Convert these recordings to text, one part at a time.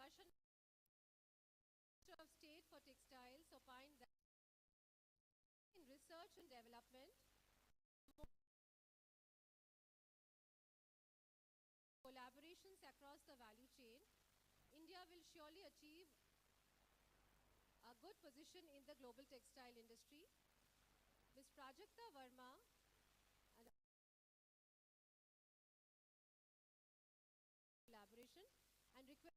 Minister of State for Textiles opined that in research and development, collaborations across the value chain, India will surely achieve a good position in the global textile industry. Ms. Prajakta Verma and collaboration and request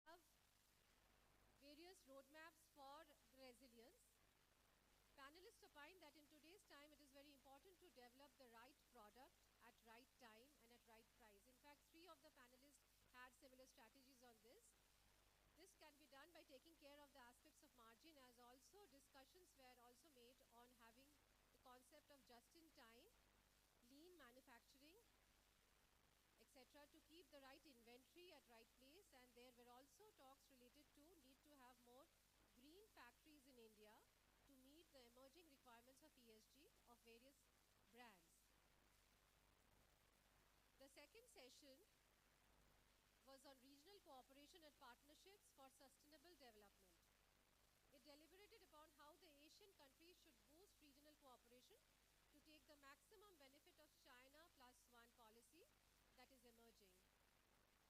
have various roadmaps for the resilience. Panelists opine that in today's time, it is very important to develop the right product at right time and at right price. In fact, three of the panelists had similar strategies on this. This can be done by taking care of the aspects of margin, as also discussions were also made on having the concept of just-in-time, lean manufacturing, etc., to keep the right inventory at right place. And there were also talks related to need to have more green factories in India to meet the emerging requirements of ESG of various brands. The second session was on regional cooperation and partnerships for sustainable development. It deliberated upon how the Asian countries should boost regional cooperation to take the maximum benefit of China +1 policy that is emerging.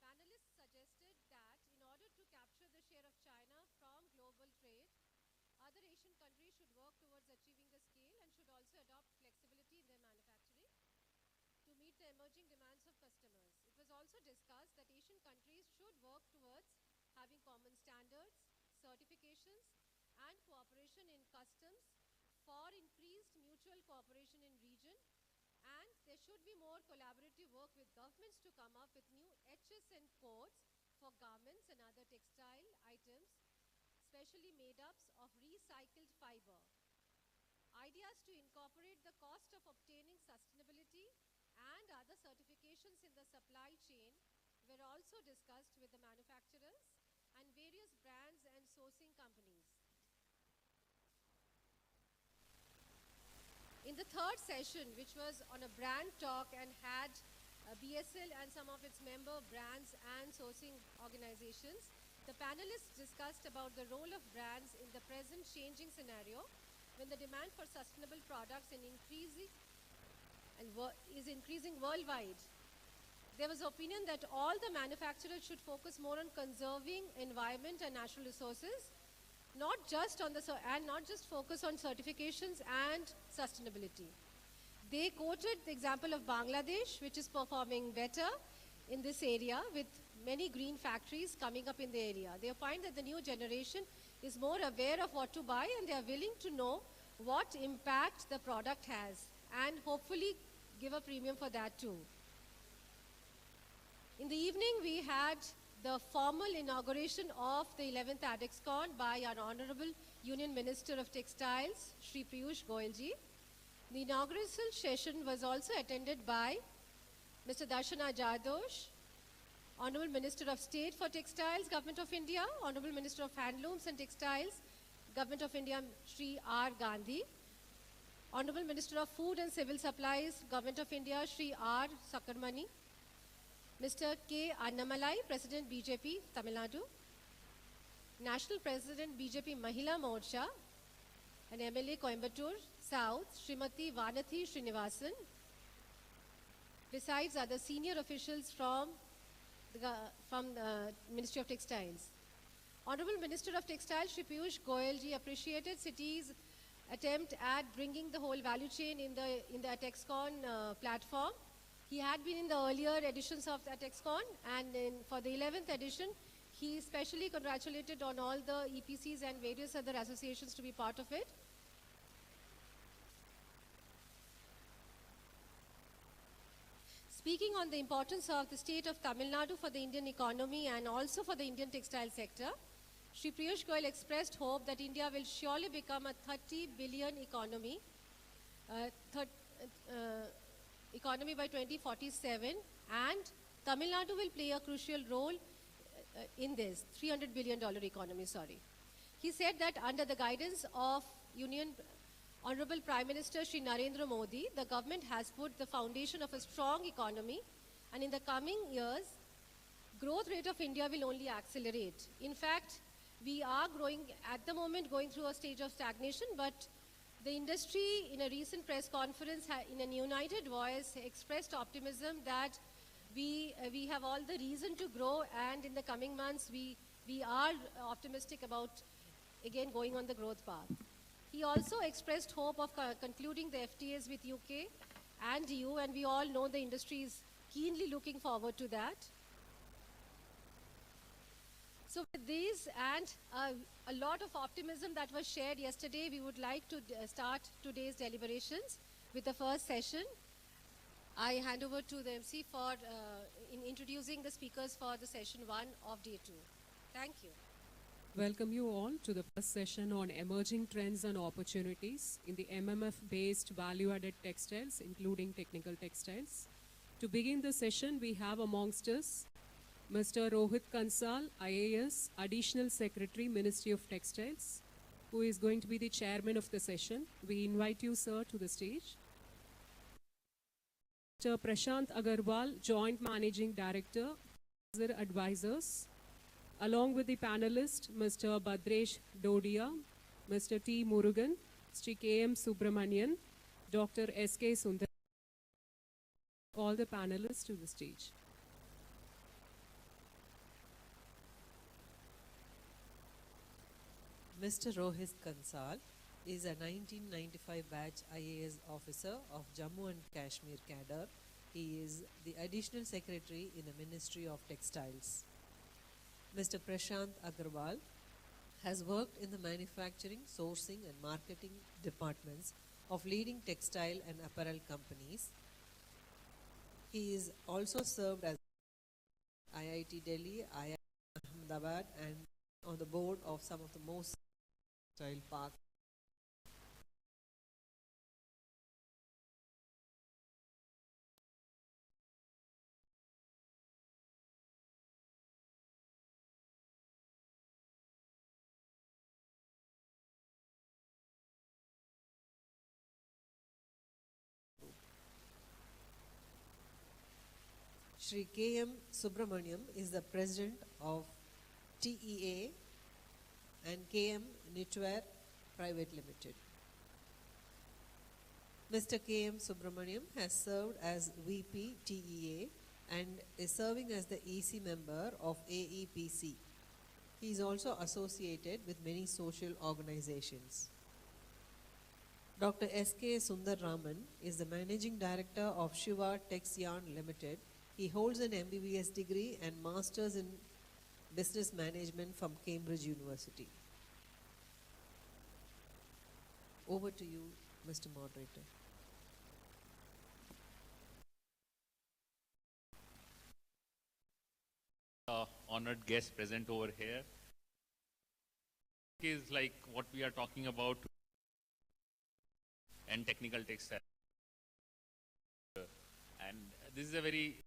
Panelists suggested that in order to capture the share of China from global trade, other Asian countries should work towards achieving the scale and should also adopt flexibility in their manufacturing to meet the emerging demands of customers. It was also discussed that Asian countries should work towards having common standards, certifications, and cooperation in customs for increased mutual cooperation in region, and there should be more collaborative work with governments to come up with new HSN codes for garments and other textile items, specially made ups of recycled fiber. Ideas to incorporate the cost of obtaining sustainability and other certifications in the supply chain were also discussed with the manufacturers and various brands and sourcing companies. In the third session, which was on a brand talk and had BSL and some of its member brands and sourcing organizations, the panelists discussed about the role of brands in the present changing scenario when the demand for sustainable products is increasing worldwide. There was opinion that all the manufacturers should focus more on conserving environment and natural resources, not just focus on certifications and sustainability. They quoted the example of Bangladesh, which is performing better in this area with many green factories coming up in the area. They find that the new generation is more aware of what to buy and they are willing to know what impact the product has and hopefully give a premium for that too. In the evening, we had the formal inauguration of the 11th ADEXCON by our Honorable Union Minister of Textiles, Shri Piyush Goyalji. The inaugural session was also attended by Mr. Darshana Jardosh, Honorable Minister of State for Textiles, Government of India, Honorable Minister of Handlooms and Textiles, Government of India, Shri R. Gandhi, Honorable Minister of Food and Civil Supplies, Government of India, Shri R. Sakarmani, Mr. K. Annamalai, President BJP, Tamil Nadu, National President BJP Mahila Morcha, and MLA Coimbatore South, Srimati Vanathi Srinivasan, besides other senior officials from the Ministry of Textiles. Honorable Minister of Textiles, Shri Piyush Goyalji, appreciated cities attempt at bringing the whole value chain in the TechsCon platform. He had been in the earlier editions of the TechsCon, and for the 11th edition, he specially congratulated on all the EPCs and various other associations to be part of it. Speaking on the importance of the state of Tamil Nadu for the Indian economy and also for the Indian textile sector, Shri Piyush Goyal expressed hope that India will surely become a 30 billion economy by 2047, and Tamil Nadu will play a crucial role in this $300 billion economy, He said that under the guidance of Honorable Prime Minister Shri Narendra Modi, the government has put the foundation of a strong economy, and in the coming years, growth rate of India will only accelerate. In fact, we are growing at the moment, going through a stage of stagnation, but the industry in a recent press conference in a united voice expressed optimism that we have all the reason to grow, and in the coming months we are optimistic about again going on the growth path. He also expressed hope of concluding the FTAs with UK and EU, and we all know the industry is keenly looking forward to that. So with these and a lot of optimism that was shared yesterday, we would like to start today's deliberations with the first session. I hand over to the MC for in introducing the speakers for the session 1 of Day 2. Thank you. Welcome you all to the first session on emerging trends and opportunities in the MMF-based value-added textiles, including technical textiles. To begin the session, we have amongst us Mr. Rohit Kansal, IAS, Additional Secretary, Ministry of Textiles, who is going to be the chairman of the session. We invite you, sir, to the stage. Mr. Prashant Agarwal, Joint Managing Director, Advisors, along with the panelists, Mr. Badresh Dodia, Mr. T. Murugan, Sri K.M. Subramanian, Dr. S.K. Sundar, all the panelists to the stage. Mr. Rohit Kansal is a 1995 batch IAS officer of Jammu and Kashmir cadre. He is the Additional Secretary in the Ministry of Textiles. Mr. Prashant Agarwal has worked in the manufacturing, sourcing and marketing departments of leading textile and apparel companies. He is also served as IIT Delhi, IIT Ahmedabad, and on the board of some of the most textile parks. Shri K.M. Subramaniam is the president of TEA and KM Knitwear Private Limited. Mr. K.M. Subramaniam has served as VP TEA and is serving as the EC member of AEPC. He is also associated with many social organizations. Dr. S.K. Sundar Raman is the Managing Director of Shiva Tex Yarn Limited. He holds an MBBS degree and Masters in Business Management from Cambridge University. Over to you, Mr. Moderator. Honored guests present over here is like what we are talking about and technical textile. And this is a very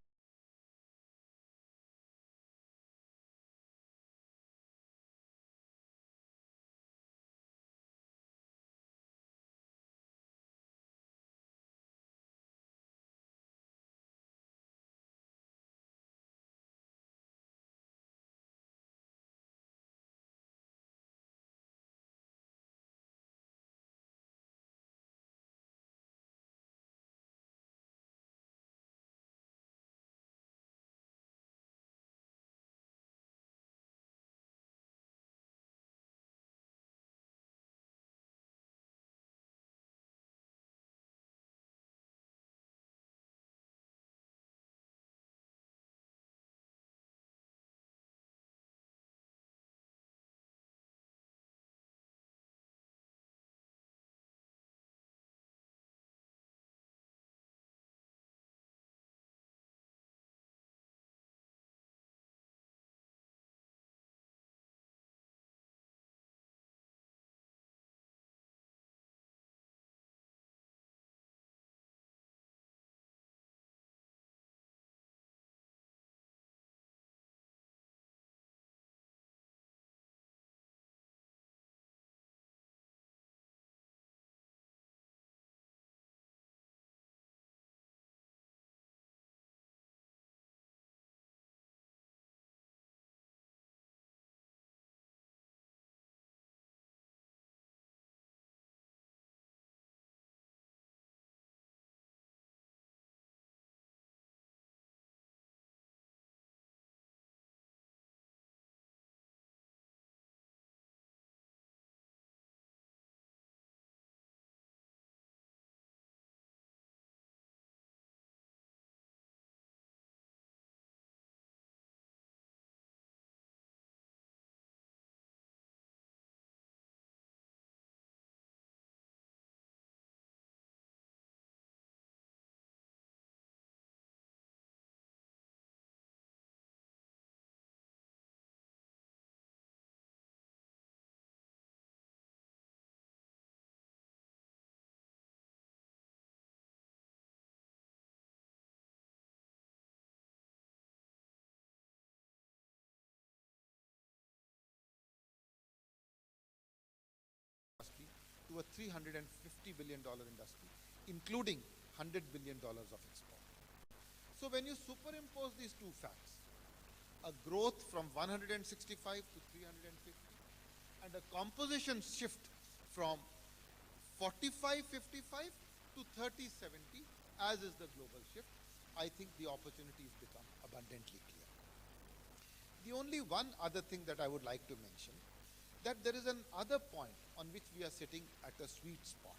to a $350 billion industry, including $100 billion of export. So when you superimpose these two facts, a growth from 165 to 350 and a composition shift from 45-55 to 30-70, as is the global shift, I think the opportunities become abundantly clear. The only one other thing that I would like to mention, that there is another point on which we are sitting at a sweet spot.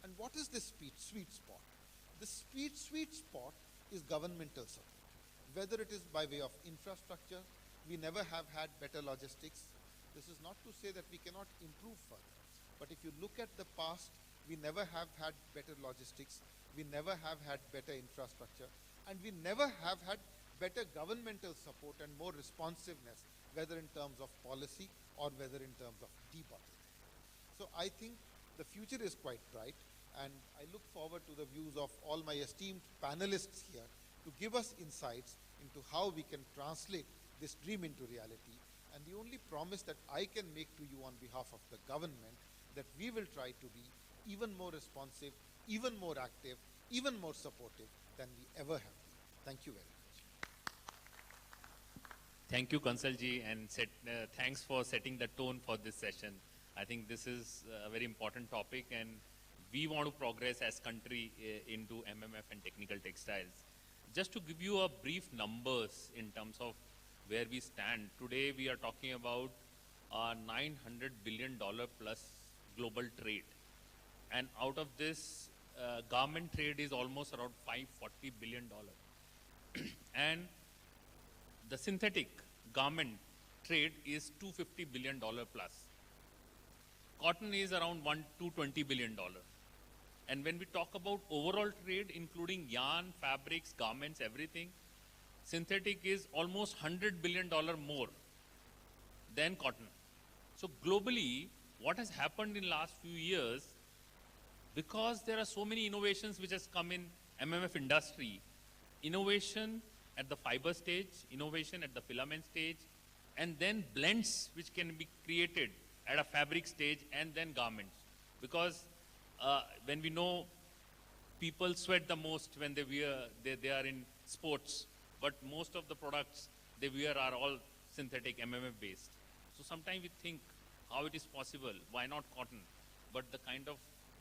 And what is this sweet spot? The sweet spot is governmental support. Whether it is by way of infrastructure, we never have had better logistics. This is not to say that we cannot improve further. But if you look at the past, we never have had better logistics, we never have had better infrastructure, and we never have had better governmental support and more responsiveness, whether in terms of policy or whether in terms of debottlenecking. So I think the future is quite bright, and I look forward to the views of all my esteemed panelists here to give us insights into how we can translate this dream into reality. And the only promise that I can make to you on behalf of the government, that we will try to be even more responsive, even more active, even more supportive than we ever have been. Thank you very much. Thank you, Kansalji, and thanks for setting the tone for this session. I think this is a very important topic, and we want to progress as country into MMF and technical textiles. Just to give you a brief numbers in terms of where we stand, today we are talking about $900 billion plus global trade. And out of this, garment trade is almost around $540 billion. And the synthetic garment trade is $250 billion plus. Cotton is around $220 billion. And when we talk about overall trade, including yarn, fabrics, garments, everything, synthetic is almost $100 billion more than cotton. So globally, what has happened in last few years, because there are so many innovations which has come in MMF industry, innovation at the fiber stage, innovation at the filament stage, and then blends which can be created at a fabric stage, and then garments. Because when we know people sweat the most when they are in sports, but most of the products they wear are all synthetic MMF based. So sometimes we think how it is possible, why not cotton? But the kind of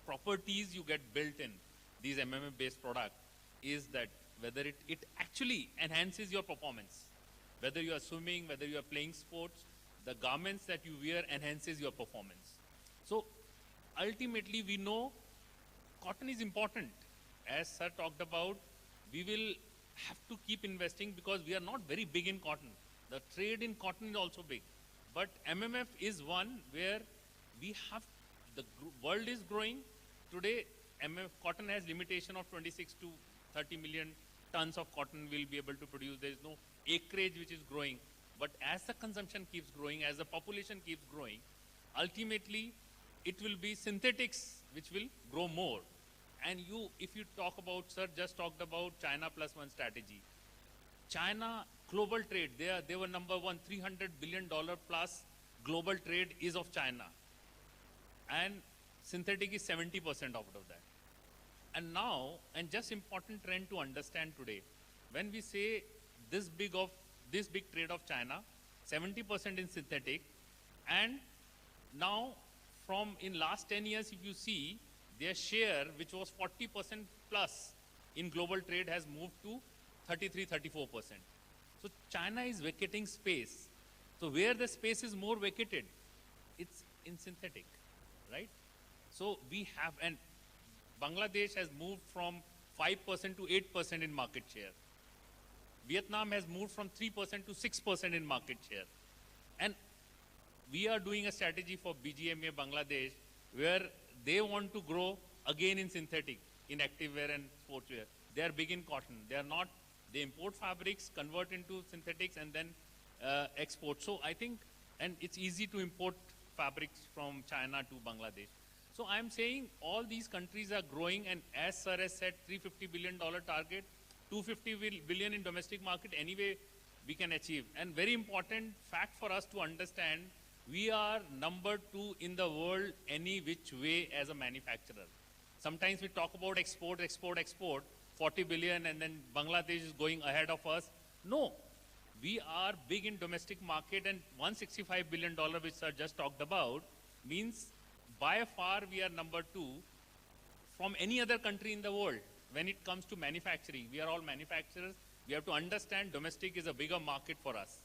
properties you get built in these MMF based products is that whether it actually enhances your performance. Whether you are swimming, whether you are playing sports, the garments that you wear enhances your performance. So ultimately we know cotton is important. As sir talked about, we will have to keep investing because we are not very big in cotton. The trade in cotton is also big. But MMF is one where we have, the world is growing. Today, cotton has limitation of 26 to 30 million tons of cotton we'll be able to produce. There is no acreage which is growing. But as the consumption keeps growing, as the population keeps growing, ultimately it will be synthetics which will grow more. And if you talk about, sir just talked about China plus one strategy. China global trade, they were number one, $300 billion plus global trade is of China. And synthetic is 70% out of that. And now, and just important trend to understand today, when we say this big trade of China, 70% in synthetic, and now from in last 10 years, if you see, their share, which was 40% plus in global trade, has moved to 33-34%. So China is vacating space. So where the space is more vacated, it's in synthetic, right? So we have, and Bangladesh has moved from 5% to 8% in market share. Vietnam has moved from 3% to 6% in market share. And we are doing a strategy for BGMA Bangladesh where they want to grow again in synthetic, in activewear and sportswear. They are big in cotton. They are not, they import fabrics, convert into synthetics, and then export. So I think, and it's easy to import fabrics from China to Bangladesh. So I'm saying all these countries are growing, and as sir has said, $350 billion target, $250 billion in domestic market, anyway we can achieve. And very important fact for us to understand, We are number 2 in the world any which way as a manufacturer. Sometimes we talk about export, export, export, 40 billion, and then Bangladesh is going ahead of us. No, we are big in domestic market, and $165 billion, which I just talked about, means by far we are number 2 from any other country in the world. When it comes to manufacturing, we are all manufacturers. We have to understand domestic is a bigger market for us.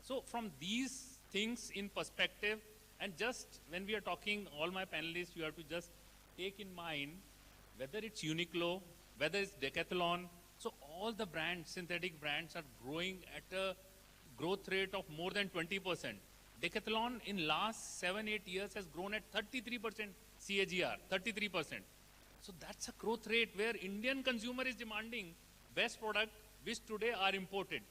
So from these things in perspective, and just when we are talking, all my panelists, you have to just take in mind whether it's Uniqlo, whether it's Decathlon. So all the brands, synthetic brands, are growing at a growth rate of more than 20%. Decathlon in last 7-8 years has grown at 33% CAGR, 33%. So that's a growth rate where Indian consumer is demanding best product, which today are imported.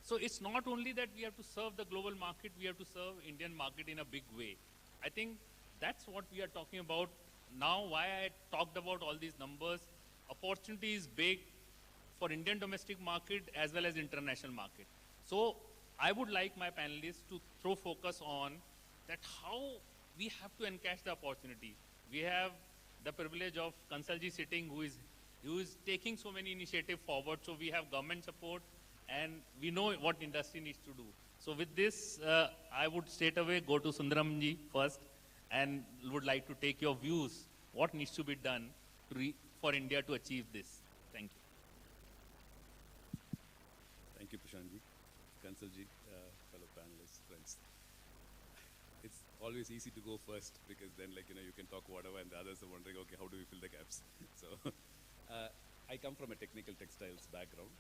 So it's not only that we have to serve the global market, we have to serve Indian market in a big way. I think that's what we are talking about now, why I talked about all these numbers. Opportunity is big for Indian domestic market as well as international market. So I would like my panelists to throw focus on that how we have to encash the opportunity. We have the privilege of Kansalji sitting, who is taking so many initiatives forward. So we have government support, and we know what industry needs to do. So with this, I would straight away go to Sundaramji first, and would like to take your views, what needs to be done for India to achieve this. Thank you. Thank you, Prashantji, Kansalji, fellow panelists, friends. It's always easy to go first because then, you can talk whatever, and the others are wondering, okay, how do we fill the gaps? So, I come from a technical textiles background.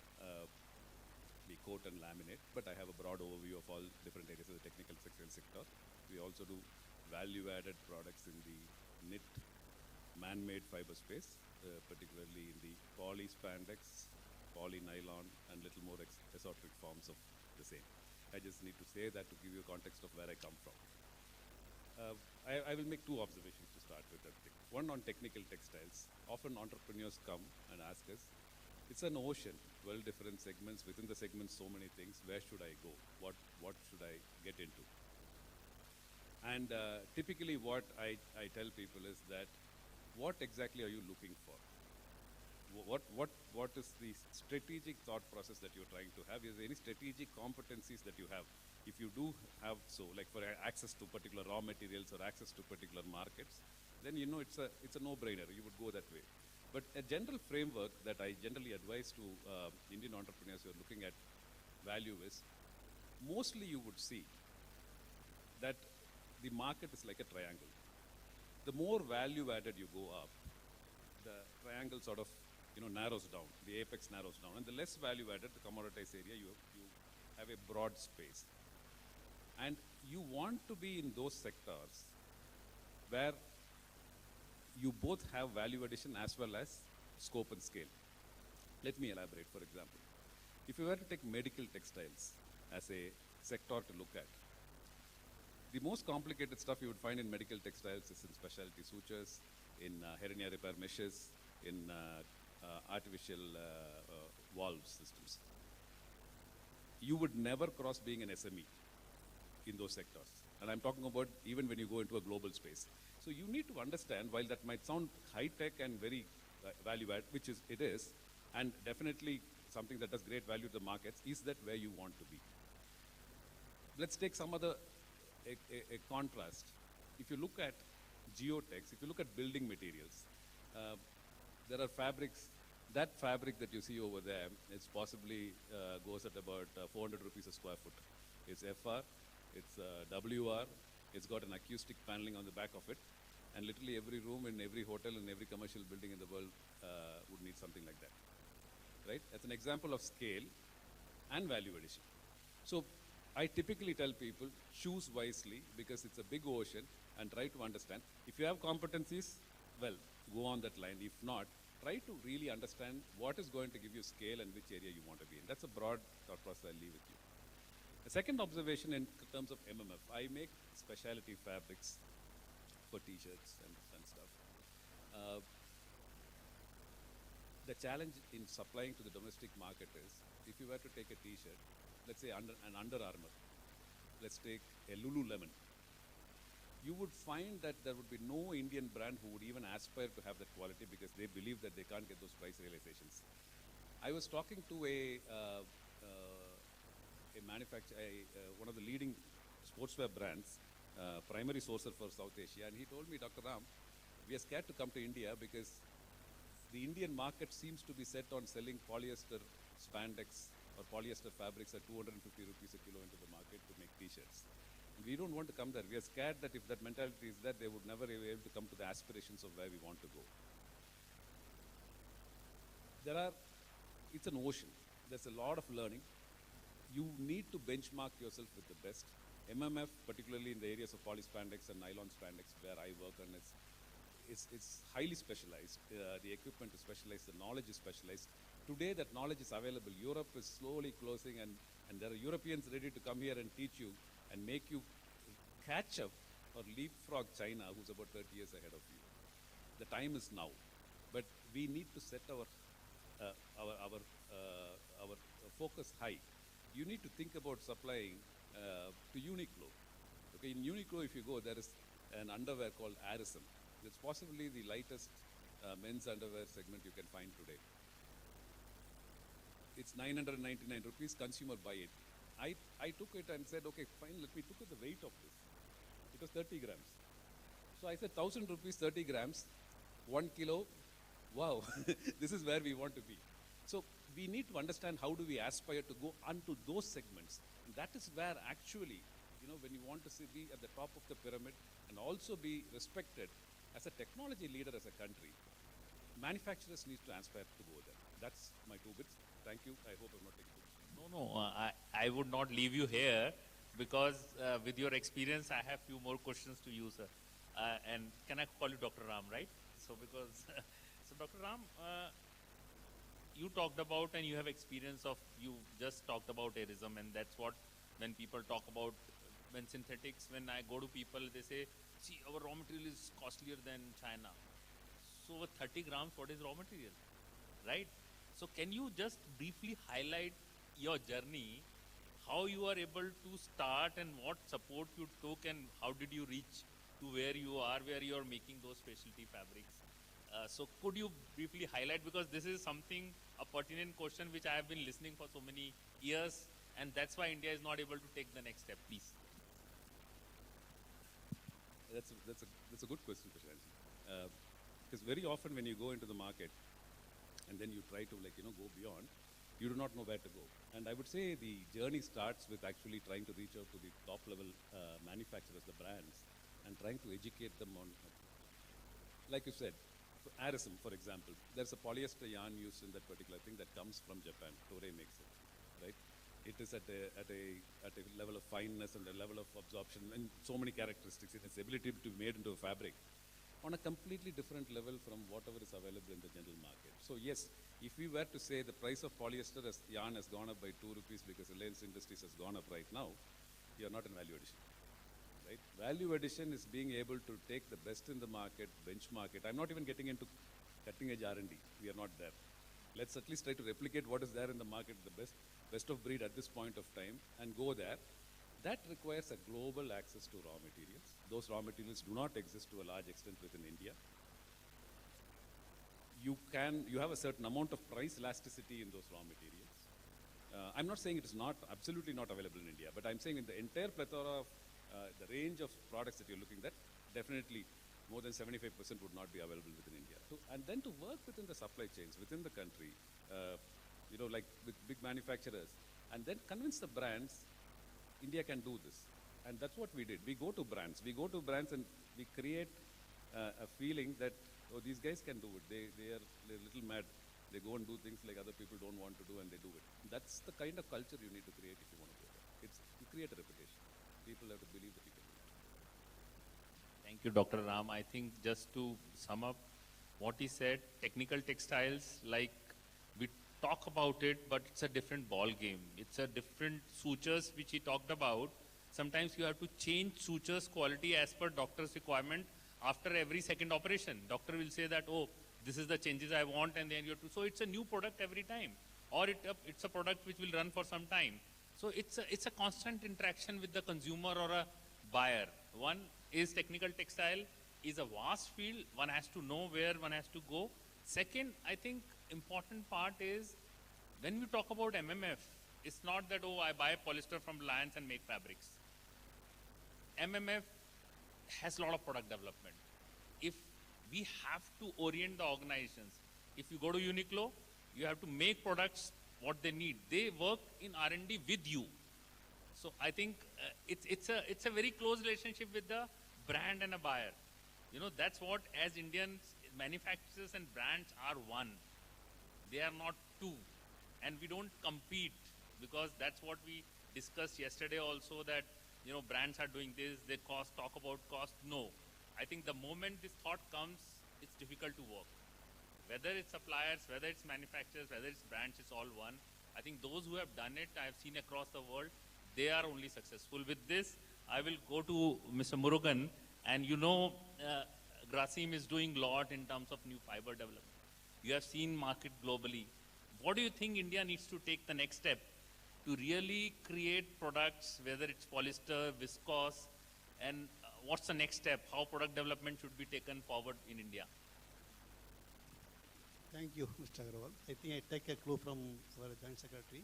We coat and laminate, but I have a broad overview of all different areas of the technical textile sector. We also do value-added products in the knit, man-made fiber space, particularly in the poly spandex, poly nylon, and little more esoteric forms of the same. I just need to say that to give you a context of where I come from. I will make 2 observations to start with everything. One on technical textiles. Often entrepreneurs come and ask us, it's an ocean, 12 different segments. Within the segments, so many things. Where should I go? What should I get into? And typically what I tell people is that, what exactly are you looking for? What is the strategic thought process that you're trying to have? Is there any strategic competencies that you have? If you do have so, like for access to particular raw materials or access to particular markets, then it's a no-brainer. You would go that way. But a general framework that I generally advise to Indian entrepreneurs who are looking at value is, mostly you would see that the market is like a triangle. The more value added you go up, the triangle sort of narrows down, the apex narrows down, and the less value added, the commoditized area, you have a broad space. And you want to be in those sectors where you both have value addition as well as scope and scale. Let me elaborate. For example, if you were to take medical textiles as a sector to look at, the most complicated stuff you would find in medical textiles is in specialty sutures, in hernia repair meshes, in artificial valve systems. You would never cross being an SME in those sectors. And I'm talking about even when you go into a global space. So you need to understand, while that might sound high-tech and very value-add, which it is, and definitely something that has great value to the markets, is that where you want to be? Let's take some other a contrast. If you look at geotex, if you look at building materials, there are fabrics. That fabric that you see over there, it's possibly goes at about 400 rupees a square foot. It's FR, it's WR, it's got an acoustic paneling on the back of it, and literally every room in every hotel and every commercial building in the world would need something like that, right? That's an example of scale and value addition. So I typically tell people, choose wisely, because it's a big ocean, and try to understand. If you have competencies, well, go on that line. If not, try to really understand what is going to give you scale and which area you want to be in. That's a broad thought process I'll leave with you. The second observation in terms of MMF, I make specialty fabrics for t-shirts and stuff. The challenge in supplying to the domestic market is, if you were to take a t-shirt, let's say an Under Armour, let's take a Lululemon, you would find that there would be no Indian brand who would even aspire to have that quality because they believe that they can't get those price realizations. I was talking to a manufacturer, one of the leading sportswear brands, primary sourcer for South Asia, and he told me, Dr. Ram, we are scared to come to India because the Indian market seems to be set on selling polyester spandex or polyester fabrics at 250 rupees a kilo into the market to make t-shirts. We don't want to come there. We are scared that if that mentality is there, they would never be able to come to the aspirations of where we want to go. It's an ocean. There's a lot of learning. You need to benchmark yourself with the best. MMF, particularly in the areas of polyspandex and nylon spandex, where I work on, it's highly specialized. The equipment is specialized, the knowledge is specialized. Today, that knowledge is available. Europe is slowly closing, and there are Europeans ready to come here and teach you and make you catch up or leapfrog China, who's about 30 years ahead of you. The time is now. But we need to set our focus high. You need to think about supplying to Uniqlo. Okay, in Uniqlo, if you go, there is an underwear called Arism. It's possibly the lightest men's underwear segment you can find today. It's 999 rupees, consumer buy it. I took it and said, okay, fine, let me look at the weight of this. It was 30 grams. So I said, 1,000 rupees, 30 grams, 1 kilo, wow, this is where we want to be. So we need to understand how do we aspire to go onto those segments. And that is where actually, when you want to be at the top of the pyramid and also be respected as a technology leader as a country, manufacturers need to aspire to go there. That's my 2 bits. Thank you. I hope I'm not taking too much. No, I would not leave you here because with your experience, I have few more questions to you, sir. And can I call you Dr. Ram, right? So Dr. Ram, you talked about and you have experience of, you just talked about Arism, and that's what when people talk about, when synthetics, when I go to people, they say, see, our raw material is costlier than China. So with 30 grams, what is raw material, right? So can you just briefly highlight your journey, how you are able to start and what support you took and how did you reach to where you are, where you are making those specialty fabrics? So could you briefly highlight, because this is something, a pertinent question which I have been listening for so many years, and that's why India is not able to take the next step, please. That's a good question, Prashant. Because very often when you go into the market and then you try to go beyond, you do not know where to go. And I would say the journey starts with actually trying to reach out to the top level manufacturers, the brands, and trying to educate them on, like you said, Arism, for example, there's a polyester yarn used in that particular thing that comes from Japan. Toray makes it, right? It is at a level of fineness and a level of absorption and so many characteristics in its ability to be made into a fabric on a completely different level from whatever is available in the general market. So yes, if we were to say the price of polyester yarn has gone up by 2 rupees because Reliance Industries has gone up right now, you are not in value addition. Right? Value addition is being able to take the best in the market, benchmark it. I'm not even getting into cutting edge R&D. We are not there. Let's at least try to replicate what is there in the market, the best of breed at this point of time, and go there. That requires a global access to raw materials. Those raw materials do not exist to a large extent within India. You have a certain amount of price elasticity in those raw materials. I'm not saying it is absolutely not available in India, but I'm saying in the entire plethora of the range of products that you're looking at, definitely more than 75% would not be available within India. So, and then to work within the supply chains, within the country, like with big manufacturers, and then convince the brands, India can do this. And that's what we did. We go to brands and we create a feeling that, oh, these guys can do it. They're a little mad. They go and do things like other people don't want to do, and they do it. That's the kind of culture you need to create if you want to go there. You create a reputation. People have to believe that you can do it. Thank you, Dr. Ram. I think just to sum up what he said, technical textiles, like we talk about it, but it's a different ball game. It's a different sutures which he talked about. Sometimes you have to change sutures quality as per doctor's requirement after every second operation. Doctor will say that, oh, this is the changes I want, and then you have to. So it's a new product every time, or it's a product which will run for some time. So it's a constant interaction with the consumer or a buyer. One, is technical textile is a vast field. One has to know where one has to go. Second, I think important part is when we talk about MMF, it's not that, oh, I buy polyester from Reliance and make fabrics. MMF has a lot of product development. If we have to orient the organizations, if you go to Uniqlo, you have to make products what they need. They work in R&D with you. So I think it's a very close relationship with the brand and a buyer. You know, that's what as Indians, manufacturers and brands are one. They are not two. And we don't compete because that's what we discussed yesterday also that, you know, brands are doing this, they talk about cost. No. I think the moment this thought comes, it's difficult to work. Whether it's suppliers, whether it's manufacturers, whether it's brands, it's all one. I think those who have done it, I've seen across the world, they are only successful. With this, I will go to Mr. Murugan, and you know, Grasim is doing a lot in terms of new fiber development. You have seen market globally. What do you think India needs to take the next step to really create products, whether it's polyester, viscose, and what's the next step? How product development should be taken forward in India? Thank you, Mr. Agarwal. I think I take a clue from our Joint Secretary.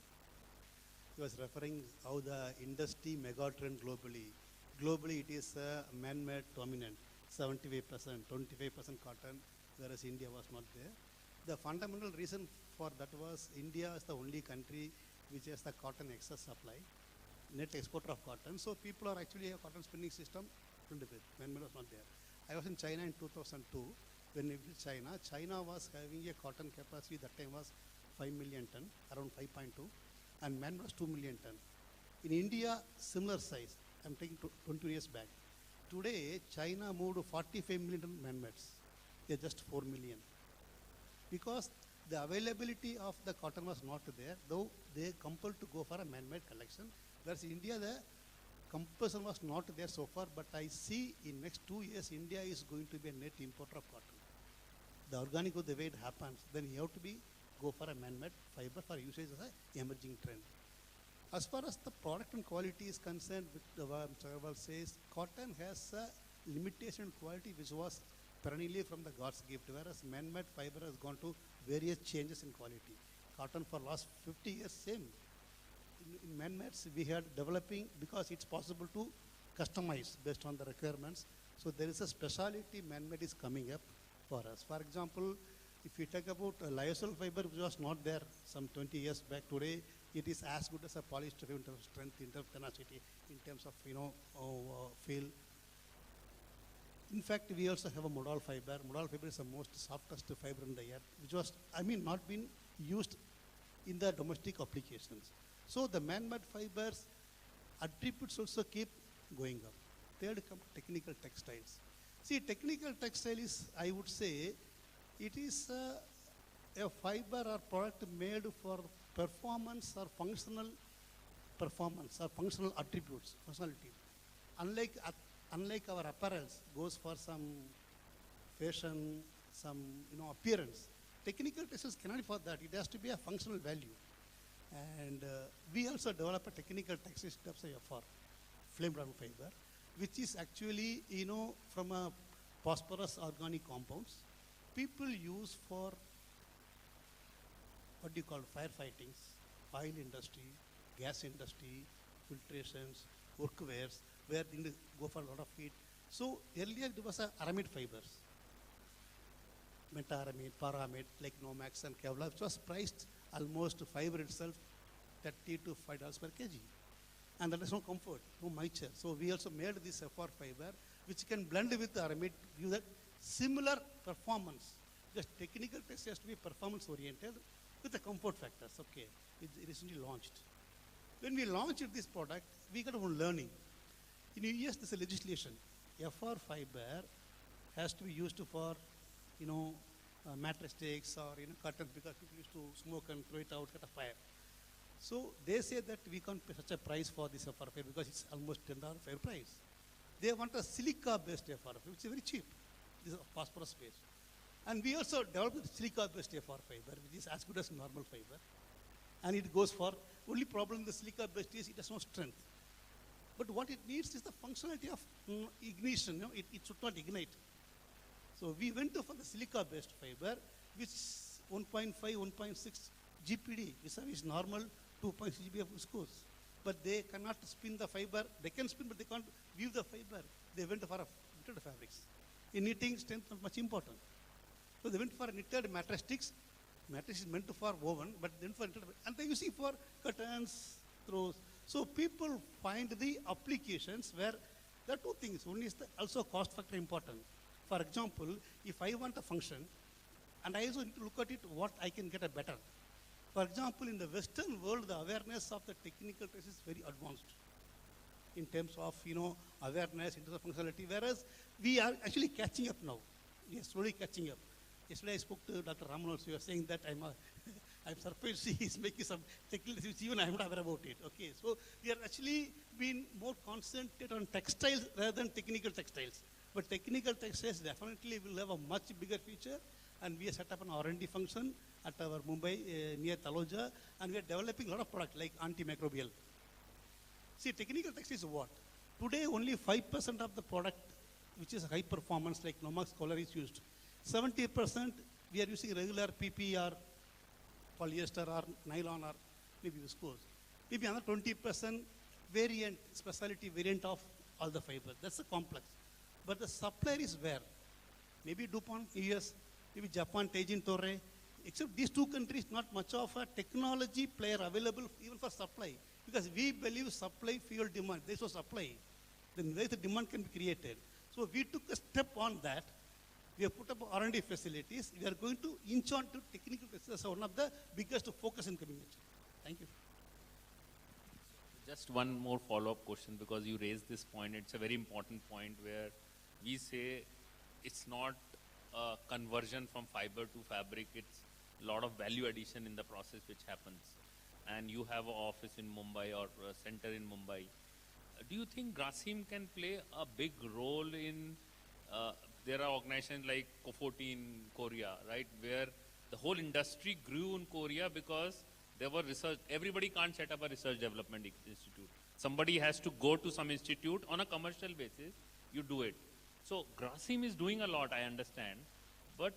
He was referring how the industry megatrend globally. Globally, it is man-made dominant, 75%, 25% cotton, whereas India was not there. The fundamental reason for that was India is the only country which has the cotton excess supply, net exporter of cotton. So people are actually a cotton spinning system filled with. Man-made was not there. I was in China in 2002. When I visited China, China was having a cotton capacity that time was 5 million ton, around 5.2, and man was 2 million ton. In India, similar size. I'm taking 20 years back. Today, China moved to 45 million ton man-mades. They're just 4 million. Because the availability of the cotton was not there, though they compelled to go for a man-made collection. Whereas in India, the compulsion was not there so far, but I see in next 2 years, India is going to be a net importer of cotton. The organic, the way it happens, then you have to go for a man-made fiber for usage as an emerging trend. As far as the product and quality is concerned, what Mr. Agarwal says, cotton has a limitation quality which was perennially from the God's gift, whereas man-made fiber has gone to various changes in quality. Cotton for last 50 years, same. In man-mades, we are developing because it's possible to customize based on the requirements. So there is a specialty man-made is coming up for us. For example, if you talk about lyocell fiber, which was not there some 20 years back, today it is as good as a polyester in terms of strength, in terms of tenacity, in terms of feel. In fact, we also have a modal fiber. Modal fiber is the most softest fiber in the earth, which was, not been used in the domestic applications. So the man-made fibers attributes also keep going up. Third come technical textiles. See, technical textile is, I would say, it is a fiber or product made for performance or functional performance or functional attributes, functionality. Unlike our apparels goes for some fashion, some appearance. Technical textiles cannot be for that. It has to be a functional value. And we also develop a technical textile steps for flame retardant fiber, which is actually from a phosphorus organic compounds. People use for what do you call firefightings, oil industry, gas industry, filtrations, workwears, where they go for a lot of heat. So earlier there was aramid fibers, meta-aramid, para-aramid, like Nomax and Kevlar, which was priced almost fiber itself $30 to $5 per kg. And there is no comfort, no moisture. So we also made this FR fiber, which can blend with the aramid, give that similar performance. Because technical test has to be performance oriented with the comfort factors. Okay, it recently launched. When we launched this product, we got one learning. In US, there's a legislation. FR fiber has to be used for, mattress stakes or curtains, because people used to smoke and throw it out, get a fire. So they say that we can't pay such a price for this FR fiber because it's almost $10 fair price. They want a silica-based FR fiber, which is very cheap. This is phosphorus-based. And we also developed silica-based FR fiber, which is as good as normal fiber. And it goes for, only problem with the silica-based is it has no strength. But what it needs is the functionality of ignition. It should not ignite. So we went for the silica-based fiber, which is 1.5, 1.6 GPD, which is normal 2.6 GPD of viscose. But they cannot spin the fiber. They can spin, but they can't weave the fiber. They went for knitted fabrics. In knitting, strength is much important. So they went for knitted mattress sticks. Mattress is meant for woven, but then for knitted, and they use it for curtains, throws. So people find the applications where there are two things. One is also cost factor important. For example, if I want a function, and I also need to look at it, what I can get a better. For example, in the Western world, the awareness of the technical test is very advanced in terms of awareness, in terms of functionality. Whereas we are actually catching up now. We are slowly catching up. Yesterday I spoke to Dr. Raman also. He was saying that I'm surprised he is making some technical, which even I'm not aware about it. Okay, so we are actually being more concentrated on textiles rather than technical textiles. But technical textiles definitely will have a much bigger future, and we have set up an R&D function at our Mumbai near Taloja, and we are developing a lot of products like antimicrobial. See, technical textiles is what? Today only 5% of the product which is high performance like Nomax collar is used. 70% we are using regular PP or polyester or nylon or maybe viscose. Maybe another 20% variant, specialty variant of all the fiber. That's a complex. But the supplier is where? Maybe DuPont, US, maybe Japan, Teijin, Toray. Except these two countries, not much of a technology player available even for supply. Because we believe supply fuel demand. There's no supply. Then where the demand can be created. So we took a step on that. We have put up R&D facilities. We are going to inch on to technical textiles. One of the biggest focus in coming future. Thank you. Just one more follow-up question, because you raised this point. It's a very important point where we say it's not a conversion from fiber to fabric. It's a lot of value addition in the process which happens. And you have an office in Mumbai or a center in Mumbai. Do you think Grasim can play a big role in, there are organizations like Kofoti in Korea, right, where the whole industry grew in Korea because there were research, everybody can't set up a research development institute. Somebody has to go to some institute on a commercial basis, you do it. So Grasim is doing a lot, I understand, but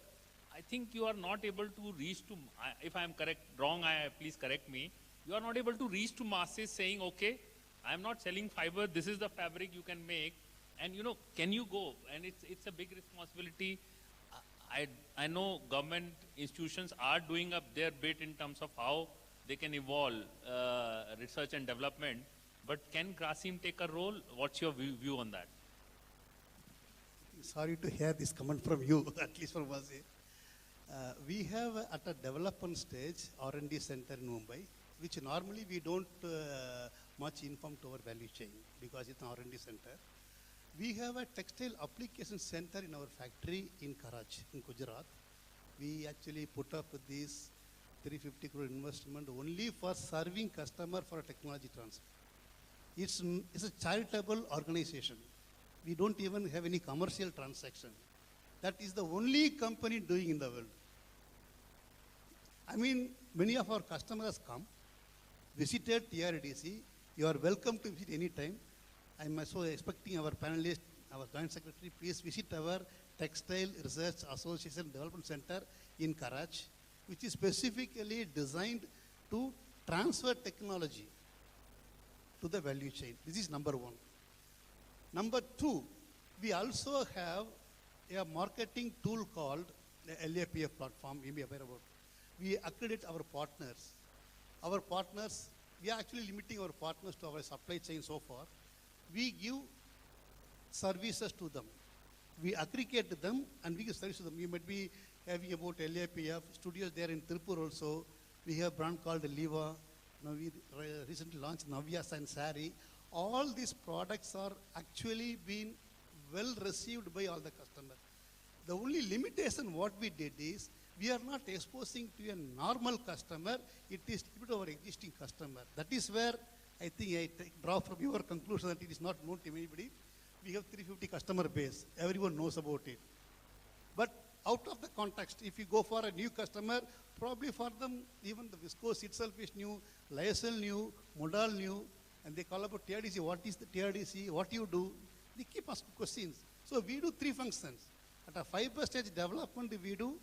I think you are not able to reach to, if I am correct, wrong, please correct me, you are not able to reach to masses saying, okay, I am not selling fiber, this is the fabric you can make, and can you go? And it's a big responsibility. I know government institutions are doing up their bit in terms of how they can evolve research and development, but can Grasim take a role? What's your view on that? Sorry to hear this comment from you, at least from Vazi. We have at a development stage R&D center in Mumbai, which normally we don't much inform to our value chain because it's an R&D center. We have a textile application center in our factory in Karachi, in Gujarat. We actually put up this 350 crore investment only for serving customer for a technology transfer. It's a charitable organization. We don't even have any commercial transaction. That is the only company doing in the world. I mean, many of our customers come, visited TRDC. You are welcome to visit anytime. I'm also expecting our panelists, our joint secretary, please visit our Textile Research Association Development Center in Karachi, which is specifically designed to transfer technology to the value chain. This is number one. Number two, we also have a marketing tool called the LAPF platform, you may be aware about. We accredit our partners. Our partners, we are actually limiting our partners to our supply chain so far. We give services to them. We aggregate them and we give service to them. You might be having about LAPF studios there in Tirupur also. We have a brand called Liva. Now we recently launched Navyas and Sari. All these products are actually being well received by all the customers. The only limitation what we did is we are not exposing to a normal customer. It is to our existing customer. That is where I think I draw from your conclusion that it is not known to anybody. We have 350 customer base. Everyone knows about it. But out of the context, if you go for a new customer, probably for them, even the viscose itself is new, lyocell new, modal new. And they call about TRDC, what is the TRDC, what you do? They keep asking questions. So we do 3 functions. At a fiber stage development, we do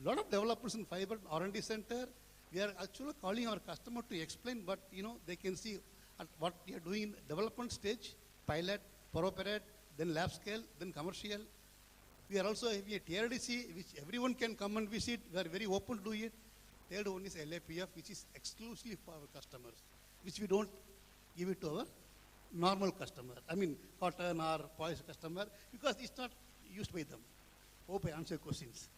a lot of developers in fiber R&D center. We are actually calling our customer to explain, but they can see at what we are doing in development stage, pilot, operate, then lab scale, then commercial. We are also having a TRDC, which everyone can come and visit. We are very open to do it. Third one is LAPF, which is exclusively for our customers, which we don't give it to our normal customer. I mean, cotton or poise customer, because it's not used by them. Hope I answer your questions.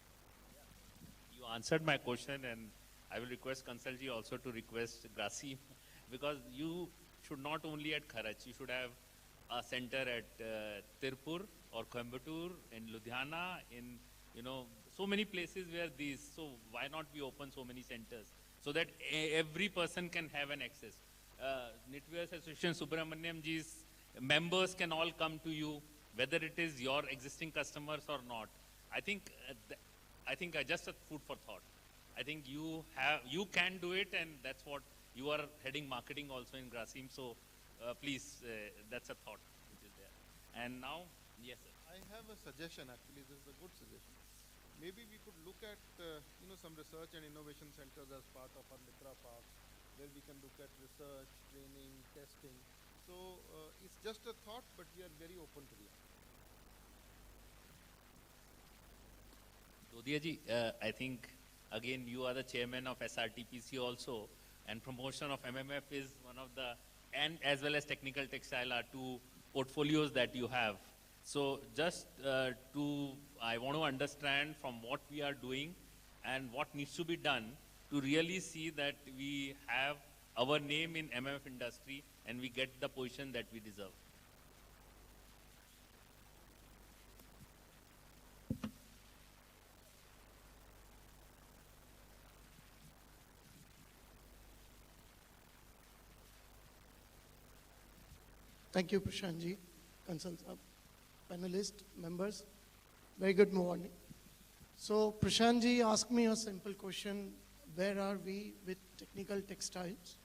You answered my question, and I will request Kansalji also to request Grasim, because you should not only at Kharach, you should have a center at Tirupur or Coimbatore, in Ludhiana, in so many places where these. So why not we open so many centers so that every person can have an access? Knitwear Association Subramaniam ji's members can all come to you, whether it is your existing customers or not. I think just a food for thought. I think you can do it, and that's what you are heading marketing also in Grasim. So please, that's a thought which is there. And now, yes, sir. I have a suggestion actually, this is a good suggestion. Maybe we could look at some research and innovation centers as part of our Mitra Park, where we can look at research, training, testing. So it's just a thought, but we are very open to the idea. Dodiya ji, I think again you are the chairman of SRTPC also, and promotion of MMF is one of the, and as well as technical textile are 2 portfolios that you have. So just I want to understand from what we are doing and what needs to be done to really see that we have our name in MMF industry and we get the position that we deserve. Thank you, Prashantji, panelists, members. Very good morning. So Prashantji asked me a simple question: where are we with technical textiles?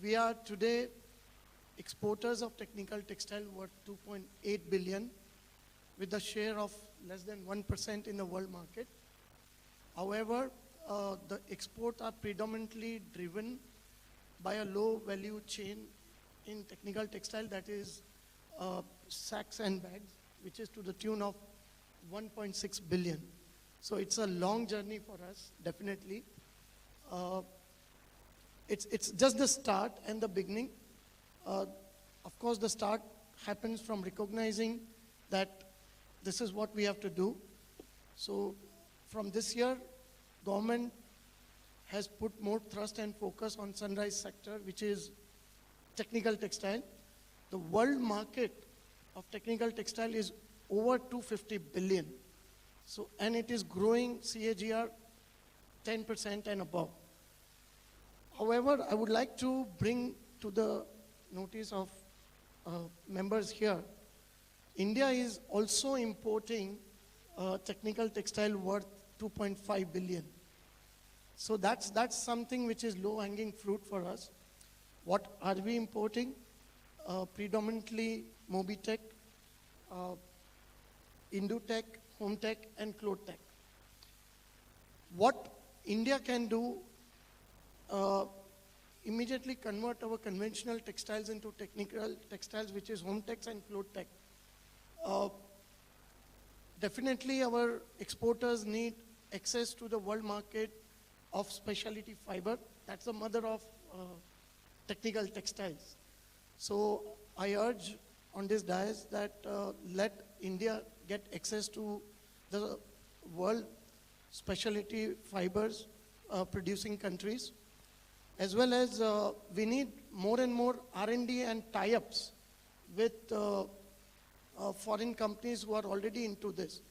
We are today exporters of technical textile worth 2.8 billion, with a share of less than 1% in the world market. However, the exports are predominantly driven by a low value chain in technical textile, that is sacks and bags, which is to the tune of 1.6 billion. So it's a long journey for us, definitely. It's just the start and the beginning. Of course, the start happens from recognizing that this is what we have to do. So from this year, government has put more thrust and focus on sunrise sector, which is technical textile. The world market of technical textile is over 250 billion. So, and it is growing CAGR 10% and above. However, I would like to bring to the notice of members here, India is also importing technical textile worth 2.5 billion. So that's something which is low-hanging fruit for us. What are we importing? Predominantly Mobitech, Indutech, Hometech, and Clotech. What India can do, immediately convert our conventional textiles into technical textiles, which is Hometech and Clotech. Definitely our exporters need access to the world market of specialty fiber. That's the mother of technical textiles. So I urge on this dais that let India get access to the world specialty fibers producing countries, as well as we need more and more R&D and tie-ups with foreign companies who are already into this.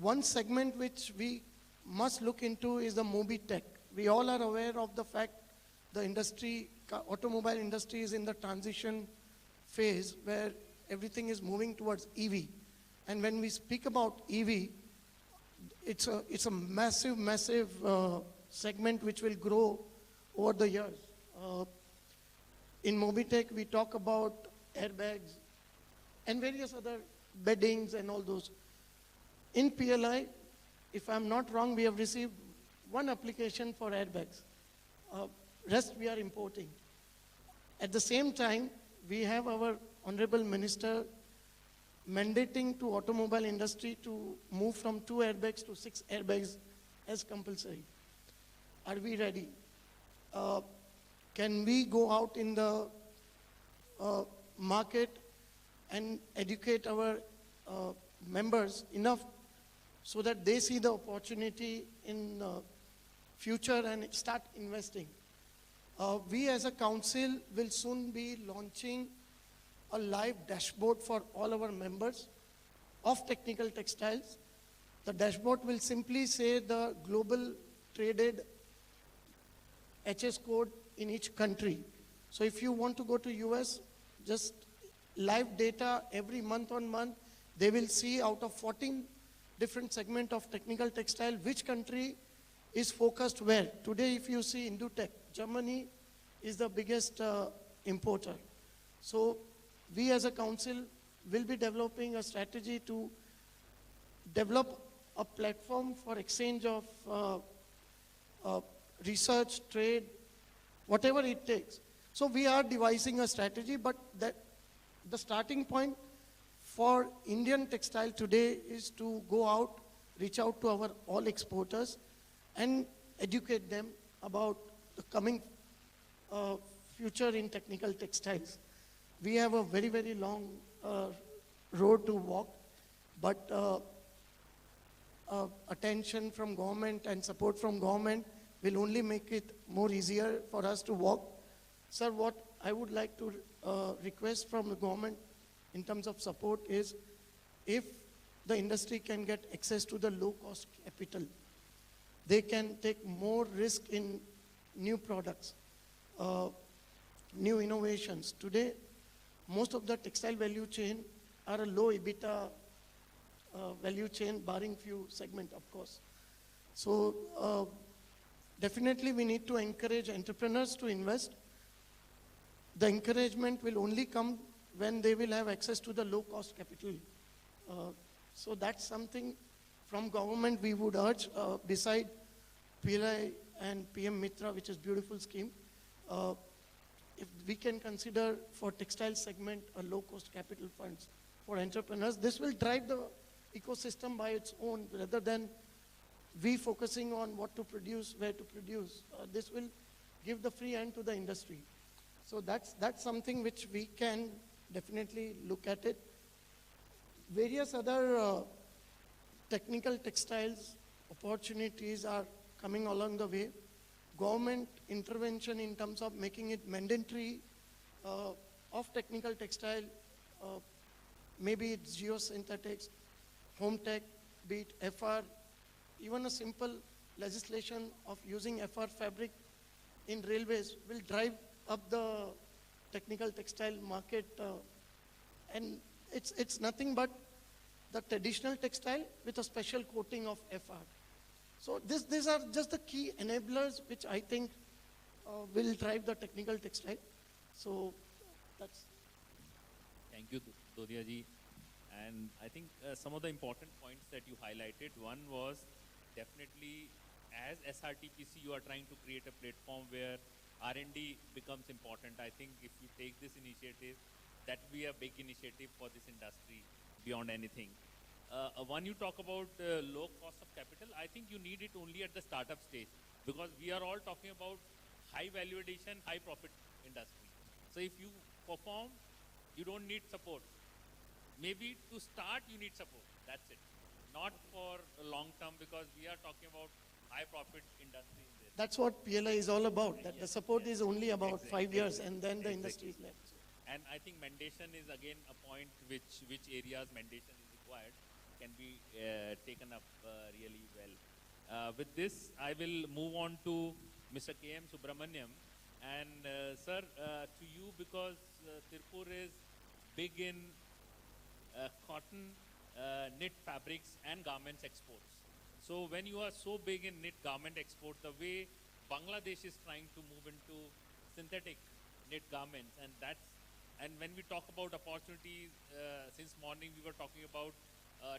One segment which we must look into is the Mobitech. We all are aware of the fact the industry, automobile industry is in the transition phase where everything is moving towards EV. And when we speak about EV, it's a massive segment which will grow over the years. in Mobitech, we talk about airbags and various other beddings and all those. In PLI, if I'm not wrong, we have received one application for airbags. Rest we are importing. At the same time, we have our Honorable Minister mandating to automobile industry to move from 2 airbags to 6 airbags as compulsory. Are we ready? Can we go out in the market and educate our members enough so that they see the opportunity in future and start investing? We as a council will soon be launching a live dashboard for all our members of technical textiles. The dashboard will simply say the global traded HS code in each country. So if you want to go to US, just live data every month on month, they will see out of 14 different segments of technical textile, which country is focused where. Today, if you see Indutech, Germany is the biggest importer. So we as a council will be developing a strategy to develop a platform for exchange of research, trade, whatever it takes. So we are devising a strategy, but that the starting point for Indian textile today is to go out, reach out to our all exporters and educate them about the coming future in technical textiles. We have a very, very long road to walk, but attention from government and support from government will only make it more easier for us to walk. Sir, what I would like to request from the government in terms of support is if the industry can get access to the low-cost capital, they can take more risk in new products, new innovations. Today, most of the textile value chain are a low EBITDA value chain, barring few segments, of course. So definitely we need to encourage entrepreneurs to invest. The encouragement will only come when they will have access to the low-cost capital. So that's something from government we would urge, beside PLI and PM Mitra, which is beautiful scheme. If we can consider for textile segment a low-cost capital funds for entrepreneurs, this will drive the ecosystem by its own rather than we focusing on what to produce, where to produce. This will give the free hand to the industry. So that's something which we can definitely look at it. Various other technical textiles opportunities are coming along the way. Government intervention in terms of making it mandatory of technical textile, maybe it's geosynthetics, home tech, be it FR, even a simple legislation of using FR fabric in railways will drive up the technical textile market, and it's nothing but the traditional textile with a special coating of FR. So these are just the key enablers which I think will drive the technical textile. So that's. Thank you, Dodia ji. And I think some of the important points that you highlighted, one was definitely as SRTPC, you are trying to create a platform where R&D becomes important. I think if you take this initiative, that will be a big initiative for this industry beyond anything. When you talk about low cost of capital, I think you need it only at the startup stage, because we are all talking about high value addition, high profit industry. So if you perform, you don't need support. Maybe to start you need support, that's it. Not for long term, because we are talking about high profit industry in this. That's what PLI is all about, that the support is only about Exactly. 5 years and then the industry is left. And I think mandation is again a point which areas mandation is required can be taken up really well. With this, I will move on to Mr. K.M. Subramaniam. And sir, to you, because Tirupur is big in cotton, knit fabrics and garments exports. So when you are so big in knit garment export, the way Bangladesh is trying to move into synthetic knit garments, and when we talk about opportunities, since morning we were talking about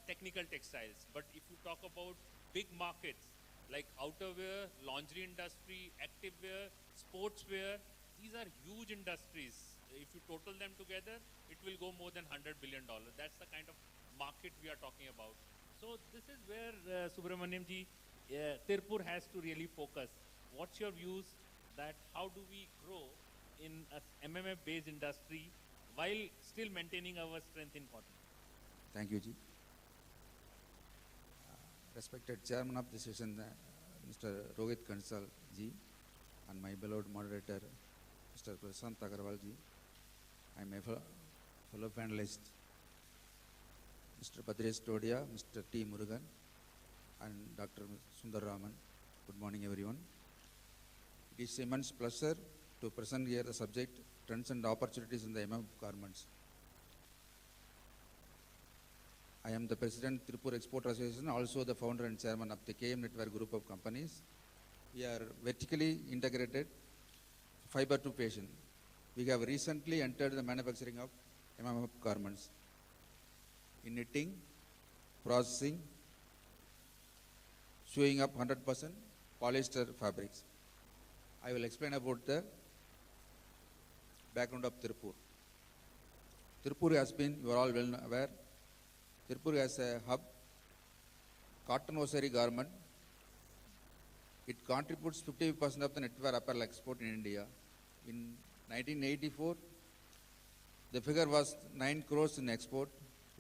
technical textiles, but if you talk about big markets like outerwear, lingerie industry, activewear, sportswear, these are huge industries. If you total them together, it will go more than $100 billion. That's the kind of market we are talking about. So this is where Subramaniam ji, Tirupur has to really focus. What's your views that how do we grow in a MMF based industry while still maintaining our strength in cotton? Thank you, Ji. Respected Chairman of the session, Mr. Rohit Kansal Ji, and my beloved moderator, Mr. Prashant Agarwal Ji, and my fellow panelists, Mr. Badresh Todia, Mr. T. Murugan, and Dr. Sundar Raman. Good morning, everyone. It is immense pleasure to present here the subject, Trends and Opportunities in the MMF Garments. I am the President, Tirupur Export Association, also the founder and chairman of the KM Network Group of Companies. We are vertically integrated, fiber to fashion. We have recently entered the manufacturing of MMF garments in knitting, processing, sewing up 100% polyester fabrics. I will explain about the background of Tirupur. Tirupur has been, you are all well aware, Tirupur has a hub, cotton hosiery garment. It contributes 50% of the knitwear apparel export in India. In 1984, the figure was 9 crores in export.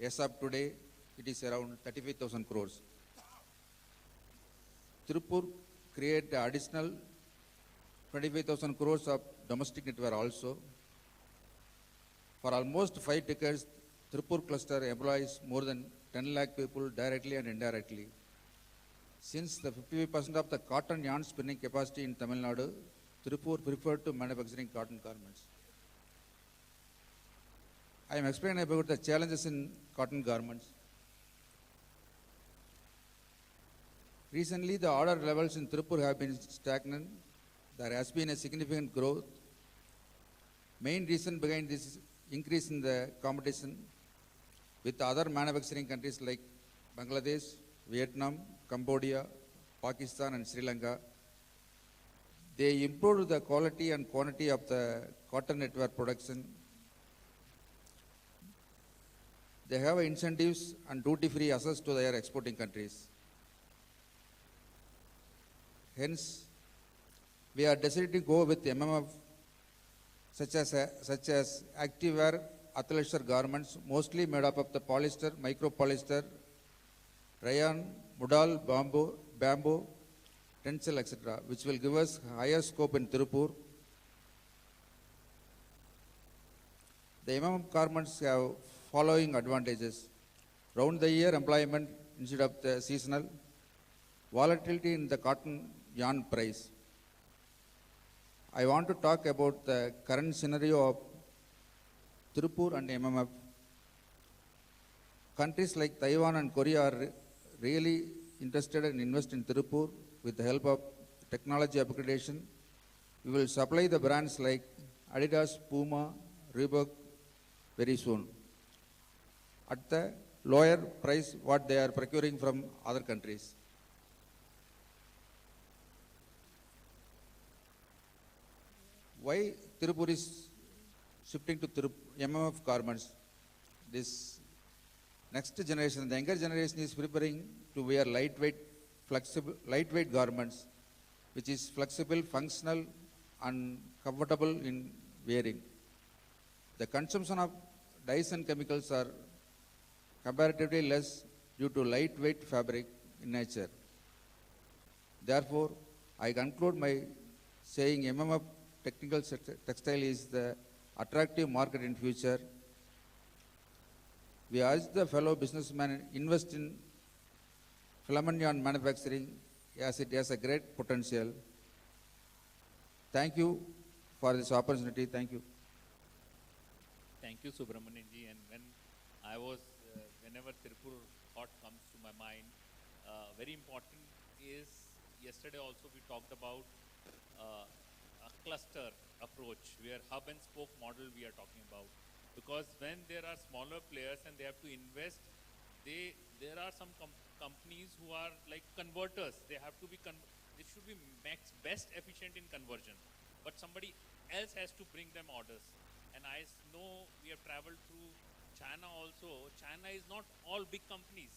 As of today, it is around 35,000 crores. Tirupur create additional 25,000 crores of domestic knitwear also. For almost 5 decades, Tirupur cluster employs more than 10 lakh people directly and indirectly. Since the 55% of the cotton yarn spinning capacity in Tamil Nadu, Tirupur preferred to manufacturing cotton garments. I am explaining about the challenges in cotton garments. Recently, the order levels in Tirupur have been stagnant. There has been a significant growth. Main reason behind this is increase in the competition with other manufacturing countries like Bangladesh, Vietnam, Cambodia, Pakistan and Sri Lanka. They improved the quality and quantity of the cotton knitwear production. They have incentives and duty-free access to their exporting countries. Hence, we are decided to go with MMF such as activewear, athleisure garments, mostly made up of the polyester, micropolyester, rayon, modal, bamboo, tencel, etc., which will give us higher scope in Tirupur. The MMF garments have following advantages: round the year employment instead of the seasonal, volatility in the cotton yarn price. I want to talk about the current scenario of Tirupur and MMF. Countries like Taiwan and Korea are really interested in invest in Tirupur with the help of technology upgradation. We will supply the brands like Adidas, Puma, Reebok very soon at the lower price what they are procuring from other countries. Why Tirupur is shifting to MMF garments? This next generation, the younger generation is preparing to wear lightweight garments, which is flexible, functional, and comfortable in wearing. The consumption of dyes and chemicals are comparatively less due to lightweight fabric in nature. Therefore, I conclude by saying MMF technical textile is the attractive market in future. We urge the fellow businessmen invest in filament yarn manufacturing as it has a great potential. Thank you for this opportunity. Thank you. Thank you, Subramanian ji. And whenever Tirupur thought comes to my mind, very important is, yesterday also we talked about a cluster approach where hub and spoke model we are talking about. Because when there are smaller players and they have to invest, there are some companies who are like converters. They have to be, they should be best efficient in conversion. But somebody else has to bring them orders. And I know we have traveled through China also. China is not all big companies.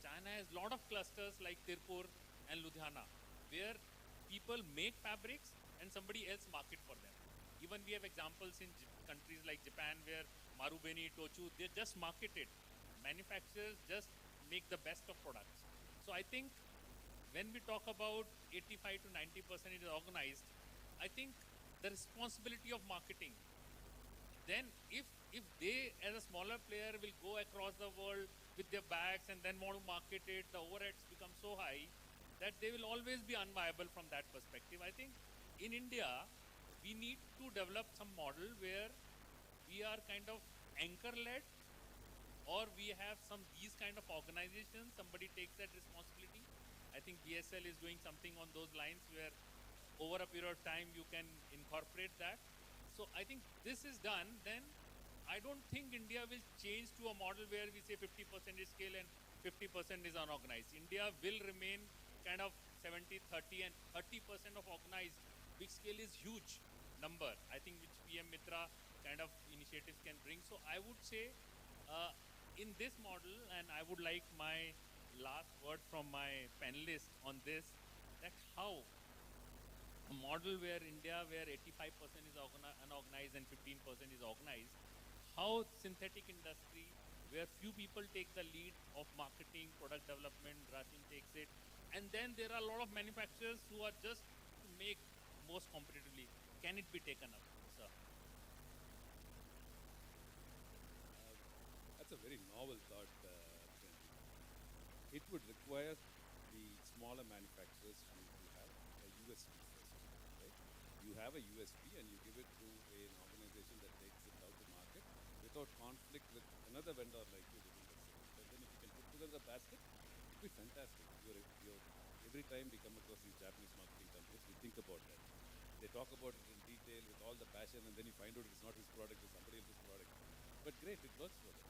China has a lot of clusters like Tirupur and Ludhiana, where people make fabrics and somebody else market for them. Even we have examples in countries like Japan where Marubeni, Tochu, they just market it. Manufacturers just make the best of products. So I think when we talk about 85 to 90% is organized, I think the responsibility of marketing, then if they as a smaller player will go across the world with their bags and then want to market it, the overheads become so high that they will always be unviable from that perspective. I think in India, we need to develop some model where we are kind of anchor-led, or we have these kind of organizations, somebody takes that responsibility. I think BSL is doing something on those lines where over a period of time you can incorporate that. So I think this is done, then I don't think India will change to a model where we say 50% is scale and 50% is unorganized. India will remain kind of 70-30, and 30% of organized. Big scale is huge number, I think, which PM Mitra kind of initiatives can bring. So I would say in this model, and I would like my last word from my panelists on this, that how a model where India, where 85% is unorganized and 15% is organized, how synthetic industry, where few people take the lead of marketing, product development, Rasim takes it, and then there are a lot of manufacturers who are just to make most competitively. Can it be taken up, sir? That's a very novel thought, Abhishek. It would require the smaller manufacturers to have a USP first, right? You have a USP and you give it to an organization that takes it out to market without conflict with another vendor like you within the same. But then if you can put together a basket, it would be fantastic. Every time we come across these Japanese marketing companies, we think about that. They talk about it in detail with all the passion, and then you find out it's not his product, it's somebody else's product. But great, it works for them.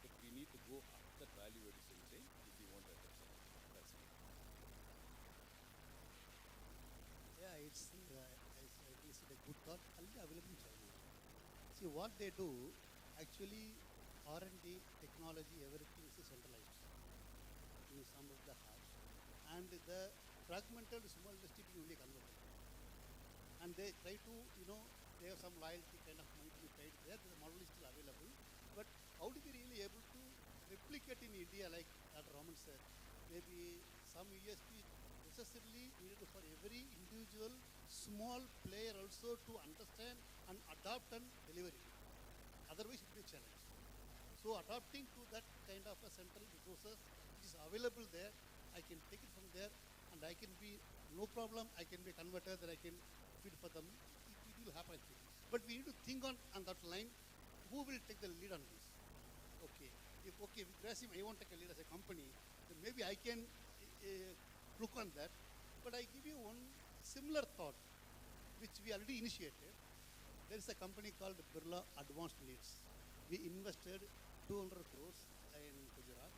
But we need to go up that value addition chain if we want that. That's it. Yeah, it's a good thought. Only available in China. See what they do. Actually, R&D, technology, everything is centralized in some of the hubs, and the fragmented small industry is only converted. And they try to, they have some loyalty kind of money to be paid there. The model is still available, but how to be really able to replicate in India, like Dr. Raman said, maybe some USP necessarily needed for every individual small player also to understand and adopt and deliver it. Otherwise, it will be a challenge. So adapting to that kind of a central resources which is available there, I can take it from there, and I can be, no problem, I can be converted, that I can feed for them. It will happen. But we need to think on that line, who will take the lead on this? Okay, if with Grasim, I won't take a lead as a company, then maybe I can look on that. But I give you one similar thought, which we already initiated. There is a company called Birla Advanced Leads. We invested 200 crores in Gujarat.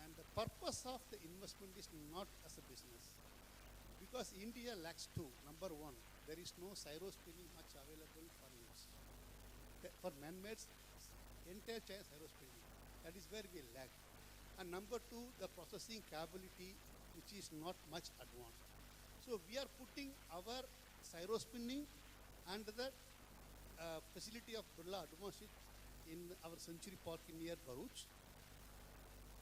And the purpose of the investment is not as a business. Because India lacks two. Number one, there is no syro spinning much available for needs. For man-made, entire China syro spinning. That is where we lack. And number two, the processing capability, which is not much advanced. So we are putting our syro spinning and the facility of Birla Advanced in our Century Park near Bharuch.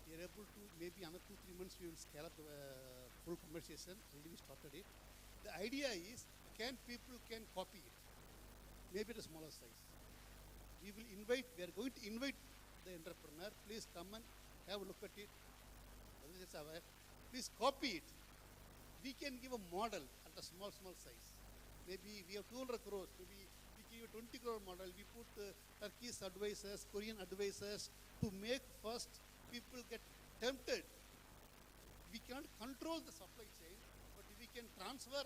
We are able to, maybe another 2-3 months we will scale up full commercialization. Already we started it. The idea is, people can copy it, maybe at a smaller size. We are going to invite the entrepreneur, please come and have a look at it. Please copy it. We can give a model at a small size. Maybe we have 200 crores, maybe we give a 20 crore model. We put Turkish advisors, Korean advisors to make first people get tempted. We cannot control the supply chain, but we can transfer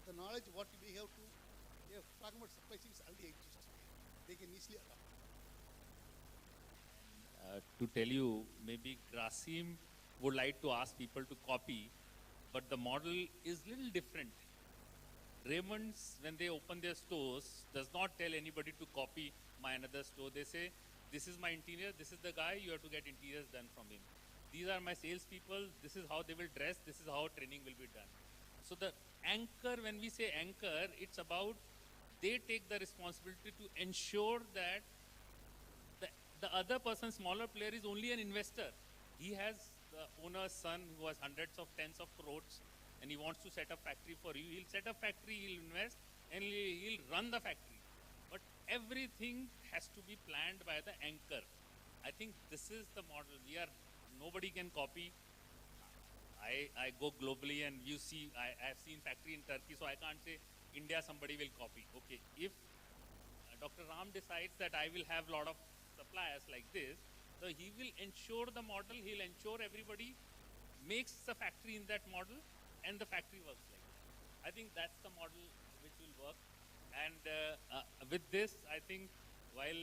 the knowledge what we have to, we are talking about supply chains already exist. They can easily adapt. To tell you, maybe Grasim would like to ask people to copy, but the model is little different. Raymond's, when they open their stores, does not tell anybody to copy my another store. They say, this is my interior, this is the guy, you have to get interiors done from him. These are my salespeople, this is how they will dress, this is how training will be done. So the anchor, when we say anchor, it's about they take the responsibility to ensure that the other person, smaller player, is only an investor. He has the owner's son who has hundreds of tens of crores and he wants to set up factory for you. He'll set up factory, he'll invest and he'll run the factory. But everything has to be planned by the anchor. I think this is the model. Nobody can copy. I go globally and you see, I have seen factory in Turkey, so I can't say India somebody will copy. Okay, if Dr. Ram decides that I will have a lot of suppliers like this, so he will ensure the model, he'll ensure everybody makes the factory in that model and the factory works like that. I think that's the model which will work. And with this, I think while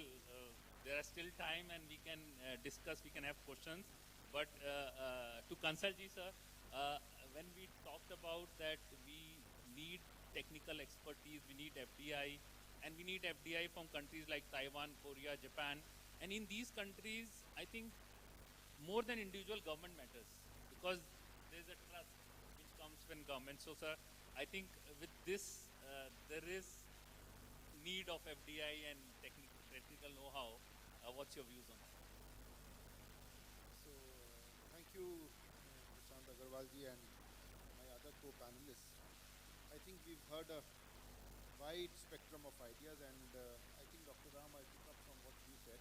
there are still time and we can discuss, we can have questions, but to Kansalji sir, when we talked about that we need technical expertise, we need FDI, and we need FDI from countries like Taiwan, Korea, Japan. And in these countries, I think more than individual government matters because there's a trust which comes when government. So sir, I think with this, there is need of FDI and technical know-how. What's your views on that? So, thank you, Prashant Agarwalji and my other co-panelists. I think we've heard a wide spectrum of ideas, and I think Dr. Ram, I pick up from what you said.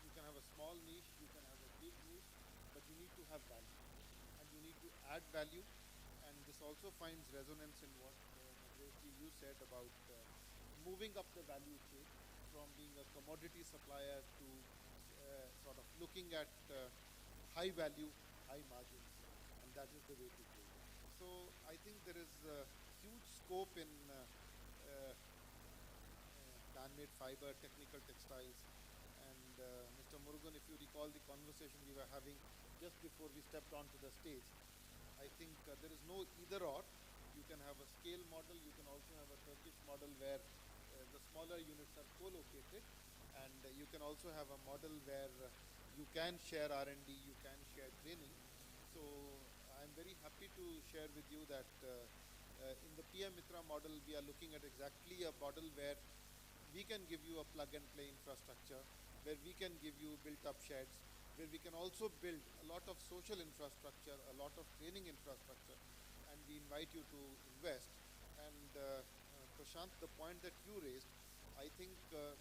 You can have a small niche, you can have a big niche, but you need to have value, and you need to add value. And this also finds resonance in what you said about moving up the value chain from being a commodity supplier to sort of looking at high value, high margins, and that is the way to go. So I think there is huge scope in man-made fiber, technical textiles, and Mr. Murugan, if you recall the conversation we were having just before we stepped onto the stage, I think there is no either or. You can have a scale model, you can also have a Turkish model where the smaller units are co-located, and you can also have a model where you can share R&D, you can share training. So I'm very happy to share with you that in the PM Mitra model, we are looking at exactly a model where we can give you a plug-and-play infrastructure, where we can give you built-up sheds, where we can also build a lot of social infrastructure, a lot of training infrastructure, and we invite you to invest. And Prashant, the point that you raised, I think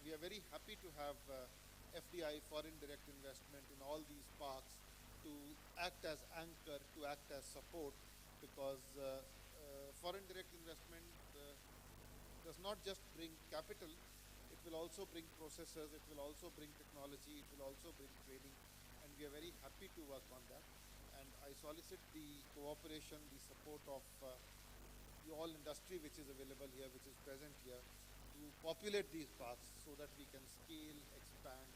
we are very happy to have FDI, foreign direct investment, in all these parks to act as anchor, to act as support, because foreign direct investment does not just bring capital, it will also bring processes, it will also bring technology, it will also bring training, and we are very happy to work on that. And I solicit the cooperation, the support of the all industry which is available here, which is present here, to populate these parks so that we can scale, expand,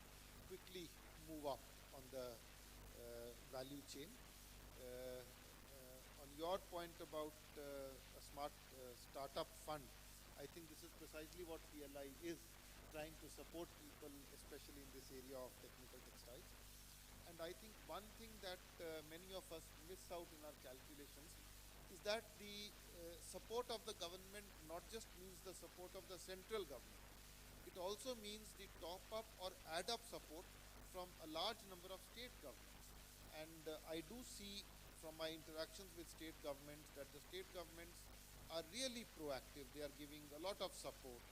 quickly move up on the value chain. On your point about a smart startup fund, I think this is precisely what PLI is trying to support people, especially in this area of technical textiles. And I think one thing that many of us miss out in our calculations is that the support of the government not just means the support of the central government. It also means the top-up or add-up support from a large number of state governments. And I do see from my interactions with state governments that the state governments are really proactive. They are giving a lot of support,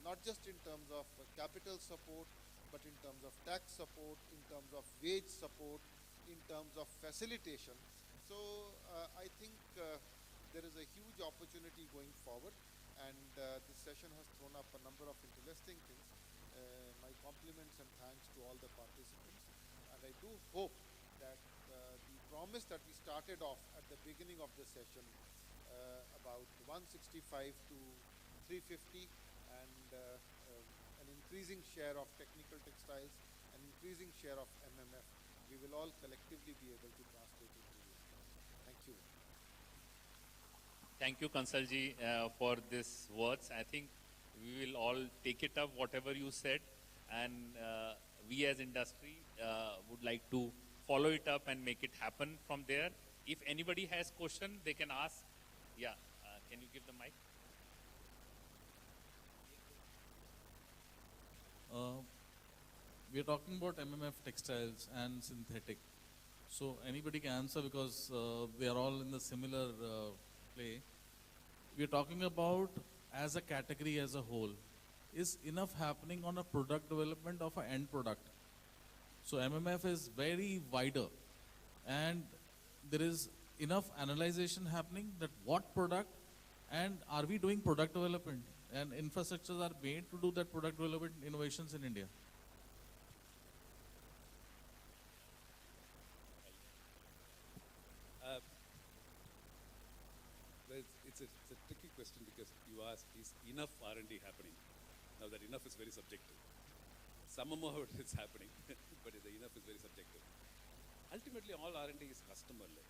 not just in terms of capital support, but in terms of tax support, in terms of wage support, in terms of facilitation. So I think there is a huge opportunity going forward, and this session has thrown up a number of interesting things. My compliments and thanks to all the participants, and I do hope that the promise that we started off at the beginning of the session, about 165 to 350, and an increasing share of technical textiles, an increasing share of MMF, we will all collectively be able to translate into real terms. Thank you. Thank you, Kansalji, for these words. I think we will all take it up, whatever you said, and we as industry would like to follow it up and make it happen from there. If anybody has question, they can ask. Yeah, can you give the mic? We are talking about MMF textiles and synthetic. So anybody can answer because we are all in the similar play. We are talking about as a category as a whole. Is enough happening on a product development of an end product? So MMF is very wider, and there is enough analyzation happening that what product, and are we doing product development, and infrastructures are made to do that product development innovations in India. Well, it's a tricky question because you asked, is enough R&D happening? Now that enough is very subjective. Some amount is happening, but the enough is very subjective. Ultimately, all R&D is customer-led.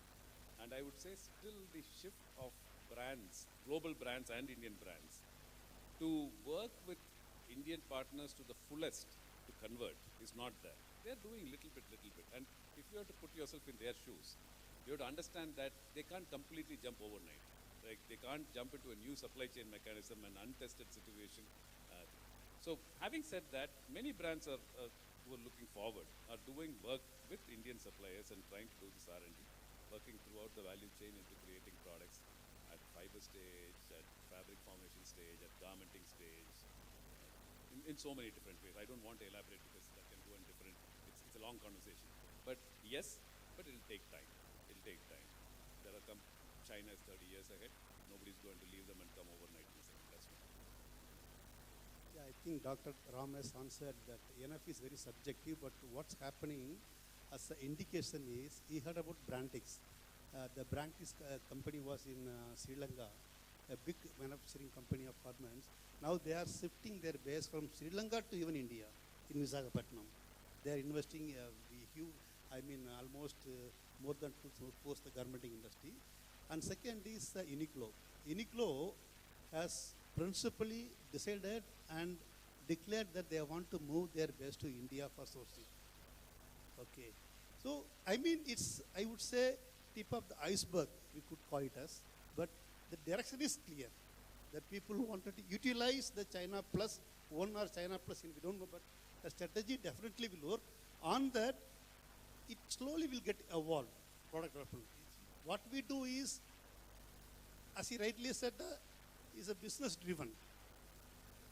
And I would say still the shift of brands, global brands and Indian brands, to work with Indian partners to the fullest to convert is not there. They're doing little bit. And if you have to put yourself in their shoes, you have to understand that they can't completely jump overnight. Like they can't jump into a new supply chain mechanism, an untested situation. So having said that, many brands are who are looking forward are doing work with Indian suppliers and trying to do this R&D, working throughout the value chain into creating products at fiber stage, at fabric formation stage, at garmenting stage, in so many different ways. I don't want to elaborate because that can go in different, it's a long conversation. But yes, but it'll take time. It'll take time. There are China is 30 years ahead. Nobody's going to leave them and come overnight. That's not. Yeah, I think Dr. Ram has answered that enough is very subjective, but what's happening as an indication is, he heard about Brantix. The Brantix company was in Sri Lanka, a big manufacturing company of garments. Now they are shifting their base from Sri Lanka to even India, in Visakhapatnam. They are investing huge, almost more than to support the garmenting industry. And second is Uniqlo. Uniqlo has principally decided and declared that they want to move their base to India for sourcing. Okay. So, it's, I would say, tip of the iceberg, we could call it as, but the direction is clear. That people who wanted to utilize the China Plus, one or China Plus, we don't know, but the strategy definitely will work. On that, it slowly will get evolved, product development. What we do is, as he rightly said, is a business driven.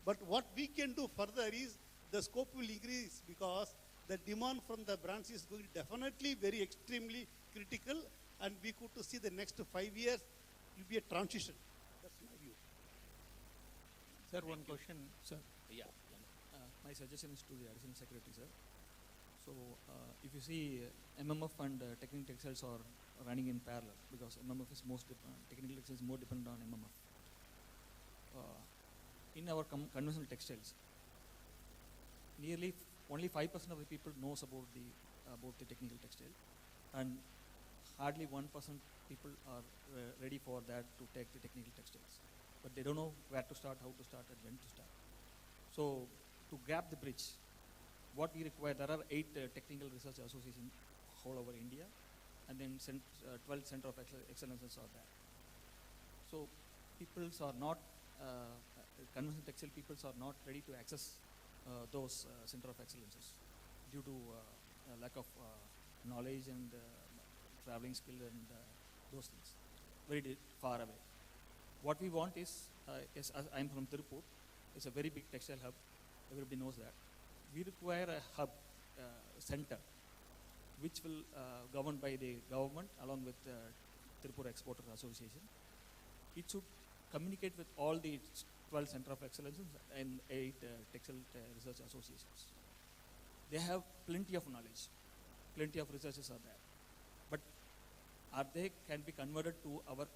But what we can do further is, the scope will increase because the demand from the brands is going definitely very extremely critical, and we could to see the next 5 years will be a transition. That's my view. Sir, one question, sir. Yeah. My suggestion is to the Additional Secretary, sir. So, if you see, MMF and technical textiles are running in parallel because MMF is technical textiles is more dependent on MMF. In our conventional textiles, nearly only 5% of the people knows about the technical textile, and hardly 1% people are ready for that to take the technical textiles. But they don't know where to start, how to start, and when to start. So, to grab the bridge, what we require, there are 8 technical research associations all over India, and then 12 center of excellences are there. So, peoples are not, conventional textile peoples are not ready to access those center of excellences due to lack of knowledge and traveling skill and those things. Very far away. What we want is I'm from Tirupur. It's a very big textile hub. Everybody knows that. We require a hub center which will governed by the government along with Tirupur Exporter Association. It should communicate with all the 12 center of excellence and 8 textile research associations. They have plenty of knowledge, plenty of researchers are there, but are they can be converted to our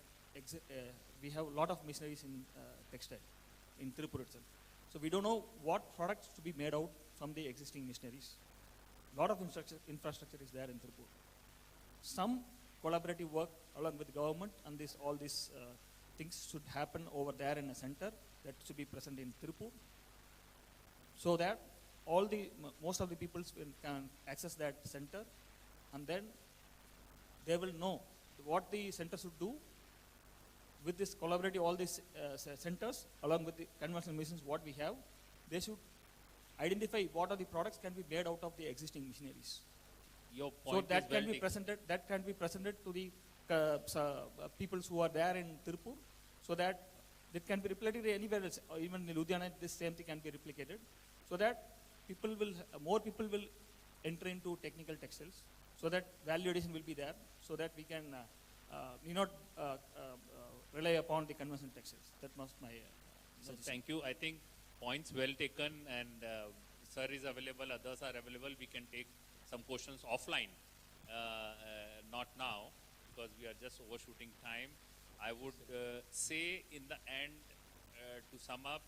we have a lot of machineries in textile in Tirupur itself. So we don't know what products to be made out from the existing machineries. A lot of infrastructure is there in Tirupur. Some collaborative work along with the government and all these things should happen over there in a center that should be present in Tirupur, so that most of the people can access that center, and then they will know what the center should do with this collaborative, all these centers along with the conventional machines what we have. They should identify what are the products can be made out of the existing machineries. Your So point that is can well be presented. That can be presented to the people who are there in Tirupur, so that it can be replicated anywhere else. Or even in Ludhiana, this same thing can be replicated, so that more people will enter into technical textiles, so that value addition will be there, so that we can not rely upon the conventional textiles. That was my So suggestion. thank you. I think points well taken, and sir is available, others are available. We can take some questions offline, not now, because we are just overshooting time. I would say in the end, to sum up,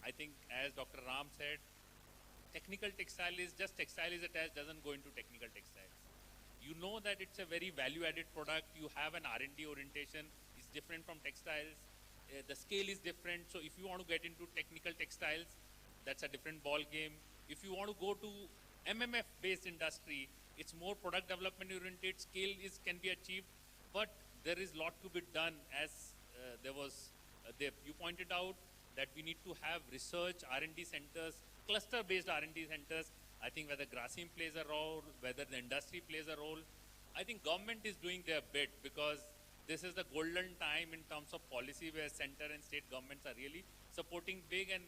I think as Dr. Ram said, technical textile is just textile is attached, doesn't go into technical textiles. You know that it's a very value-added product. You have an R&D orientation. It's different from textiles. The scale is different. So if you want to get into technical textiles, that's a different ball game. If you want to go to MMF-based industry, it's more product development oriented. Scale can be achieved, but there is a lot to be done. As you pointed out that we need to have research R&D centers, cluster-based R&D centers. I think whether Grasim plays a role, whether the industry plays a role. I think government is doing their bit, because this is the golden time in terms of policy where center and state governments are really supporting big. And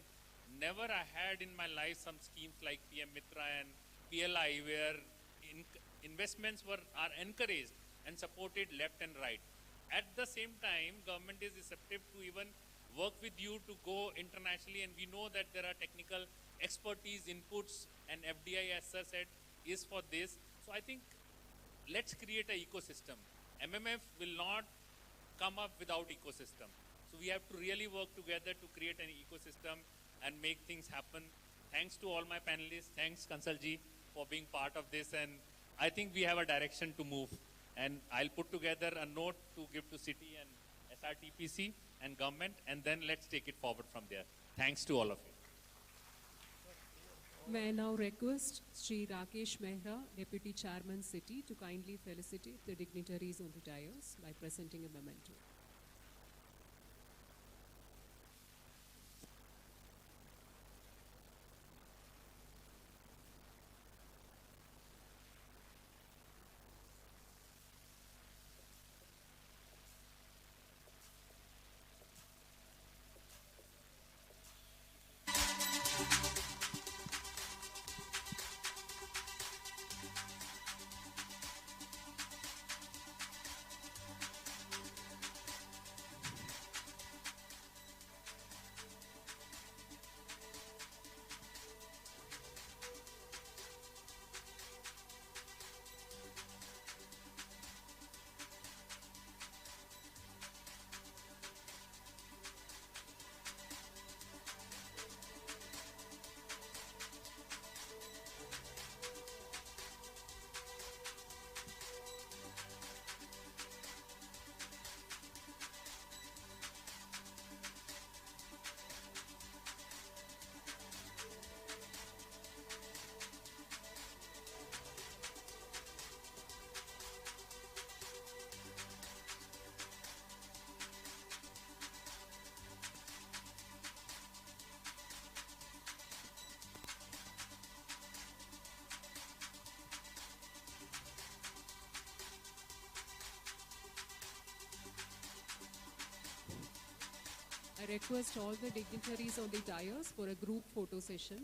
never I had in my life some schemes like PM Mitra and PLI where investments are encouraged and supported left and right. At the same time, government is receptive to even work with you to go internationally, and we know that there are technical expertise inputs, and FDI, as sir said, is for this. So I think let's create an ecosystem. MMF will not come up without ecosystem. So we have to really work together to create an ecosystem and make things happen. Thanks to all my panelists. Thanks, Kansalji, for being part of this. And I think we have a direction to move. And I'll put together a note to give to city and SRTPC and government, and then let's take it forward from there. Thanks to all of you. May I now request Sri Rakesh Mehra, Deputy Chairman City, to kindly felicitate the dignitaries on the dais by presenting a memento. I request all the dignitaries on the dais for a group photo session.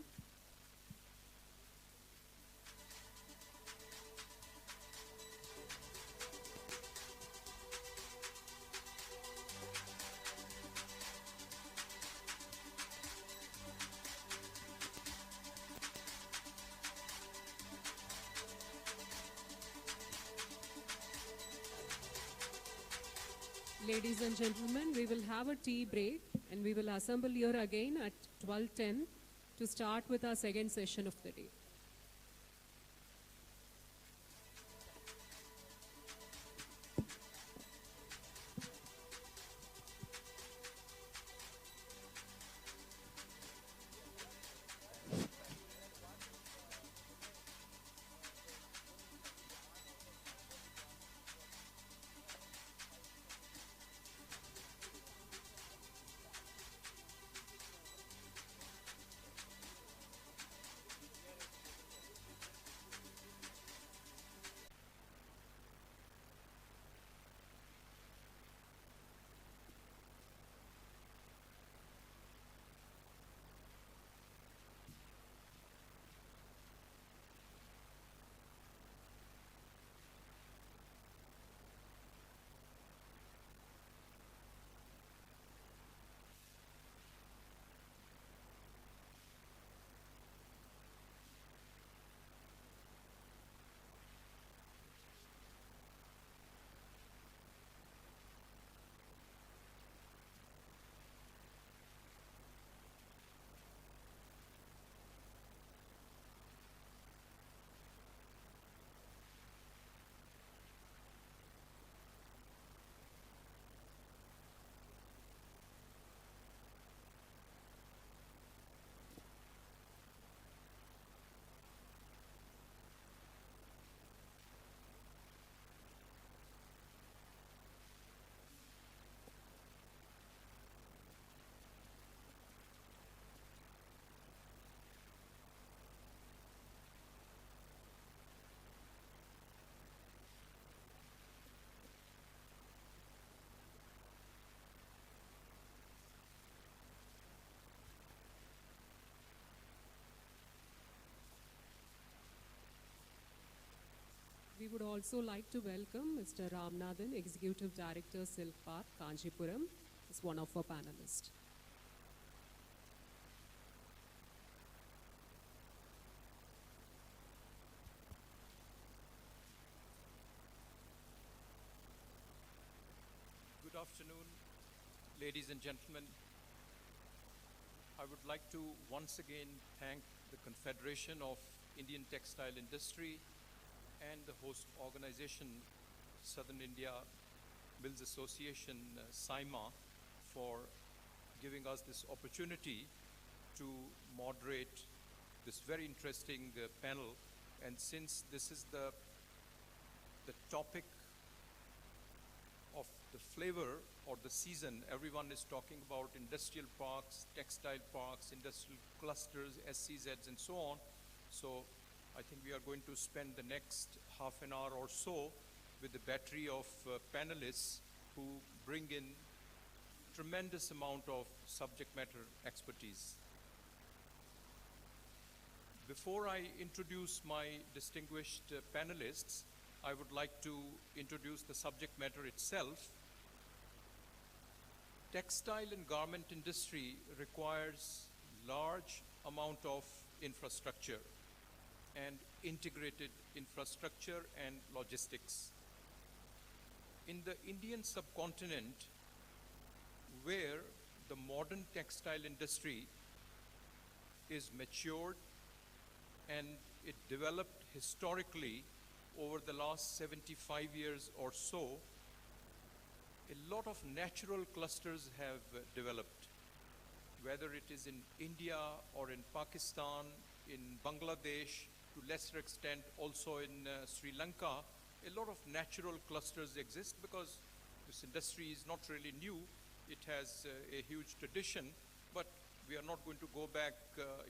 Ladies and gentlemen, we will have a tea break and we will assemble here again at 12:10 to start with our second session of the day. We would also like to welcome Mr. Ramnathan, Executive Director, Silk Park, Kanchipuram, as one of our panelists. Good afternoon, ladies and gentlemen. I would like to once again thank the Confederation of Indian Textile Industry and the host organization, Southern India Mills Association, SIMA, for giving us this opportunity to moderate this very interesting panel. And since this is the topic of the flavor or the season, everyone is talking about industrial parks, textile parks, industrial clusters, SCZs, and so on. So I think we are going to spend the next half an hour or so with a battery of panelists who bring in tremendous amount of subject matter expertise. Before I introduce my distinguished panelists, I would like to introduce the subject matter itself. Textile and garment industry requires large amount of infrastructure and integrated infrastructure and logistics. In the Indian subcontinent, where the modern textile industry is matured and it developed historically over the last 75 years or so, a lot of natural clusters have developed, whether it is in India or in Pakistan, in Bangladesh, to lesser extent also in Sri Lanka. A lot of natural clusters exist because this industry is not really new. It has a huge tradition, but we are not going to go back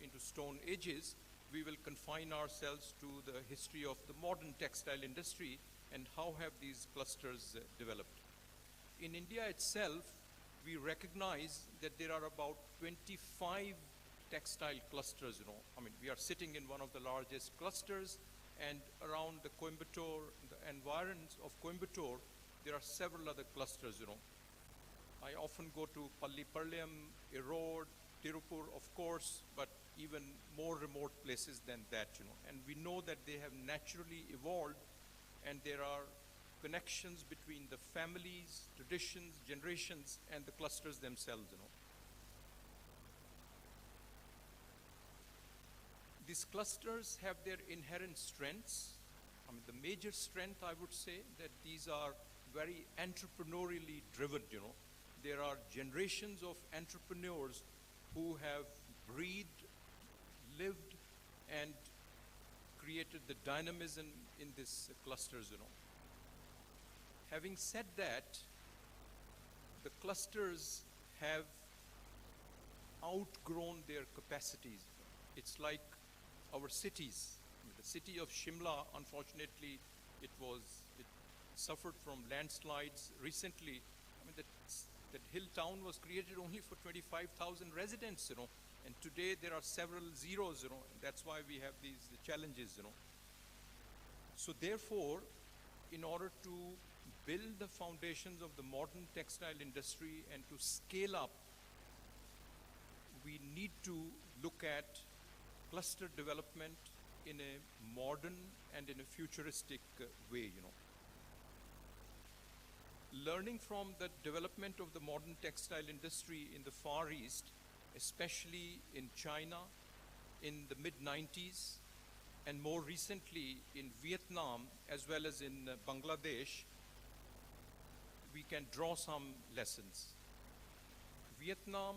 into stone ages. We will confine ourselves to the history of the modern textile industry and how have these clusters developed. In India itself, we recognize that there are about 25 textile clusters, I mean, we are sitting in one of the largest clusters, and around the Coimbatore, the environs of Coimbatore, there are several other clusters, I often go to Pallipalayam, Erode, Tirupur, of course, but even more remote places than that, and we know that they have naturally evolved, and there are connections between the families, traditions, generations, and the clusters themselves, These clusters have their inherent strengths. I mean, the major strength, I would say, that these are very entrepreneurially driven, There are generations of entrepreneurs who have breathed, lived, and created the dynamism in these clusters, Having said that, the clusters have outgrown their capacities. It's like our cities. I mean, the city of Shimla, unfortunately, it suffered from landslides recently. I mean, that hill town was created only for 25,000 residents, and today there are several zeros, and that's why we have these challenges, So therefore, in order to build the foundations of the modern textile industry and to scale up, we need to look at cluster development in a modern and in a futuristic way, Learning from the development of the modern textile industry in the Far East, especially in China in the mid-90s, and more recently in Vietnam as well as in Bangladesh, we can draw some lessons. Vietnam,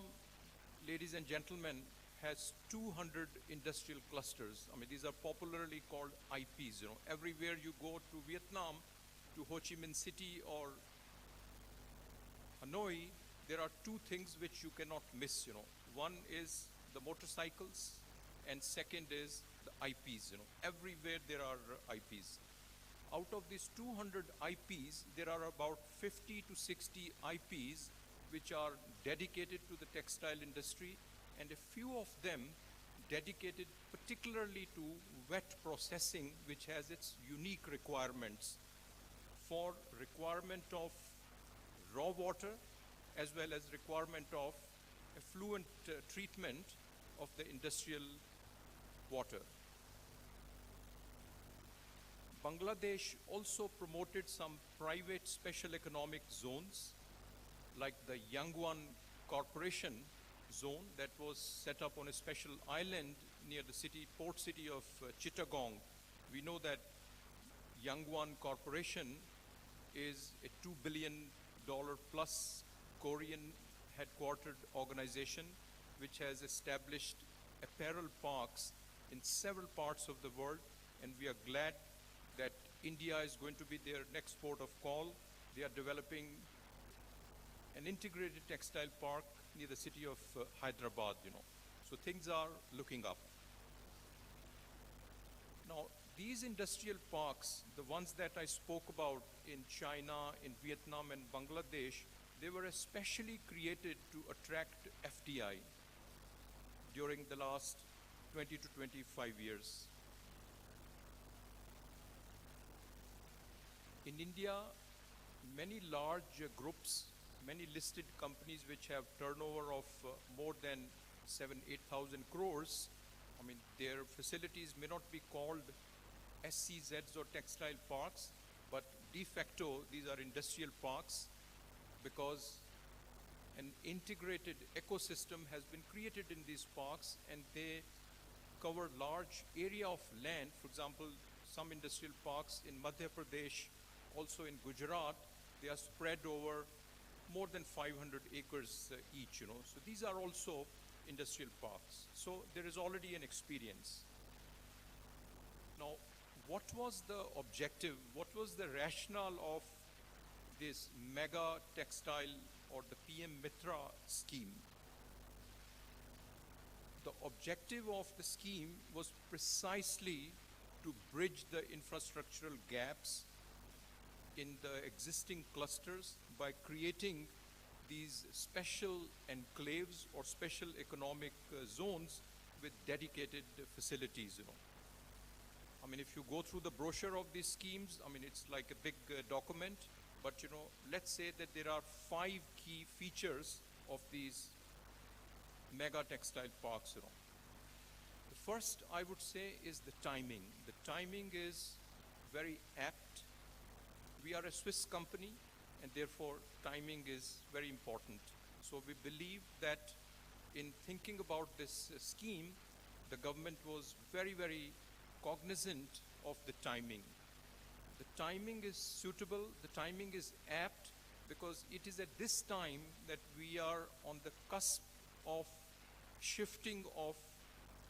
ladies and gentlemen, has 200 industrial clusters. I mean, these are popularly called IPs, Everywhere you go to Vietnam, to Ho Chi Minh City or Hanoi, there are two things which you cannot miss, One is the motorcycles, and second is the IPs, Everywhere there are IPs. Out of these 200 IPs, there are about 50 to 60 IPs which are dedicated to the textile industry, and a few of them dedicated particularly to wet processing, which has its unique requirements for requirement of raw water as well as requirement of effluent treatment of the industrial water. Bangladesh also promoted some private special economic zones, like the Yangwan Corporation zone that was set up on a special island near the port city of Chittagong. We know that Yangwan Corporation is a $2 billion plus Korean headquartered organization which has established apparel parks in several parts of the world, and we are glad that India is going to be their next port of call. They are developing an integrated textile park near the city of Hyderabad, So things are looking up. Now, these industrial parks, the ones that I spoke about in China, in Vietnam, and Bangladesh, they were especially created to attract FDI during the last 20 to 25 years. In India, many large groups, many listed companies which have turnover of more than 8,000 crores, I mean, their facilities may not be called SCZs or textile parks, but de facto, these are industrial parks because an integrated ecosystem has been created in these parks, and they cover large area of land. For example, some industrial parks in Madhya Pradesh, also in Gujarat, they are spread over more than 500 acres each, So these are also industrial parks. So there is already an experience. Now, what was the objective? What was the rationale of this mega textile or the PM Mitra scheme? The objective of the scheme was precisely to bridge the infrastructural gaps in the existing clusters by creating these special enclaves or special economic zones with dedicated facilities, I mean, if you go through the brochure of these schemes, I mean, it's like a big document, but, let's say that there are 5 key features of these mega textile parks, The first, I would say, is the timing. The timing is very apt. We are a Swiss company, and therefore timing is very important. So we believe that in thinking about this scheme, the government was very, very cognizant of the timing. The timing is suitable, the timing is apt, because it is at this time that we are on the cusp of shifting of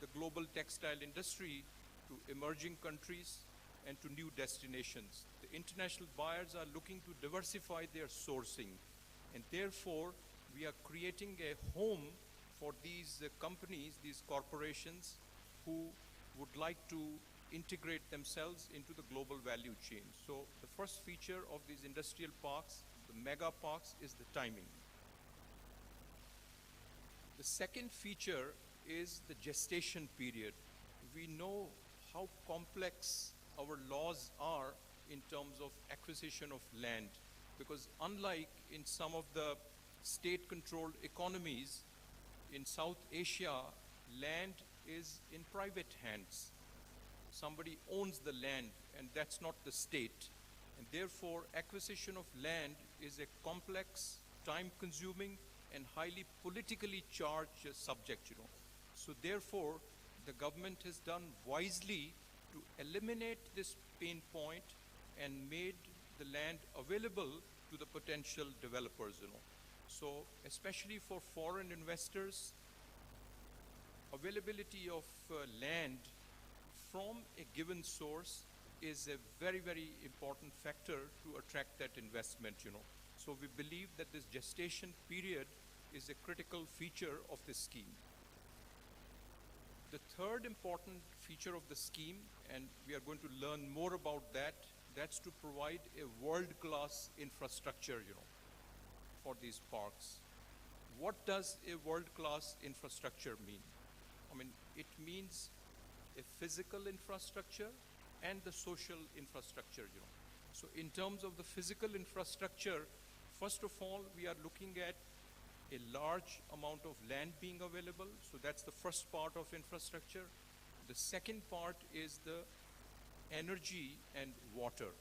the global textile industry to emerging countries and to new destinations. The international buyers are looking to diversify their sourcing, and therefore we are creating a home for these companies, these corporations who would like to integrate themselves into the global value chain. So the first feature of these industrial parks, the mega parks, is the timing. The second feature is the gestation period. We know how complex our laws are in terms of acquisition of land, because unlike in some of the state-controlled economies in South Asia, land is in private hands. Somebody owns the land, and that's not the state. And therefore, acquisition of land is a complex, time-consuming, and highly politically charged subject, So therefore, the government has done wisely to eliminate this pain point and made the land available to the potential developers, So especially for foreign investors, availability of land from a given source is a very, very important factor to attract that investment, So we believe that this gestation period is a critical feature of this scheme. The third important feature of the scheme, and we are going to learn more about that, that's to provide a world-class infrastructure, for these parks. What does a world-class infrastructure mean? I mean, it means a physical infrastructure and the social infrastructure, So in terms of the physical infrastructure, first of all, we are looking at a large amount of land being available. So that's the first part of infrastructure. The second part is the energy and water.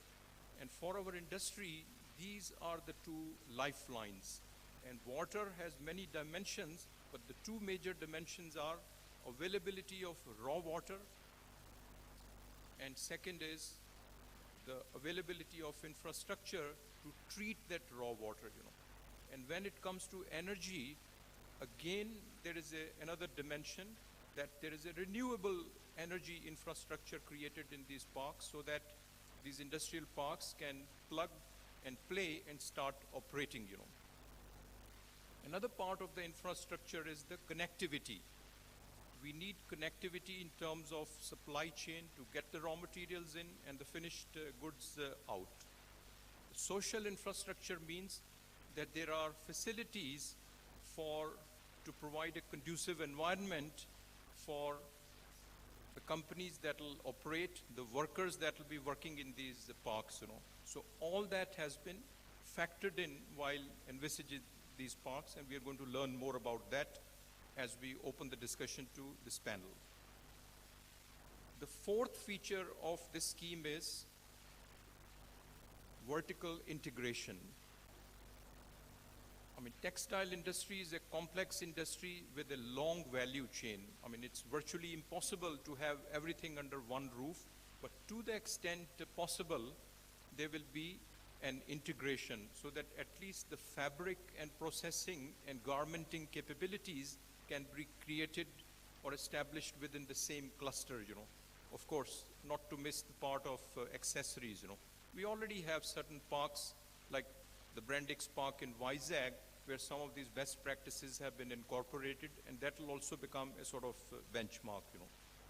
And for our industry, these are the two lifelines. And water has many dimensions, but the two major dimensions are availability of raw water, and second is the availability of infrastructure to treat that raw water, And when it comes to energy, again, there is another dimension, that there is a renewable energy infrastructure created in these parks so that these industrial parks can plug and play and start operating, Another part of the infrastructure is the connectivity. We need connectivity in terms of supply chain to get the raw materials in and the finished goods out. Social infrastructure means that there are facilities to provide a conducive environment for the companies that will operate, the workers that will be working in these parks, So all that has been factored in while envisaging these parks, and we are going to learn more about that as we open the discussion to this panel. The fourth feature of this scheme is vertical integration. I mean, textile industry is a complex industry with a long value chain. I mean, it's virtually impossible to have everything under one roof, but to the extent possible, there will be an integration so that at least the fabric and processing and garmenting capabilities can be created or established within the same cluster, Of course, not to miss the part of accessories, We already have certain parks like the Brandix Park in Vizag, where some of these best practices have been incorporated, and that will also become a sort of benchmark,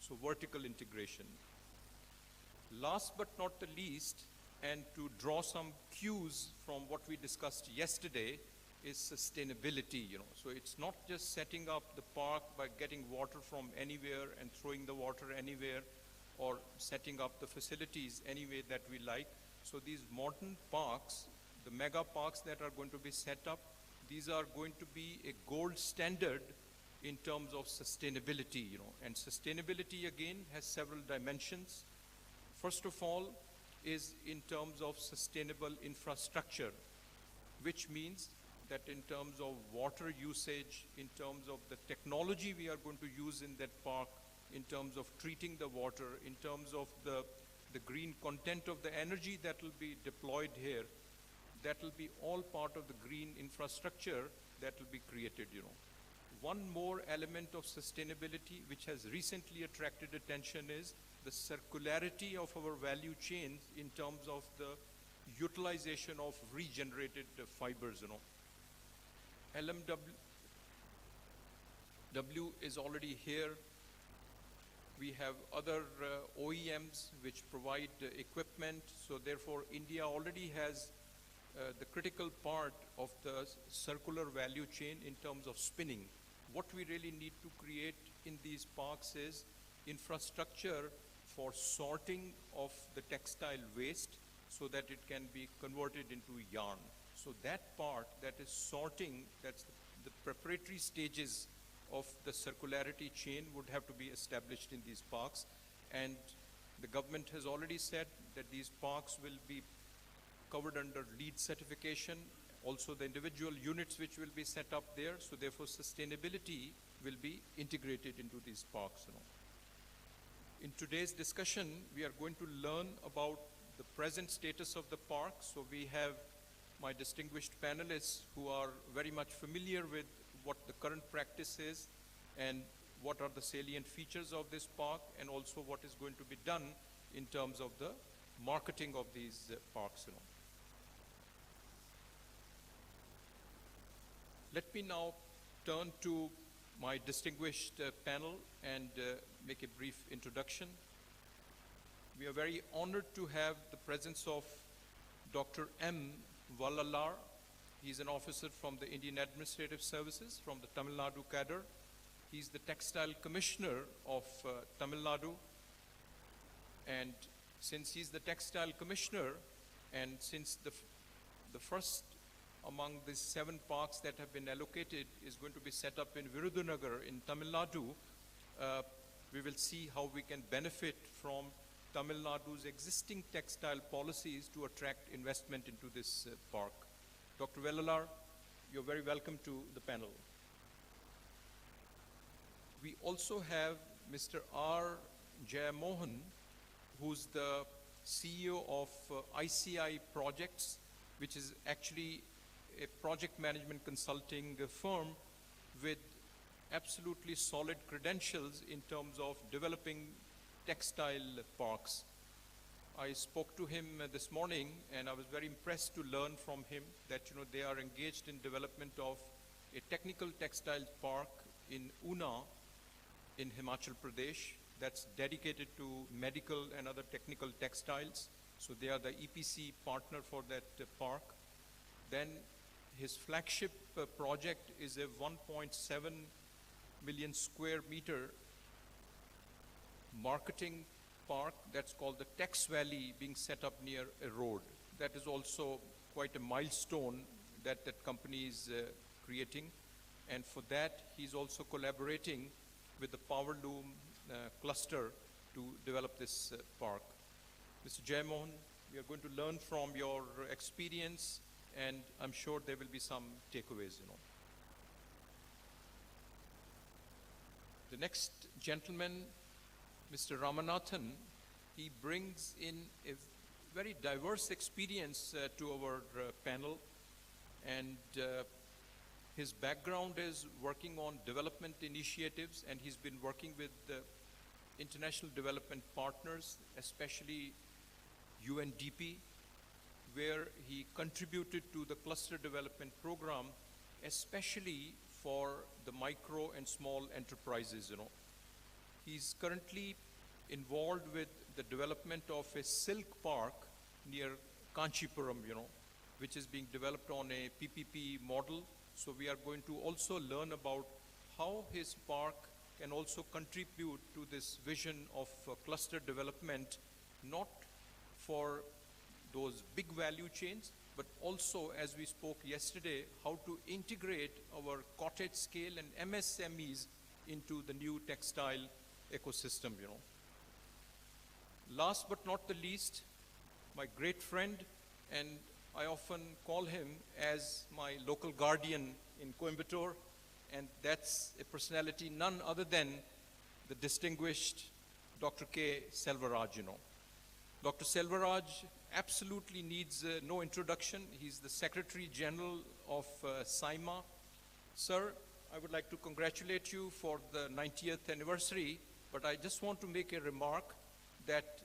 So vertical integration. Last but not the least, and to draw some cues from what we discussed yesterday, is sustainability, So it's not just setting up the park by getting water from anywhere and throwing the water anywhere, or setting up the facilities any way that we like. So these modern parks, the mega parks that are going to be set up, these are going to be a gold standard in terms of sustainability, And sustainability, again, has several dimensions. First of all, is in terms of sustainable infrastructure, which means that in terms of water usage, in terms of the technology we are going to use in that park, in terms of treating the water, in terms of the green content of the energy that will be deployed here, that will be all part of the green infrastructure that will be created, you know. One more element of sustainability which has recently attracted attention is the circularity of our value chains in terms of the utilization of regenerated fibers, you know. LMW is already here. We have other OEMs which provide equipment, so therefore India already has the critical part of the circular value chain in terms of spinning. What we really need to create in these parks is infrastructure for sorting of the textile waste so that it can be converted into yarn. So that part, that is sorting, that's the preparatory stages of the circularity chain would have to be established in these parks. And the government has already said that these parks will be covered under LEED certification, also the individual units which will be set up there, so therefore sustainability will be integrated into these parks, you know. In today's discussion, we are going to learn about the present status of the park. So we have my distinguished panelists who are very much familiar with what the current practice is and what are the salient features of this park, and also what is going to be done in terms of the marketing of these parks, you know. Let me now turn to my distinguished panel and make a brief introduction. We are very honored to have the presence of Dr. M. Vallalar. He's an officer from the Indian Administrative Services from the Tamil Nadu cadre. He's the Textile Commissioner of Tamil Nadu. And since he's the Textile Commissioner, and since the first among the 7 parks that have been allocated is going to be set up in Virudhunagar in Tamil Nadu, we will see how we can benefit from Tamil Nadu's existing textile policies to attract investment into this park. Dr. Vallalar, you're very welcome to the panel. We also have Mr. R. Jayamohan, who's the CEO of ICI Projects, which is actually a project management consulting firm with absolutely solid credentials in terms of developing textile parks. I spoke to him this morning, and I was very impressed to learn from him that, you know, they are engaged in development of a technical textile park in Una in Himachal Pradesh that's dedicated to medical and other technical textiles. So they are the EPC partner for that park. Then his flagship project is a 1.7 million square meter marketing park that's called the Tex Valley, being set up near a road. That is also quite a milestone that that company is creating. And for that, he's also collaborating with the Powerloom cluster to develop this park. Mr. Jayamohan, we are going to learn from your experience, and I'm sure there will be some takeaways, you know. The next gentleman, Mr. Ramanathan, he brings in a very diverse experience to our panel, and his background is working on development initiatives, and he's been working with international development partners, especially UNDP, where he contributed to the cluster development program, especially for the micro and small enterprises, you know. He's currently involved with the development of a silk park near Kanchipuram, you know, which is being developed on a PPP model. So we are going to also learn about how his park can also contribute to this vision of cluster development, not for those big value chains, but also, as we spoke yesterday, how to integrate our cottage scale and MSMEs into the new textile ecosystem, you know. Last but not the least, my great friend, and I often call him as my local guardian in Coimbatore, and that's a personality none other than the distinguished Dr. K. Selvaraj, Dr. Selvaraj absolutely needs no introduction. He's the Secretary General of SIMA. Sir, I would like to congratulate you for the 90th anniversary, but I just want to make a remark that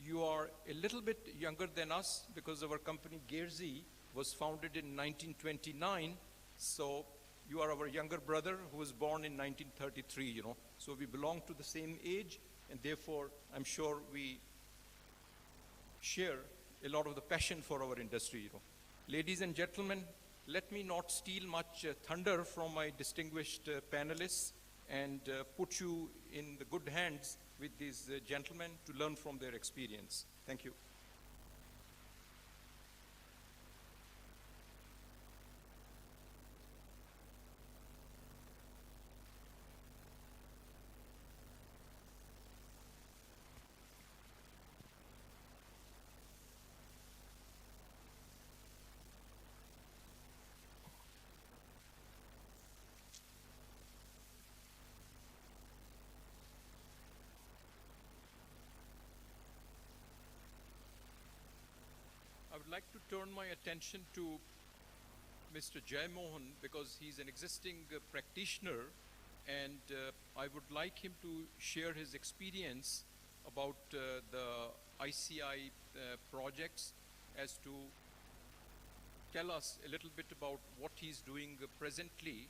you are a little bit younger than us because our company Gerzi was founded in 1929, so you are our younger brother who was born in 1933, So we belong to the same age, and therefore I'm sure we share a lot of the passion for our industry, Ladies and gentlemen, let me not steal much thunder from my distinguished panelists and put you in the good hands with these gentlemen to learn from their experience. Thank you. I would like to turn my attention to Mr. Jai Mohan because he's an existing practitioner, and I would like him to share his experience about the ICI projects, as to tell us a little bit about what he's doing presently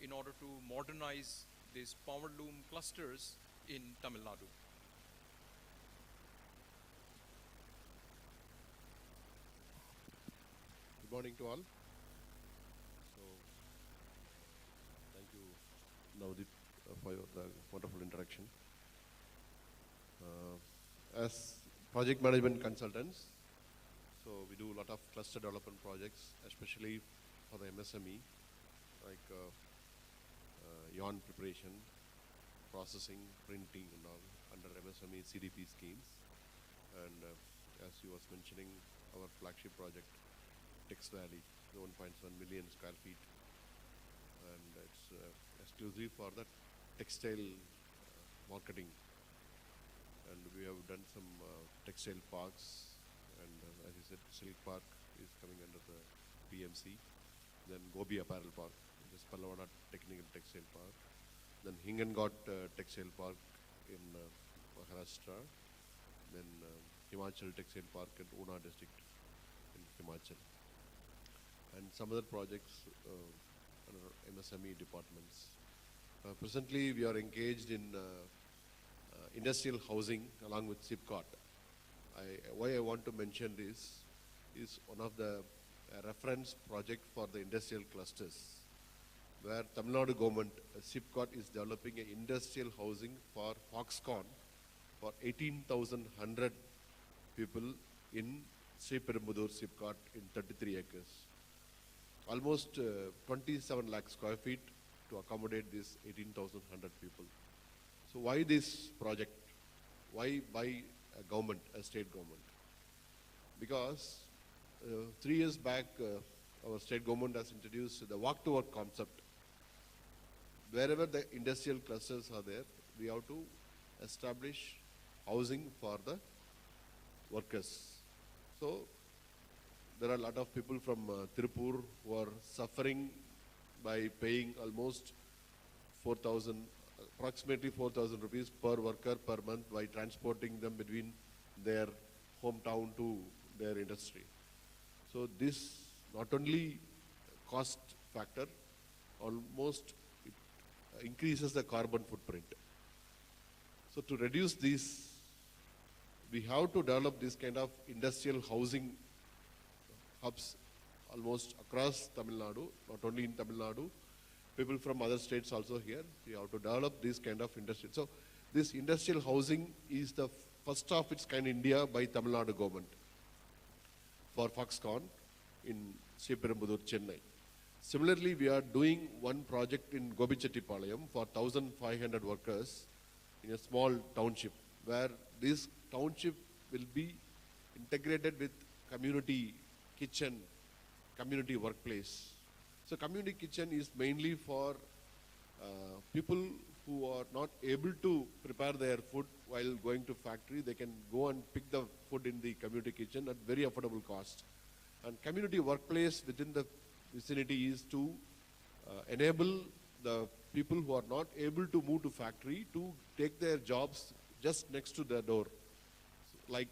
in order to modernize these power loom clusters in Tamil Nadu. Good morning to all. So, thank you, Navdeep, for the wonderful introduction. As project management consultants, so we do a lot of cluster development projects, especially for the MSME, like yarn preparation, processing, printing, and all under MSME CDP schemes. And as you was mentioning, our flagship project, Tex Valley, 1.7 million square feet, and it's exclusive for the textile marketing. And we have done some textile parks, and as you said, Silk Park is coming under the PMC. Then Gobi Apparel Park, which is Pallavana Technical Textile Park. Then Hingengot Textile Park in Maharashtra. Then Himachal Textile Park in Una district in Himachal. And some other projects under MSME departments. Presently, we are engaged in industrial housing along with SIPCOT. Why I want to mention this is one of the reference project for the industrial clusters, where Tamil Nadu government, SIPCOT, is developing an industrial housing for Foxconn for 18,100 people in Sriperumbudur SIPCOT in 33 acres. Almost 27 lakh square feet to accommodate these 18,100 people. So why this project? Why by a government, a state government? Because 3 years back, our state government has introduced the walk to work concept. Wherever the industrial clusters are there, we have to establish housing for the workers. So there are a lot of people from Tirupur who are suffering by paying almost 4,000, approximately 4,000 rupees per worker per month by transporting them between their hometown to their industry. So this not only cost factor, almost it increases the carbon footprint. So to reduce this, we have to develop this kind of industrial housing hubs almost across Tamil Nadu, not only in Tamil Nadu, people from other states also here. We have to develop this kind of industry. So this industrial housing is the first of its kind in India by Tamil Nadu government for Foxconn in Sriperumbudur, Chennai. Similarly, we are doing one project in Gobichettipalayam for 1,500 workers in a small township, where this township will be integrated with community kitchen, community workplace. So community kitchen is mainly for people who are not able to prepare their food while going to factory. They can go and pick the food in the community kitchen at very affordable cost. And community workplace within the vicinity is to enable the people who are not able to move to factory to take their jobs just next to their door, like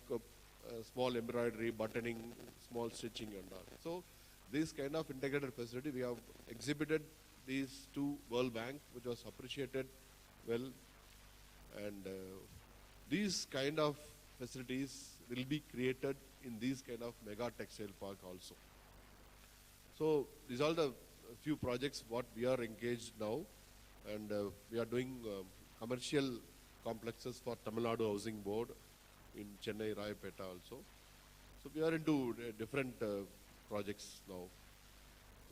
small embroidery, buttoning, small stitching and all. So this kind of integrated facility, we have exhibited these to World Bank, which was appreciated well. And these kind of facilities will be created in these kind of mega textile park also. So these are the few projects what we are engaged now, and we are doing commercial complexes for Tamil Nadu Housing Board in Chennai, Rayapeta also. So we are into different projects now.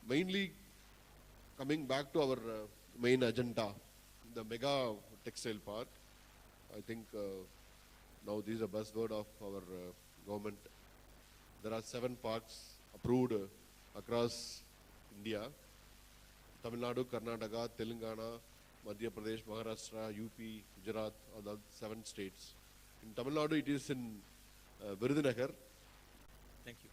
Mainly coming back to our main agenda, the mega textile park. I think now this is a buzzword of our government. There are 7 parks approved across India: Tamil Nadu, Karnataka, Telangana, Madhya Pradesh, Maharashtra, UP, Gujarat, are the 7 states. In Tamil Nadu, it is in Virudhunagar. Thank you.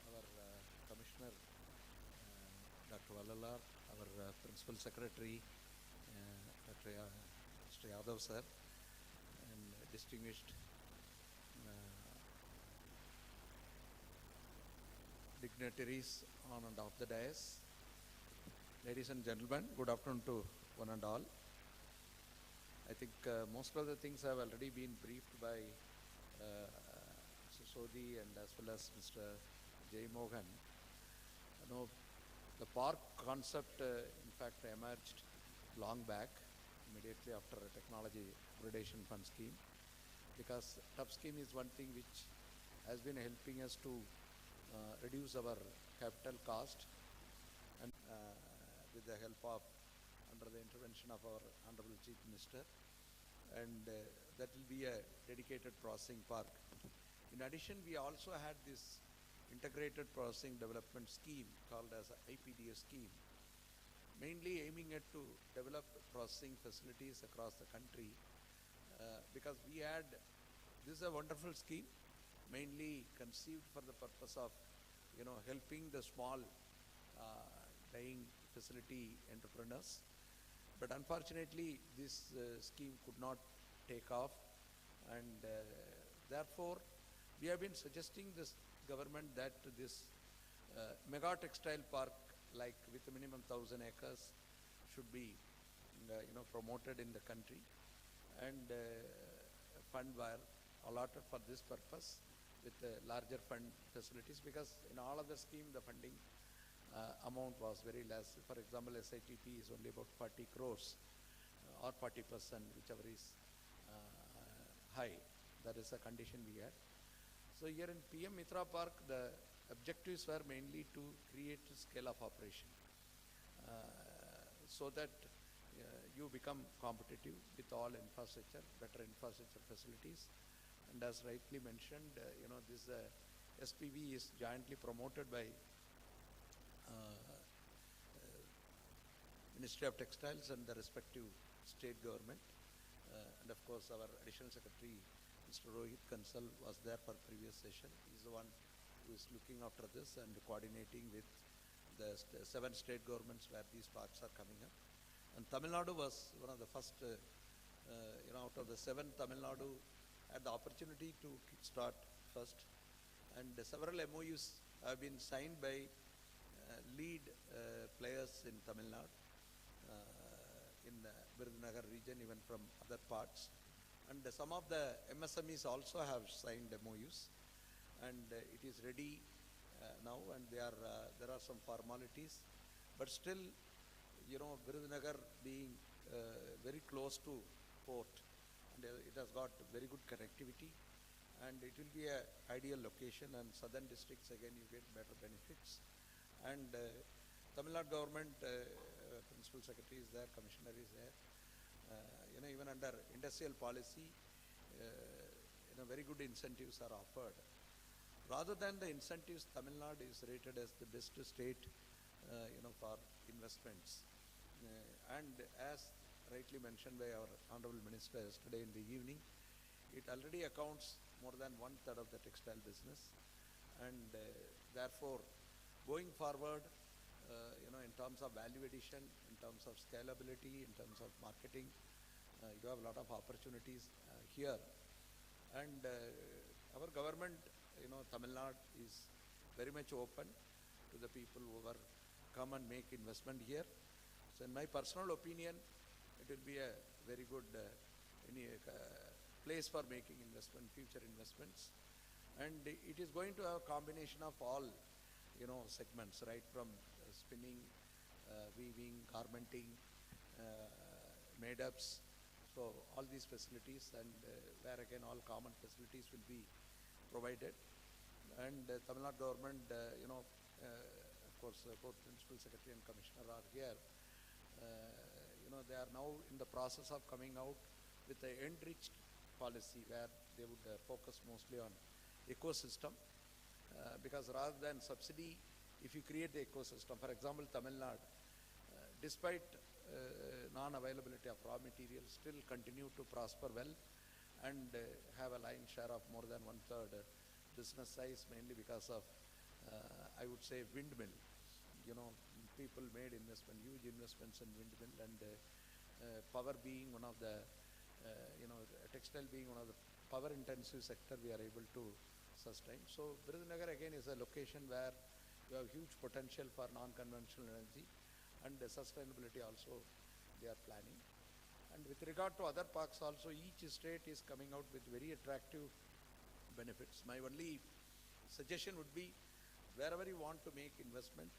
Our Commissioner, Dr. Vallalar, our Principal Secretary, Mr. Yadav sir, and distinguished dignitaries on and off the dais. Ladies and gentlemen, good afternoon to one and all. I think most of the things have already been briefed by Mr. Sodhi and as well as Mr. Jay Mohan. You know, the park concept in fact emerged long back, immediately after a technology upgradation fund scheme, because TUP scheme is one thing which has been helping us to reduce our capital cost, and with the help of, under the intervention of our Honorable Chief Minister, and that will be a dedicated processing park. In addition, we also had this integrated processing development scheme called as a IPDS scheme, mainly aiming at to develop processing facilities across the country, because we had, this is a wonderful scheme, mainly conceived for the purpose of, you know, helping the small dyeing facility entrepreneurs. But unfortunately, this scheme could not take off, and therefore, we have been suggesting this government that this mega textile park, like with a minimum 1,000 acres, should be promoted in the country, and fund were allotted for this purpose with larger fund facilities, because in all of the scheme the funding amount was very less. For example, SITP is only about 40 crores or 40%, whichever is high. That is a condition we had. So here in PM Mitra Park, the objectives were mainly to create a scale of operation, so that you become competitive with all infrastructure, better infrastructure facilities. And as rightly mentioned, this SPV is jointly promoted by Ministry of Textiles and the respective state government. And of course, our Additional Secretary, Mr. Rohit Kansal, was there for previous session. He's the one who is looking after this and coordinating with the 7 state governments where these parks are coming up. And Tamil Nadu was one of the first, out of the 7, Tamil Nadu had the opportunity to kickstart first. And several MOUs have been signed by lead players in Tamil Nadu, in the Virudhunagar region, even from other parts. And some of the MSMEs also have signed MOUs, and it is ready now, and there are some formalities. But still, Virudhunagar being very close to port, and it has got very good connectivity, and it will be a ideal location, and southern districts again you get better benefits. And Tamil Nadu government principal secretary is there, commissioner is there. Even under industrial policy, very good incentives are offered. Rather than the incentives, Tamil Nadu is rated as the best state, for investments. And as rightly mentioned by our Honorable Minister yesterday in the evening, it already accounts more than 1/3 of the textile business. And therefore, going forward, in terms of value addition, in terms of scalability, in terms of marketing, you have a lot of opportunities here. And our government, Tamil Nadu is very much open to the people who are come and make investment here. So in my personal opinion, it will be a very good place for making investment, future investments. And it is going to have a combination of all, segments, right from spinning, weaving, garmenting, made-ups. So all these facilities, and where again all common facilities will be provided. And Tamil Nadu government, of course, both Principal Secretary and Commissioner are here. They are now in the process of coming out with an enriched policy where they would focus mostly on ecosystem. Because rather than subsidy, if you create the ecosystem, for example, Tamil Nadu, despite non-availability of raw materials, still continue to prosper well and have a lion share of more than 1/3 business size, mainly because of, I would say, windmill. People made investment, huge investments in windmill, and power being one of the, textile being one of the power-intensive sector, we are able to sustain. So Virudhunagar again is a location where you have huge potential for non-conventional energy, and sustainability also they are planning. And with regard to other parks also, each state is coming out with very attractive benefits. My only suggestion would be, wherever you want to make investment,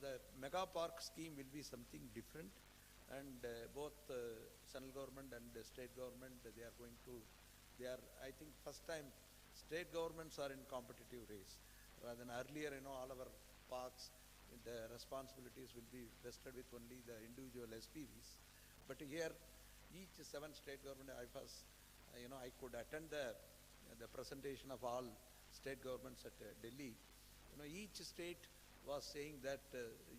the mega park scheme will be something different, and both central government and the state government, I think first time state governments are in competitive race. Rather than earlier, all our parks, the responsibilities will be vested with only the individual SPVs. But here, each 7 state government, I could attend the presentation of all state governments at Delhi. Each state was saying that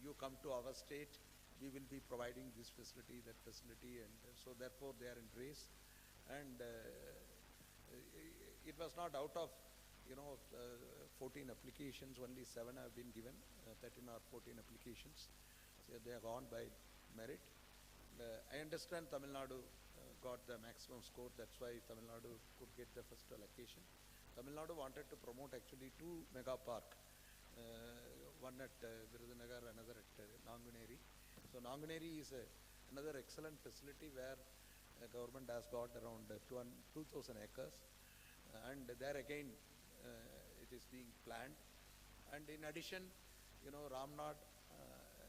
you come to our state, we will be providing this facility, that facility, and so therefore they are in race. And it was not out of 14 applications, only 7 have been given, 13 or 14 applications. So they are gone by merit. I understand Tamil Nadu got the maximum score, that's why Tamil Nadu could get the first allocation. Tamil Nadu wanted to promote actually 2 mega park, one at Virudhunagar, another at Nanguneri. So Nanguneri is another excellent facility where government has got around 2,000 acres, and there again it is being planned. And in addition, Ramnad,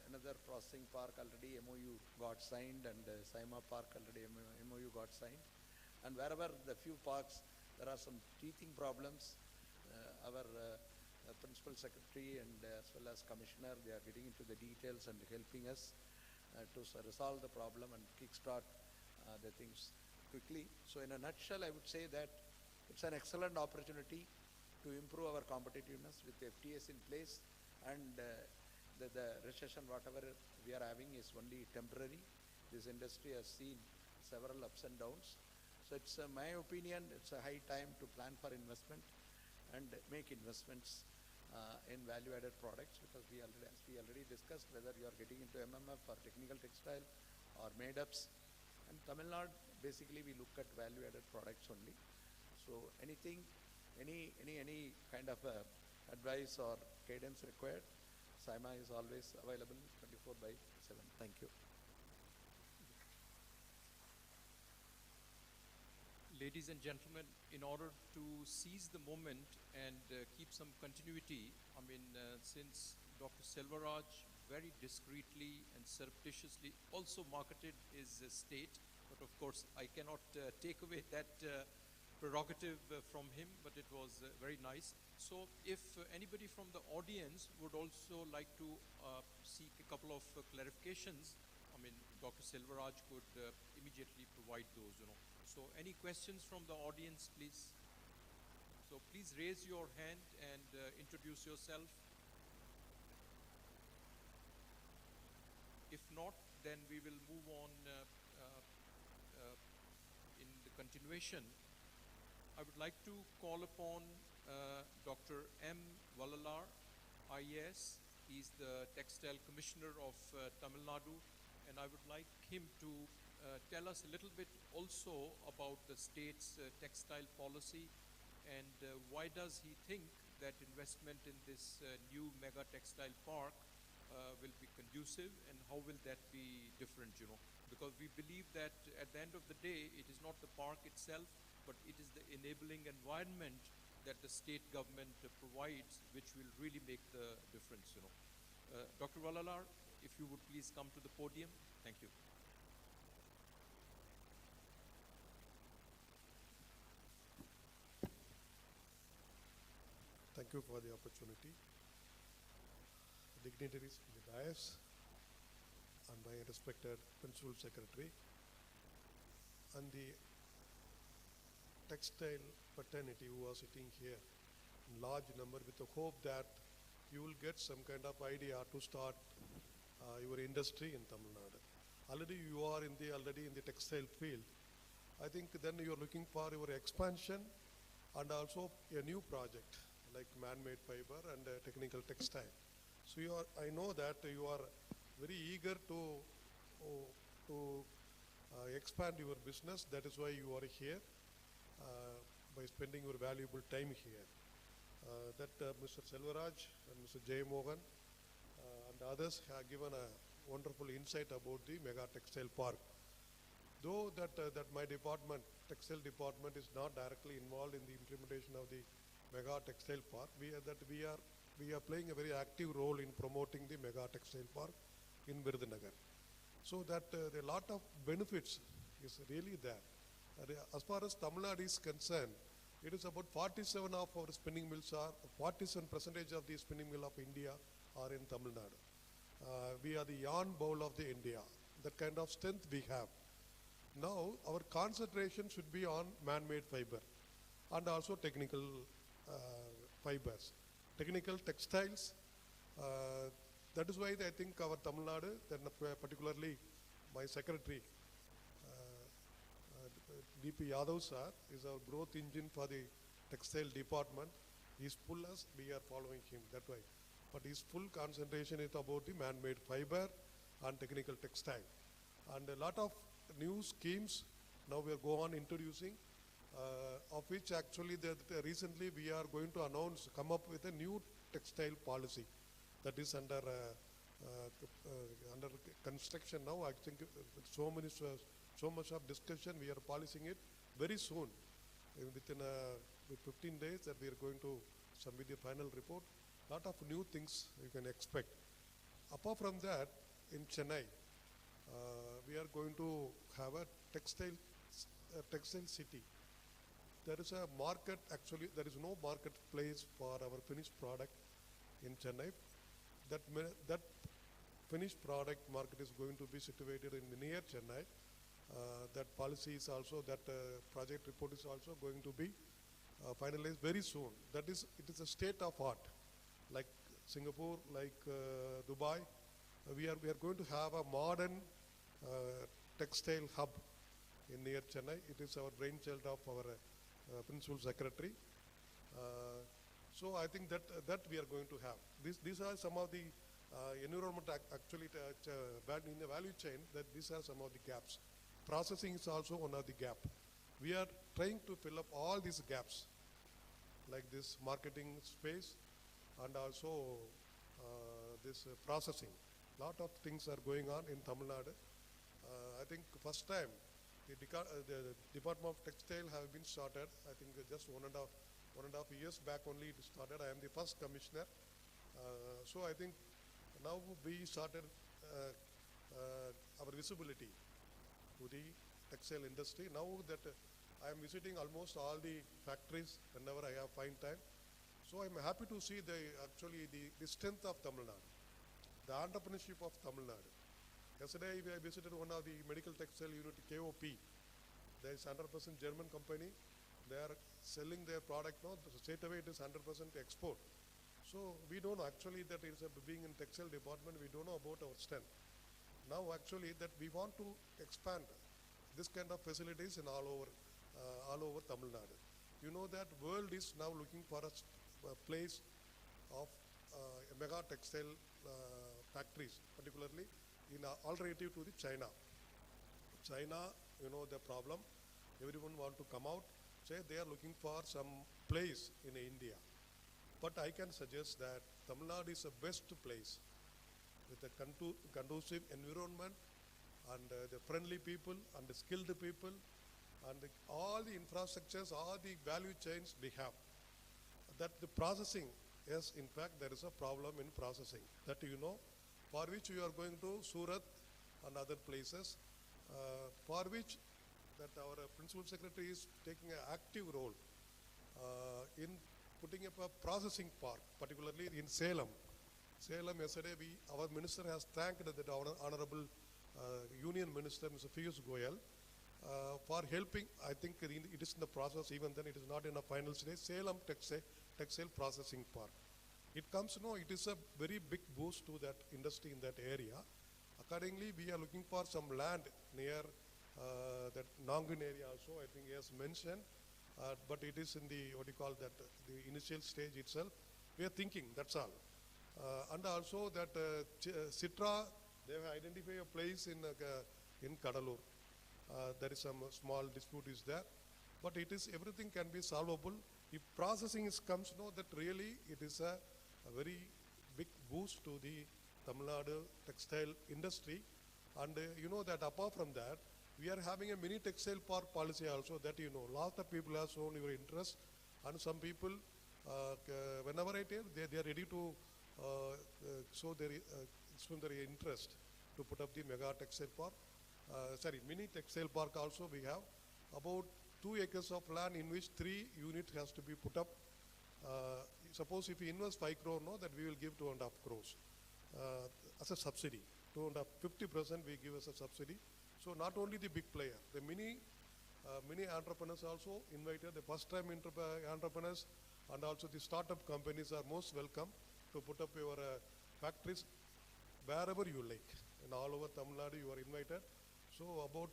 another processing park, already MOU got signed, and Saima Park already MOU got signed. And wherever the few parks, there are some teething problems, our Principal Secretary and as well as Commissioner, they are getting into the details and helping us to resolve the problem and kickstart the things quickly. So in a nutshell, I would say that it's an excellent opportunity to improve our competitiveness with FTAs in place, and the recession, whatever we are having, is only temporary. This industry has seen several ups and downs. So it's my opinion, it's a high time to plan for investment and make investments in value-added products, because as we already discussed, whether you are getting into MMF or technical textile or made-ups. And Tamil Nadu, basically we look at value-added products only. So anything, any kind of advice or guidance required, Saima is always available 24/7. Thank you. Ladies and gentlemen, in order to seize the moment and keep some continuity, since Dr. Selvaraj very discreetly and surreptitiously also marketed his state, but of course I cannot take away that prerogative from him, but it was very nice. So if anybody from the audience would also like to seek a couple of clarifications, I mean, Dr. Selvaraj could immediately provide those, So any questions from the audience, please? So please raise your hand and introduce yourself. If not, then we will move on in the continuation. I would like to call upon Dr. M. Valalar, IAS. He's the Textile Commissioner of Tamil Nadu, and I would like him to tell us a little bit also about the state's textile policy and why does he think that investment in this new mega textile park will be conducive, and how will that be different, Because we believe that at the end of the day, it is not the park itself, but it is the enabling environment that the state government provides, which will really make the difference, Dr. Valalar, if you would please come to the podium. Thank you. Thank you for the opportunity. Dignitaries in the dais and my respected Principal Secretary and the textile fraternity who are sitting here in large number, with the hope that you will get some kind of idea to start your industry in Tamil Nadu. Already you are in the textile field. I think then you are looking for your expansion and also a new project like man-made fiber and technical textile. So I know that you are very eager to expand your business. That is why you are here by spending your valuable time here. Mr. Selvaraj and Mr. Jay Mohan and others have given a wonderful insight about the mega textile park. Though that my department, textile department, is not directly involved in the implementation of the mega textile park, we are playing a very active role in promoting the mega textile park in Virudhunagar. So that a lot of benefits is really there. As far as Tamil Nadu is concerned, it is about 47% of our spinning mills are, 47% of the spinning mill of India are in Tamil Nadu. We are the yarn bowl of the India. That kind of strength we have. Now our concentration should be on man-made fiber and also technical fibers, technical textiles. That is why I think our Tamil Nadu, then particularly my secretary, DP Yadav sir, is our growth engine for the textile department. He is full as we are following him that way. But his full concentration is about the man-made fiber and technical textile. And a lot of new schemes now we are go on introducing, of which actually recently we are going to come up with a new textile policy that is under construction now. I think with so much of discussion, we are policing it very soon. Within 15 days that we are going to submit the final report. Lot of new things you can expect. Apart from that, in Chennai, we are going to have a textile city. There is a market, actually there is no marketplace for our finished product in Chennai. That finished product market is going to be situated in near Chennai. That policy is also, that project report is also going to be finalized very soon. It is a state of art, like Singapore, like Dubai. We are going to have a modern textile hub in near Chennai. It is our brainchild of our Principal Secretary. So I think that we are going to have. These are some of the environment actually in the value chain, that these are some of the gaps. Processing is also one of the gap. We are trying to fill up all these gaps, like this marketing space and also this processing. Lot of things are going on in Tamil Nadu. I think first time the Department of Textile have been started. I think just one and a half years back only it started. I am the first commissioner. So I think now we started our visibility to the textile industry. Now that I am visiting almost all the factories whenever I have fine time. So I'm happy to see actually the strength of Tamil Nadu, the entrepreneurship of Tamil Nadu. Yesterday I visited one of the medical textile unit, KOP. There is 100% German company. They are selling their product now. Straight away it is 100% export. So we don't know actually that it is being in textile department, we don't know about our strength. Now actually that we want to expand this kind of facilities in all over Tamil Nadu. You know that world is now looking for a place of mega textile factories, particularly in alternative to the China. China, you know the problem. Everyone want to come out, say they are looking for some place in India. But I can suggest that Tamil Nadu is the best place with a conducive environment and the friendly people and the skilled people and all the infrastructures, all the value chains we have. That the processing, yes, in fact there is a problem in processing. That you know, for which we are going to Surat and other places, for which that our Principal Secretary is taking an active role in putting up a processing park, particularly in Salem. Salem, yesterday our minister has thanked the Honorable Union Minister, Mr. Piyush Goyal, for helping. I think it is in the process, even then it is not in a final stage, Salem Textile Processing Park. It comes, it is a very big boost to that industry in that area. Accordingly, we are looking for some land near that Nangan area also, I think he has mentioned, but it is in the, the initial stage itself. We are thinking, that's all. And also that Citra, they have identified a place in Kadalur. There is some small dispute is there, but it is, everything can be solvable. If processing comes, that really it is a very big boost to the Tamil Nadu textile industry. And you know that apart from that, we are having a mini textile park policy also, that you know, lot of people have shown your interest, and some people, whenever I tell, they are ready to show their interest to put up the mega textile park. Mini textile park also we have about 2 acres of land in which 3 units has to be put up. Suppose if we invest 5 crore, that we will give 2.5 crores as a subsidy. 50% we give as a subsidy. So not only the big player, the mini entrepreneurs also invited, the first time entrepreneurs and also the startup companies are most welcome to put up your factories wherever you like. And all over Tamil Nadu you are invited. So about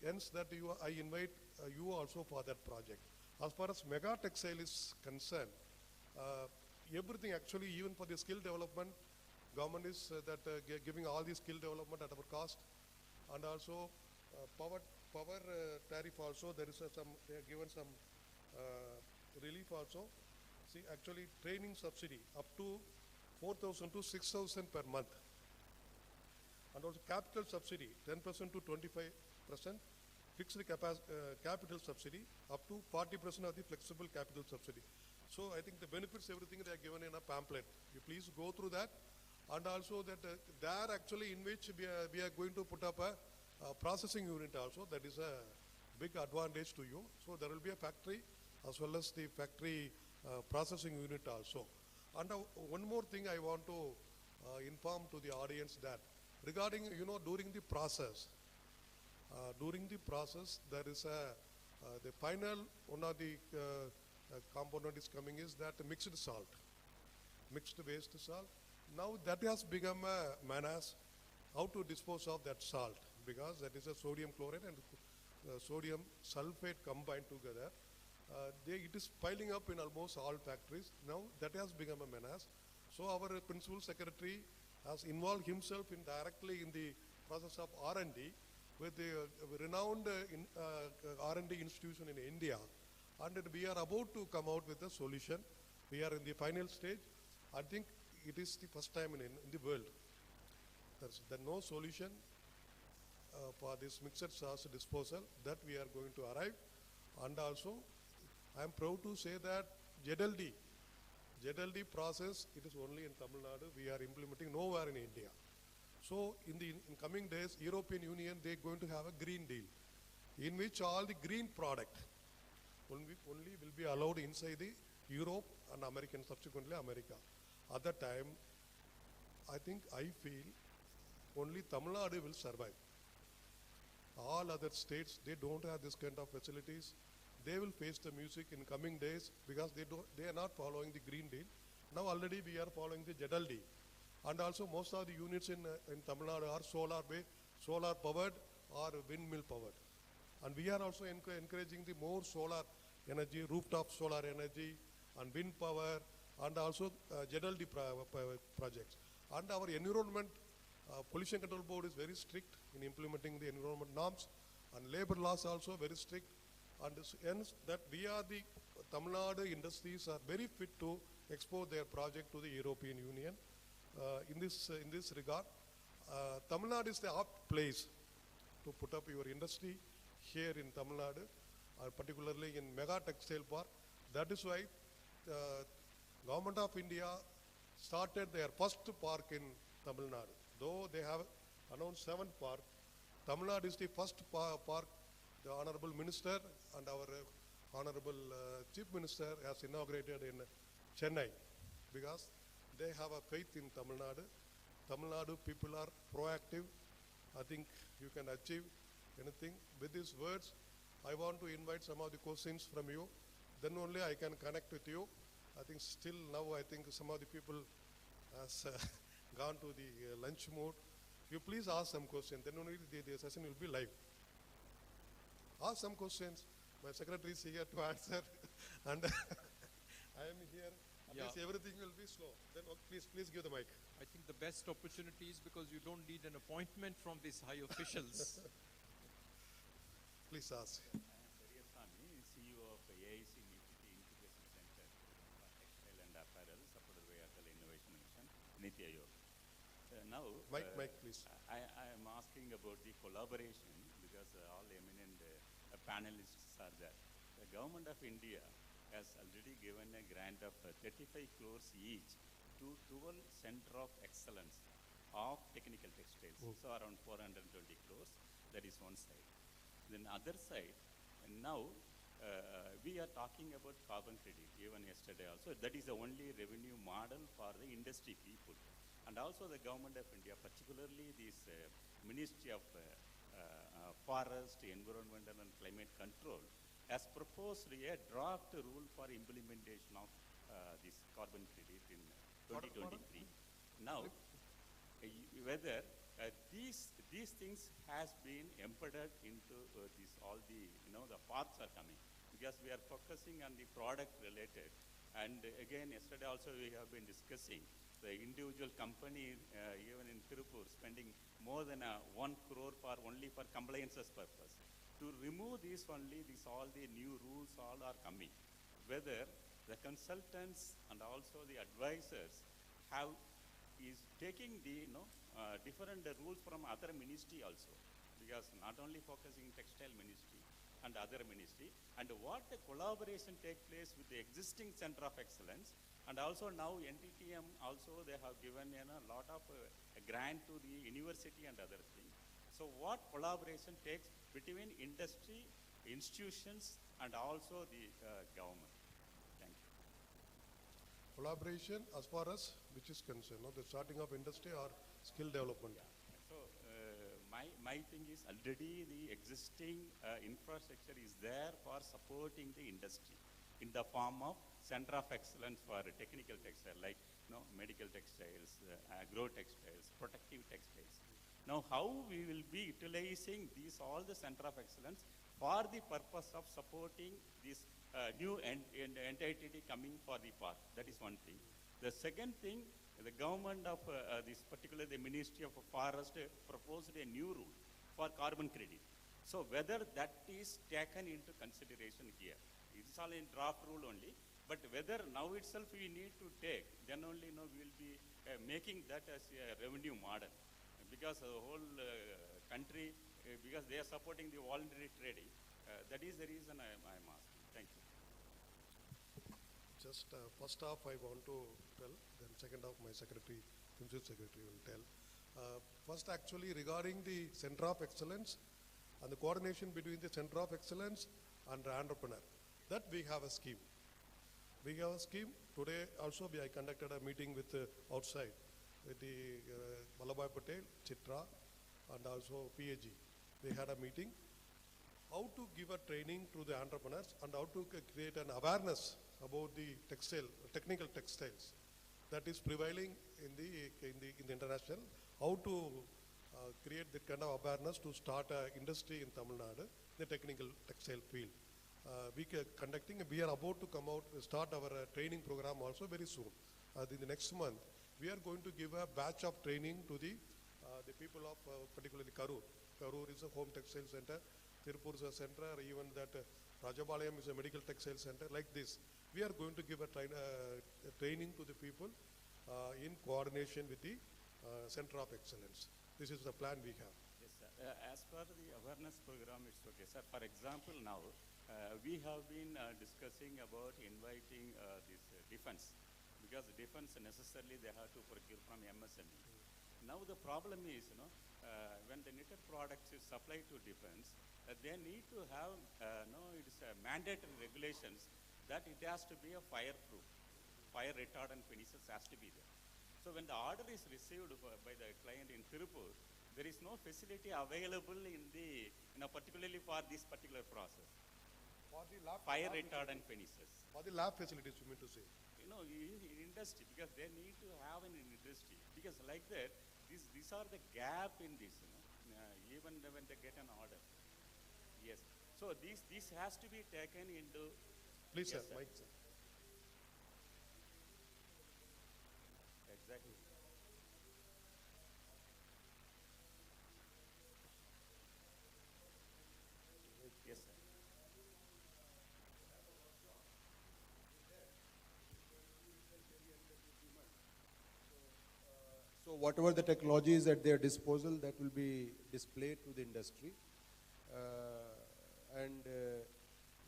hence that I invite you also for that project. As far as mega textile is concerned, everything actually, even for the skill development, government is giving all the skill development at our cost. And also power tariff also, there is they are given some relief also. See, actually training subsidy up to 4,000 to 6,000 per month. And also capital subsidy 10% to 25%, fixed capital subsidy up to 40% of the flexible capital subsidy. So I think the benefits, everything they are given in a pamphlet. You please go through that. And also that there actually in which we are going to put up a processing unit also. That is a big advantage to you. So there will be a factory as well as the factory processing unit also. And one more thing I want to inform to the audience that regarding, during the process, there is the final one of the component is coming is that mixed salt, mixed waste salt. Now that has become a menace, how to dispose of that salt, because that is a sodium chloride and sodium sulfate combined together. It is piling up in almost all factories. Now that has become a menace. So our Principal Secretary has involved himself directly in the process of R&D with the renowned R&D institution in India. And we are about to come out with a solution. We are in the final stage. I think it is the first time in the world. There's no solution for this mixed sauce disposal that we are going to arrive. And also, I am proud to say that ZLD process, it is only in Tamil Nadu. We are implementing nowhere in India. So in coming days, European Union, they are going to have a Green Deal. in which all the green product only will be allowed inside the Europe and American, subsequently America. At that time, I feel only Tamil Nadu will survive. All other states, they don't have this kind of facilities. They will face the music in coming days because they are not following the Green Deal. Now already we are following the Jadal Deal. And also most of the units in Tamil Nadu are solar powered or windmill powered. And we are also encouraging the more solar energy, rooftop solar energy and wind power and also Jadal Deal projects. And our environment Pollution Control Board is very strict in implementing the environment norms, and labor laws also very strict. And hence that we are the Tamil Nadu industries are very fit to export their project to the European Union. In this regard, Tamil Nadu is the apt place to put up your industry here in Tamil Nadu, particularly in Mega Textile Park. That is why Government of India started their first park in Tamil Nadu. Though they have announced 7 parks, Tamil Nadu is the first park the Honorable Minister and our Honorable Chief Minister has inaugurated in Chennai, because they have a faith in Tamil Nadu. Tamil Nadu people are proactive. I think you can achieve anything. With these words, I want to invite some of the questions from you. Then only I can connect with you. I think still now I think some of the people has gone to the lunch mode. You please ask some questions, then only the session will be live. Ask some questions. My secretary is here to answer, and I am here. Otherwise everything will be slow. Then please give the mic. I think the best opportunity is because you don't need an appointment from these high officials. Please ask. CEO of AIC Integration Center for Textile and Apparel, supported by Atal Innovation Mission, Niti Aayog. Now, Mike, please. I am asking about the collaboration because all eminent panelists are there. The Government of India has already given a grant of 35 crores each to 12 Center of Excellence of Technical Textiles. So around 420 crores. That is one side. Then other side, now we are talking about carbon credit, even yesterday also. That is the only revenue model for the industry people. And also the Government of India, particularly this Ministry of Forest, Environmental and Climate Control, has proposed a draft rule for implementation of this carbon credit in 2023. Now, whether these things has been embedded into all the, the parts are coming, because we are focusing on the product related. And again, yesterday also we have been discussing the individual company, even in Tirupur, spending more than 1 crore only for compliances purpose. To remove these only, all the new rules all are coming. Whether the consultants and also the advisors is taking the different rules from other ministry also, because not only focusing textile ministry and other ministry, and what the collaboration take place with the existing Center of Excellence. And also now NTTM also they have given a lot of grant to the university and other things. So what collaboration takes between industry, institutions and also the government? Thank you. Collaboration as far as which is concerned, the starting of industry or skill development? So my thing is already the existing infrastructure is there for supporting the industry in the form of Center of Excellence for technical textile, like medical textiles, agro textiles, protective textiles. Now, how we will be utilizing all the Center of Excellence for the purpose of supporting this new entity coming for the park? That is one thing. The second thing, the government of this particular, the Ministry of Forest proposed a new rule for carbon credit. So whether that is taken into consideration here, it is all in draft rule only. But whether now itself we need to take, then only we will be making that as a revenue model. Because the whole country, because they are supporting the voluntary trading, that is the reason I am asking. Thank you. Just first half I want to tell, then second half my secretary, Principal Secretary will tell. First actually regarding the Center of Excellence, and the coordination between the Center of Excellence and the entrepreneur. That we have a scheme. We have a scheme. Today also I conducted a meeting with outside with the Vallabhbhai Patel, Chitra, and also PAG. They had a meeting. How to give a training to the entrepreneurs and how to create an awareness about the technical textiles that is prevailing in the international. How to create that kind of awareness to start an industry in Tamil Nadu, the technical textile field. We are about to start our training program also very soon. In the next month, we are going to give a batch of training to the people of particularly Karur. Karur is a home textile center. Tirupur is a center, even that Rajabalayam is a medical textile center. Like this, we are going to give a training to the people in coordination with the Center of Excellence. This is the plan we have. Yes, sir. As per the awareness program, it's okay, sir. For example, now we have been discussing about inviting this defense, because defense necessarily they have to procure from MSME. Now the problem is, when the knitted products is supplied to defense, they need to have, it's mandatory regulations that it has to be a fireproof, fire retardant finishes has to be there. So when the order is received by the client in Tirupur, there is no facility available in the, particularly for this particular process. For the lab fire retardant finishes. For the lab facilities, you mean to say? In industry, because they need to have an industry. Because like that, these are the gap in this, even when they get an order. Yes. So this has to be taken into. Please, yes, sir, Mike, sir. Exactly. Yes, sir. So whatever the technology is at their disposal, that will be displayed to the industry. And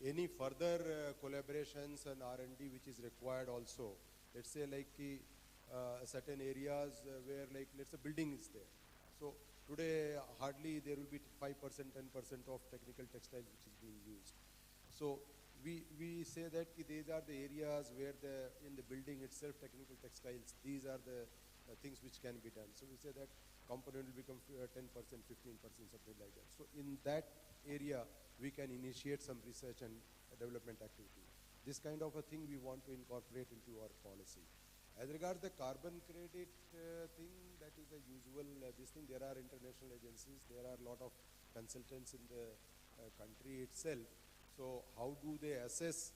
any further collaborations and R&D which is required also, let's say like certain areas where like, let's say building is there. So today hardly there will be 5%, 10% of technical textiles which is being used. So we say that these are the areas where in the building itself technical textiles, these are the things which can be done. So we say that component will become 10%, 15%, something like that. So in that area, we can initiate some research and development activity. This kind of a thing we want to incorporate into our policy. As regards the carbon credit thing, that is a usual this thing. There are international agencies. There are a lot of consultants in the country itself. So how do they assess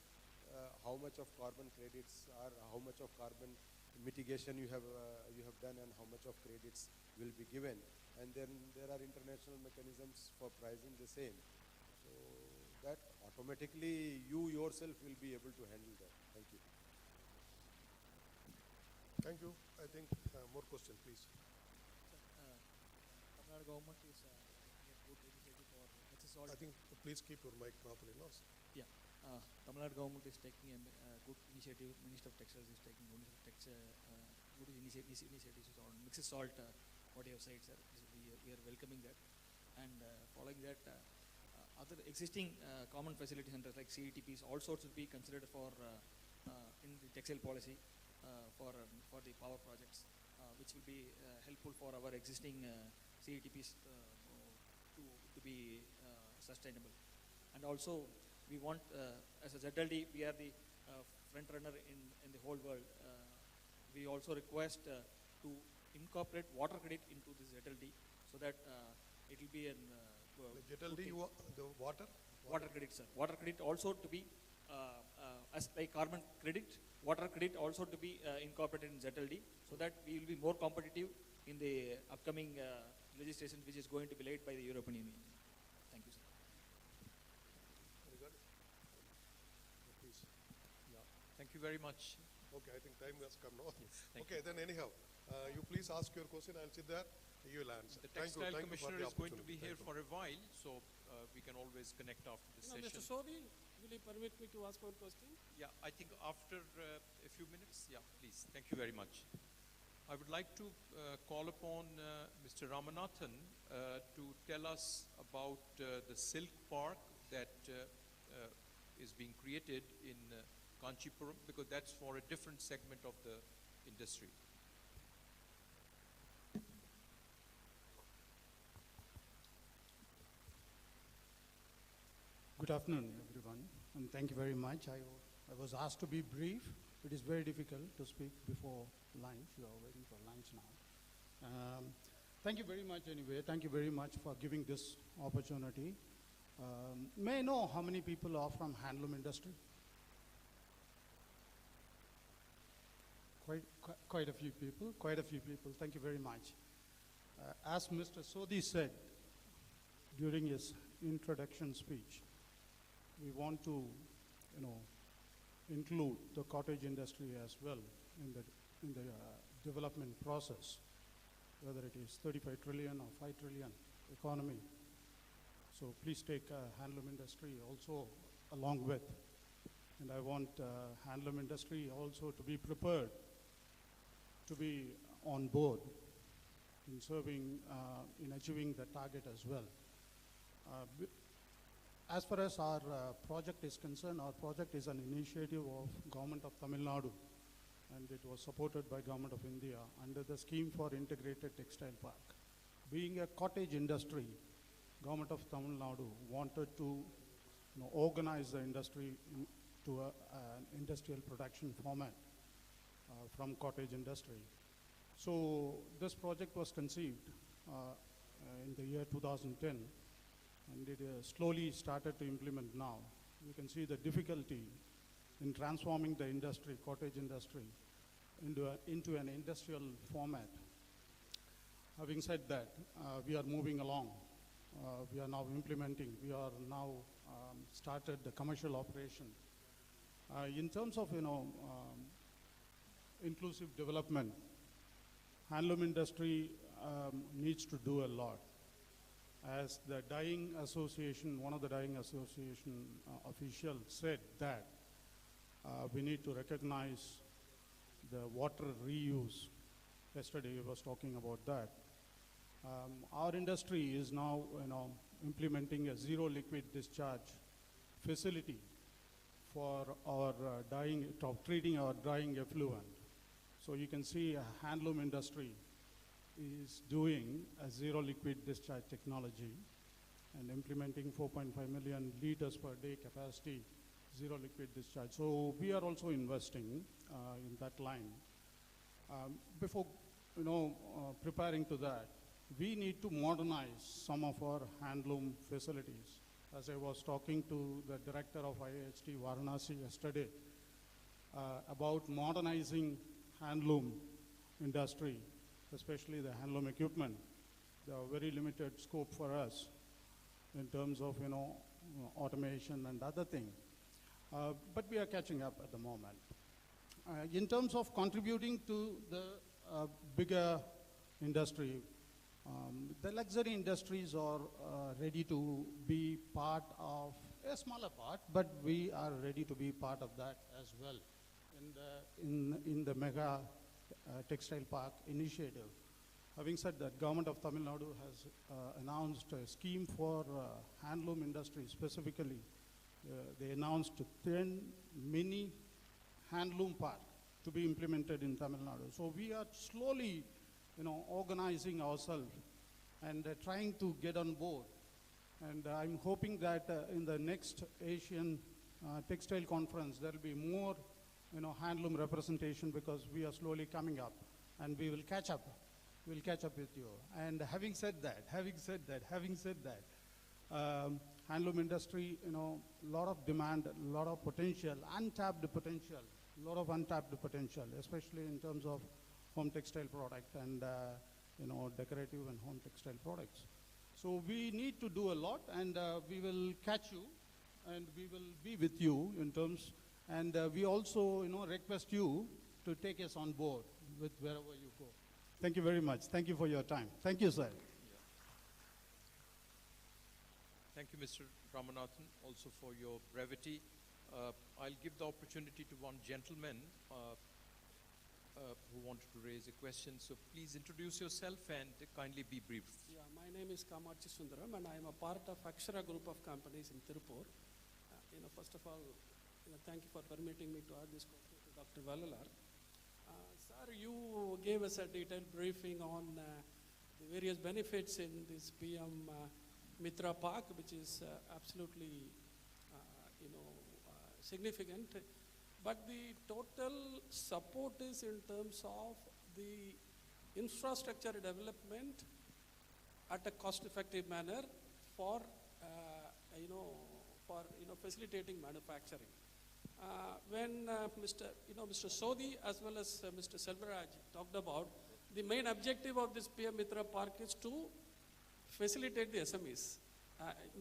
how much of carbon credits are, how much of carbon mitigation you have done, and how much of credits will be given? And then there are international mechanisms for pricing the same. So that automatically you yourself will be able to handle that. Thank you. Thank you. I think more questions, please. Tamil Nadu government is taking a good initiative for mixed salt. I think please keep your mic properly, no? Yeah. Tamil Nadu government is taking a good initiative. Minister of Textiles is taking good initiatives on mixed salt. What you have said, sir, we are welcoming that. And following that, other existing common facility centers like CETPs, all sorts will be considered for in the textile policy for the power projects, which will be helpful for our existing CETPs to be sustainable. And also, we want, as a ZLD, we are the front runner in the whole world. We also request to incorporate water credit into this ZLD so that it will be an the ZLD, the water? Water credit, sir. Water credit also to be, as like carbon credit, water credit also to be incorporated in ZLD so that we will be more competitive in the upcoming legislation which is going to be laid by the European Union. Thank you, sir. Please. Yeah. Thank you very much. Okay, I think time has come now. Yes, okay, then anyhow, you please ask your question. I'll sit there. You will answer. The Textile Commissioner is going to be here Thank for a while, so we can always connect after this session. Mr. Sodhi, will you permit me to ask one question? Yeah, I think after a few minutes. Yeah, please. Thank you very much. I would like to call upon Mr. Ramanathan to tell us about the Silk Park that is being created in Kanchipuram, because that's for a different segment of the industry. Good afternoon, everyone, and thank you very much. I was asked to be brief. It is very difficult to speak before lunch. You are waiting for lunch now. Thank you very much anyway. Thank you very much for giving this opportunity. May I know how many people are from handloom industry? Quite a few people, quite a few people. Thank you very much. As Mr. Sodhi said during his introduction speech, we want to, include the cottage industry as well in the development process, whether it is 35 trillion or 5 trillion economy. So please take handloom industry also along with. And I want handloom industry also to be prepared to be on board in serving, in achieving the target as well. As far as our project is concerned, our project is an initiative of Government of Tamil Nadu, and it was supported by Government of India under the Scheme for Integrated Textile Park. Being a cottage industry, Government of Tamil Nadu wanted to organize the industry to an industrial production format from cottage industry. So this project was conceived in the year 2010, and it slowly started to implement now. You can see the difficulty in transforming the industry, cottage industry, into an industrial format. Having said that, we are moving along. We are now implementing. We are now started the commercial operation. In terms of inclusive development, handloom industry needs to do a lot. As the dyeing association, one of the dyeing association officials said that we need to recognize the water reuse. Yesterday I was talking about that. Our industry is now implementing a zero liquid discharge facility for our treating our dyeing effluent. So you can see a handloom industry is doing a zero liquid discharge technology and implementing 4.5 million liters per day capacity, zero liquid discharge. So we are also investing in that line. Before preparing to that, we need to modernize some of our handloom facilities. As I was talking to the director of IIHT Varanasi yesterday about modernizing handloom industry, especially the handloom equipment. There are very limited scope for us in terms of automation and other things. But we are catching up at the moment. In terms of contributing to the bigger industry, the luxury industries are ready to be part of a smaller part, but we are ready to be part of that as well in the mega textile park initiative. Having said that, Government of Tamil Nadu has announced a scheme for handloom industry specifically. They announced 10 mini handloom park to be implemented in Tamil Nadu. So we are slowly, organizing ourselves and trying to get on board. And I'm hoping that in the next Asian Textile Conference, there will be more handloom representation, because we are slowly coming up and we will catch up. We'll catch up with you. And having said that, handloom industry, lot of demand, a lot of potential, untapped potential, especially in terms of home textile product and decorative and home textile products. So we need to do a lot, and we will catch you, and we will be with you in terms. And we also, request you to take us on board with wherever you go. Thank you very much. Thank you for your time. Thank you, sir. Thank you, Mr. Ramanathan, also for your brevity. I'll give the opportunity to one gentleman who wanted to raise a question. So please introduce yourself and kindly be brief. Yeah, my name is Kamachi Sundaram, and I am a part of Akshara group of companies in Tirupur. First of all, thank you for permitting me to add this question to Dr. Vallalar. Sir, you gave us a detailed briefing on the various benefits in this PM Mitra Park, which is absolutely, significant. But the total support is in terms of the infrastructure development at a cost-effective manner for, facilitating manufacturing. When Mr. Sodhi as well as Mr. Selvaraj talked about, the main objective of this PM Mitra Park is to facilitate the SMEs.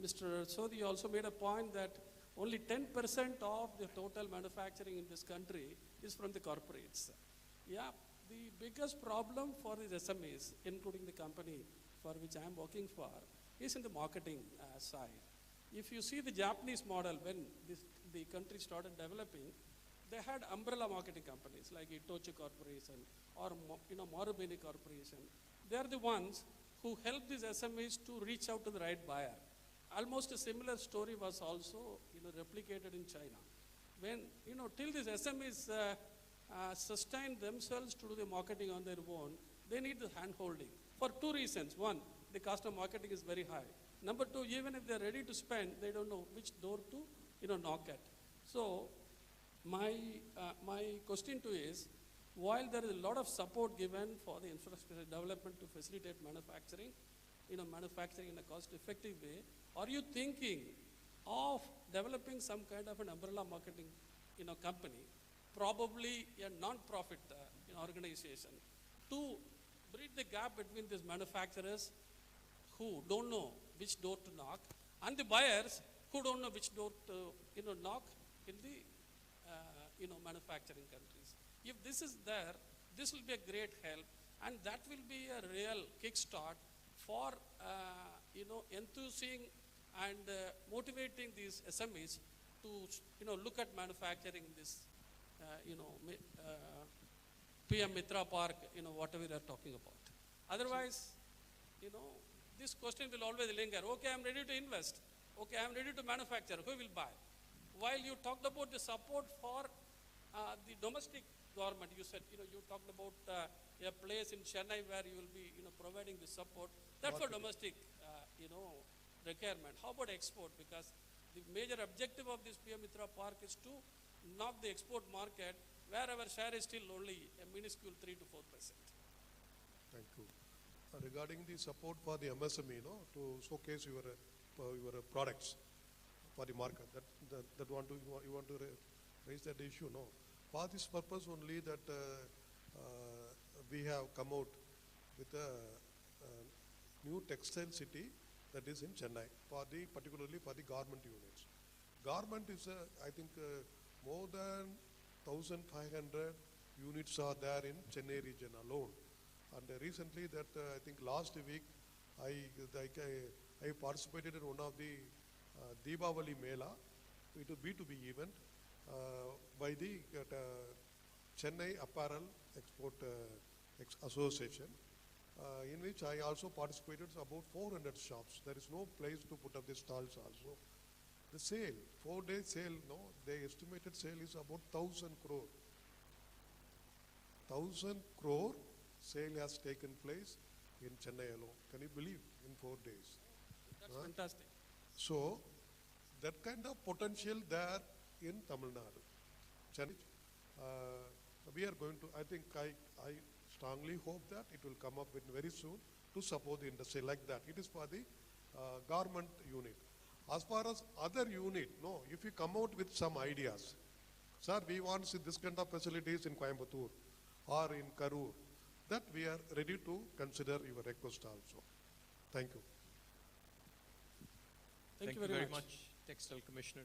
Mr. Sodhi also made a point that only 10% of the total manufacturing in this country is from the corporates. Yeah, the biggest problem for these SMEs, including the company for which I am working for, is in the marketing side. If you see the Japanese model, when the country started developing, they had umbrella marketing companies like Itochu Corporation or Marubeni Corporation. They are the ones who help these SMEs to reach out to the right buyer. Almost a similar story was also replicated in China. When till these SMEs sustain themselves to do the marketing on their own, they need the hand-holding for two reasons. One, the cost of marketing is very high. Number two, even if they're ready to spend, they don't know which door to knock at. So my question to is, while there is a lot of support given for the infrastructure development to facilitate manufacturing, manufacturing in a cost-effective way, are you thinking of developing some kind of an umbrella marketing, company, probably a non-profit organization, to bridge the gap between these manufacturers who don't know which door to knock and the buyers who don't know which door to knock in the manufacturing countries? If this is there, this will be a great help, and that will be a real kickstart for enthusing and motivating these SMEs to look at manufacturing this PM Mitra Park, whatever we are talking about. Otherwise, this question will always linger. Okay, I'm ready to invest. Okay, I'm ready to manufacture. Who will buy? While you talked about the support for the domestic government, you said, you talked about a place in Chennai where you will be, providing the support. That's for domestic, requirement. How about export? Because the major objective of this PM Mitra Park is to knock the export market, where our share is still only a minuscule 3 to 4%. Thank you. Regarding the support for the MSME, to showcase your products for the market, that you want to raise that issue, no? For this purpose only that we have come out with a new textile city that is in Chennai, particularly for the garment units. Garment is, I think, more than 1,500 units are there in Chennai region alone. And recently, that I think last week, I participated in one of the Deepavali Mela. It was B2B event by the Chennai Apparel Export Association, in which I also participated. About 400 shops. There is no place to put up the stalls also. The sale, 4-day sale, the estimated sale is about 1,000 crore. 1,000 crore sale has taken place in Chennai alone. Can you believe? In 4 days. That's fantastic. So, that kind of potential there in Tamil Nadu. Chennai, we are going to, I think, I strongly hope that it will come up with very soon to support the industry like that. It is for the garment unit. As far as other unit, if you come out with some ideas, sir, we want to see this kind of facilities in Coimbatore or in Karur, that we are ready to consider your request also. Thank you. Thank you very much, Textile Commissioner.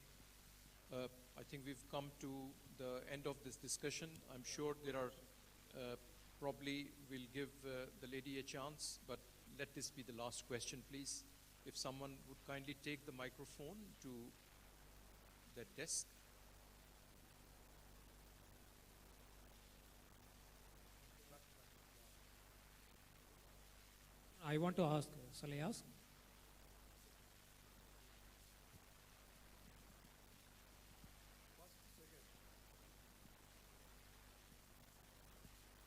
I think we've come to the end of this discussion. I'm sure there are, probably we'll give the lady a chance, but let this be the last question, please. If someone would kindly take the microphone to the desk. I want to ask, shall I ask?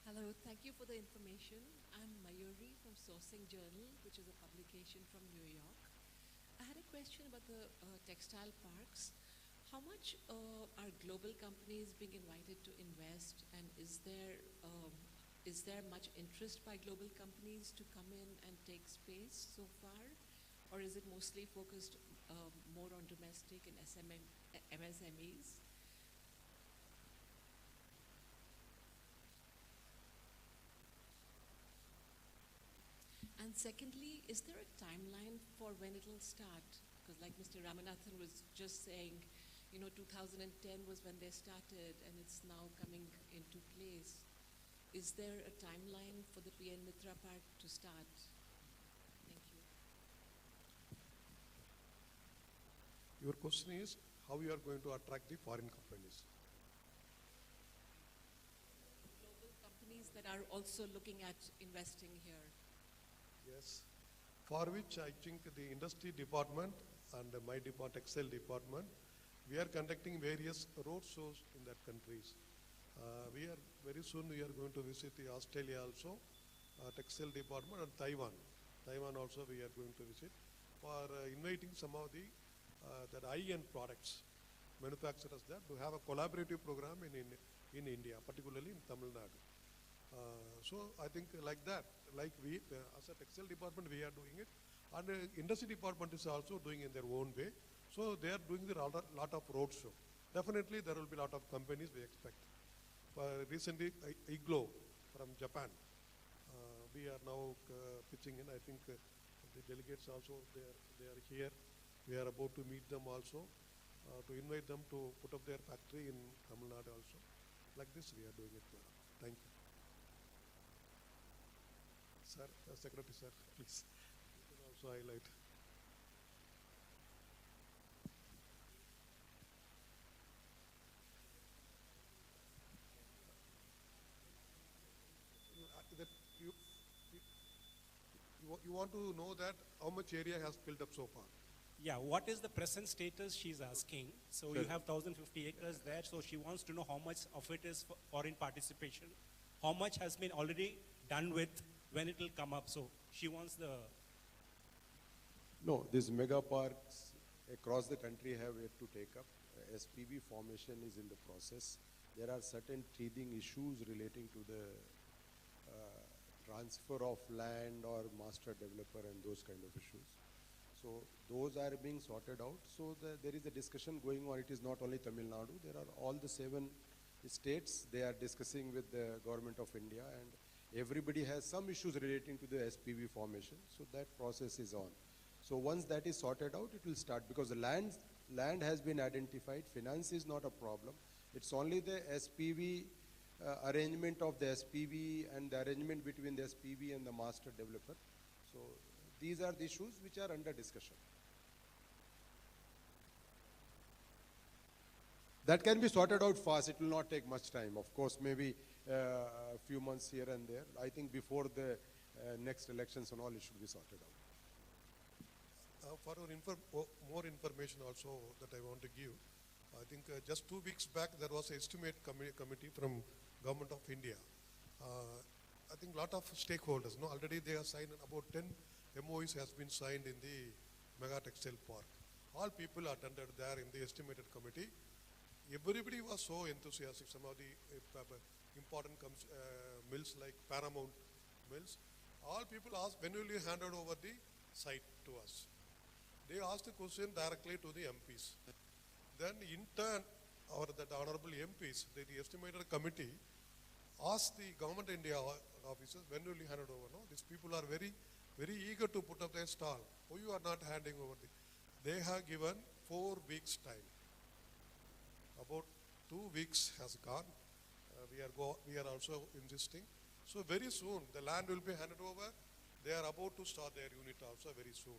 Hello, thank you for the information. I'm Mayuri from Sourcing Journal, which is a publication from New York. I had a question about the textile parks. How much are global companies being invited to invest, and is there much interest by global companies to come in and take space so far, or is it mostly focused more on domestic and MSMEs? And secondly, is there a timeline for when it will start? Because like Mr. Ramanathan was just saying, 2010 was when they started and it's now coming into place. Is there a timeline for the PN Mitra Park to start? Thank you. Your question is how you are going to attract the foreign companies. Global companies that are also looking at investing here. Yes, for which I think the industry department and my department, textile department, we are conducting various road shows in that countries. Very soon we are going to visit the Australia also, textile department, and Taiwan. Taiwan also we are going to visit for inviting some of the that high-end products manufacturers there to have a collaborative program in India, particularly in Tamil Nadu. So I think like that, like we, as a textile department, we are doing it, and industry department is also doing in their own way. So they are doing a lot of road show. Definitely there will be a lot of companies we expect. Recently, Iglo from Japan, we are now pitching in. I think the delegates also, they are here. We are about to meet them also, to invite them to put up their factory in Tamil Nadu also. Like this we are doing it, madam. Thank you. Sir, Secretary sir, please. You can also highlight. That you want to know that how much area has filled up so far? Yeah, what is the present status she's asking? So you have 1,050 acres there, so she wants to know how much of it is for foreign participation, how much has been already done with, when it will come up. So she wants the... No, these mega parks across the country have yet to take up. SPV formation is in the process. There are certain teething issues relating to the transfer of land or master developer and those kind of issues. So those are being sorted out. So there is a discussion going on. It is not only Tamil Nadu. There are all the 7 states. They are discussing with the government of India, and everybody has some issues relating to the SPV formation. So that process is on. So once that is sorted out, it will start, because the land has been identified. Finance is not a problem. It's only the SPV arrangement of the SPV and the arrangement between the SPV and the master developer. So these are the issues which are under discussion. That can be sorted out fast. It will not take much time. Of course, maybe a few months here and there. I think before the next elections and all, it should be sorted out. For more information also that I want to give, I think just 2 weeks back there was an estimate committee from Government of India. I think a lot of stakeholders, already they have signed about 10 MOUs has been signed in the Mega Textile Park. All people attended there in the estimated committee. Everybody was so enthusiastic. Some of the important mills like Paramount mills, all people asked, when will you hand over the site to us? They asked the question directly to the MPs. Then in turn, the honorable MPs, the estimated committee, asked the Government of India officers, when will you hand it over? No, these people are very, very eager to put up their stall. Oh, you are not handing over they have given 4 weeks time. About 2 weeks has gone. We are also insisting. So very soon the land will be handed over. They are about to start their unit also very soon.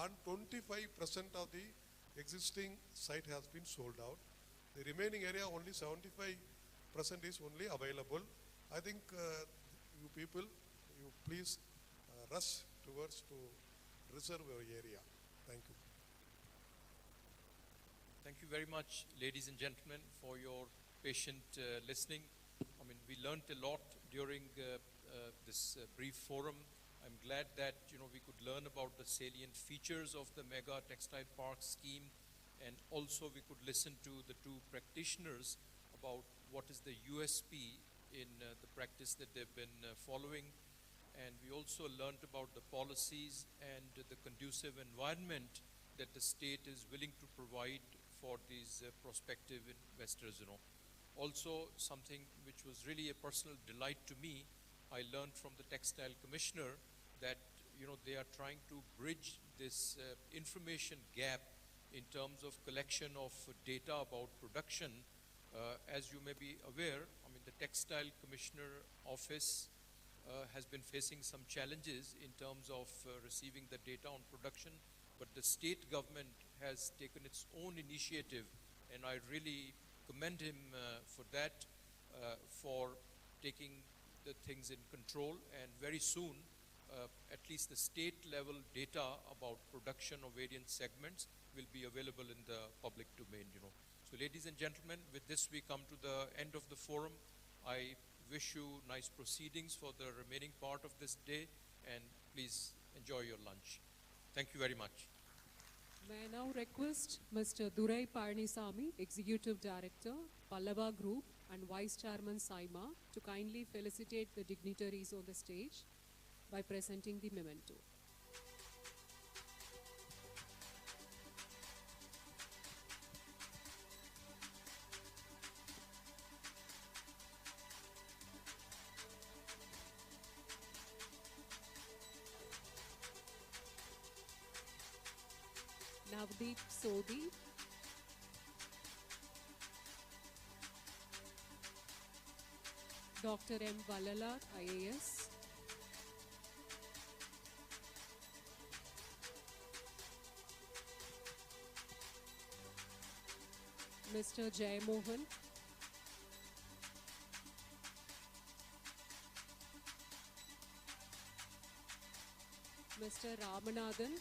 And 25% of the existing site has been sold out. The remaining area, only 75% is only available. I think you people, you please rush to towards to reserve your area. Thank you. Thank you very much, ladies and gentlemen, for your patient listening. I mean, we learned a lot during this brief forum. I'm glad that we could learn about the salient features of the Mega Textile Park scheme, and also we could listen to the two practitioners about what is the USP in the practice that they've been following. And we also learned about the policies and the conducive environment that the state is willing to provide for these prospective investors. Also, something which was really a personal delight to me, I learned from the Textile Commissioner that they are trying to bridge this information gap in terms of collection of data about production. As you may be aware, I mean, the Textile Commissioner Office has been facing some challenges in terms of receiving the data on production, but the state government has taken its own initiative, and I really commend him for that, for taking the things in control. And very soon, at least the state level data about production of various segments will be available in the public domain. So ladies and gentlemen, with this we come to the end of the forum. I wish you nice proceedings for the remaining part of this day, and please enjoy your lunch. Thank you very much. May I now request Mr. Durai Parnisamy, Executive Director, Pallava Group, and Vice Chairman SAIMA, to kindly felicitate the dignitaries on the stage by presenting the memento. Navdeep Sodhi, Dr. M. Valalar, IAS, Mr. Jay Mohan, Mr. Ramanathan,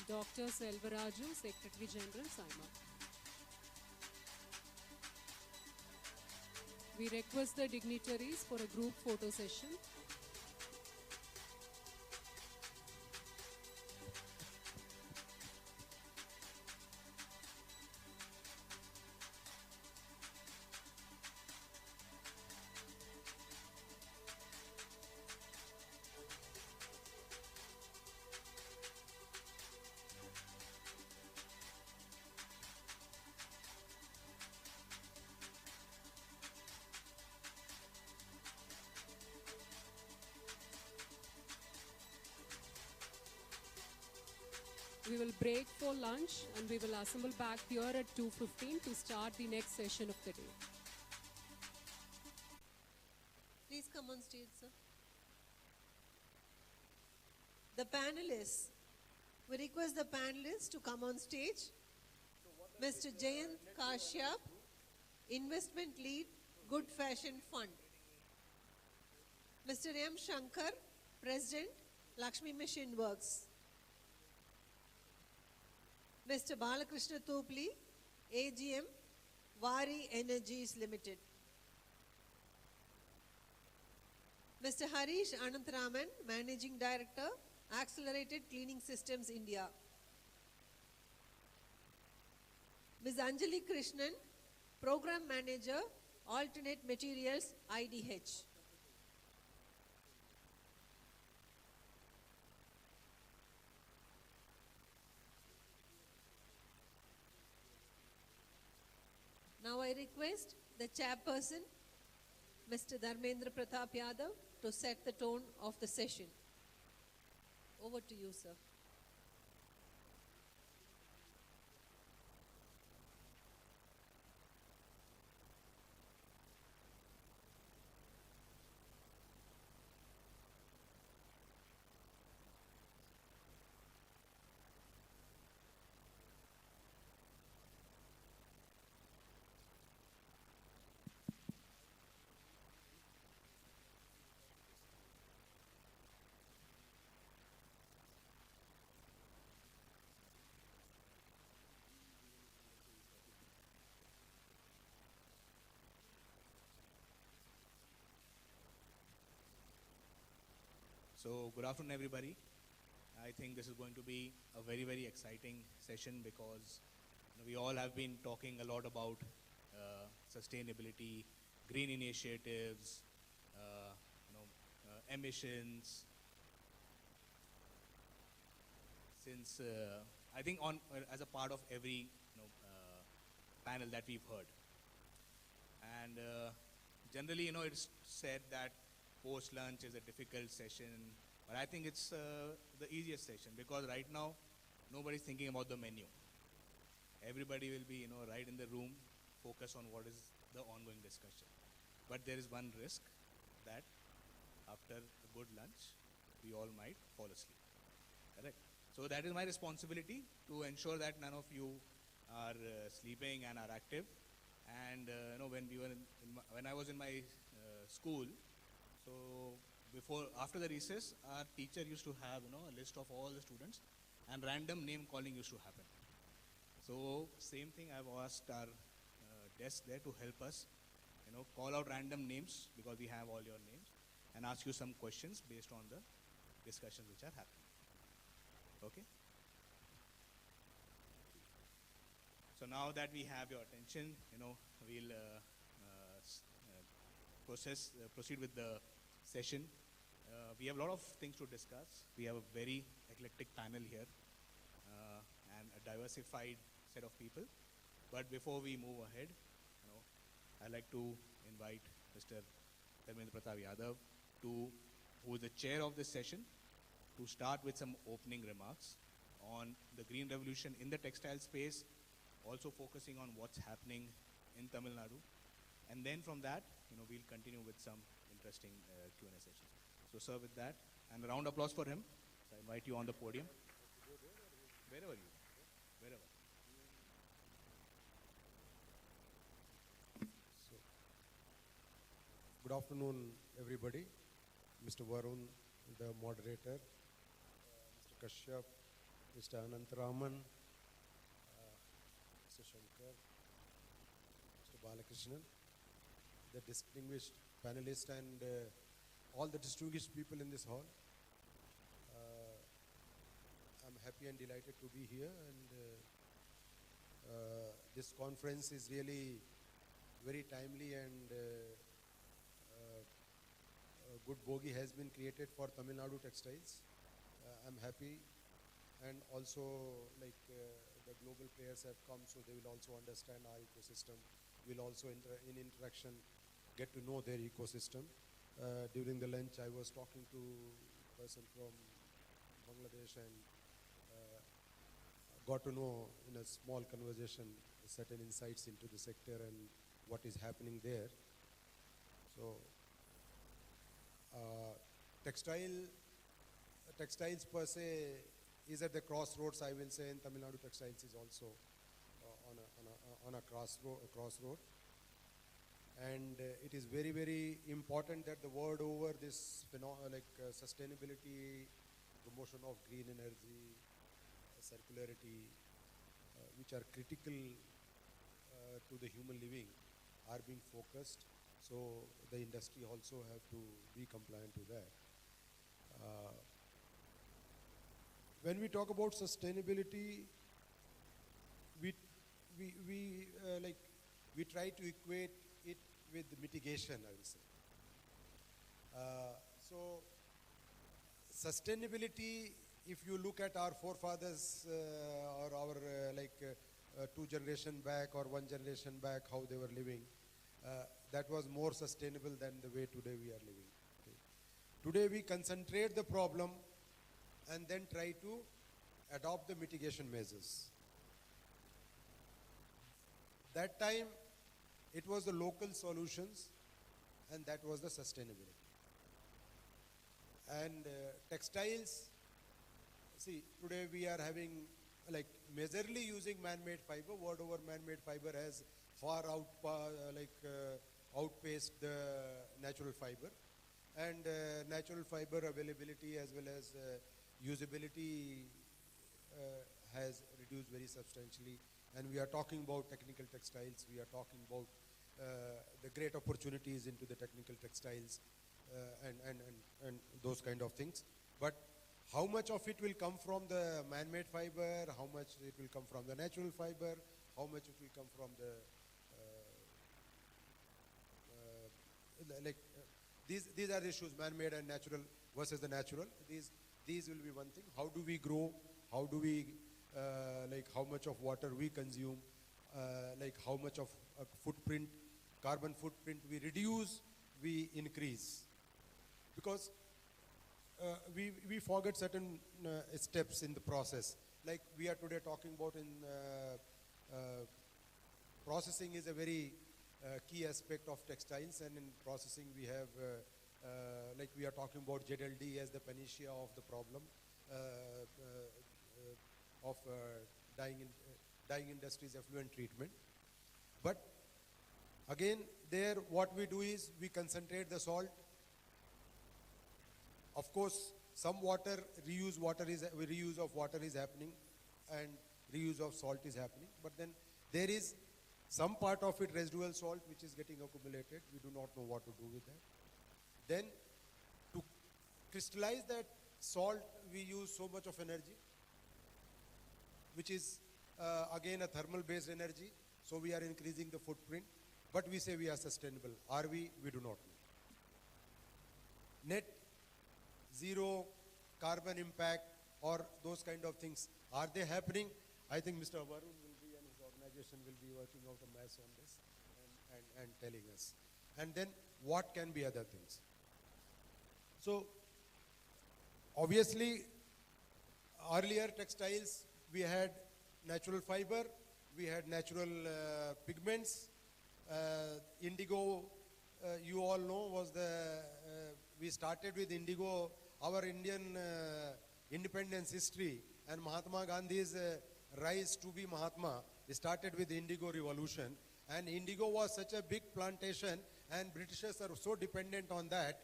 Dr. Selvaraju, Secretary General, SAIMA. We request the dignitaries for a group photo session. We will break for lunch and we will assemble back here at 2:15 to start the next session of the day. Please come on stage, sir. The panelists, we request the panelists to come on stage. Mr. Jayant Kashyap, Investment Lead, Good Fashion Fund. Mr. M. Shankar, President, Lakshmi Machine Works. Mr. Balakrishna Topli, AGM, Vari Energies Limited. Mr. Harish Anantharaman, Managing Director, Accelerated Cleaning Systems India. Ms. Anjali Krishnan, Program Manager, Alternate Materials, IDH. Now I request the chairperson, Mr. Dharmendra Pratap Yadav, to set the tone of the session. Over to you, sir. So good afternoon, everybody. I think this is going to be a very, very exciting session because we all have been talking a lot about sustainability, green initiatives, emissions. Since I think as a part of every panel that we've heard, and generally, it's said that post-lunch is a difficult session, but I think it's the easiest session because right now nobody's thinking about the menu. Everybody will be, right in the room, focus on what is the ongoing discussion. But there is one risk that after a good lunch, we all might fall asleep. Correct? So that is my responsibility to ensure that none of you are sleeping and are active. And when I was in my school, so after the recess, our teacher used to have a list of all the students, and random name calling used to happen. So same thing, I've asked our desk there to help us, call out random names because we have all your names, and ask you some questions based on the discussions which are happening. Okay? So now that we have your attention, we'll proceed with the session. We have a lot of things to discuss. We have a very eclectic panel here and a diversified set of people. But before we move ahead, I'd like to invite Mr. Dharmendra Pratap Yadav, who is the chair of this session, to start with some opening remarks on the green revolution in the textile space, also focusing on what's happening in Tamil Nadu. And then from that, we'll continue with some interesting Q&A sessions. So, sir, with that, and a round of applause for him. So I invite you on the podium. Wherever you want. Wherever. So, good afternoon, everybody. Mr. Varun, the moderator, Mr. Kashyap, Mr. Anantaraman, Mr. Shankar, Mr. Balakrishnan, the distinguished panelists, and all the distinguished people in this hall. I'm happy and delighted to be here, and this conference is really very timely, and a good bogey has been created for Tamil Nadu textiles. I'm happy, and also the global players have come, so they will also understand our ecosystem. We'll also in interaction get to know their ecosystem. During the lunch, I was talking to a person from Bangladesh and got to know in a small conversation certain insights into the sector and what is happening there. So, textiles per se is at the crossroads, I will say, and Tamil Nadu textiles is also on a crossroad. And it is very, very important that the world over this sustainability, promotion of green energy, circularity, which are critical to the human living, are being focused. So the industry also have to be compliant to that. When we talk about sustainability, we try to equate it with mitigation, I will say. So sustainability, if you look at our forefathers or our 2 generation back or 1 generation back, how they were living, that was more sustainable than the way today we are living. Okay. Today we concentrate the problem and then try to adopt the mitigation measures. That time, it was the local solutions, and that was the sustainability. And textiles, see, today we are having, majorly using man-made fiber. Word over man-made fiber has far outpaced the natural fiber. And natural fiber availability as well as usability has reduced very substantially. And we are talking about technical textiles. We are talking about the great opportunities into the technical textiles. and those kind of things. But how much of it will come from the man-made fiber, how much it will come from the natural fiber, how much it will come from the these are the issues, man-made and natural versus the natural. These will be one thing. How do we grow? How do we how much of water we consume? How much of footprint, carbon footprint we reduce, we increase. Because we forget certain steps in the process. Like we are today talking about in processing is a very key aspect of textiles, and in processing we have we are talking about ZLD as the panacea of the problem of dyeing industry's effluent treatment. But again, there what we do is we concentrate the salt. Of course, some reuse of water is happening, and reuse of salt is happening. But then there is some part of it, residual salt, which is getting accumulated. We do not know what to do with that. Then to crystallize that salt, we use so much of energy, which is again a thermal based energy. So we are increasing the footprint, but we say we are sustainable. Are we? We do not know. Net zero carbon impact or those kind of things, are they happening? I think Mr. Varun will be and his organization will be working out a mess on this and telling us. And then what can be other things? So obviously earlier textiles, we had natural fiber, we had natural pigments. Indigo, you all know, was we started with indigo, our Indian independence history, and Mahatma Gandhi's rise to be Mahatma started with indigo revolution. And indigo was such a big plantation, and Britishers are so dependent on that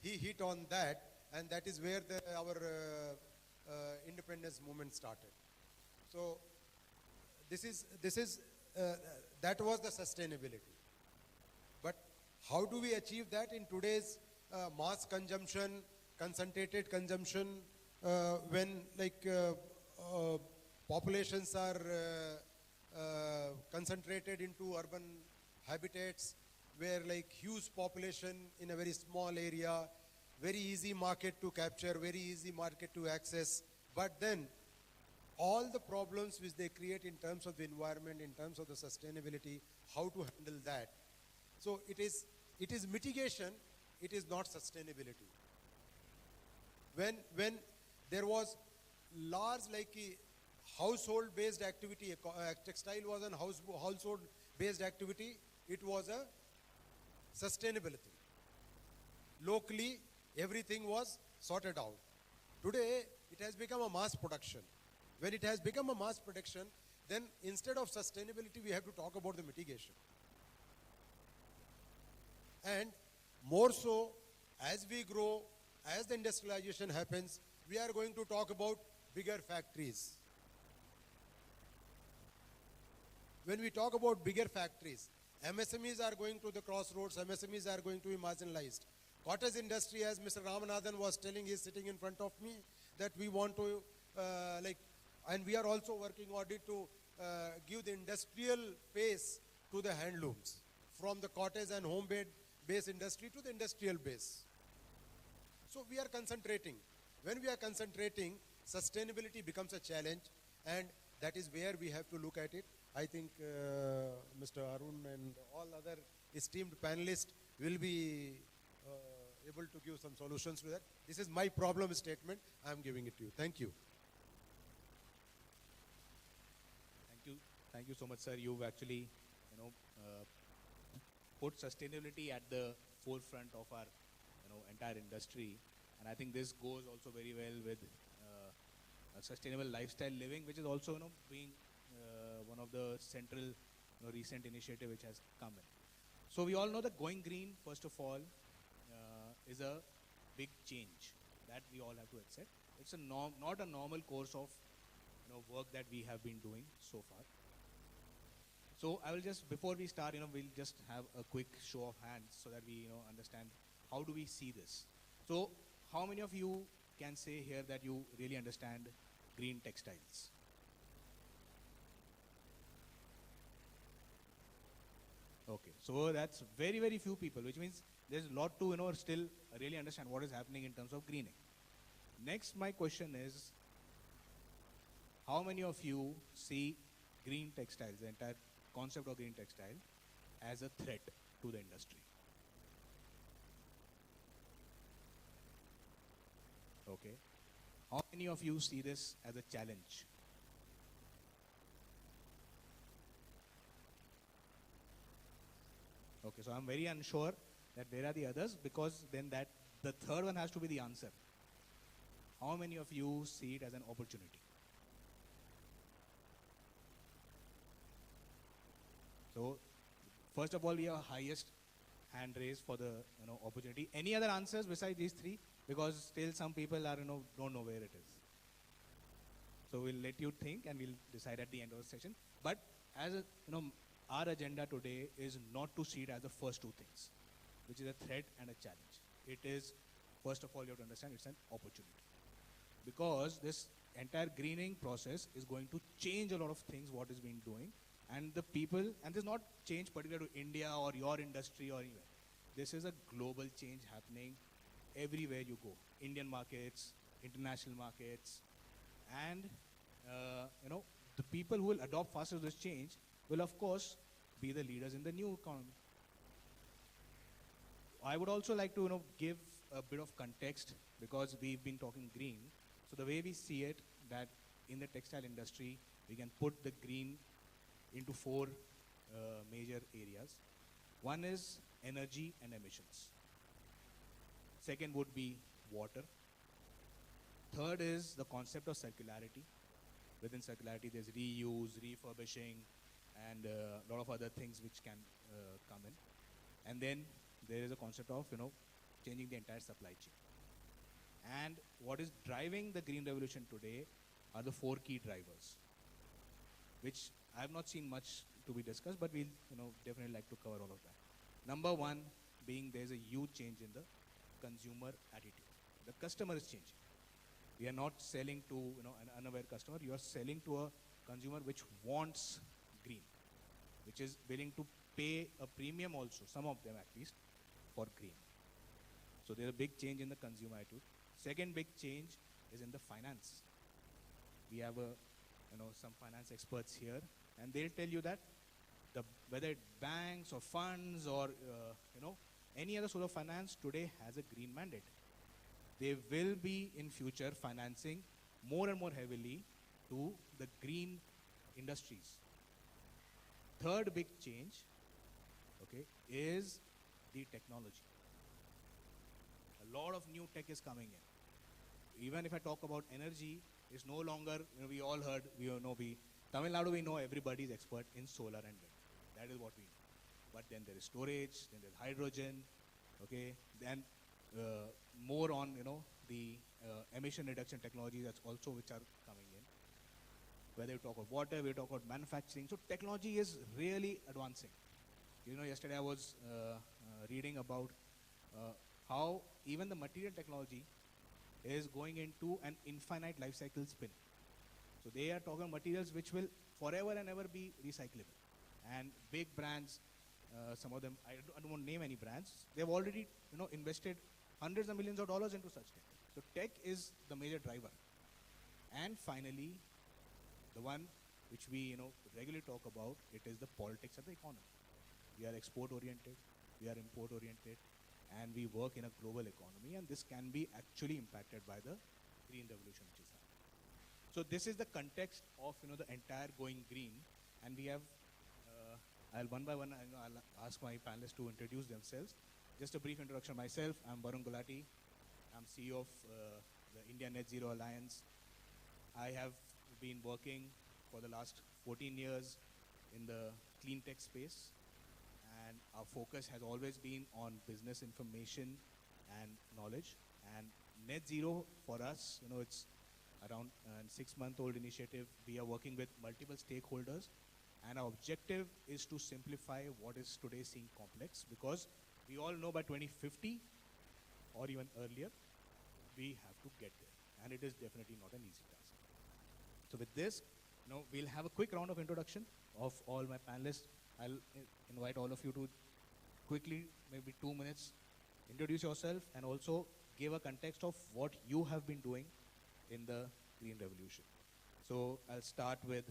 he hit on that, and that is where our independence movement started. So that was the sustainability. But how do we achieve that in today's mass consumption, concentrated consumption, when populations are concentrated into urban habitats, where huge population in a very small area, very easy market to capture, very easy market to access, but then all the problems which they create in terms of the environment, in terms of the sustainability, how to handle that. So it is mitigation, it is not sustainability. When there was large household based activity, textile was an household based activity, it was a sustainability. Locally, everything was sorted out. Today, it has become a mass production. When it has become a mass production, then instead of sustainability, we have to talk about the mitigation. And more so, as we grow, as the industrialization happens, we are going to talk about bigger factories. When we talk about bigger factories, MSMEs are going to the crossroads, MSMEs are going to be marginalized. Cottage industry, as Mr. Ramanathan was telling, he is sitting in front of me, that we want to, and we are also working on it to give the industrial face to the handlooms, from the cottage and home-based industry to the industrial base. So we are concentrating. When we are concentrating, sustainability becomes a challenge, and that is where we have to look at it. I think Mr. Arun and all other esteemed panelists will be able to give some solutions to that. This is my problem statement. I am giving it to you. Thank you. Thank you so much, sir. You've actually, put sustainability at the forefront of our, entire industry, and I think this goes also very well with a sustainable lifestyle living, which is also, being one of the central, recent initiative which has come in. So we all know that going green, first of all, is a big change that we all have to accept. It's not a normal course of, work that we have been doing so far. So I will just, before we start, we'll just have a quick show of hands so that we, understand how do we see this? So how many of you can say here that you really understand green textiles? Okay, so that's very, very few people, which means there's a lot to, still really understand what is happening in terms of greening. Next, my question is, how many of you see green textiles, the entire concept of green textile, as a threat to the industry? Okay. How many of you see this as a challenge? Okay, so I'm very unsure that where are the others, because then that the third one has to be the answer. How many of you see it as an opportunity? So, first of all, we have highest hand raised for the opportunity. Any other answers besides these three? Because still some people are don't know where it is. So we'll let you think and we'll decide at the end of the session. But as a, our agenda today is not to see it as the first two things, which is a threat and a challenge. It is, first of all, you have to understand it's an opportunity. Because this entire greening process is going to change a lot of things what is being doing. And the people, and this is not change particular to India or your industry or anywhere. This is a global change happening everywhere you go. Indian markets, international markets, and the people who will adopt faster to this change will of course be the leaders in the new economy. I would also like to give a bit of context, because we've been talking green. So the way we see it, that in the textile industry we can put the green into four major areas. One is energy and emissions. Second would be water. Third is the concept of circularity. Within circularity, there's reuse, refurbishing, and a lot of other things which can come in. And then there is a concept of, changing the entire supply chain. And what is driving the green revolution today are the four key drivers, which I have not seen much to be discussed, but we'll, definitely like to cover all of that. Number one being there's a huge change in the consumer attitude. The customer is changing. We are not selling to an unaware customer. You are selling to a consumer which wants green, which is willing to pay a premium also, some of them at least, for green. So there's a big change in the consumer attitude. Second big change is in the finance. We have some finance experts here, and they'll tell you that whether it's banks or funds or any other sort of finance today has a green mandate. They will be in future financing more and more heavily to the green industries. Third big change, is the technology. A lot of new tech is coming in. Even if I talk about energy, it's no longer, we all heard, Tamil Nadu, we know everybody is expert in solar and wind. That is what we know. But then there is storage, then there's hydrogen, then more on, the emission reduction technologies that's also which are coming in. Whether you talk about water, we talk about manufacturing. So technology is really advancing. Yesterday I was reading about how even the material technology is going into an infinite life cycle spin. So they are talking materials which will forever and ever be recyclable. And big brands, some of them, I don't want to name any brands, they've already invested hundreds of millions of dollars into such tech. So tech is the major driver. And finally, the one which we regularly talk about, it is the politics of the economy. We are export oriented, we are import oriented, and we work in a global economy, and this can be actually impacted by the green revolution which is happening. So this is the context of the entire going green, and we have I'll one by one I'll ask my panelists to introduce themselves. Just a brief introduction myself. I'm Varun Gulati. I'm CEO of the India Net Zero Alliance. I have been working for the last 14 years in the clean tech space, and our focus has always been on business information and knowledge. And Net Zero for us, it's around a 6-month-old initiative. We are working with multiple stakeholders, and our objective is to simplify what is today seen complex, because we all know by 2050 or even earlier, we have to get there. And it is definitely not an easy task. So with this, we'll have a quick round of introduction of all my panelists. I'll invite all of you to quickly, maybe 2 minutes, introduce yourself and also give a context of what you have been doing in the Green Revolution. So I'll start with,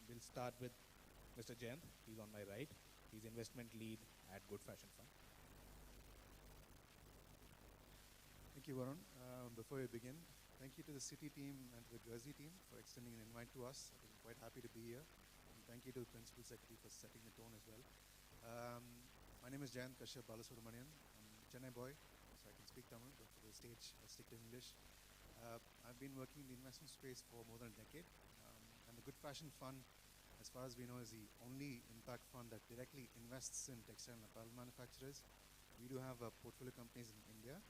we'll start with Mr. Jayant. He's on my right. He's investment lead at Good Fashion Fund. Thank you, Varun. Before we begin, thank you to the City team and to the Guernsey team for extending an invite to us. I think I'm quite happy to be here. And thank you to the Principal Secretary for setting the tone as well. My name is Jayant Kashyap Balasubramanian. I'm a Chennai boy, so I can speak Tamil, but for the stage, I'll stick to English. I've been working in the investment space for more than a decade. And the Good Fashion Fund, as far as we know, is the only impact fund that directly invests in textile and apparel manufacturers. We do have portfolio companies in India,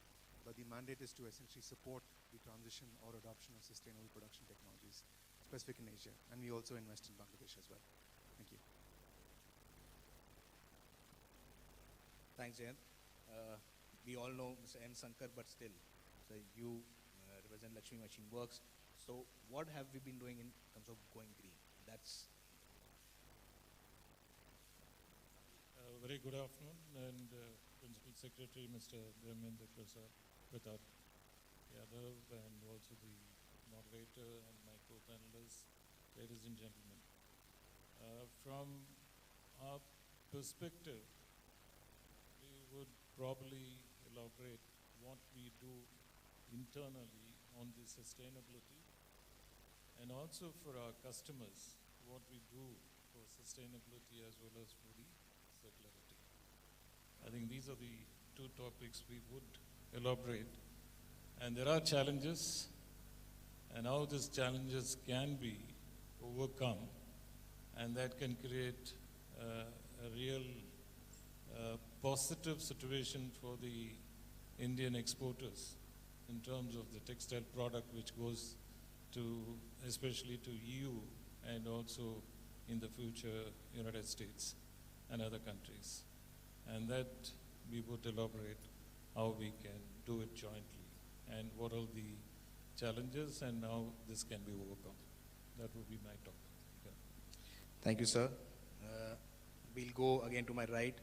but the mandate is to essentially support the transition or adoption of sustainable production technologies, specific in Asia. And we also invest in Bangladesh as well. Thank you. Thanks, Jayant. We all know Mr. N. Sankar, but still, so you represent Lakshmi Machine Works. So what have we been doing in terms of going green? That's very good afternoon, and Principal Secretary Mr. Dharmendra Prasad Pratap Yadav, and also the moderator and my co-panelists, ladies and gentlemen. From our perspective, we would probably elaborate what we do internally on the sustainability, and also for our customers, what we do for sustainability as well as for the circularity. I think these are the two topics we would elaborate. And there are challenges, and how these challenges can be overcome, and that can create a real positive situation for the Indian exporters in terms of the textile product which goes to, especially to EU and also in the future United States and other countries. And that we would elaborate how we can do it jointly and what are the challenges and how this can be overcome. That would be my topic. Yeah. Thank you, sir. We'll go again to my right,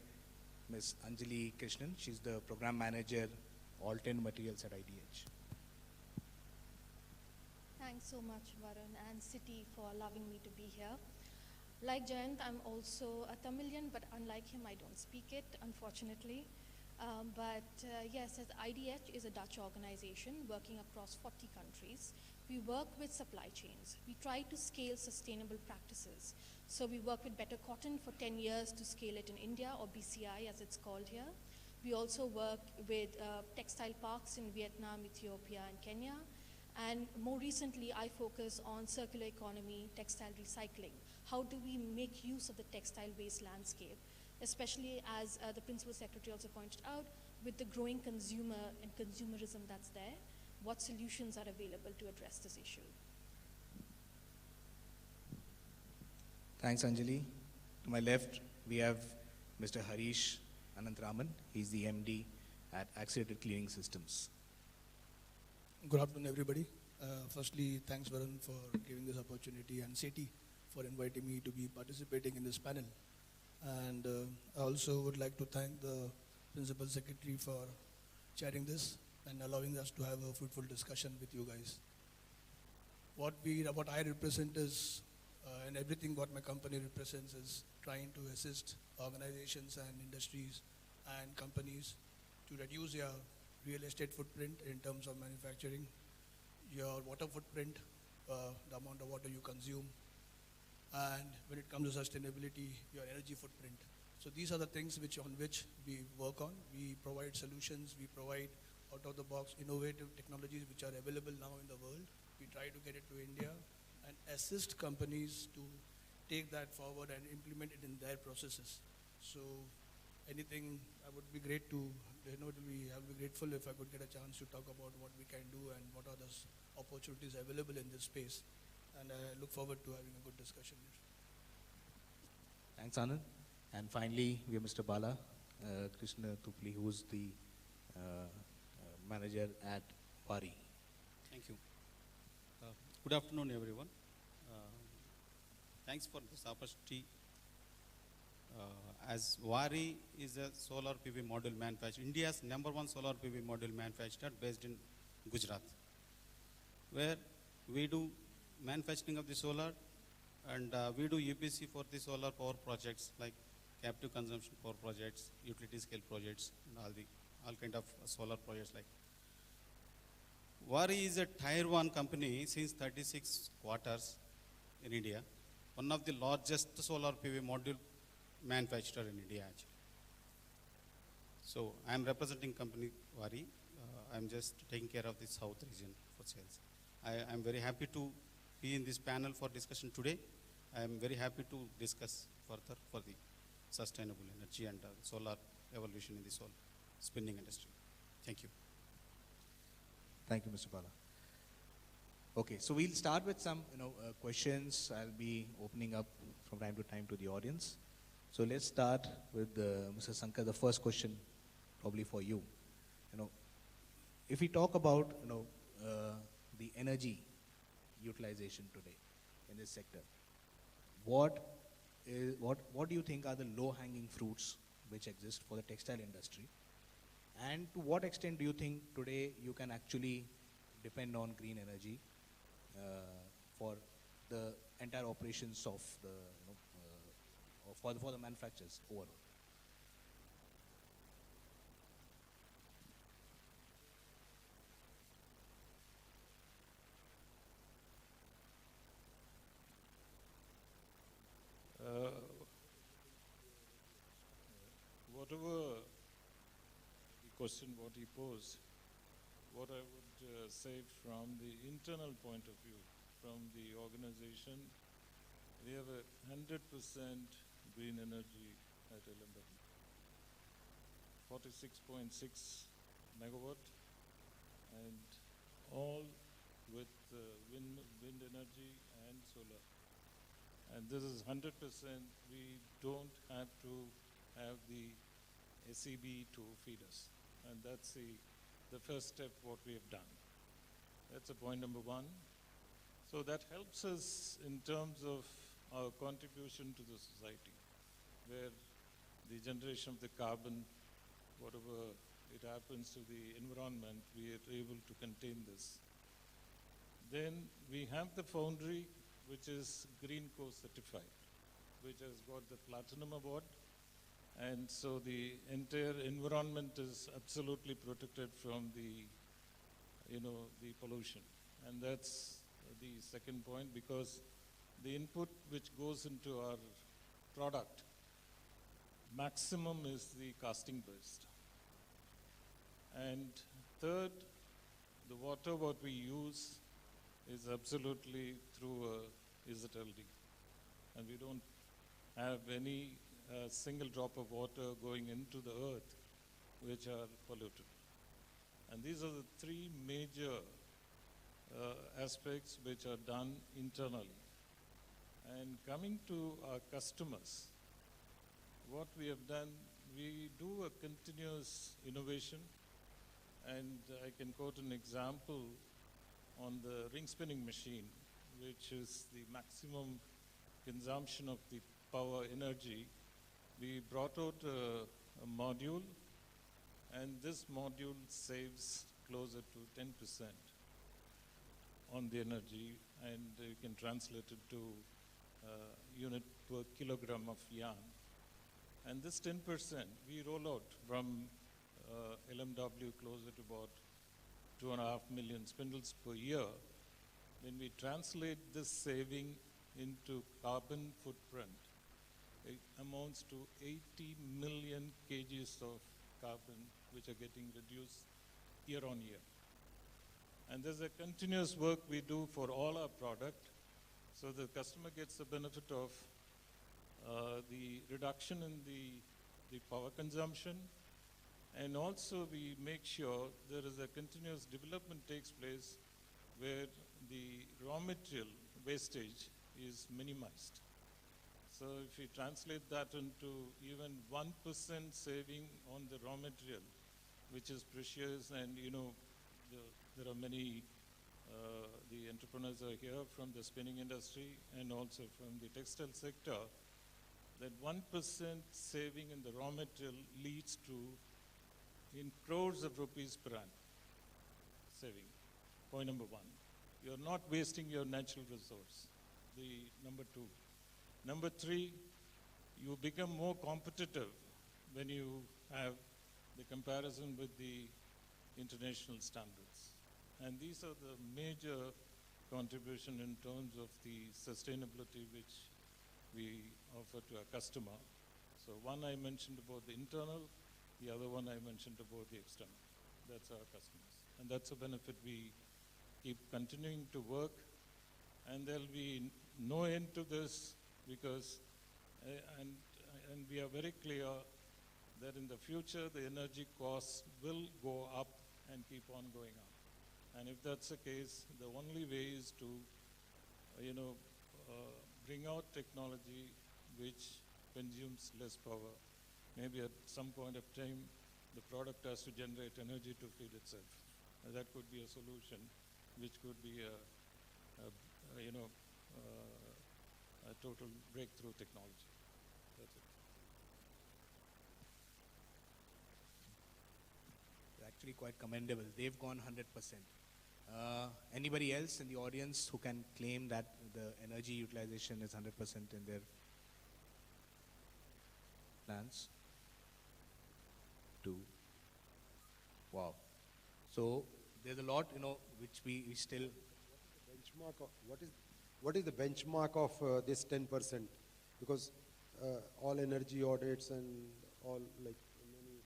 Ms. Anjali Krishnan. She's the Program Manager, Alternate Materials at IDH. Thanks so much, Varun and City, for allowing me to be here. Like Jayant, I'm also a Tamilian, but unlike him, I don't speak it, unfortunately. Yes, as IDH is a Dutch organization working across 40 countries. We work with supply chains. We try to scale sustainable practices. So we work with Better Cotton for 10 years to scale it in India, or BCI as it's called here. We also work with textile parks in Vietnam, Ethiopia, and Kenya. And more recently, I focus on circular economy, textile recycling. How do we make use of the textile waste landscape, especially as the Principal Secretary also pointed out, with the growing consumer and consumerism that's there, what solutions are available to address this issue? Thanks, Anjali. To my left, we have Mr. Harish Anantraman. He's the MD at Accelerated Cleaning Systems. Good afternoon, everybody. Firstly, thanks, Varun, for giving this opportunity, and Seti for inviting me to be participating in this panel. And I also would like to thank the Principal Secretary for chairing this and allowing us to have a fruitful discussion with you guys. What I represent is, and everything what my company represents is trying to assist organizations and industries and companies to reduce their real estate footprint in terms of manufacturing, your water footprint, the amount of water you consume, and when it comes to sustainability, your energy footprint. So these are the things on which we work on. We provide solutions, we provide out-of-the-box innovative technologies which are available now in the world. We try to get it to India and assist companies to take that forward and implement it in their processes. So anything, I would be great to, I'll be grateful if I could get a chance to talk about what we can do and what are the opportunities available in this space. And I look forward to having a good discussion here. Thanks, Anand. And finally, we have Mr. Bala Krishna Tupli, who is the manager at Wari. Thank you. Good afternoon, everyone. Thanks for this opportunity. As Wari is a solar PV module manufacturer, India's #1 solar PV module manufacturer based in Gujarat, where we do manufacturing of the solar and we do UPC for the solar power projects like captive consumption power projects, utility scale projects, and all kind of solar projects like. Wari is a Tier 1 company since 36 quarters in India, one of the largest solar PV module manufacturer in India actually. So I am representing company Wari. I am just taking care of the south region for sales. I am very happy to be in this panel for discussion today. I am very happy to discuss further for the sustainable energy and solar evolution in the solar spinning industry. Thank you. Thank you, Mr. Bala. Okay, so we'll start with some questions. I'll be opening up from time to time to the audience. So let's start with Mr. Sankar. The first question, probably for you. If we talk about the energy utilization today in this sector, what do you think are the low-hanging fruits which exist for the textile industry? And to what extent do you think today you can actually depend on green energy for the entire operations of the for the manufacturers overall? Whatever the question what he posed, what I would say from the internal point of view, from the organization, we have a 100% green energy at LMW. 46.6 megawatt, and all with wind energy and solar. And this is 100%. We don't have to have the SEB to feed us. And that's the first step what we have done. That's a point number one. So that helps us in terms of our contribution to the society, where the generation of the carbon, whatever it happens to the environment, we are able to contain this. Then we have the foundry, which is Green Co certified, which has got the Platinum Award. And so the entire environment is absolutely protected from the pollution. And that's the second point, because the input which goes into our product, maximum is the casting based. And third, the water what we use is absolutely through a ZLD. And we don't have any single drop of water going into the earth which are polluted. And these are the three major aspects which are done internally. And coming to our customers, what we have done, we do a continuous innovation. And I can quote an example on the ring spinning machine, which is the maximum consumption of the power energy. We brought out a module, and this module saves closer to 10% on the energy, and you can translate it to unit per kilogram of yarn. And this 10% we roll out from LMW closer to about 2.5 million spindles per year. When we translate this saving into carbon footprint, it amounts to 80 million kgs of carbon which are getting reduced year on year. And there's a continuous work we do for all our product, so the customer gets the benefit of the reduction in the power consumption, and also we make sure there is a continuous development takes place where the raw material wastage is minimized. So if you translate that into even 1% saving on the raw material, which is precious, and there are many, the entrepreneurs are here from the spinning industry and also from the textile sector, that 1% saving in the raw material leads to in crores of rupees per annum saving. Point number one. You're not wasting your natural resource. The number two. Number three, you become more competitive when you have the comparison with the international standards. And these are the major contribution in terms of the sustainability which we offer to our customer. So one I mentioned about the internal, the other one I mentioned about the external. That's our customers. And that's a benefit we keep continuing to work. And there'll be no end to this because, and we are very clear that in the future the energy costs will go up and keep on going up. And if that's the case, the only way is to, bring out technology which consumes less power. Maybe at some point of time, the product has to generate energy to feed itself. That could be a solution, which could be a total breakthrough technology. That's it. Actually quite commendable. They've gone 100%. Anybody else in the audience who can claim that the energy utilization is 100% in their plans? 2. Wow. So there's a lot, which we still. What is the benchmark of this 10%? Because all energy audits and all like many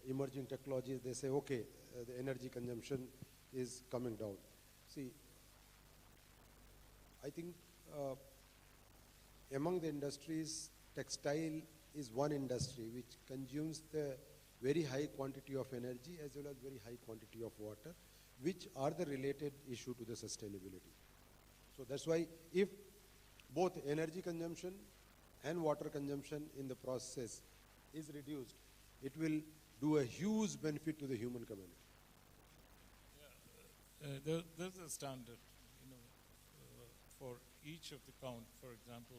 emerging technologies, they say, okay, the energy consumption is coming down. See, I think among the industries, textile is one industry which consumes the very high quantity of energy as well as very high quantity of water, which are the related issue to the sustainability. So that's why if both energy consumption and water consumption in the process is reduced, it will do a huge benefit to the human community. There's a standard, for each of the count. For example,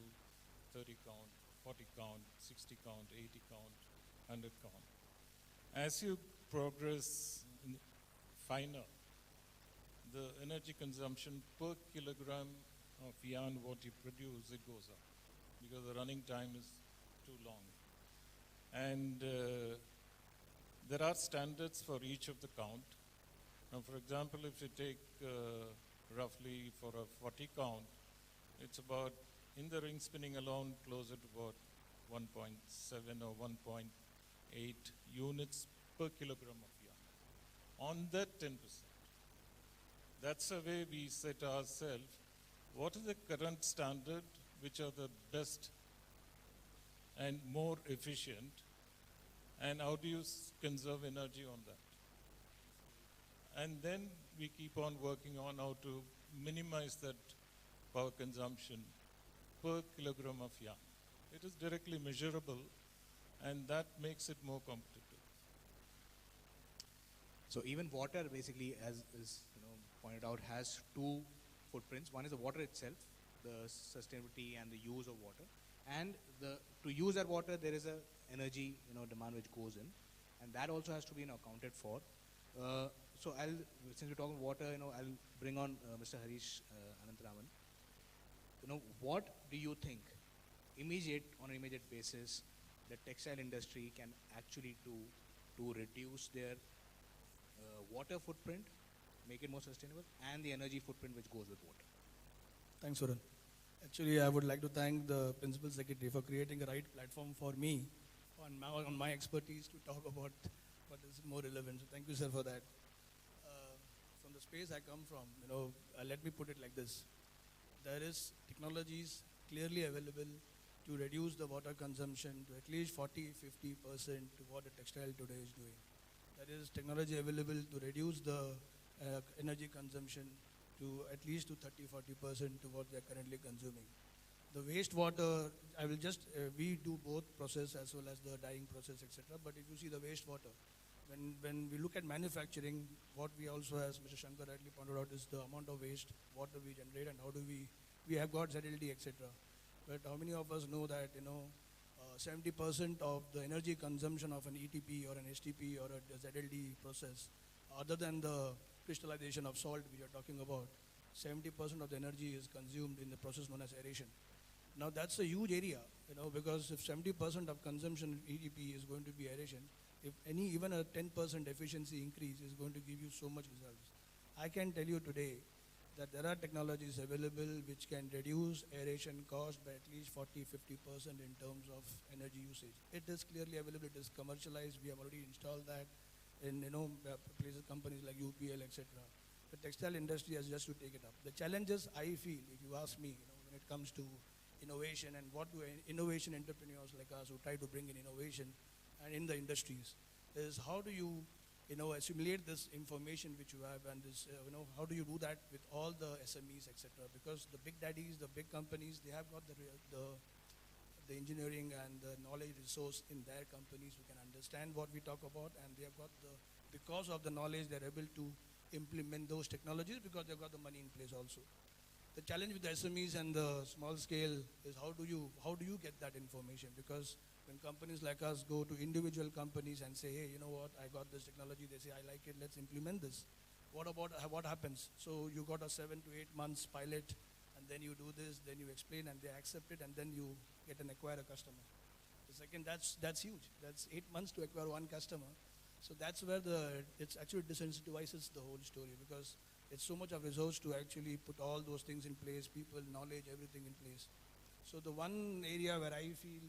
30 count, 40 count, 60 count, 80 count, 100 count. As you progress finer, the energy consumption per kilogram of yarn what you produce, it goes up because the running time is too long. And there are standards for each of the count. Now, for example, if you take roughly for a 40 count, it's about, in the ring spinning alone, closer to about 1.7 or 1.8 units per kilogram of yarn. On that 10%, that's the way we set ourselves. What is the current standard, which are the best and more efficient, and how do you conserve energy on that? And then we keep on working on how to minimize that power consumption per kilogram of yarn. It is directly measurable, and that makes it more competitive. So even water, basically, as is pointed out, has two footprints. One is the water itself, the sustainability and the use of water, and to use that water, there is a energy demand which goes in, and that also has to be accounted for. So since we're talking water, I'll bring on Mr. Harish Anantaraman. What do you think, on an immediate basis, the textile industry can actually do to reduce their water footprint, make it more sustainable, and the energy footprint which goes with water? Thanks, Varun. Actually, I would like to thank the Principal Secretary for creating a right platform for me on my expertise to talk about what is more relevant. So thank you, sir, for that. From the space I come from, let me put it like this. There is technologies clearly available to reduce the water consumption to at least 40-50% to what the textile today is doing. There is technology available to reduce the energy consumption to at least to 30-40% to what they are currently consuming. The wastewater, I will just, we do both process as well as the dyeing process, etc. But if you see the wastewater, when we look at manufacturing, what we also, as Mr. Shankar rightly pointed out, is the amount of waste, water we generate, and how do we have got ZLD, etc. But how many of us know that, 70% of the energy consumption of an ETP or an STP or a ZLD process, other than the crystallization of salt we are talking about, 70% of the energy is consumed in the process known as aeration. Now that's a huge area, because if 70% of consumption in ETP is going to be aeration, if even a 10% efficiency increase is going to give you so much results. I can tell you today that there are technologies available which can reduce aeration cost by at least 40-50% in terms of energy usage. It is clearly available, it is commercialized, we have already installed that in places, companies like UPL, etc. The textile industry has just to take it up. The challenges I feel, if you ask me, when it comes to innovation and what do innovation entrepreneurs like us who try to bring in innovation and in the industries, is how do you assimilate this information which you have, and this, how do you do that with all the SMEs, etc. Because the big daddies, the big companies, they have got the engineering and the knowledge resource in their companies who can understand what we talk about, and they have got because of the knowledge, they're able to implement those technologies because they've got the money in place also. The challenge with the SMEs and the small scale is how do you get that information? Because when companies like us go to individual companies and say, hey, you know what, I got this technology, they say, I like it, let's implement this. What happens? So you got a 7 to 8 months pilot, and then you do this, then you explain, and they accept it, and then you get and acquire a customer. The second, that's huge. That's 8 months to acquire one customer. So that's where it's actually disincentivizes the whole story, because it's so much of resource to actually put all those things in place, people, knowledge, everything in place. So the one area where I feel,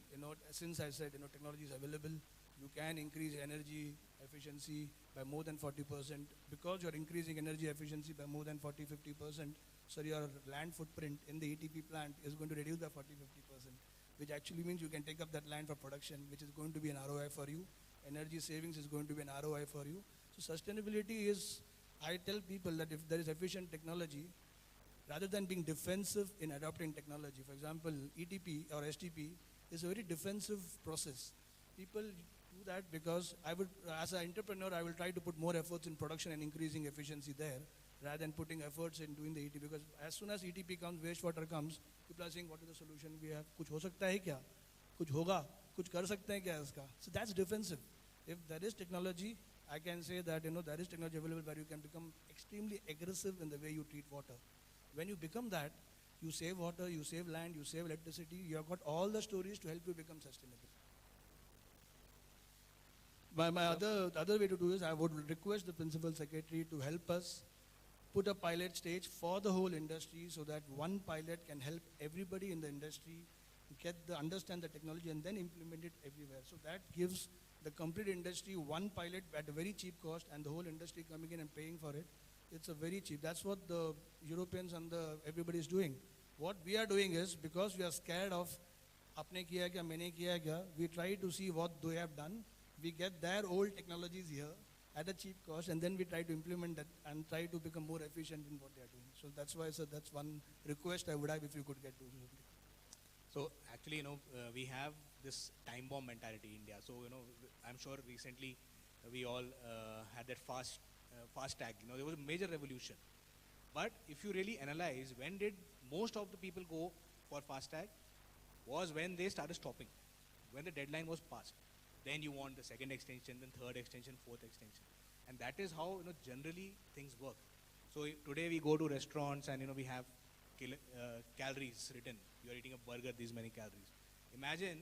since I said, technology is available, you can increase energy efficiency by more than 40%. Because you're increasing energy efficiency by more than 40-50%, so your land footprint in the ETP plant is going to reduce by 40-50%, which actually means you can take up that land for production, which is going to be an ROI for you. Energy savings is going to be an ROI for you. So sustainability is, I tell people that if there is efficient technology, rather than being defensive in adopting technology, for example, ETP or STP is a very defensive process. People do that because as an entrepreneur, I will try to put more efforts in production and increasing efficiency there, rather than putting efforts in doing the ETP. Because as soon as ETP comes, wastewater comes, people are saying, what is the solution we have? Kuch ho sakta hai kya? Kuch hoga? Kuch kar sakte hain kya iska? So that's defensive. If there is technology, I can say that there is technology available where you can become extremely aggressive in the way you treat water. When you become that, you save water, you save land, you save electricity, you have got all the stories to help you become sustainable. My other way to do is I would request the Principal Secretary to help us put a pilot stage for the whole industry so that one pilot can help everybody in the industry understand the technology and then implement it everywhere. So that gives the complete industry one pilot at a very cheap cost, and the whole industry coming in and paying for it. It's a very cheap. That's what the Europeans and everybody is doing. What we are doing is, because we are scared of apne kiya kya, maine kiya kya, we try to see what they have done. We get their old technologies here at a cheap cost, and then we try to implement that and try to become more efficient in what they are doing. So that's why, sir, that's one request I would have if you could get to. So actually, we have this time bomb mentality in India. So, I'm sure recently we all had that fast tag. There was a major revolution. But if you really analyze, when did most of the people go for fast tag? Was when they started stopping, when the deadline was passed. Then you want the second extension, then third extension, fourth extension. And that is how, generally things work. So today we go to restaurants and, we have calories written. You are eating a burger, these many calories. Imagine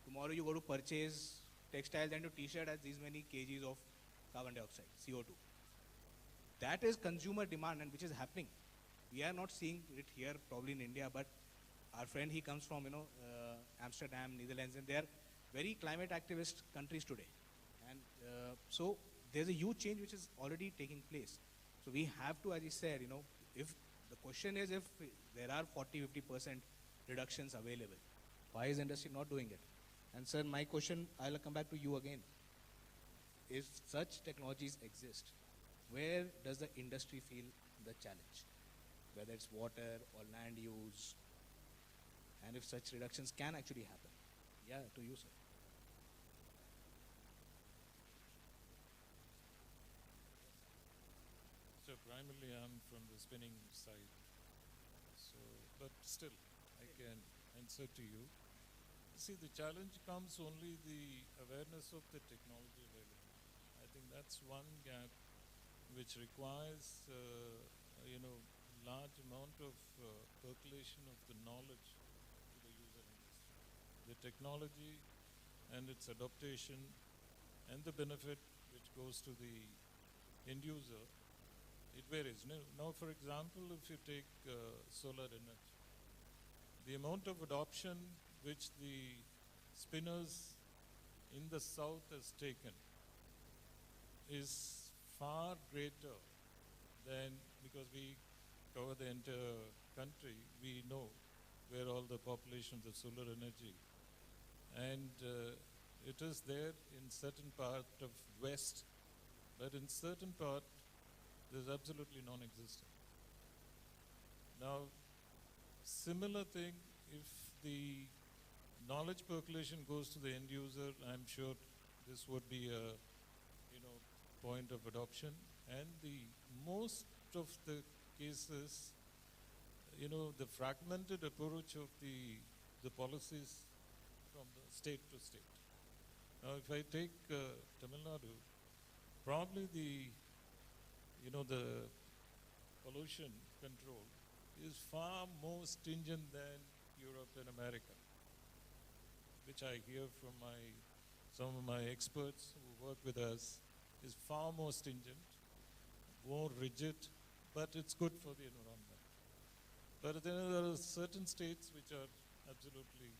tomorrow you go to purchase textiles and your t-shirt has these many kgs of carbon dioxide, CO2. That is consumer demand, and which is happening. We are not seeing it here probably in India, but our friend, he comes from, Amsterdam, Netherlands, and they are very climate activist countries today. And so there's a huge change which is already taking place. So we have to, as he said, if the question is if there are 40-50% reductions available, why is industry not doing it? And sir, my question, I'll come back to you again. If such technologies exist, where does the industry feel the challenge? Whether it's water or land use, and if such reductions can actually happen. Yeah, to you, sir. So primarily I'm from the spinning side. So, but still, I can answer to you. See, the challenge comes only the awareness of the technology available. I think that's one gap which requires, large amount of percolation of the knowledge to the user industry. The technology and its adaptation and the benefit which goes to the end user, it varies. Now, for example, if you take solar energy, the amount of adoption which the spinners in the south has taken is far greater than, because we cover the entire country, we know where all the populations of solar energy, and it is there in certain part of west, but in certain part there's absolutely non-existent. Now, similar thing, if the knowledge percolation goes to the end user, I'm sure this would be a point of adoption. And the most of the cases, the fragmented approach of the policies from the state to state. Now, if I take Tamil Nadu, probably the pollution control is far more stringent than Europe and America, which I hear from some of my experts who work with us, is far more stringent, more rigid, but it's good for the environment. But then there are certain states which are absolutely.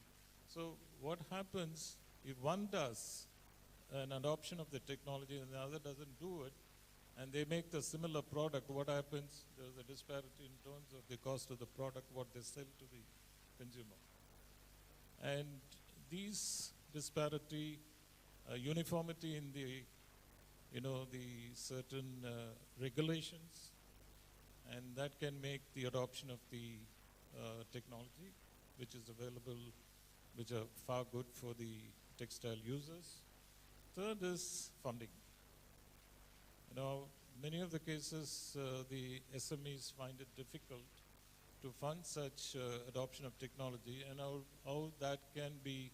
So what happens if one does an adoption of the technology and the other doesn't do it, and they make the similar product, what happens? There's a disparity in terms of the cost of the product, what they sell to the consumer. And these disparity, uniformity in the certain regulations, and that can make the adoption of the technology which is available, which are far good for the textile users. Third is funding. Many of the cases, the SMEs find it difficult to fund such adoption of technology, and how that can be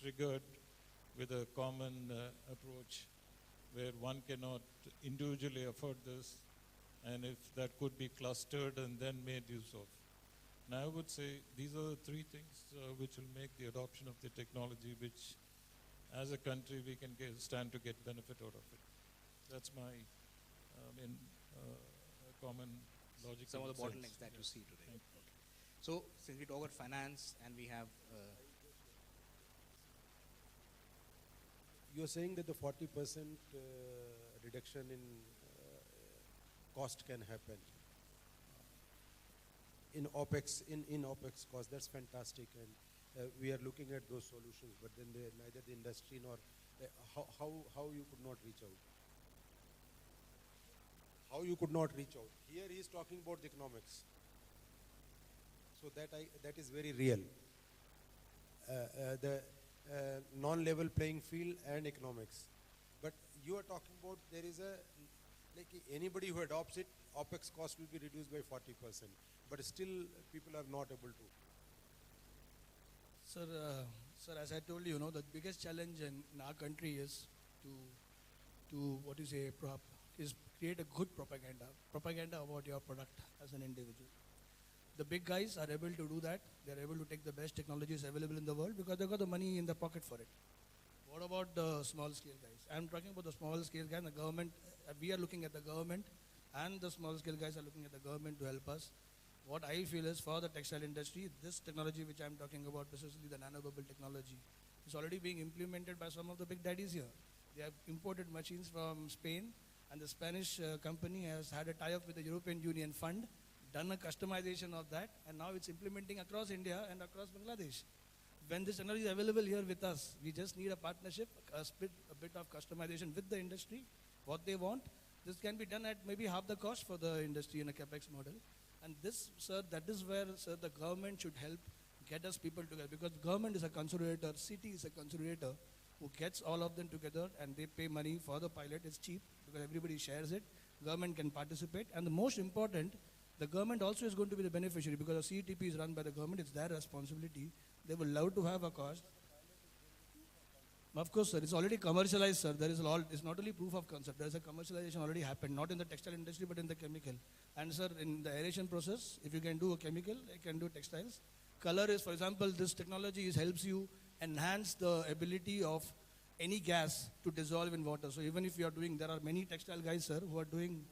triggered with a common approach where one cannot individually afford this, and if that could be clustered and then made use of. And I would say these are the three things which will make the adoption of the technology, which as a country we can stand to get benefit out of it. That's my common logic. Some of the bottlenecks that you see today. Okay. So, since we talk about finance and we have you're saying that the 40% reduction in cost can happen in OPEX, in OPEX cost. That's fantastic, and we are looking at those solutions, but then neither the industry nor how you could not reach out. How you could not reach out. Here he is talking about the economics. So that is very real. The non-level playing field and economics. But you are talking about there is like anybody who adopts it, OPEX cost will be reduced by 40%. But still people are not able to. Sir, as I told you, the biggest challenge in our country is to is create a good propaganda about your product as an individual. The big guys are able to do that. They're able to take the best technologies available in the world because they've got the money in the pocket for it. What about the small scale guys? I'm talking about the small scale guys. The government, we are looking at the government, and the small scale guys are looking at the government to help us. What I feel is for the textile industry, this technology which I'm talking about, precisely the nanobubble technology, is already being implemented by some of the big daddies here. They have imported machines from Spain, and the Spanish company has had a tie-up with the European Union Fund, done a customization of that, and now it's implementing across India and across Bangladesh. When this technology is available here with us, we just need a partnership, a bit of customization with the industry, what they want. This can be done at maybe half the cost for the industry in a capex model. And this, sir, that is where, sir, the government should help get us people together, because government is a consolidator, city is a consolidator who gets all of them together and they pay money for the pilot. It's cheap because everybody shares it. Government can participate, and the most important, the government also is going to be the beneficiary because the CETP is run by the government. It's their responsibility. They will love to have a cost. Of course, sir. It's already commercialized, sir. There is a lot. It's not only proof of concept. There is a commercialization already happened, not in the textile industry, but in the chemical. And sir, in the aeration process, if you can do a chemical, you can do textiles. Color is, for example, this technology helps you enhance the ability of any gas to dissolve in water. So even if you are doing, there are many textile guys, sir, who are doing.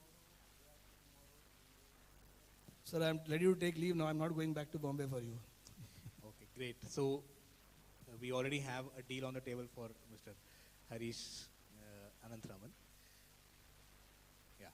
Sir, I'm ready to take leave now. I'm not going back to Bombay for you. Okay, great. So we already have a deal on the table for Mr. Harish Ananthraman. Yeah.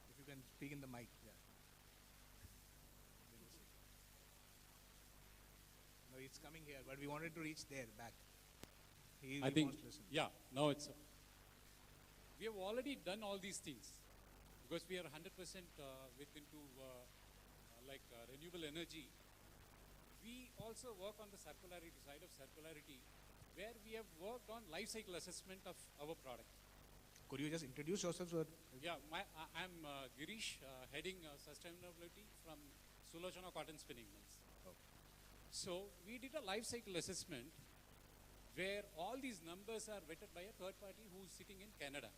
If you can speak in the mic. Yeah. No, it's coming here, but we wanted to reach there, back. He I think, wants to listen. yeah, now it's, we have already done all these things because we are 100% into renewable energy. We also work on the circularity side of circularity, where we have worked on life cycle assessment of our product. Could you just introduce yourself? Yeah, I'm Girish, heading sustainability from Sulochana Cotton Spinning Mills. Okay. So we did a life cycle assessment where all these numbers are vetted by a third party who's sitting in Canada.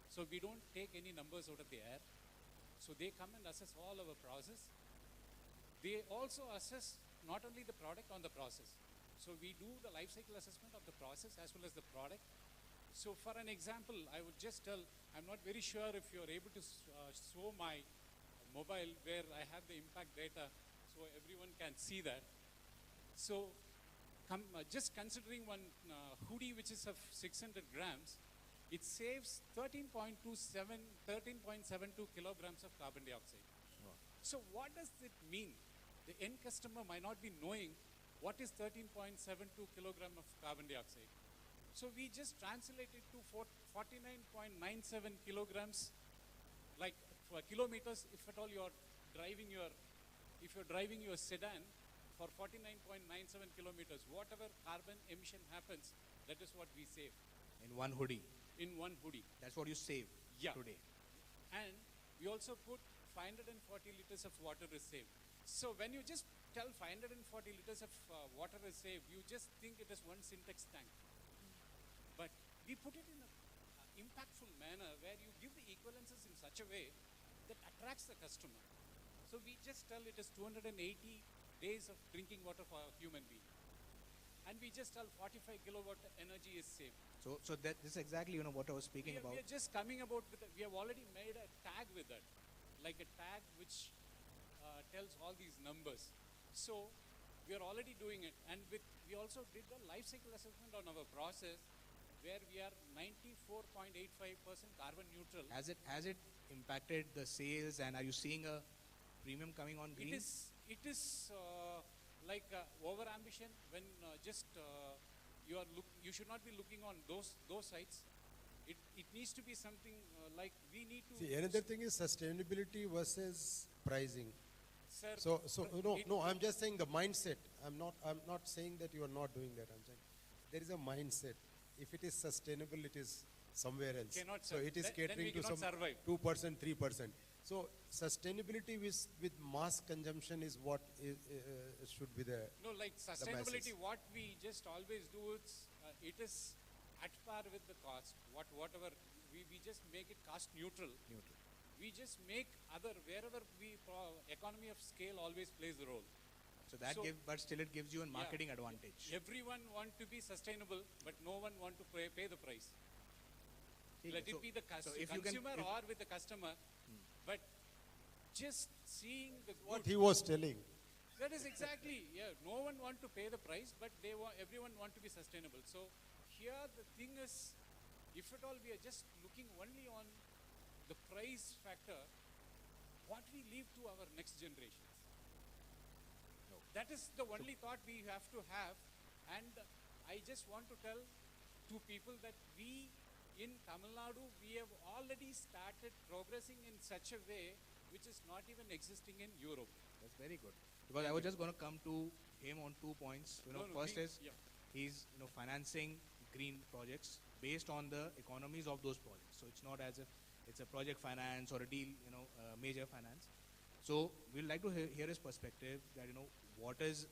So we don't take any numbers out of the air. So they come and assess all our process. They also assess not only the product on the process. So we do the life cycle assessment of the process as well as the product. So for an example, I would just tell, I'm not very sure if you're able to show my mobile where I have the impact data so everyone can see that. So just considering one hoodie which is of 600 grams, it saves 13.72 kilograms of carbon dioxide. Wow. So what does it mean? The end customer might not be knowing what is 13.72 kilogram of carbon dioxide. So we just translate it to 49.97 kilograms, like for kilometers, if at all you're driving your sedan for 49.97 kilometers, whatever carbon emission happens, that is what we save. In one hoodie. In one hoodie. That's what you save today. And we also put 540 liters of water is saved. So when you just tell 540 liters of water is saved, you just think it is one Syntex tank. But we put it in an impactful manner where you give the equivalences in such a way that attracts the customer. So we just tell it is 280 days of drinking water for a human being. And we just tell 45 kilowatt energy is saved. So that this is exactly what I was speaking about. We are just coming about with we have already made a tag with that, like a tag which tells all these numbers. So we are already doing it, and we also did the life cycle assessment on our process, where we are 94.85% carbon neutral. Has it impacted the sales, and are you seeing a premium coming on green? It is like over ambition when you should not be looking on those sites. It needs to be something like we need to. See, another thing is sustainability versus pricing. Sir, no, I'm just saying the mindset. I'm not saying that you are not doing that. I'm saying there is a mindset. If it is sustainable, it is somewhere else. So it is catering to some 2%, 3%. So sustainability with mass consumption is what should be the. No, like sustainability, what we just always do is it is at par with the cost. Whatever we just make it cost neutral. We just make wherever economy of scale always plays a role. So but still it gives you a marketing advantage. Everyone want to be sustainable, but no one want to pay the price. Let it be the consumer or with the customer, but just seeing what he was telling. That is exactly, no one want to pay the price, but everyone want to be sustainable. So here the thing is, if at all we are just looking only on the price factor, what we leave to our next generations? No. That is the only thought we have to have. And I just want to tell to people that we in Tamil Nadu, we have already started progressing in such a way which is not even existing in Europe. That's very good. Because I was just going to come to him on 2 points. First is he's financing green projects based on the economies of those projects. So it's not as if it's a project finance or a deal, major finance. So we'd like to hear his perspective that what is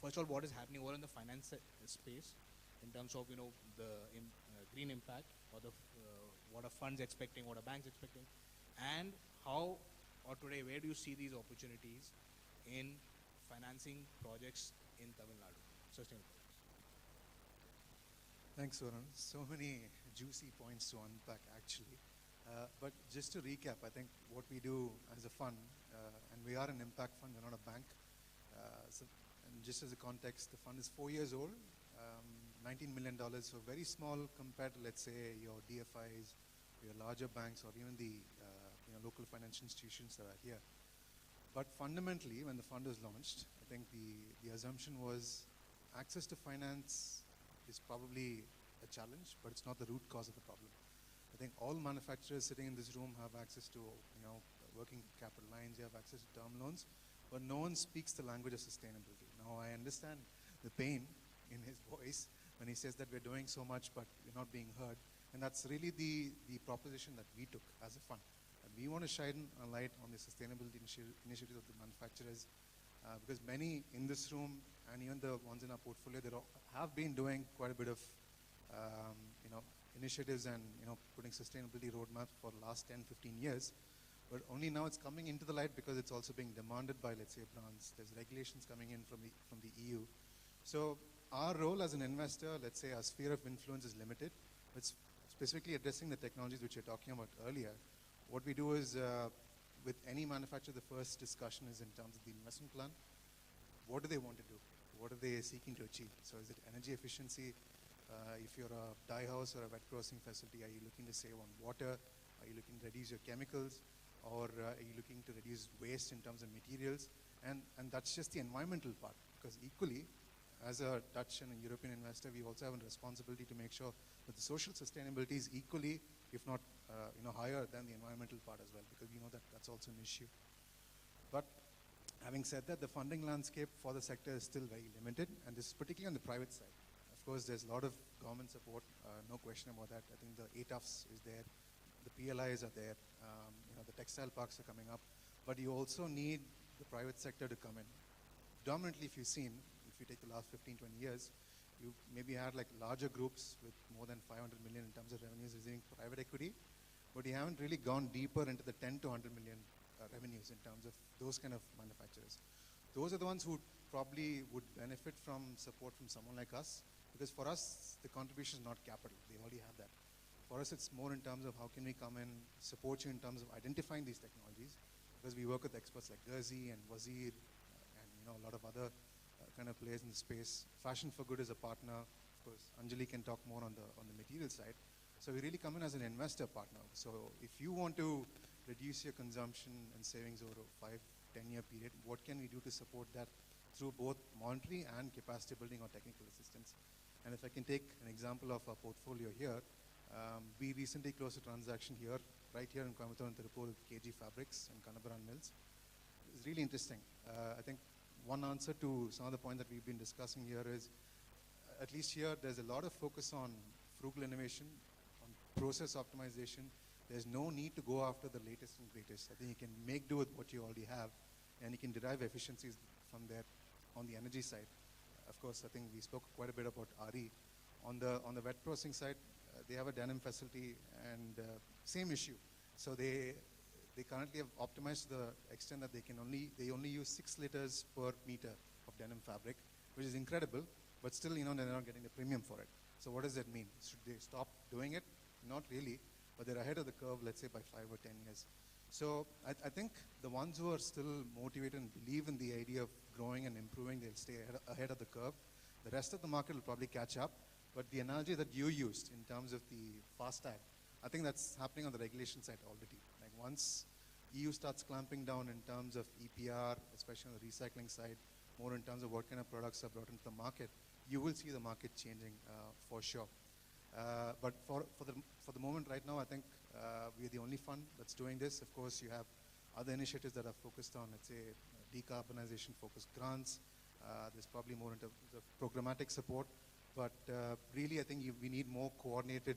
first of all what is happening over in the finance space in terms of the green impact or the what are funds expecting, what are banks expecting, and how or today where do you see these opportunities in financing projects in Tamil Nadu, sustainable projects? Thanks, Varun. So many juicy points to unpack, actually. But just to recap, I think what we do as a fund, and we are an impact fund, we're not a bank. And just as a context, the fund is 4 years old, $19 million, so very small compared to, let's say, your DFIs, your larger banks, or even the local financial institutions that are here. But fundamentally, when the fund was launched, I think the assumption was access to finance is probably a challenge, but it's not the root cause of the problem. I think all manufacturers sitting in this room have access to working capital lines, you have access to term loans, but no one speaks the language of sustainability. Now, I understand the pain in his voice when he says that we're doing so much, but we're not being heard. And that's really the proposition that we took as a fund. And we want to shine a light on the sustainability initiatives of the manufacturers, because many in this room and even the ones in our portfolio, they have been doing quite a bit of initiatives and putting sustainability roadmaps for the last 10, 15 years. But only now it's coming into the light because it's also being demanded by, let's say, brands. There's regulations coming in from the EU. So our role as an investor, let's say our sphere of influence is limited. It's specifically addressing the technologies which you're talking about earlier. What we do is, with any manufacturer, the first discussion is in terms of the investment plan. What do they want to do? What are they seeking to achieve? So is it energy efficiency? If you're a dye house or a wet processing facility, are you looking to save on water? Are you looking to reduce your chemicals? Or are you looking to reduce waste in terms of materials? And that's just the environmental part. Because equally, as a Dutch and a European investor, we also have a responsibility to make sure that the social sustainability is equally, if not higher than the environmental part as well, because we know that that's also an issue. But having said that, the funding landscape for the sector is still very limited, and this is particularly on the private side. Of course, there's a lot of government support, no question about that. I think the ATAFs is there, the PLIs are there, the textile parks are coming up, but you also need the private sector to come in. Predominantly, if you've seen, if you take the last 15, 20 years, you maybe had like larger groups with more than 500 million in terms of revenues receiving private equity, but you haven't really gone deeper into the 10 to 100 million revenues in terms of those kind of manufacturers. Those are the ones who probably would benefit from support from someone like us, because for us, the contribution is not capital. They already have that. For us, it's more in terms of how can we come and support you in terms of identifying these technologies, because we work with experts like Ghazi and Wazir and a lot of other kind of players in the space. Fashion for Good is a partner. Of course, Anjali can talk more on the material side. So we really come in as an investor partner. So if you want to reduce your consumption and savings over a 5-10 year period, what can we do to support that through both monetary and capacity building or technical assistance? And if I can take an example of our portfolio here, we recently closed a transaction here, right here in Coimbatore and Tirupur with KG Fabrics and Kanabaran Mills. It's really interesting. I think one answer to some of the points that we've been discussing here is, at least here, there's a lot of focus on frugal innovation, on process optimization. There's no need to go after the latest and greatest. I think you can make do with what you already have, and you can derive efficiencies from there on the energy side. Of course, I think we spoke quite a bit about RE. On the wet processing side, they have a denim facility, and same issue. So they currently have optimized to the extent that they only use 6 liters per meter of denim fabric, which is incredible, but still, they're not getting the premium for it. So what does that mean? Should they stop doing it? Not really, but they're ahead of the curve, let's say by 5 or 10 years. So I think the ones who are still motivated and believe in the idea of growing and improving, they'll stay ahead of the curve. The rest of the market will probably catch up, But the analogy that you used in terms of the FASTag, I think that's happening on the regulation side already. Like once EU starts clamping down in terms of EPR, especially on the recycling side, more in terms of what kind of products are brought into the market, you will see the market changing for sure. But for the moment right now, I think we're the only fund that's doing this. Of course, you have other initiatives that are focused on, let's say, decarbonization-focused grants. There's probably more in terms of programmatic support. But really, I think we need more coordinated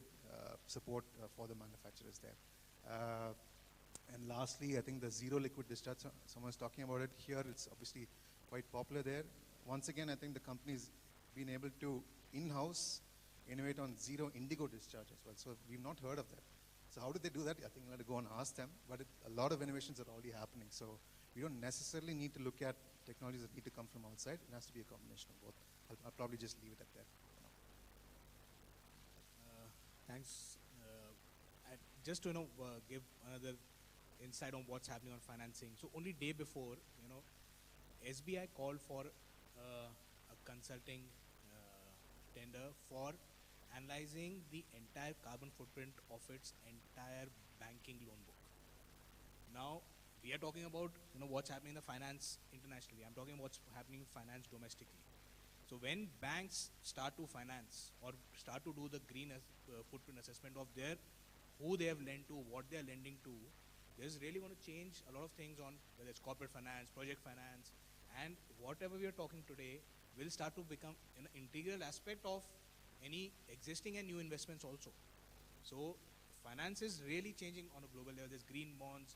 support for the manufacturers there. And lastly, I think the zero liquid discharge, someone's talking about it here, it's obviously quite popular there. Once again, I think the company's been able to in-house innovate on zero indigo discharge as well. So we've not heard of that. So how did they do that? I think we'll have to go and ask them. But a lot of innovations are already happening. So we don't necessarily need to look at technologies that need to come from outside. It has to be a combination of both. I'll probably just leave it at that. Thanks. And just to give another insight on what's happening on financing. So only day before, SBI called for a consulting tender for analyzing the entire carbon footprint of its entire banking loan book. Now, we are talking about what's happening in the finance internationally. I'm talking about what's happening in finance domestically. So when banks start to finance or start to do the green footprint assessment of who they have lent to, what they are lending to, this is really going to change a lot of things on whether it's corporate finance, project finance, and whatever we are talking today will start to become an integral aspect of any existing and new investments also. So finance is really changing on a global level. There's green bonds,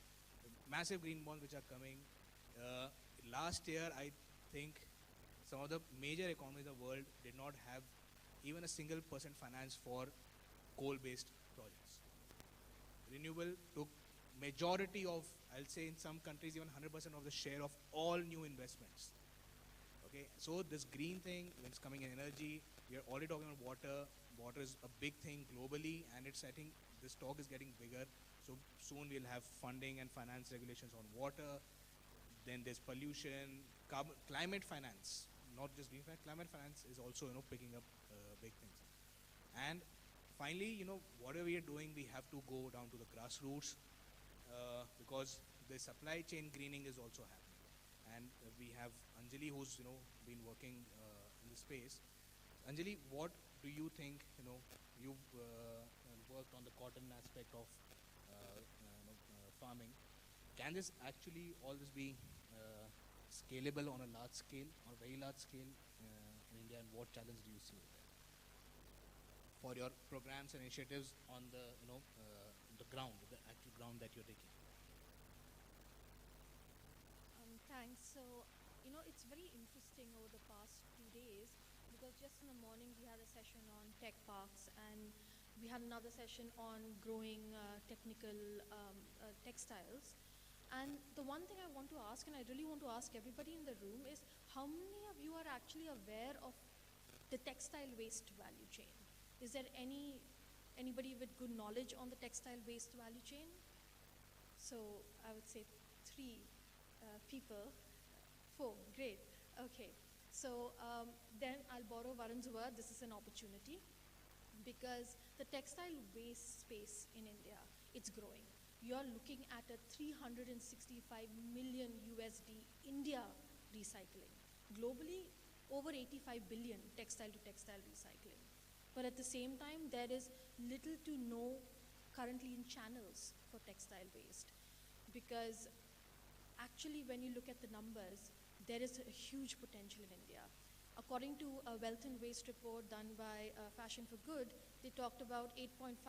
massive green bonds which are coming. Last year, I think some of the major economies of the world did not have even a single % finance for coal-based projects. Renewable took majority of, I'll say in some countries, even 100% of the share of all new investments. Okay, so this green thing, when it's coming in energy, we are already talking about water. Water is a big thing globally, and I think this talk is getting bigger. So soon we'll have funding and finance regulations on water. Then there's pollution, climate finance, not just green finance. Climate finance is also picking up big things. And finally, whatever we are doing, we have to go down to the grassroots because the supply chain greening is also happening. And we have Anjali, who's been working in the space. Anjali, what do you think? You've worked on the cotton aspect of farming. Can this actually all this be scalable on a large scale, on a very large scale in India, and what challenge do you see there for your programs and initiatives on the ground, the actual ground that you're taking? Thanks. So, it's very interesting over the past 2 days because just in the morning we had a session on tech parks and we had another session on growing technical textiles. And the one thing I want to ask, and I really want to ask everybody in the room, is how many of you are actually aware of the textile waste value chain? Is there anybody with good knowledge on the textile waste value chain? So I would say 3 people. 4, great. Okay. So then I'll borrow Varun's word. This is an opportunity because the textile waste space in India, it's growing. You're looking at a 365 million USD India recycling. Globally, over 85 billion textile to textile recycling. But at the same time, there is little to no currently in channels for textile waste because actually when you look at the numbers, there is a huge potential in India. According to a wealth and waste report done by Fashion for Good, they talked about 8.5%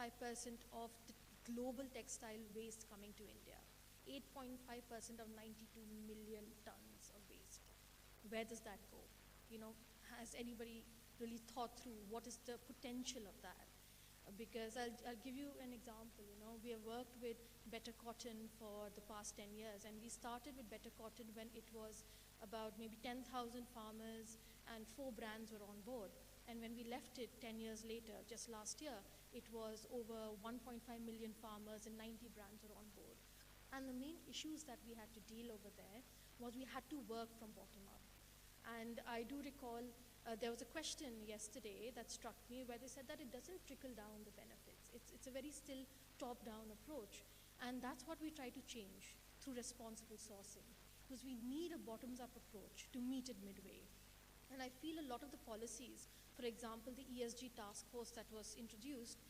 of the global textile waste coming to India. 8.5% of 92 million tons of waste. Where does that go? Has anybody really thought through what is the potential of that? Because I'll give you an example. We have worked with Better Cotton for the past 10 years, and we started with Better Cotton when it was about maybe 10,000 farmers and 4 brands were on board. And when we left it 10 years later, just last year, it was over 1.5 million farmers and 90 brands were on board. And the main issues that we had to deal over there was we had to work from bottom up. And I do recall There was a question yesterday that struck me where they said that it doesn't trickle down the benefits. It's a very still top-down approach. And that's what we try to change through responsible sourcing. Because we need a bottoms-up approach to meet it midway. And I feel a lot of the policies, for example, the ESG task force that was introduced,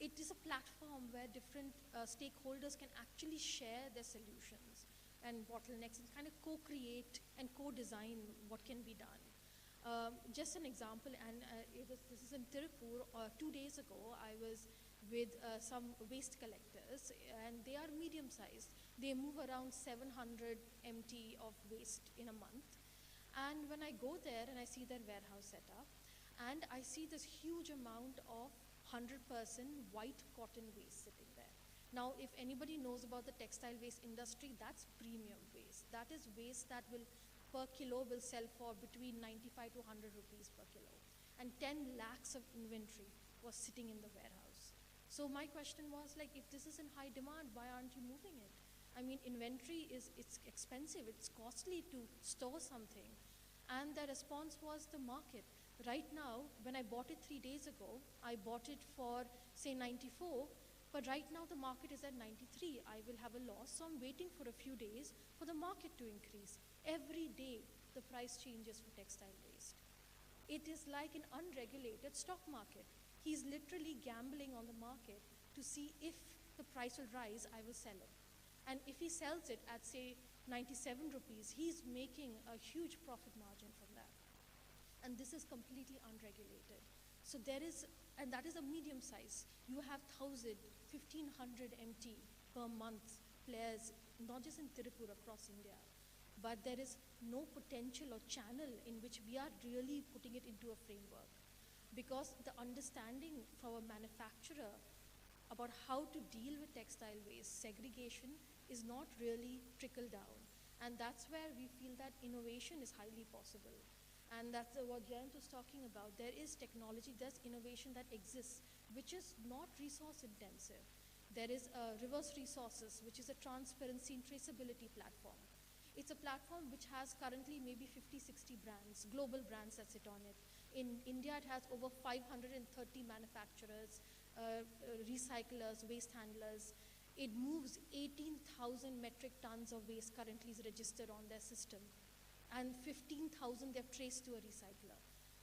it is a platform where different stakeholders can actually share their solutions and bottlenecks and kind of co-create and co-design what can be done. Just an example, and this is in Tirupur. 2 days ago, I was with some waste collectors, and they are medium-sized. They move around 700 MT of waste in a month. And when I go there and I see their warehouse setup, and I see this huge amount of 100% white cotton waste sitting there. Now, if anybody knows about the textile waste industry, that's premium waste. That is waste that will per kilo will sell for between 95 to 100 rupees per kilo. And 10 lakhs of inventory was sitting in the warehouse. So my question was like, if this is in high demand, why aren't you moving it? I mean, inventory it's expensive, it's costly to store something. And the response was the market. Right now, when I bought it 3 days ago, I bought it for say 94, but right now the market is at 93. I will have a loss, so I'm waiting for a few days for the market to increase. Every day, the price changes for textile waste. It is like an unregulated stock market. He's literally gambling on the market to see if the price will rise, I will sell it. And if he sells it at, say, 97 rupees, he's making a huge profit margin from that. And this is completely unregulated. So there is, and that is a medium size. You have 1,000, 1,500 MT per month players, not just in Tirupur, across India. But there is no potential or channel in which we are really putting it into a framework. Because the understanding for a manufacturer about how to deal with textile waste, segregation, is not really trickled down. And that's where we feel that innovation is highly possible. And that's what Jayant was talking about. There is technology, there's innovation that exists, which is not resource intensive. There is reverse resources, which is a transparency and traceability platform. It's a platform which has currently maybe 50, 60 brands, global brands that sit on it. In India, it has over 530 manufacturers, recyclers, waste handlers. It moves 18,000 metric tons of waste currently is registered on their system. And 15,000 they've traced to a recycler.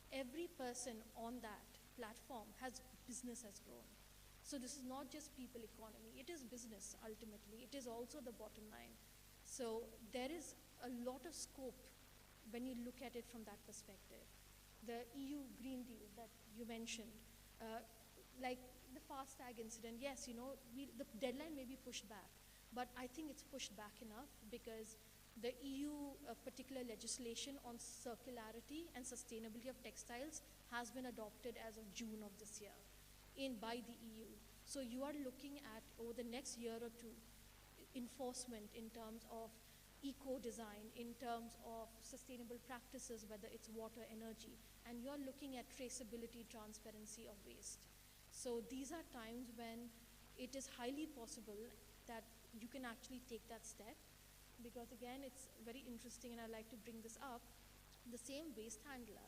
Every person on that platform business has grown. So this is not just people economy, it is business ultimately. It is also the bottom line. So there is a lot of scope when you look at it from that perspective. The EU Green Deal that you mentioned, like the FASTag incident, yes, the deadline may be pushed back, but I think it's pushed back enough because the EU particular legislation on circularity and sustainability of textiles has been adopted as of June of this year by the EU. So you are looking at over the next year or two, enforcement in terms of eco-design, in terms of sustainable practices, whether it's water, energy, and you're looking at traceability, transparency of waste. So these are times when it is highly possible that you can actually take that step, because again, it's very interesting and I like to bring this up. The same waste handler,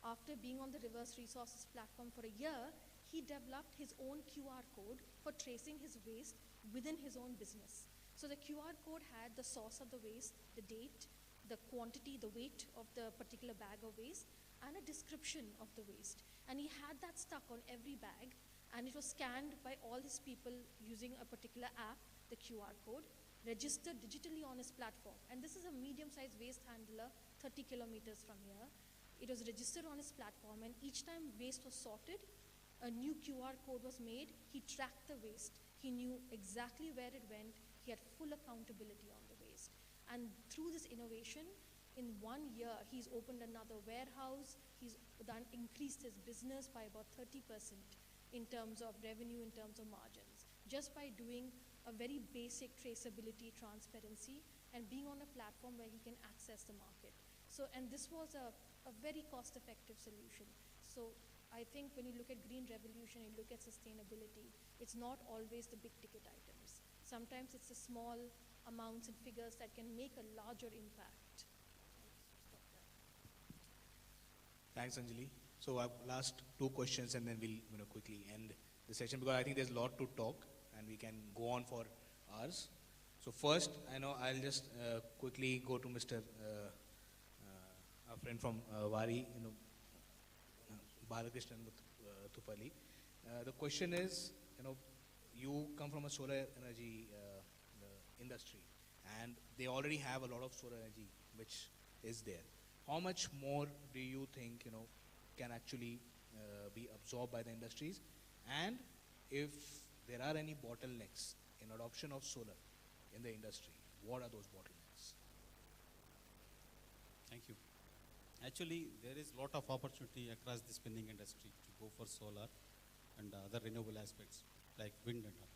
after being on the reverse resources platform for a year, he developed his own QR code for tracing his waste within his own business. So the QR code had the source of the waste, the date, the quantity, the weight of the particular bag of waste, and a description of the waste. And he had that stuck on every bag, and it was scanned by all his people using a particular app, the QR code, registered digitally on his platform. And this is a medium-sized waste handler, 30 kilometers from here. It was registered on his platform, and each time waste was sorted, a new QR code was made. He tracked the waste. He knew exactly where it went. He had full accountability on the waste. And through this innovation, in 1 year, he's opened another warehouse. He's increased his business by about 30% in terms of revenue, in terms of margins, just by doing a very basic traceability, transparency, and being on a platform where he can access the market. So, and this was a very cost-effective solution. So I think when you look at green revolution, you look at sustainability, it's not always the big ticket items. Sometimes it's the small amounts and figures that can make a larger impact. Thank you. Thank you. Thanks, Anjali. So our last two questions, and then we'll quickly end the session, because I think there's a lot to talk, and we can go on for hours. So first, I know I'll just quickly go to Mr. Our friend from Wari, Balakrishnan Tupali. The question is, you come from a solar energy industry, and they already have a lot of solar energy which is there. How much more do you think can actually be absorbed by the industries, and if there are any bottlenecks in adoption of solar in the industry, what are those bottlenecks? Thank you. Actually, there is a lot of opportunity across the spinning industry to go for solar and other renewable aspects like wind and all.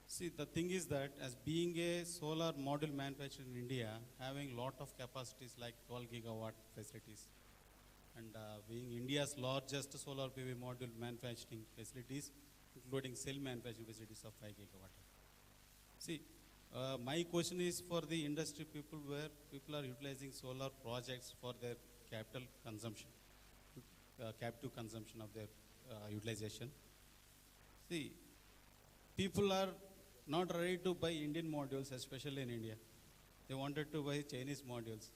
See, the thing is that as being a solar module manufacturer in India, having lot of capacities like 12 gigawatt facilities, and being India's largest solar PV module manufacturing facilities, including cell manufacturing facilities of 5 gigawatt. See, my question is for the industry people, where people are utilizing solar projects for their capital consumption, captive consumption of their utilization. See, people are not ready to buy Indian modules, especially in India. They wanted to buy Chinese modules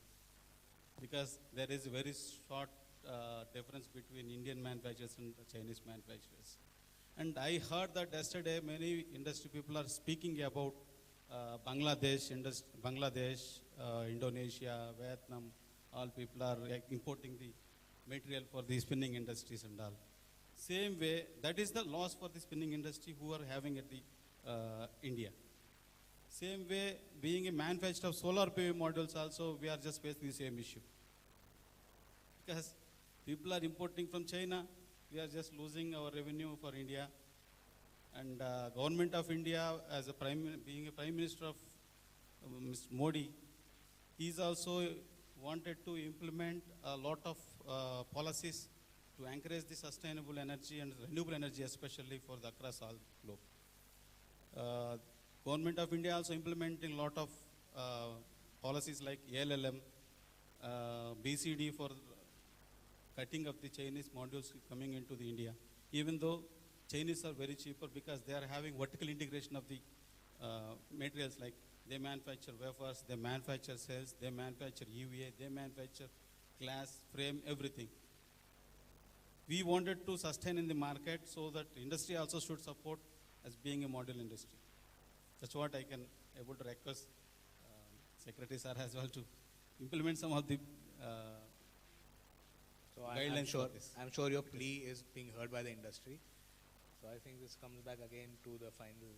because there is a very short difference between Indian manufacturers and Chinese manufacturers. And I heard that yesterday many industry people are speaking about Bangladesh, Indonesia, Vietnam. All people are importing the material for the spinning industries and all. Same way, that is the loss for the spinning industry who are having at the India. Same way, being a manufacturer of solar PV modules also, we are just facing the same issue. Because people are importing from China, we are just losing our revenue for India. And government of India, as being a Prime Minister of Mr. Modi, he's also wanted to implement a lot of policies to encourage the sustainable energy and renewable energy, especially for the across all globe. Government of India also implementing a lot of policies like ALLM, BCD for cutting of the Chinese modules coming into the India. Even though Chinese are very cheaper because they are having vertical integration of the materials, like they manufacture wafers, they manufacture cells, they manufacture UVA, they manufacture glass, frame, everything. We wanted to sustain in the market so that industry also should support as being a module industry. That's what I can able to request Secretary Sir as well to implement some of the guidelines for this. I'm sure your plea is being heard by the industry. So I think this comes back again to the final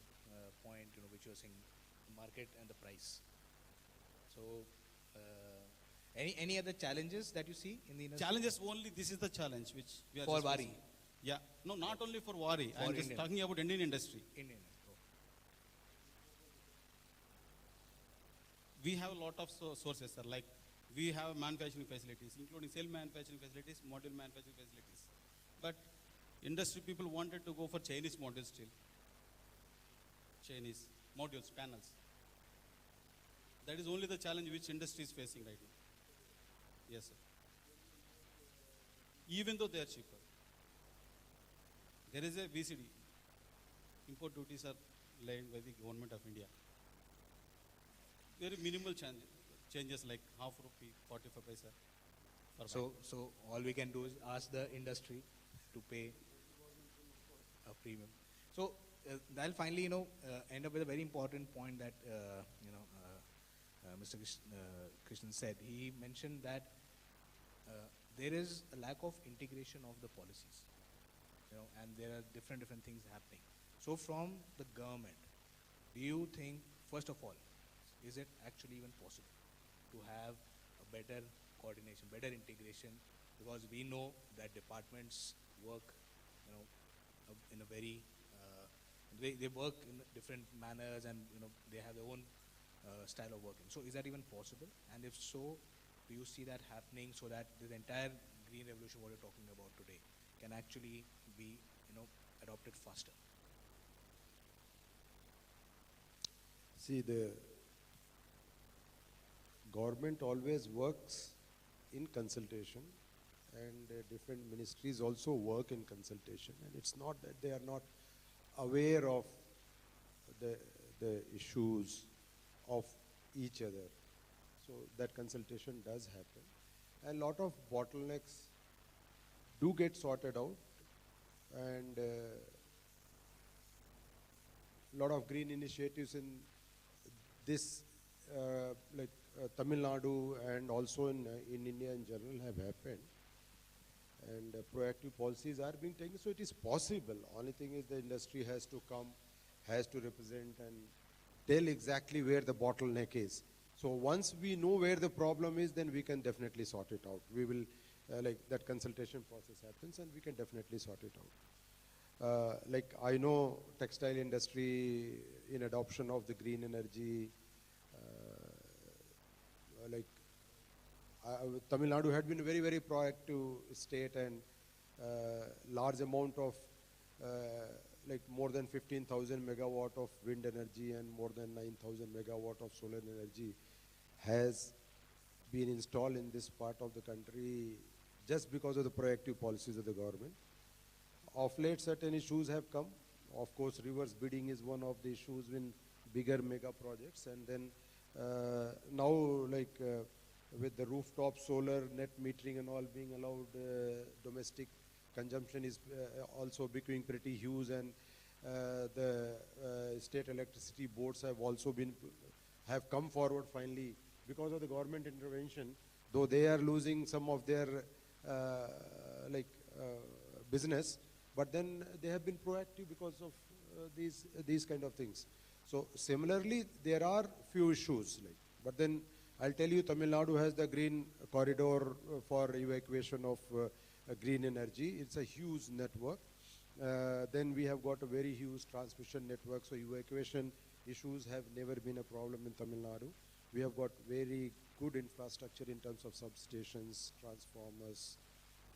point, which you're saying, the market and the price. So any other challenges that you see in the industry? Challenges only, this is the challenge which we are for just Wari. facing. Yeah, no, not only for Wari. For I'm just Indian. talking about Indian industry. Indian. Oh. We have a lot of sources, sir. Like we have manufacturing facilities, including cell manufacturing facilities, module manufacturing facilities. But industry people wanted to go for Chinese modules still. Chinese modules, panels. That is only the challenge which industry is facing right now. Yes, sir. Even though they are cheaper. There is a VCD. Import duties are laid by the government of India. Very minimal changes like half rupee, 45 paisa. So all we can do is ask the industry to pay a premium. So that'll finally, end up with a very important point that, Mr. Krishnan said. He mentioned that there is a lack of integration of the policies, and there are different things happening. So from the government, do you think, first of all, is it actually even possible to have a better coordination, better integration? Because we know that departments work, in a very, they work in different manners, and they have their own style of working. So is that even possible? And if so, do you see that happening so that this entire green revolution, what you're talking about today, can actually be, adopted faster? See, the government always works in consultation and different ministries also work in consultation, and it's not that they are not aware of the issues of each other. So that consultation does happen, and a lot of bottlenecks do get sorted out, and a lot of green initiatives in this Tamil Nadu and also in India in general have happened, and proactive policies are being taken. So it is possible. Only thing is the industry has to come, has to represent and tell exactly where the bottleneck is. So once we know where the problem is, then we can definitely sort it out. We will, that consultation process happens, and we can definitely sort it out. I know textile industry in adoption of the green energy, Tamil Nadu had been a very, very proactive state, and large amount of more than 15,000 megawatt of wind energy and more than 9,000 megawatt of solar energy has been installed in this part of the country just because of the proactive policies of the government. Of late, certain issues have come. Of course, reverse bidding is one of the issues in bigger mega projects, and then now with the rooftop solar net metering and all being allowed, domestic consumption is also becoming pretty huge, and the state electricity boards have also have come forward finally because of the government intervention, though they are losing some of their business, but then they have been proactive because of these kind of things. So similarly, there are few issues, but then I'll tell you, Tamil Nadu has the green corridor for evacuation of green energy. It's a huge network. Then we have got a very huge transmission network, so evacuation issues have never been a problem in Tamil Nadu. We have got very good infrastructure in terms of substations, transformers,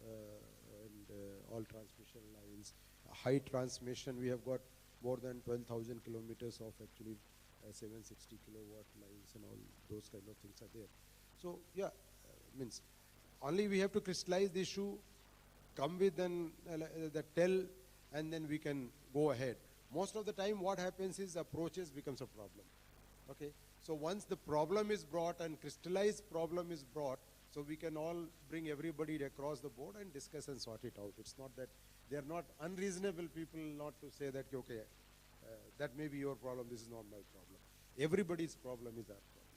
and all transmission lines. High transmission, we have got more than 12,000 kilometers of actually 760 kilowatt lines, and all those kind of things are there. So yeah, means only we have to crystallize the issue, come with the tell, and then we can go ahead. Most of the time what happens is approaches becomes a problem. Okay, so once the problem is brought and crystallized problem is brought, so we can all bring everybody across the board and discuss and sort it out. It's not that they are not unreasonable people not to say that, okay, that may be your problem, this is not my problem. Everybody's problem is our problem.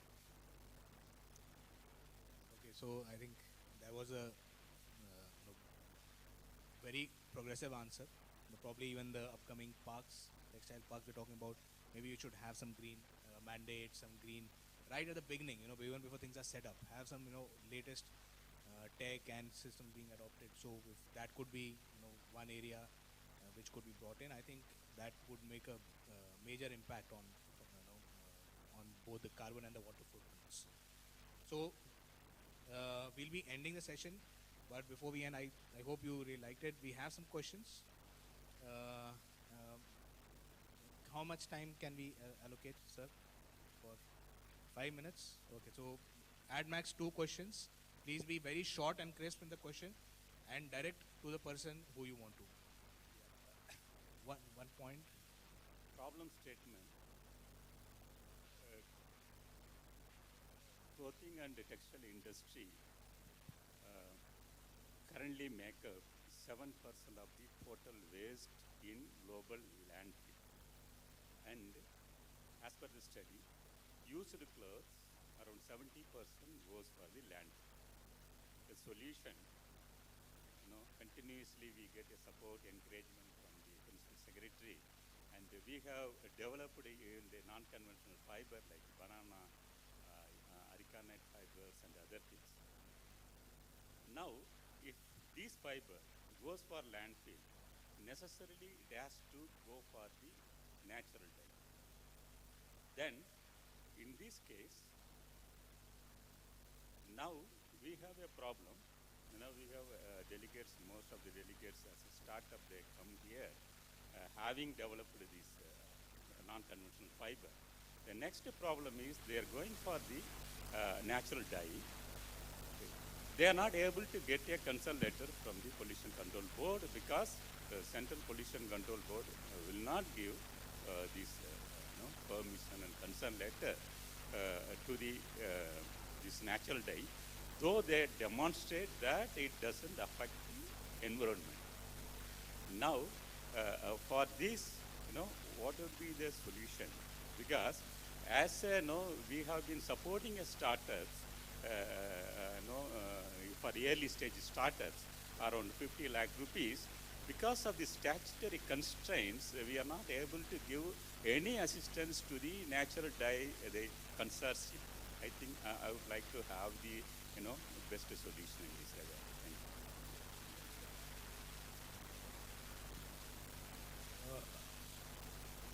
Okay, so I think that was a very progressive answer. Probably even the upcoming parks, textile parks we're talking about, maybe you should have some green mandates, some green, right at the beginning, even before things are set up, have some, latest tech and systems being adopted. So if that could be, one area which could be brought in, I think that would make a major impact on both the carbon and the water footprints. So we'll be ending the session, but before we end, I hope you really liked it. We have some questions. How much time can we allocate, sir? For 5 minutes? Okay, so add max 2 questions. Please be very short and crisp in the question and direct to the person who you want to. One point. Problem statement. Clothing and the textile industry currently make up 7% of the total waste in global landfill. And as per the study, used clothes, around 70% goes for the landfill. The solution, continuously we get a support, encouragement from the Principal Secretary, and we have developed in the non-conventional fiber like banana, arecanut fibers and other things. Now, if this fiber goes for landfill, necessarily it has to go for the natural dye. Then, in this case, now we have a problem. We have delegates, most of the delegates as a startup, they come here having developed this non-conventional fiber. The next problem is they are going for the natural dye. Okay. they are not able to get a consent letter from the Pollution Control Board because the Central Pollution Control Board will not give this permission and consent letter to this natural dye, though they demonstrate that it doesn't affect the environment. Now, for this, what would be the solution? Because as we have been supporting a startups, for early stage startups, around 50 lakh rupees. Because of the statutory constraints, we are not able to give any assistance to the natural dye, the consortium. I think I would like to have the, best solution in this area. Thank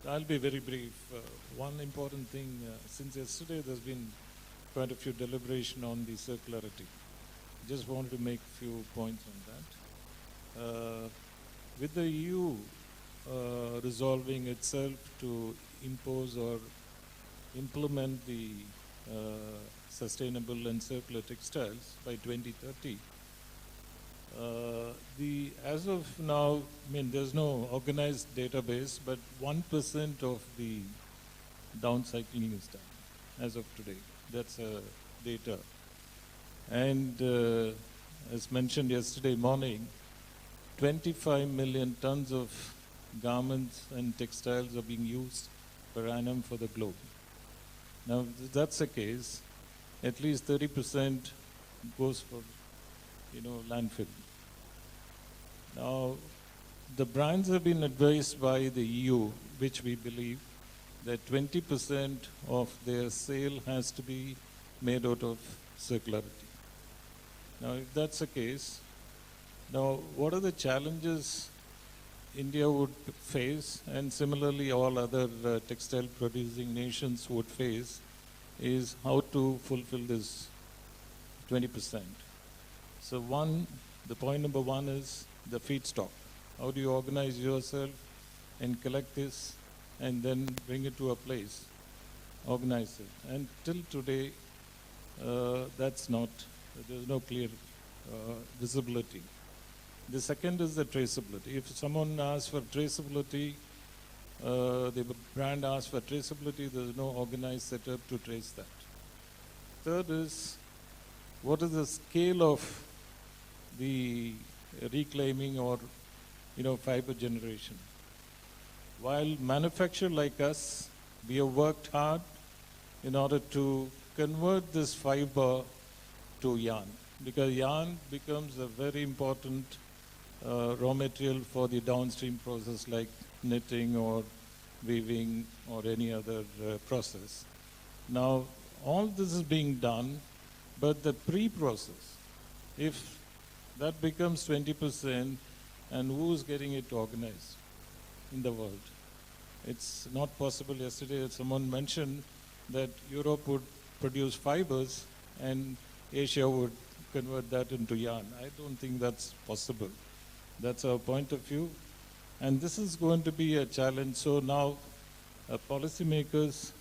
you. I'll be very brief. One important thing, since yesterday there's been quite a few deliberation on the circularity. Just wanted to make a few points on that. With the EU resolving itself to impose or implement the sustainable and circular textiles by 2030, as of now, there's no organized database, but 1% of the downcycling is done as of today. That's data. And as mentioned yesterday morning, 25 million tons of garments and textiles are being used per annum for the globe. Now, if that's the case, at least 30% goes for, landfill. Now, the brands have been advised by the EU, which we believe, that 20% of their sale has to be made out of circularity. Now, if that's the case, now what are the challenges India would face, and similarly all other textile producing nations would face, is how to fulfill this 20%. So the point number one is the feedstock. How do you organize yourself and collect this and then bring it to a place, organize it? And till today, there's no clear visibility. The second is the traceability. If someone asks for traceability, the brand asks for traceability, there's no organized setup to trace that. Third is, what is the scale of the reclaiming or fiber generation? While manufacturers like us, we have worked hard in order to convert this fiber to yarn, because yarn becomes a very important raw material for the downstream process like knitting or weaving or any other process. Now, all this is being done, but the pre-process, if that becomes 20%, and who's getting it organized in the world? It's not possible. Yesterday someone mentioned that Europe would produce fibers and Asia would convert that into yarn. I don't think that's possible. That's our point of view. And this is going to be a challenge. So now policymakers,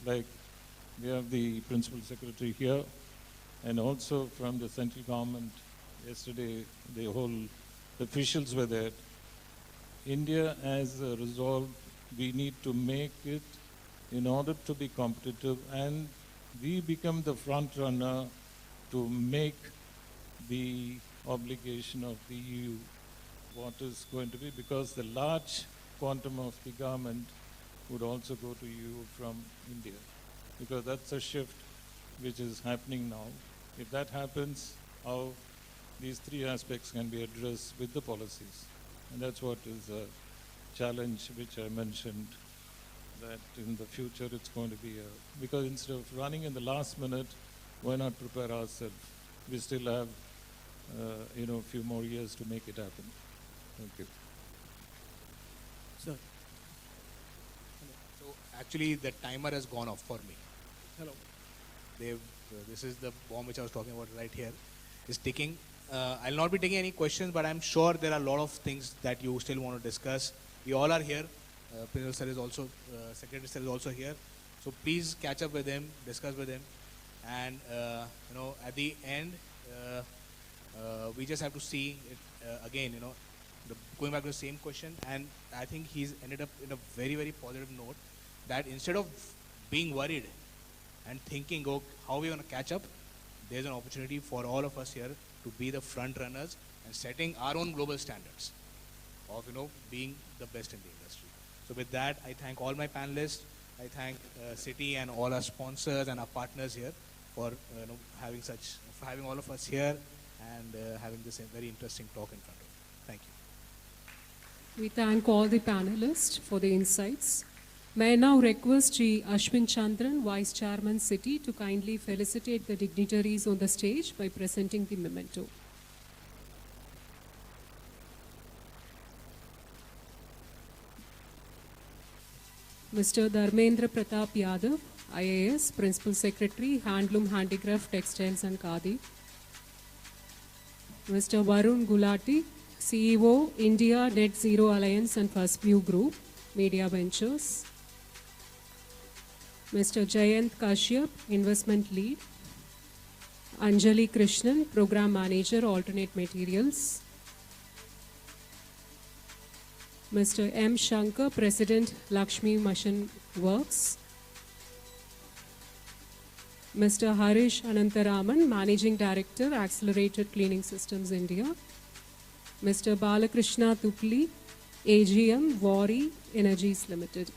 like we have the Principal Secretary here, and also from the central government, yesterday the whole officials were there. India has resolved we need to make it in order to be competitive, and we become the front runner to make the obligation of the EU what is going to be, because the large quantum of the garment would also go to EU from India, because that's a shift which is happening now. If that happens, how these three aspects can be addressed with the policies. And that's what is a challenge which I mentioned, that in the future it's going to be because instead of running in the last minute, why not prepare ourselves? We still have a few more years to make it happen. Thank you. Sir. So actually the timer has gone off for me. Hello. This is the bomb which I was talking about right here. Is ticking. I'll not be taking any questions, but I'm sure there are a lot of things that you still want to discuss. We all are here. Principal Sir is also, Secretary Sir is also here. So please catch up with him, discuss with him. And, at the end, We just have to see it again, going back to the same question, and I think he's ended up in a very, very positive note that instead of being worried and thinking, oh, how are we going to catch up, there's an opportunity for all of us here to be the front runners and setting our own global standards of, being the best in the industry. So with that, I thank all my panelists. I thank City and all our sponsors and our partners here for having all of us here and having this very interesting talk in front of you. Thank you. We thank all the panelists for the insights. May I now request G. Ashwin Chandran, Vice Chairman City, to kindly felicitate the dignitaries on the stage by presenting the memento. Mr. Dharmendra Pratap Yadav, IAS, Principal Secretary, Handloom, Handicraft, Textiles and Khadi. Mr. Varun Gulati, CEO, India Net Zero Alliance and First View Group, Media Ventures. Mr. Jayant Kashyap, Investment Lead. Anjali Krishnan, Program Manager, Alternate Materials. Mr. M. Shankar, President, Lakshmi Machine Works. Mr. Harish Anantaraman, Managing Director, Accelerated Cleaning Systems India. Mr. Balakrishna Tupli, AGM, Wari Energies Limited.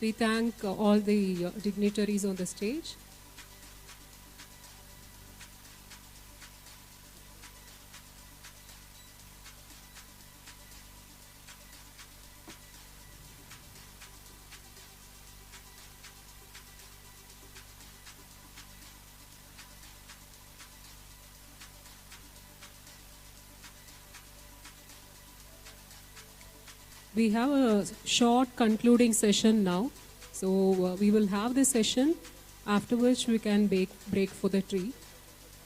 We thank all the dignitaries on the stage. We have a short concluding session now. So we will have the session, after which we can break for the tea.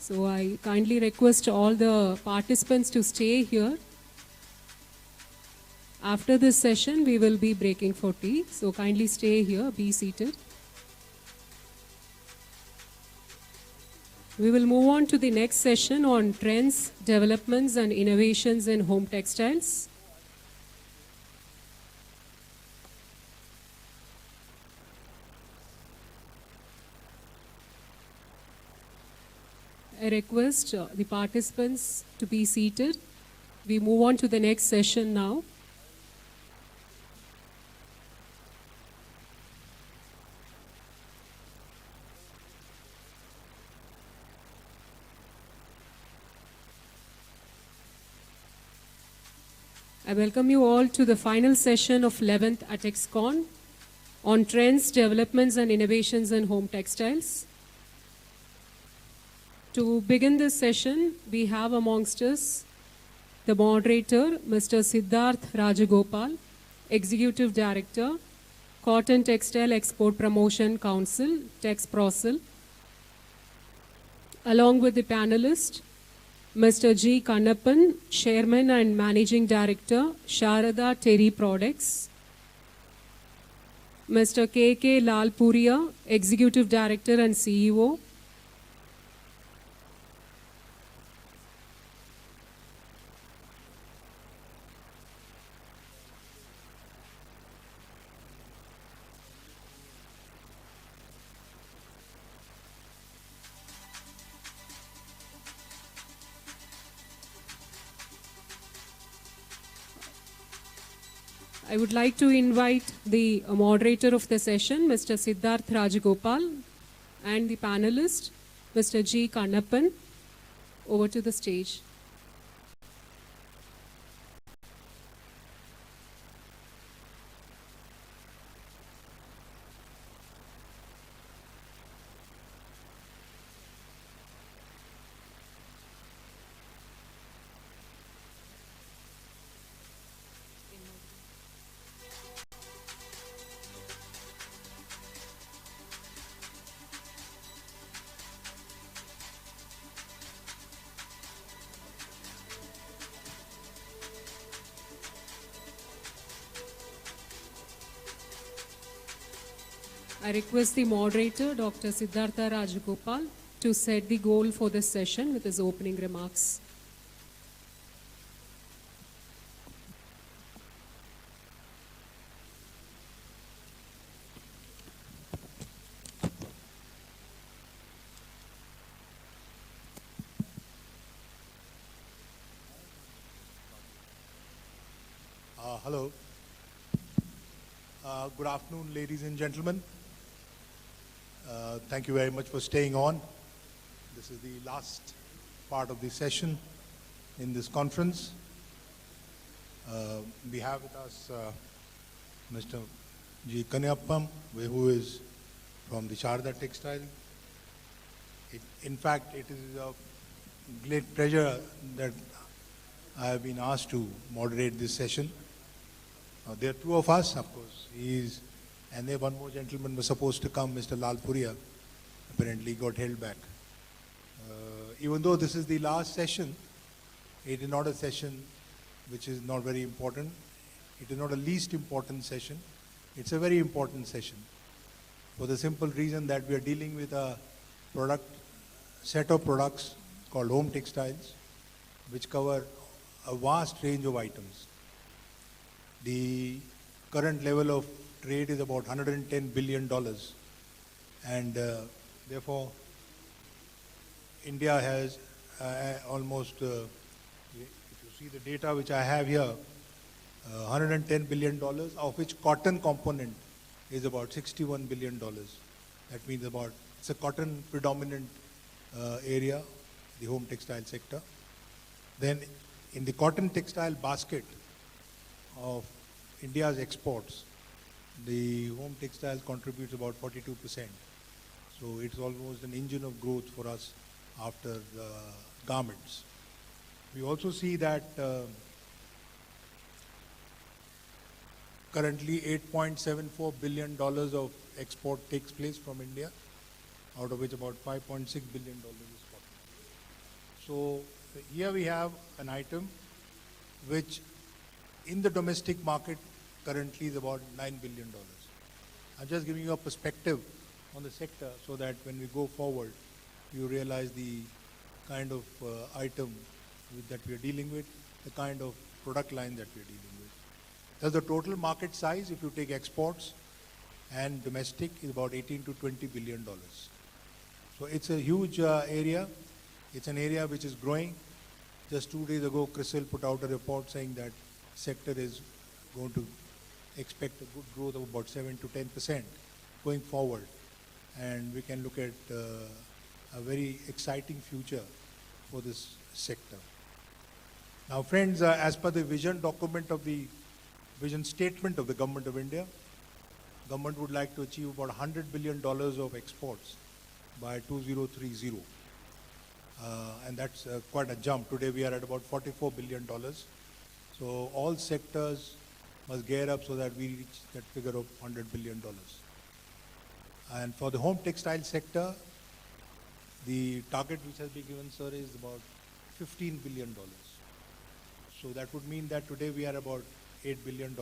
So I kindly request all the participants to stay here. After this session, we will be breaking for tea. So kindly stay here, be seated. We will move on to the next session on trends, developments and innovations in home textiles. I request the participants to be seated. We move on to the next session now. I welcome you all to the final session of 11th at ExCon on trends, developments and innovations in home textiles. To begin this session, we have amongst us the moderator, Mr. Siddharth Rajagopal, Executive Director, Cotton Textile Export Promotion Council, TexProsil, along with the panelist, Mr. G. Kannappan, Chairman and Managing Director, Sharada Terry Products, Mr. K. Lalpuria, Executive Director and CEO, I would like to invite the moderator of the session, Mr. Siddharth Rajagopal, and the panelist, Mr. G. Kannappan, over to the stage. I request the moderator, Dr. Siddhartha Rajagopal, to set the goal for this session with his opening remarks. Hello. Good afternoon, ladies and gentlemen. Thank you very much for staying on. This is the last part of the session in this conference. We have with us Mr. G. Kanyappam, who is from the Sharda Textile. In fact, it is a great pleasure that I have been asked to moderate this session. There are two of us, of course. And then one more gentleman was supposed to come, Mr. Lal Puria. Apparently got held back. Even though this is the last session, it is not a session which is not very important. It is not a least important session. It's a very important session for the simple reason that we are dealing with a set of products called home textiles, which cover a vast range of items. The current level of trade is about $110 billion, and therefore India has almost, if you see the data which I have here, $110 billion, of which cotton component is about $61 billion. That means it's a cotton predominant area, the home textile sector. Then in the cotton textile basket of India's exports, the home textiles contributes about 42%. So it's almost an engine of growth for us after the garments. We also see that currently $8.74 billion of export takes place from India, out of which about $5.6 billion is cotton. So here we have an item which in the domestic market currently is about $9 billion. I'm just giving you a perspective on the sector so that when we go forward, you realize the kind of item that we are dealing with, the kind of product line that we are dealing with. Thus the total market size, if you take exports and domestic, is about 18 to $20 billion. So it's a huge area. It's an area which is growing. Just 2 days ago, CRISIL put out a report saying that sector is going to expect a good growth of about 7 to 10% going forward. And we can look at a very exciting future for this sector. Now friends, as per the vision document of the vision statement of the Government of India, government would like to achieve about $100 billion of exports by 2030. And that's quite a jump. Today we are at about $44 billion. So all sectors must gear up so that we reach that figure of $100 billion. And for the home textile sector, the target which has been given, sir, is about $15 billion. So that would mean that today we are about $8 billion.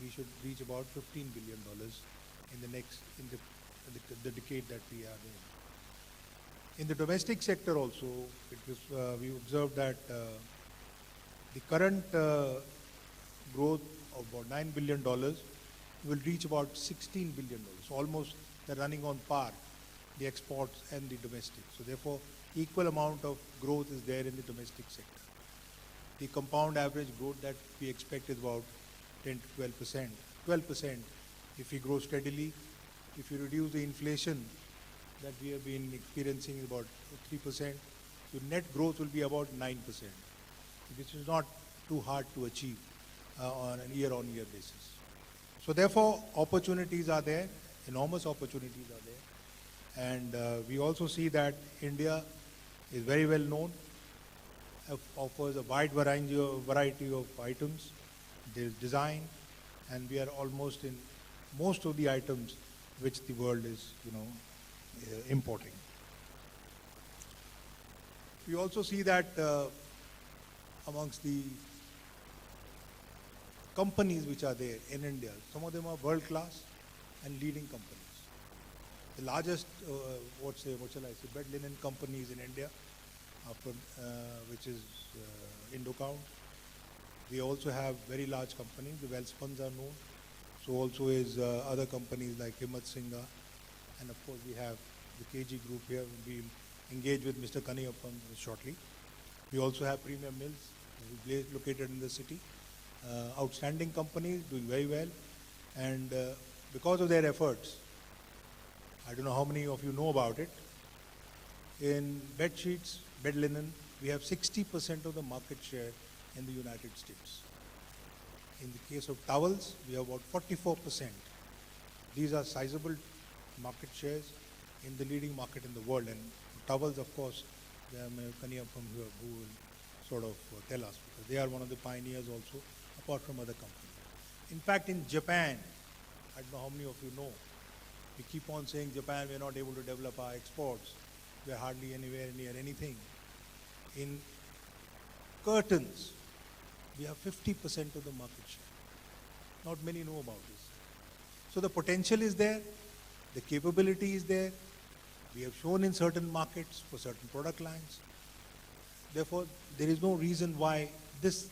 We should reach about $15 billion in the decade that we are in. In the domestic sector also, we observed that the current growth of about $9 billion will reach about $16 billion. So almost they're running on par, the exports and the domestic. So therefore, equal amount of growth is there in the domestic sector. The compound average growth that we expect is about 10 to 12%. 12% if we grow steadily. If you reduce the inflation that we have been experiencing is about 3%, your net growth will be about 9%, which is not too hard to achieve on a year-on-year basis. So therefore, opportunities are there, enormous opportunities are there. And we also see that India is very well known, offers a wide variety of items, there's design, and we are almost in most of the items which the world is, importing. We also see that amongst the companies which are there in India, some of them are world-class and leading companies. the largest, what shall I say, bed linen companies in India, which is Indocount. We also have very large companies. The Welspuns are known. So also is other companies like Himmat Singha, and of course we have the KG group here. We'll engage with Mr. Kaniyappan shortly. We also have Premium Mills, located in the city. Outstanding companies, doing very well, and because of their efforts, I don't know how many of you know about it, in bed sheets, bed linen, we have 60% of the market share in the United States. In the case of towels, we have about 44%. These are sizable market shares in the leading market in the world. And towels, of course, they are Kaniyappan who will sort of tell us, because they are one of the pioneers also, apart from other companies. In fact, in Japan, I don't know how many of you know, we keep on saying Japan, we are not able to develop our exports. We are hardly anywhere near anything. In curtains, we have 50% of the market share. Not many know about this. So the potential is there, the capability is there. We have shown in certain markets for certain product lines. Therefore, there is no reason why this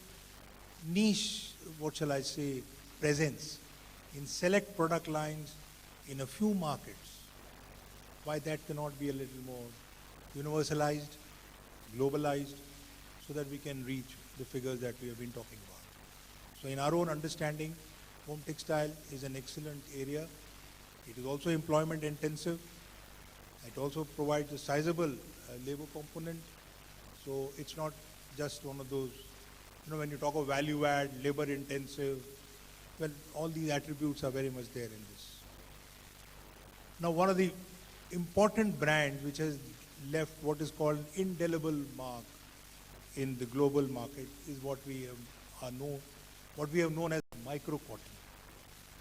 niche, what shall I say, presence in select product lines in a few markets, why that cannot be a little more universalized, globalized, so that we can reach the figures that we have been talking about. So in our own understanding, home textile is an excellent area. It is also employment intensive. It also provides a sizable labor component. So it's not just one of those, when you talk of value add, labor intensive, well, all these attributes are very much there in this. Now, one of the important brands which has left what is called indelible mark in the global market is what we have known as micro cotton.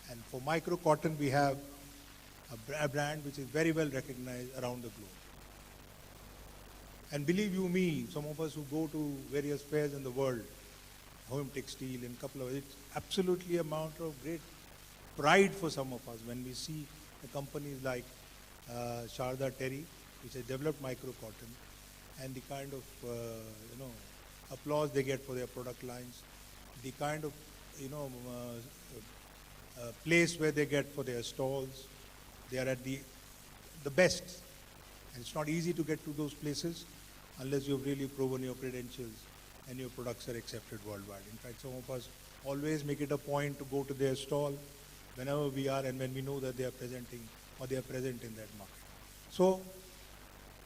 And for micro cotton, we have a brand which is very well recognized around the globe. And believe you me, some of us who go to various fairs in the world, home textile and couple of, it's absolutely a matter of great pride for some of us when we see the companies like Sharda Terry, which has developed micro cotton, and the kind of applause they get for their product lines, the kind of place where they get for their stalls. They are at the best, and it's not easy to get to those places unless you've really proven your credentials and your products are accepted worldwide. In fact, some of us always make it a point to go to their stall whenever we are and when we know that they are presenting or they are present in that market. So,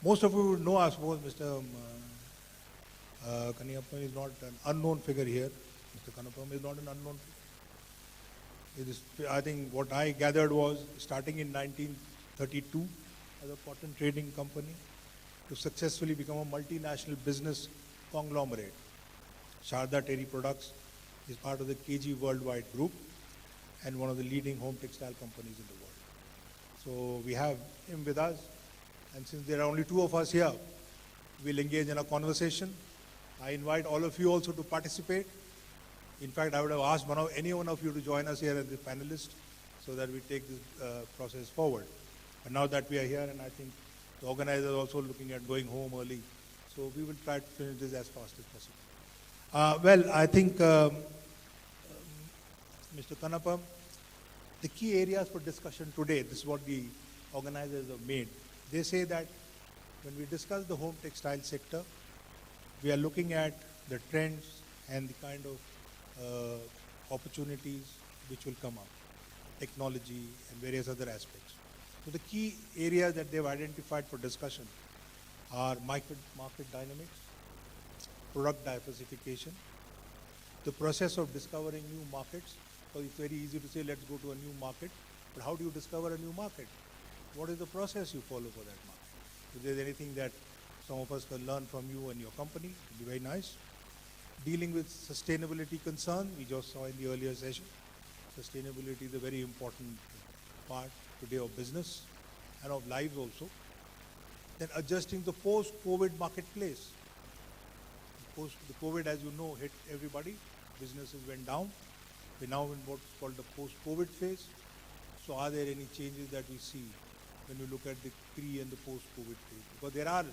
most of you would know, I suppose, Mr. Kaniyappan is not an unknown figure here. Mr. Kaniyappan is not an unknown figure. It is, I think what I gathered was starting in 1932 as a cotton trading company to successfully become a multinational business conglomerate. Sharda Terry Products is part of the KG Worldwide Group and one of the leading home textile companies in the world. So we have him with us, and since there are only two of us here, we'll engage in a conversation. I invite all of you also to participate. In fact, I would have asked any one of you to join us here as the panelist so that we take this process forward. But now that we are here, and I think the organizers are also looking at going home early, so we will try to finish this as fast as possible. Well, I think, Mr. Kanapam, the key areas for discussion today, this is what the organizers have made. They say that when we discuss the home textile sector, we are looking at the trends and the kind of opportunities which will come up, technology and various other aspects. So the key areas that they've identified for discussion are market dynamics, product diversification, the process of discovering new markets. So it's very easy to say, let's go to a new market, but how do you discover a new market? What is the process you follow for that market? If there's anything that some of us can learn from you and your company, it would be very nice. Dealing with sustainability concern, we just saw in the earlier session. Sustainability is a very important part today of business and of lives also. Then adjusting the post-COVID marketplace. The COVID, as you know, hit everybody. Businesses went down. We're now in what's called the post-COVID phase. So are there any changes that we see when you look at the pre and the post-COVID phase. Because there are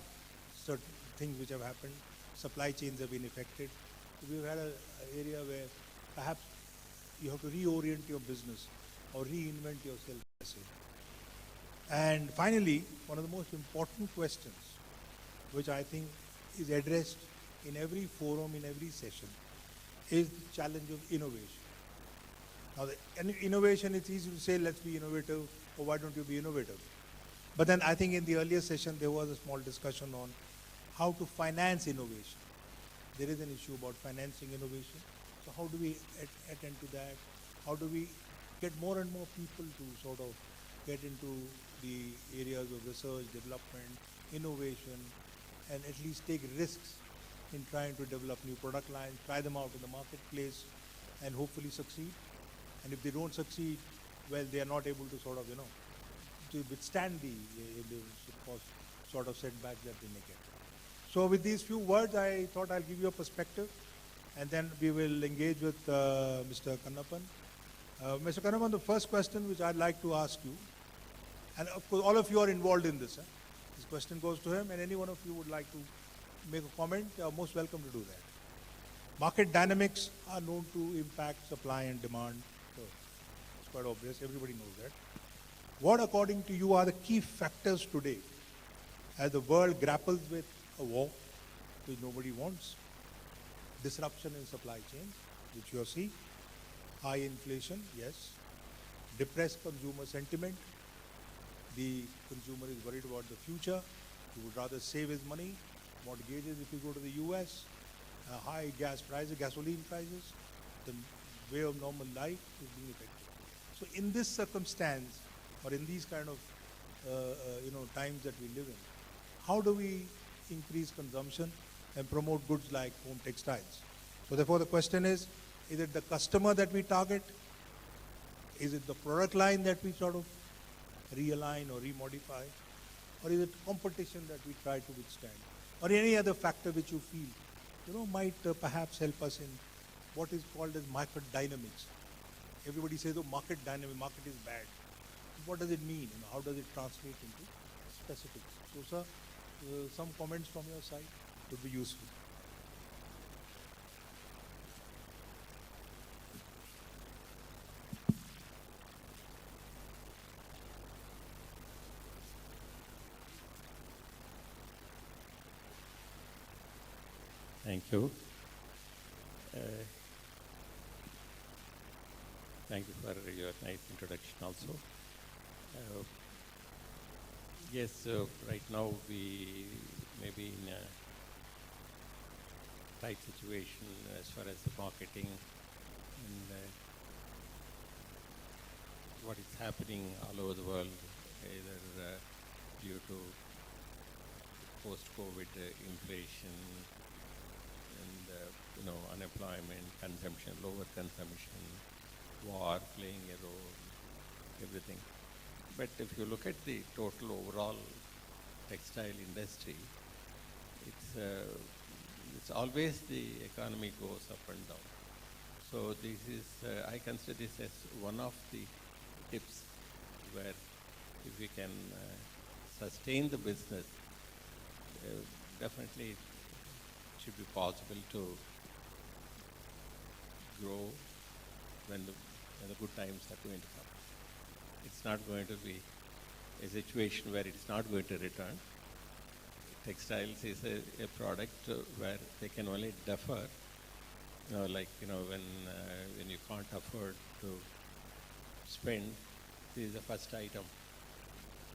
certain things which have happened, supply chains have been affected. We've had an area where perhaps you have to reorient your business or reinvent yourself. And finally, one of the most important questions, which I think is addressed in every forum, in every session, is the challenge of innovation. Now, innovation, it's easy to say, let's be innovative, or why don't you be innovative? But then I think in the earlier session, there was a small discussion on how to finance innovation. There is an issue about financing innovation. So how do we attend to that? How do we get more and more people to sort of get into the areas of research, development, innovation, and at least take risks in trying to develop new product lines, try them out in the marketplace, and hopefully succeed. And if they don't succeed, well, they are not able to sort of, to withstand the sort of setbacks that they may get. So with these few words, I thought I'll give you a perspective, and then we will engage with Mr. Kannappan. Mr. Kannappan, the first question which I'd like to ask you, and of course all of you are involved in this. This question goes to him, and any one of you would like to make a comment, most welcome to do that. Market dynamics are known to impact supply and demand. So it's quite obvious, everybody knows that. What, according to you, are the key factors today as the world grapples with a war, which nobody wants, disruption in supply chains, which you see, high inflation, yes, depressed consumer sentiment, the consumer is worried about the future, he would rather save his money, mortgages if you go to the US, high gas prices, gasoline prices, the way of normal life is being affected. So in this circumstance, or in these kind of times that we live in, how do we increase consumption and promote goods like home textiles? So therefore the question is it the customer that we target? Is it the product line that we sort of realign or remodify? Or is it competition that we try to withstand? Or any other factor which you feel, might perhaps help us in what is called as market dynamics. Everybody says, oh, market dynamic, market is bad. What does it mean? How does it translate into specifics? So, sir, some comments from your side would be useful. Thank you. Thank you for your nice introduction also. Yes, right now we may be in a tight situation as far as the marketing and what is happening all over the world, either due to post-COVID inflation and unemployment, consumption, lower consumption, war playing a role, everything. But if you look at the total overall textile industry, it's always the economy goes up and down. So this is, I consider this as one of the tips where if we can sustain the business, definitely it should be possible to grow when the good times are going to come. It's not going to be a situation where it's not going to return. Textiles is a product where they can only defer, when you can't afford to spend, this is the first item.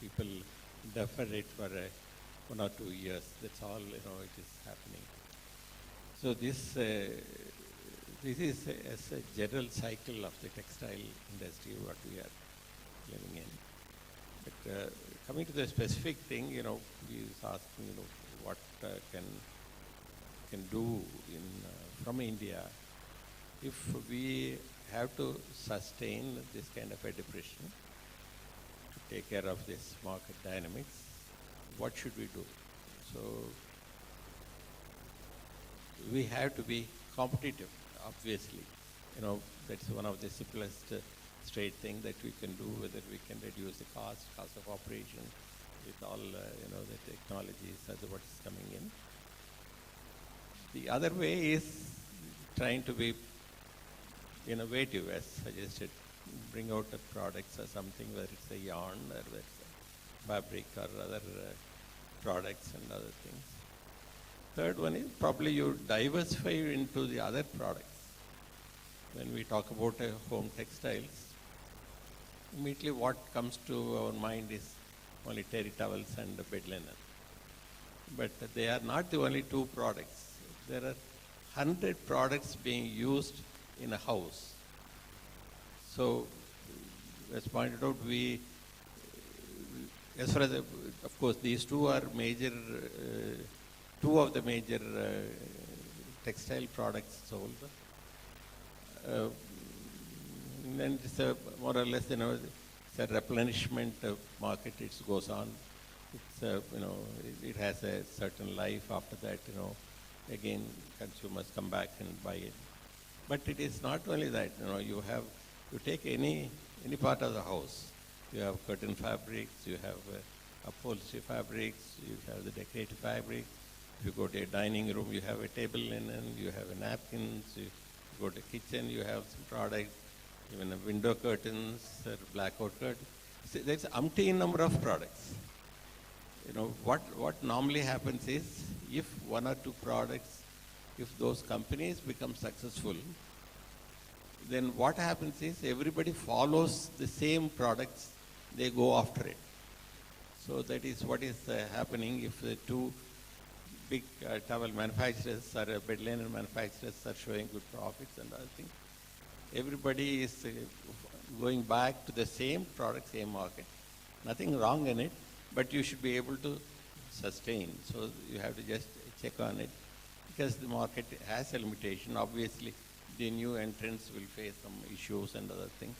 People defer it for 1 or 2 years. That's all, it is happening. So this is as a general cycle of the textile industry, what we are living in. But coming to the specific thing, he is asking, what can do from India if we have to sustain this kind of a depression to take care of this market dynamics. What should we do? So we have to be competitive, obviously. That's one of the simplest straight thing that we can do, whether we can reduce the cost of operation with all, the technologies as what is coming in. The other way is trying to be innovative, as suggested, bring out the products or something, whether it's a yarn or whether it's a fabric or other products and other things. Third one is probably you diversify into the other products. When we talk about home textiles, immediately what comes to our mind is only terry towels and bed linen. But they are not the only two products. There are 100 products being used in a house. So, as pointed out, as far as, of course, these two are major, two of the major textile products sold. And it's more or less, it's a replenishment market. It goes on. It's, it has a certain life. After that, again, consumers come back and buy it. But it is not only that. You take any part of the house. You have curtain fabrics. You have upholstery fabrics. You have the decorative fabrics. If you go to a dining room, you have a table linen. You have napkins. You go to kitchen, you have some products, even window curtains or blackout curtains. See, there's umpteen number of products. What normally happens is, if one or two products, if those companies become successful, then what happens is everybody follows the same products, they go after it. So that is what is happening if the two big towel manufacturers or bed linen manufacturers are showing good profits and other things. Everybody is going back to the same product, same market. Nothing wrong in it, but you should be able to sustain. So you have to just check on it, because the market has a limitation. Obviously, the new entrants will face some issues and other things.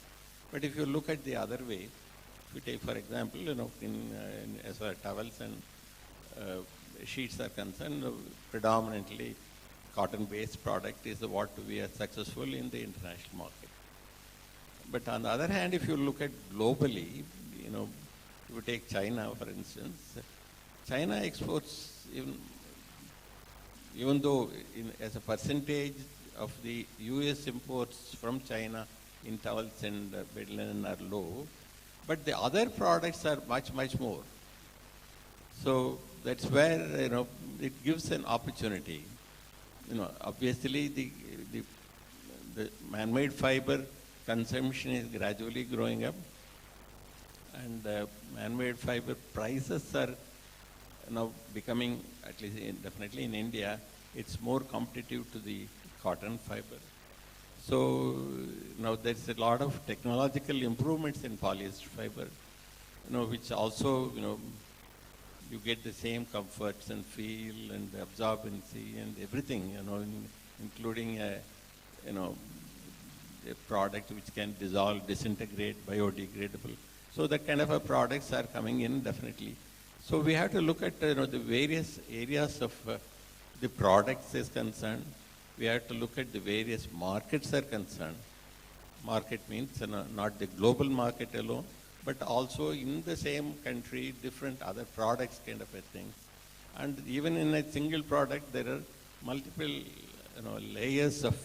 But if you look at the other way, if you take, for example, as far as towels and sheets are concerned, predominantly cotton-based product is what we are successful in the international market. But on the other hand, if you look at globally, if you take China, for instance, China exports, even though as a percentage of the U.S. imports from China in towels and bed linen are low, but the other products are much, much more. So that's where, it gives an opportunity. Obviously the man-made fiber consumption is gradually growing up, and man-made fiber prices are now becoming, at least definitely in India, it's more competitive to the cotton fiber. So now there's a lot of technological improvements in polyester fiber, which also, you get the same comforts and feel and absorbency and everything, including a product which can dissolve, disintegrate, biodegradable. So that kind of products are coming in definitely. So we have to look at the various areas of the products is concerned. We have to look at the various markets are concerned. Market means not the global market alone, but also in the same country, different other products kind of a thing. And even in a single product, there are multiple, layers of,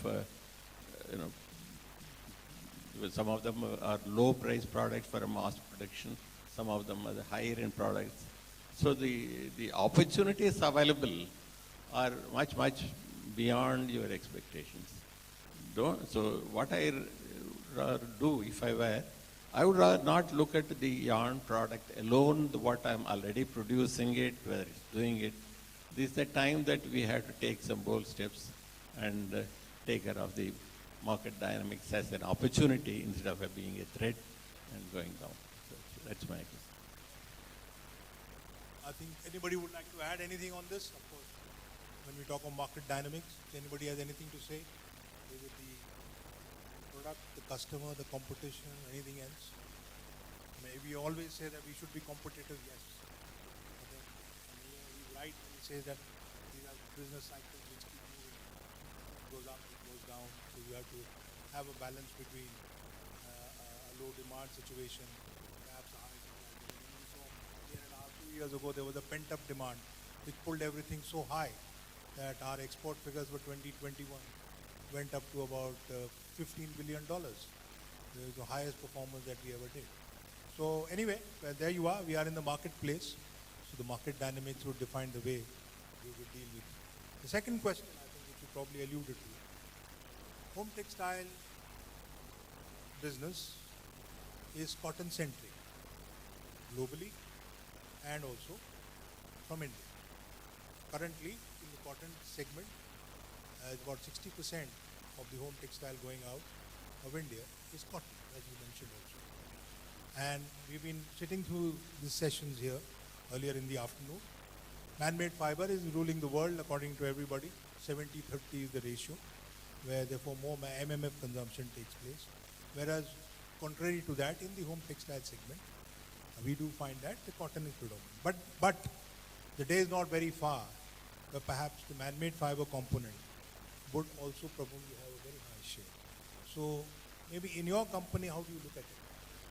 some of them are low price products for a mass production. Some of them are the higher end products. So the opportunities available are much, much beyond your expectations. So what I do if I were, I would rather not look at the yarn product alone, what I'm already producing it, whether it's doing it. This is the time that we have to take some bold steps and take care of the market dynamics as an opportunity instead of being a threat and going down. So that's my question. I think anybody would like to add anything on this? Of course, when we talk of market dynamics, anybody has anything to say? Is it the product, the customer, the competition, anything else? We always say that we should be competitive, yes. But then, we write and we say that these are business cycles which keep moving. It goes up, it goes down. So you have to have a balance between a low demand situation, perhaps a high supply demand. So a year and a half, 2 years ago, there was a pent-up demand which pulled everything so high that our export figures for 2021 went up to about $15 billion. It was the highest performance that we ever did. So anyway, well, there you are. We are in the marketplace. So the market dynamics would define the way we would deal with it. The second question, I think, which you probably alluded to, home textile business is cotton-centric, globally and also from India. Currently, in the cotton segment, about 60% of the home textile going out of India is cotton, as you mentioned also. And we've been sitting through these sessions here earlier in the afternoon. Man-made fiber is ruling the world according to everybody. 70-30 is the ratio, where therefore more MMF consumption takes place. Whereas, contrary to that, in the home textile segment, we do find that the cotton is predominant. But the day is not very far where perhaps the man-made fiber component would also probably have a very high share. So maybe in your company, how do you look at it?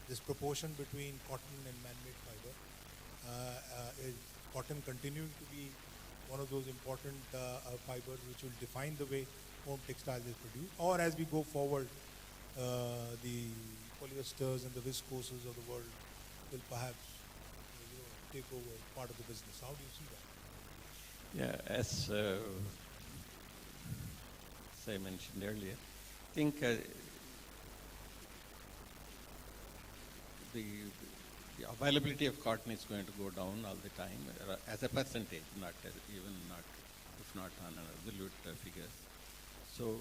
This proportion between cotton and man-made fiber, is cotton continuing to be one of those important fibers which will define the way home textile is produced? Or as we go forward, the polyesters and the viscoses of the world will perhaps take over part of the business? How do you see that? Yeah, as I mentioned earlier, I think the availability of cotton is going to go down all the time as a percentage, if not on absolute figures. So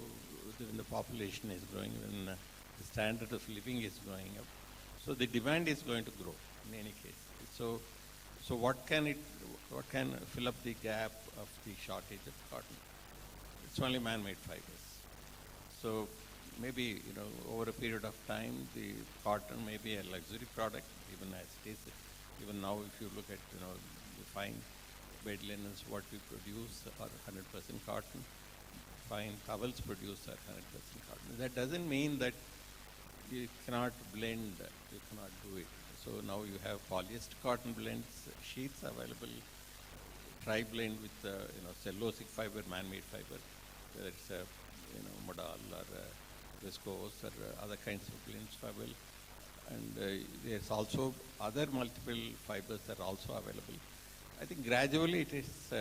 when the population is growing, when the standard of living is going up, so the demand is going to grow in any case. So what can fill up the gap of the shortage of cotton? It's only man-made fibers. So maybe over a period of time, the cotton may be a luxury product, even as it is. Even now, if you look at the fine bed linens, what we produce are 100% cotton. Fine towels produced are 100% cotton. That doesn't mean that you cannot blend, you cannot do it. So now you have polyester cotton blends, sheets available, tri-blend with cellulosic fiber, man-made fiber, whether it's modal or viscose or other kinds of blends fiber. And there's also other multiple fibers that are also available. I think gradually it is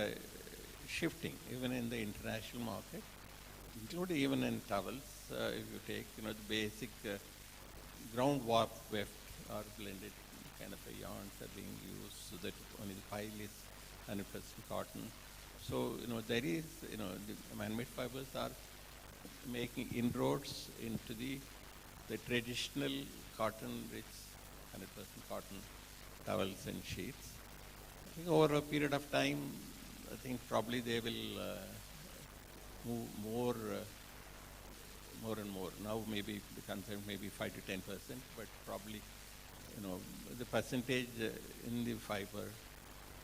shifting, even in the international market, including even in towels. If you take the basic ground warp weft or blended kind of yarns are being used, so that only the pile is 100% cotton. So there is the man-made fibers are making inroads into the traditional cotton-rich 100% cotton towels and sheets. I think over a period of time, I think probably they will move more and more. Now maybe the concern may be 5 to 10%, but probably the percentage in the fiber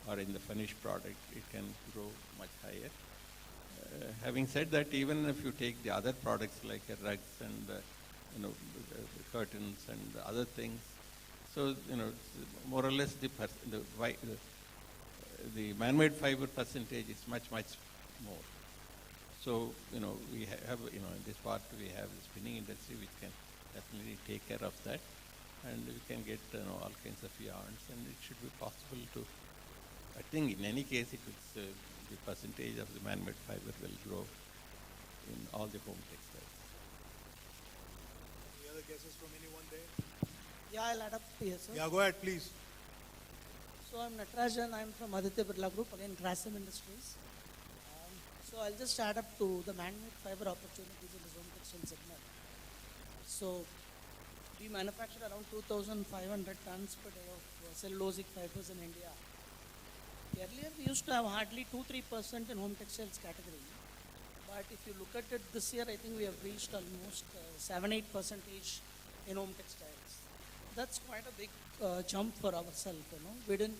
or in the finished product, it can grow much higher. Having said that, even if you take the other products like rugs and curtains and other things, so more or less the man-made fiber percentage is much more. So we have in this part we have the spinning industry which can definitely take care of that, and we can get all kinds of yarns, and it should be possible to. I think in any case, the percentage of the man-made fiber will grow in all the home textiles. Any other guesses from anyone there? Yeah, I'll add up here, sir. Yeah, go ahead, please. So I'm Natarajan. I'm from Aditya Birla Group, again Grasim Industries. So I'll just add up to the man-made fiber opportunities in the home textile segment. So we manufacture around 2,500 tons per day of cellulosic fibers in India. Earlier we used to have hardly 2-3% in home textiles category. But if you look at it this year, I think we have reached almost 7-8% in home textiles. That's quite a big jump for ourselves. We didn't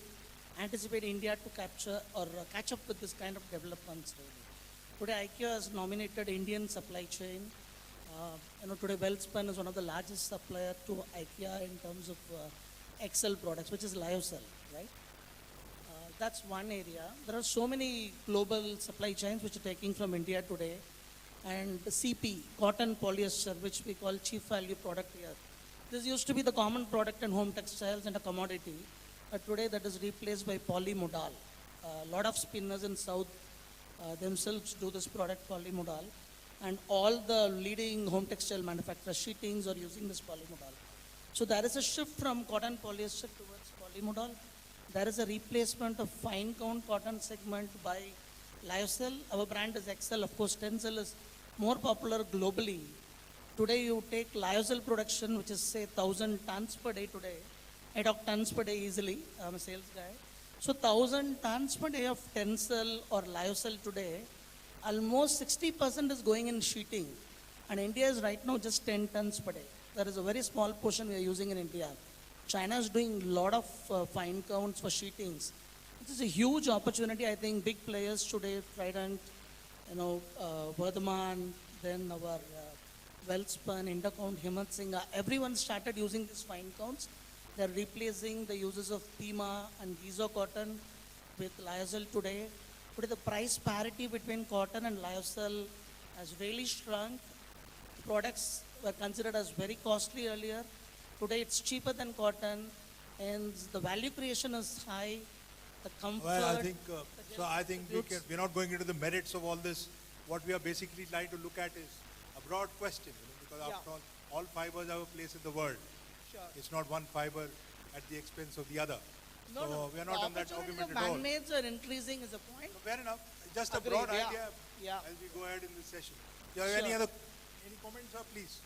anticipate India to capture or catch up with this kind of developments really. Today IKEA has nominated Indian supply chain Today Welspun is one of the largest supplier to IKEA in terms of Excel products, which is lyocell, right? That's one area. There are so many global supply chains which are taking from India today. And CP, cotton polyester, which we call chief value product here. This used to be the common product in home textiles and a commodity. But today that is replaced by polymodal. A lot of spinners in South themselves do this product polymodal. And all the leading home textile manufacturers, sheetings, are using this polymodal. So there is a shift from cotton polyester towards polymodal. There is a replacement of fine count cotton segment by lyocell. Our brand is Excel. Of course, Tencel is more popular globally. Today you take lyocell production, which is say 1,000 tons per day today, 8 tons per day easily. I'm a sales guy. So 1,000 tons per day of Tencel or lyocell today, almost 60% is going in sheeting. And India is right now just 10 tons per day. That is a very small portion we are using in India. China is doing a lot of fine counts for sheetings. It is a huge opportunity. I think big players today, Trident, Vardhaman, then our Welspun, Indocount, Himmat Singh, everyone started using these fine counts. They're replacing the uses of Pima and Gizo cotton with lyocell today. Today the price parity between cotton and lyocell has really shrunk. Products were considered as very costly earlier. Today it's cheaper than cotton and the value creation is high. The comfort. Well, I think we're not going into the merits of all this. What we are basically trying to look at is a broad question, because after all fibers have a place in the world. Sure. It's not one fiber at the expense of the other. No, we are not on that argument the at all. man-mades are increasing is a point. Fair enough. Just Agreed, a broad yeah. idea Yeah. as we go ahead in this session. Do you have Sure. any comments, sir, please?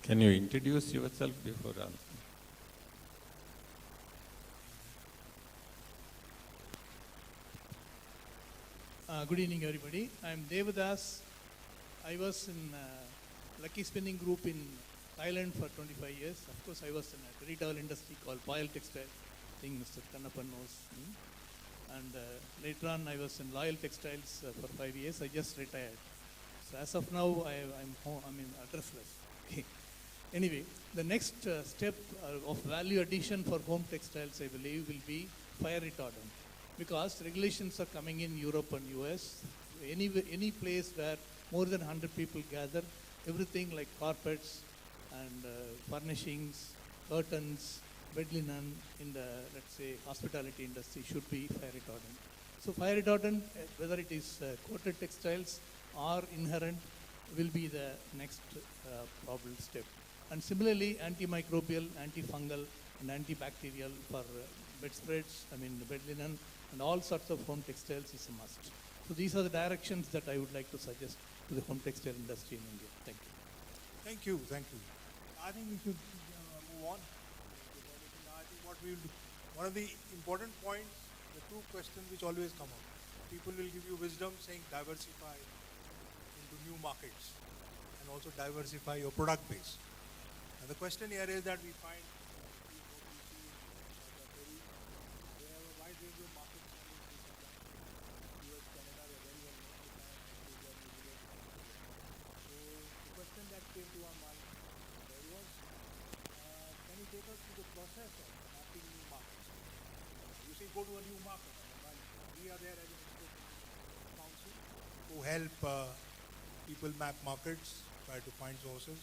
Can you introduce yourself before answering? Good evening, everybody. I'm Devadas. I was in Lucky Spinning Group in Thailand for 25 years. Of course, I was in a very tall industry called Pile Textile. I think Mr. Kannappan knows me. And later on, I was in Loyal Textiles for 5 years. I just retired. So as of now, I'm addressless. Okay. Anyway, the next step of value addition for home textiles, I believe, will be fire retardant. Because regulations are coming in Europe and US. Any place where more than 100 people gather, everything like carpets and furnishings, curtains, bed linen in the, let's say, hospitality industry should be fire retardant. So fire retardant, whether it is coated textiles or inherent, will be the next probable step. And similarly, antimicrobial, antifungal, and antibacterial for bedspreads, bed linen, and all sorts of home textiles is a must. So these are the directions that I would like to suggest to the home textile industry in India. Thank you. Thank you, thank you. I think we should move on. I think what we will do, one of the important points, the two questions which always come up. People will give you wisdom saying diversify into new markets and also diversify your product base. And the question here is that we find they have a wide range of markets. US, Canada, we are very well known. Japan, Australia, New Zealand. So the question that came to our mind was, can you take us through the process of mapping new markets? You say go to a new market. We are there as an expert council to help people map markets, try to find sources,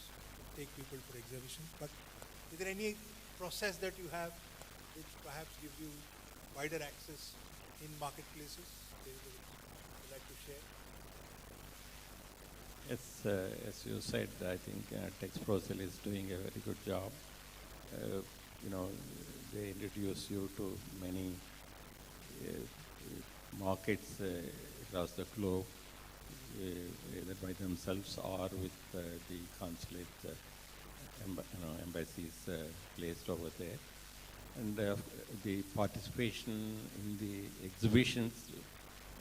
take people for exhibition. But is there any process that you have which perhaps gives you wider access in marketplaces? Would you like to share? Yes, as you said, I think Texprocel is doing a very good job. They introduce you to many markets across the globe, either by themselves or with the consulate embassies placed over there. And the participation in the exhibitions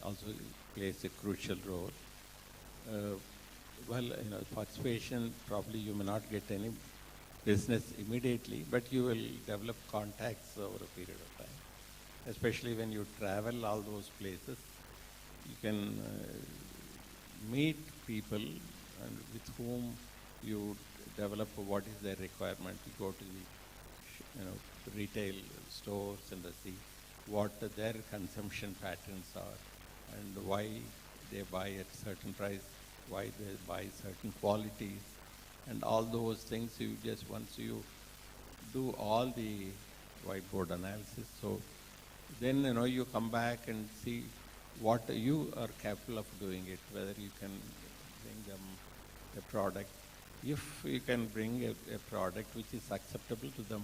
also plays a crucial role. Participation, probably you may not get any business immediately, but you will develop contacts over a period of time. Especially when you travel all those places, you can meet people and with whom you develop what is their requirement. You go to the retail stores and see what their consumption patterns are and why they buy at certain price, why they buy certain qualities, and all those things. You just once you do all the whiteboard analysis, so then you come back and see what you are capable of doing it, whether you can bring them a product. If you can bring a product which is acceptable to them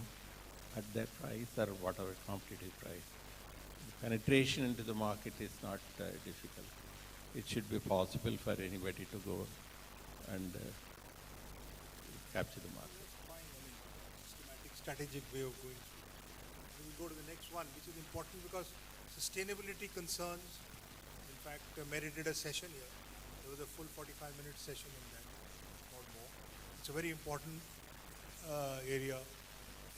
at their price or whatever competitive price, the penetration into the market is not difficult. It should be possible for anybody to go and capture the market. Systematic, strategic way of going through. We will go to the next one, which is important because sustainability concerns, in fact, merited a session here. There was a full 45-minute session on that, or more. It's a very important area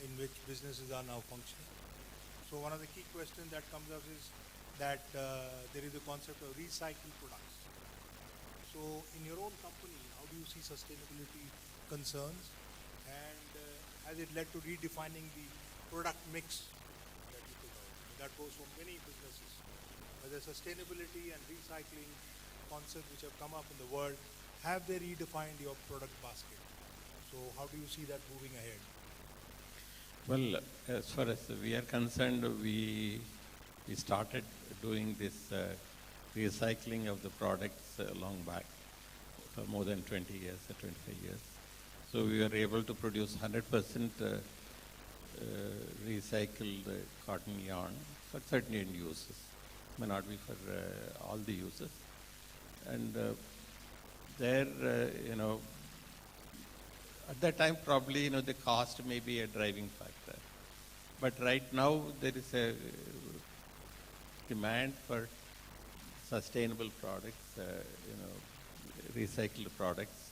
in which businesses are now functioning. So one of the key questions that comes up is that there is a concept of recycled products. So in your own company, how do you see sustainability concerns, and has it led to redefining the product mix that you put out? That goes for many businesses. Whether sustainability and recycling concepts which have come up in the world, have they redefined your product basket? So how do you see that moving ahead? Well, as far as we are concerned, we started doing this recycling of the products long back, for more than 20 years or 25 years. So we were able to produce 100% recycled cotton yarn for certain end uses. May not be for all the uses. And there, at that time probably, the cost may be a driving factor. But right now there is a demand for sustainable products, recycled products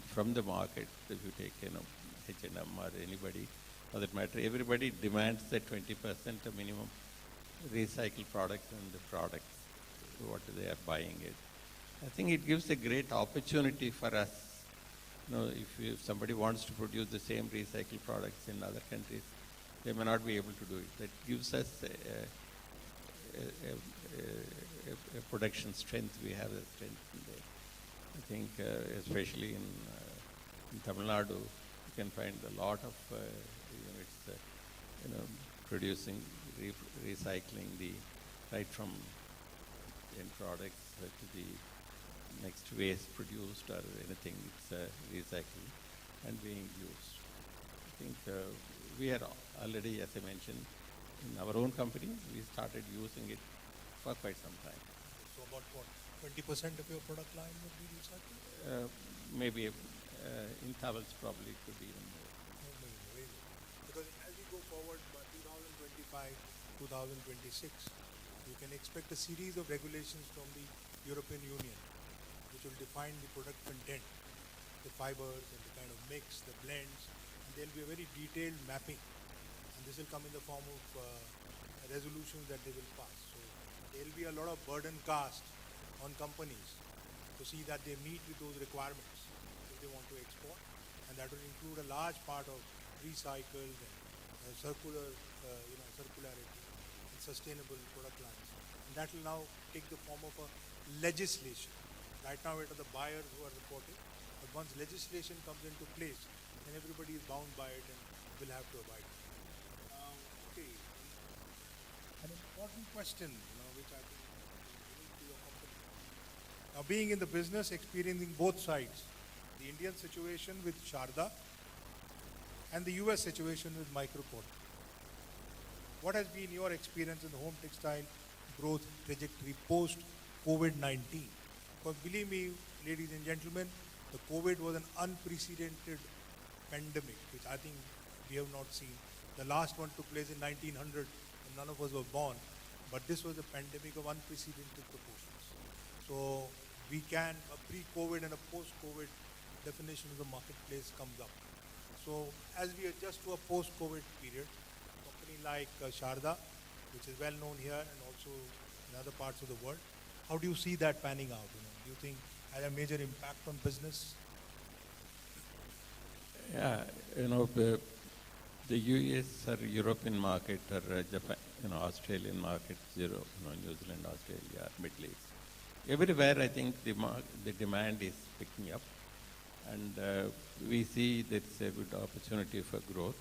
from the market. If you take, H&M or anybody, for that matter, everybody demands that 20% minimum recycled products in the products, what they are buying it. I think it gives a great opportunity for us. If somebody wants to produce the same recycled products in other countries, they may not be able to do it. That gives us a production strength. We have a strength in there. I think especially in Tamil Nadu, you can find a lot of units, producing, recycling right from end products to the next waste produced or anything, it's recycled and being used. I think we are already, as I mentioned, in our own company, we started using it for quite some time. So about what, 20% of your product line would be recycled? Maybe in towels probably it could be even more. Because as we go forward by 2025, 2026, you can expect a series of regulations from the European Union which will define the product content, the fibers and the kind of mix, the blends, and there will be a very detailed mapping. And this will come in the form of resolutions that they will pass. So there will be a lot of burden cast on companies to see that they meet with those requirements if they want to export, and that will include a large part of recycled and circularity and sustainable product lines. And that will now take the form of a legislation. Right now it are the buyers who are reporting, but once legislation comes into place, then everybody is bound by it and will have to abide by it. Okay, an important question, which I think is unique to your company. Now, being in the business, experiencing both sides, the Indian situation with Sharda and the US situation with Microport. What has been your experience in the home textile growth trajectory post-COVID-19? Because believe me, ladies and gentlemen, the COVID was an unprecedented pandemic, which I think we have not seen. The last one took place in 1900, and none of us were born. But this was a pandemic of unprecedented proportions. So we can, a pre-COVID and a post-COVID definition of the marketplace comes up. So as we adjust to a post-COVID period, a company like Sharda, which is well known here and also in other parts of the world, How do you see that panning out? Do you think had a major impact on business? Yeah, the US or European market or Japan, Australian market, New Zealand, Australia, Middle East. Everywhere, I think the demand is picking up, and we see that's a good opportunity for growth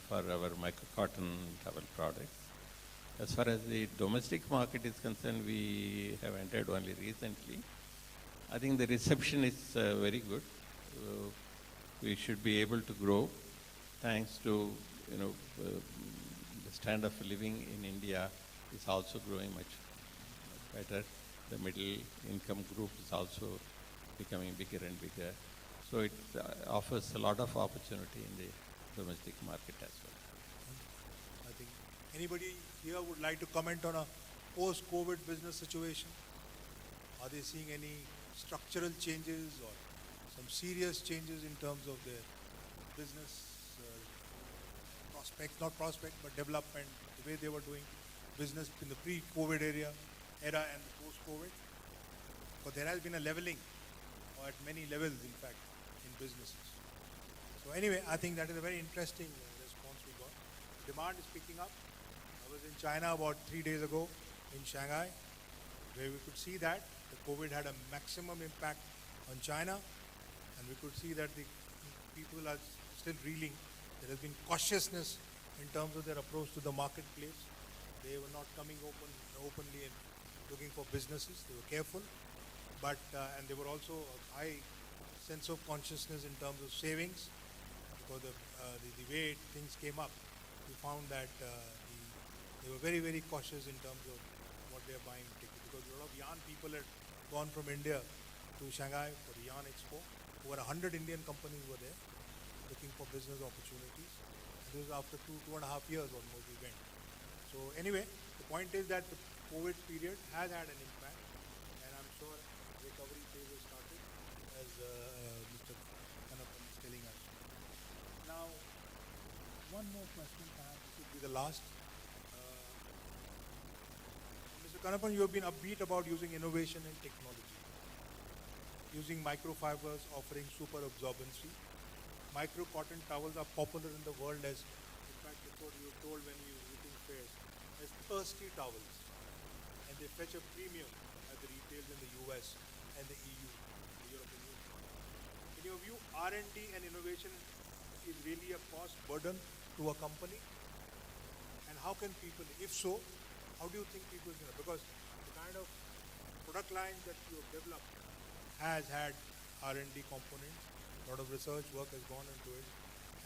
for our micro-cotton towel products. As far as the domestic market is concerned, we have entered only recently. I think the reception is very good. We should be able to grow thanks to, the standard of living in India is also growing much better. The middle income group is also becoming bigger and bigger. So it offers a lot of opportunity in the domestic market as well. I think anybody here would like to comment on a post-COVID business situation? Are they seeing any structural changes or some serious changes in terms of their business but development, the way they were doing business in the pre-COVID era and the post-COVID? But there has been a leveling, or at many levels, in fact, in businesses. So anyway, I think that is a very interesting response we got. Demand is picking up. I was in China about 3 days ago in Shanghai, where we could see that the COVID had a maximum impact on China, and we could see that the people are still reeling. There has been cautiousness in terms of their approach to the marketplace. They were not coming openly and looking for businesses. They were careful, but and there were also a high sense of consciousness in terms of savings, because the way things came up, we found that they were very, very cautious in terms of what they are buying tickets, because a lot of yarn people had gone from India to Shanghai for the yarn expo. Over 100 Indian companies were there looking for business opportunities. And this was after 2.5 years almost we went. So anyway, the point is that the COVID period has had an impact, and I'm sure recovery phase has started, as Mr. Kanapan is telling us. Now, one more question, perhaps this would be the last. Mr. Kanapan, you have been upbeat about using innovation and technology, using microfibers, offering super absorbency. Micro cotton towels are popular in the world as, in fact, that's what you were told when you were visiting fairs, as thirsty towels. And they fetch a premium at the retails in the US and the EU, the European Union. In your view, R&D and innovation is really a cost burden to a company? And how can people, if so, how do you think people can, because the kind of product lines that you have developed has had R&D components, a lot of research work has gone into it,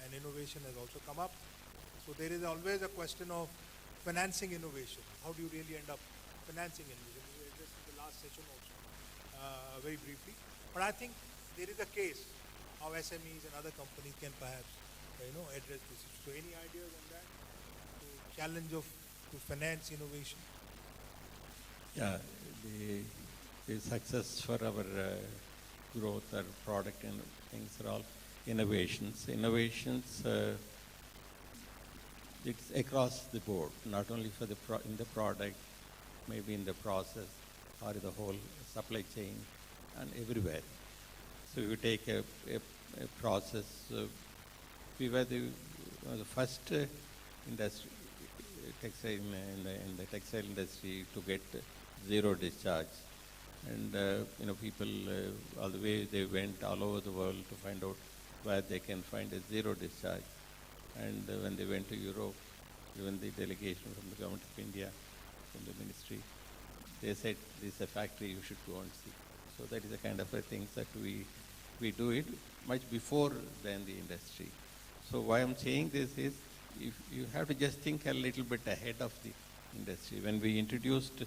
and innovation has also come up. So there is always a question of financing innovation. How do you really end up financing innovation? We addressed in the last session also, very briefly. But I think there is a case how SMEs and other companies can perhaps, address this issue. So any ideas on that? So challenge to finance innovation? Yeah, the success for our growth or product and things are all innovations. Innovations, it's across the board, not only for in the product, maybe in the process or in the whole supply chain and everywhere. So you take a process. We were the first industry, textile in the textile industry to get zero discharge. And people all the way they went all over the world to find out where they can find a zero discharge. And when they went to Europe, even the delegation from the government of India, from the ministry, they said this is a factory, you should go and see. So that is the kind of things that we do it much before than the industry. So why I'm saying this is, if you have to just think a little bit ahead of the industry. When we introduced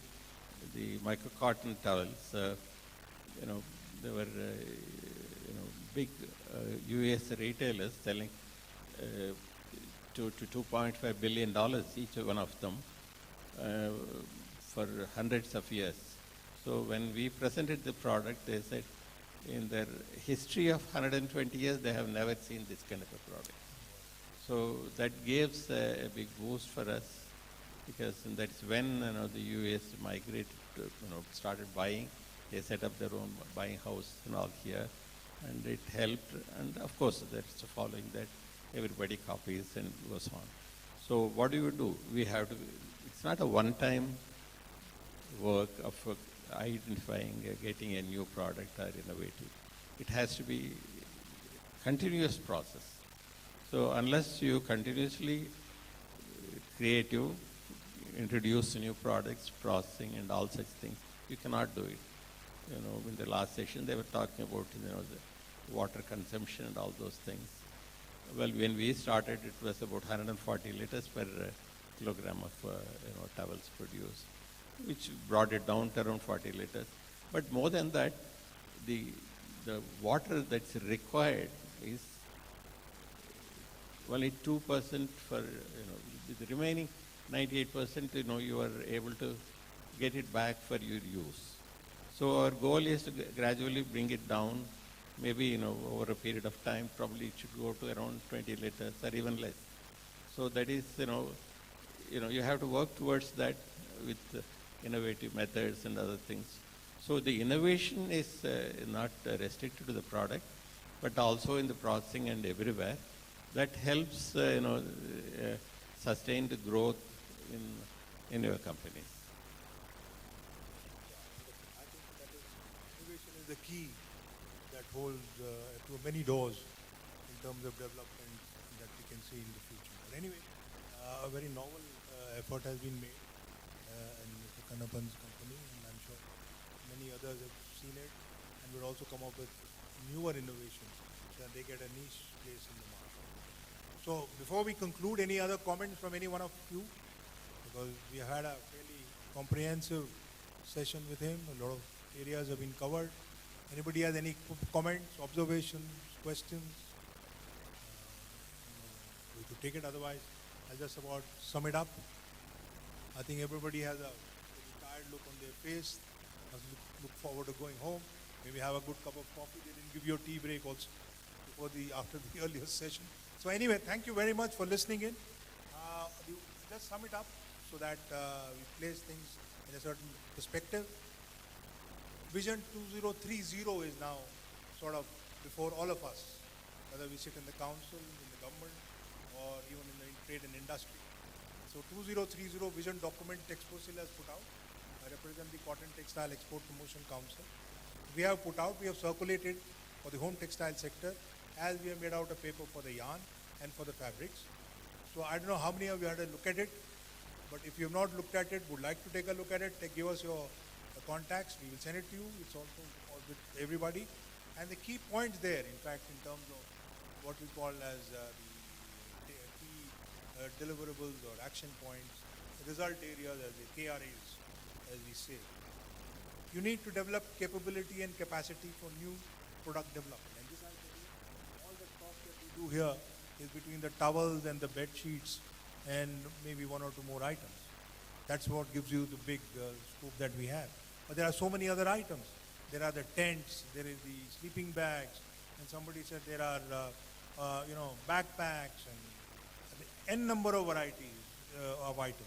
the micro-cotton towels, there were big US retailers selling to $2.5 billion each one of them for hundreds of years. So when we presented the product, they said in their history of 120 years, they have never seen this kind of a product. So that gives a big boost for us because that's when the US migrated, started buying. They set up their own buying house and all here, and it helped. And of course, that's following that, everybody copies and goes on. So what do? We have to. It's not a one-time work of identifying, getting a new product or innovative. It has to be continuous process. So unless you continuously creative, introduce new products, processing and all such things, you cannot do it. In the last session they were talking about the water consumption and all those things. Well, when we started, it was about 140 liters per kilogram of towels produced, which brought it down to around 40 liters. But more than that, the water that's required is only 2% for, the remaining 98%, you are able to get it back for your use. So our goal is to gradually bring it down, maybe, over a period of time, probably it should go to around 20 liters or even less. So that is, you have to work towards that with innovative methods and other things. So the innovation is not restricted to the product, but also in the processing and everywhere. That helps, sustain the growth in your companies. I think that innovation is the key that holds to many doors in terms of development that we can see in the future. But anyway, a very novel effort has been made in Mr. Kanappan's company, and I'm sure many others have seen it and will also come up with newer innovations so that they get a niche place in the market. So before we conclude, any other comments from any one of you? Because we had a fairly comprehensive session with him. A lot of areas have been covered. Anybody has any comments, observations, questions? We could take it, otherwise I'll just about sum it up. I think everybody has a very tired look on their face, must look forward to going home, maybe have a good cup of coffee. They didn't give you a tea break also after the earlier session. So anyway, thank you very much for listening in. Just sum it up so that we place things in a certain perspective. Vision 2030 is now sort of before all of us, whether we sit in the council, in the government, or even in the trade and industry. So 2030 vision document Texposil has put out. I represent the Cotton Textile Export Promotion Council. We have put out, we have circulated for the home textile sector, as we have made out a paper for the yarn and for the fabrics. So I don't know how many of you had a look at it, but if you have not looked at it, would like to take a look at it, give us your contacts, we will send it to you. It's also with everybody. And the key points there, in fact, in terms of what we call as the key deliverables or action points, result areas as the KRAs, as we say. You need to develop capability and capacity for new product development. And this, I'll tell you, all the talk that we do here is between the towels and the bed sheets and maybe one or two more items. That's what gives you the big scope that we have. But there are so many other items. There are the tents, there is the sleeping bags, and somebody said there are, backpacks and n number of varieties of items,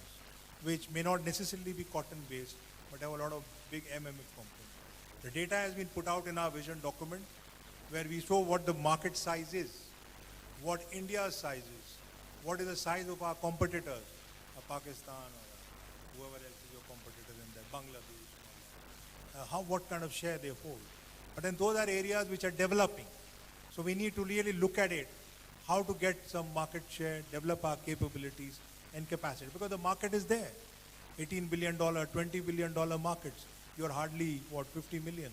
which may not necessarily be cotton-based, but have a lot of big MMF components. The data has been put out in our vision document, where we show what the market size is, what India's size is, what is the size of our competitors, Pakistan or whoever else is your competitor in there, Bangladesh, what kind of share they hold. But then those are areas which are developing. So we need to really look at it, how to get some market share, develop our capabilities and capacity, because the market is there. $18 billion, $20 billion markets. You're hardly, 50 million.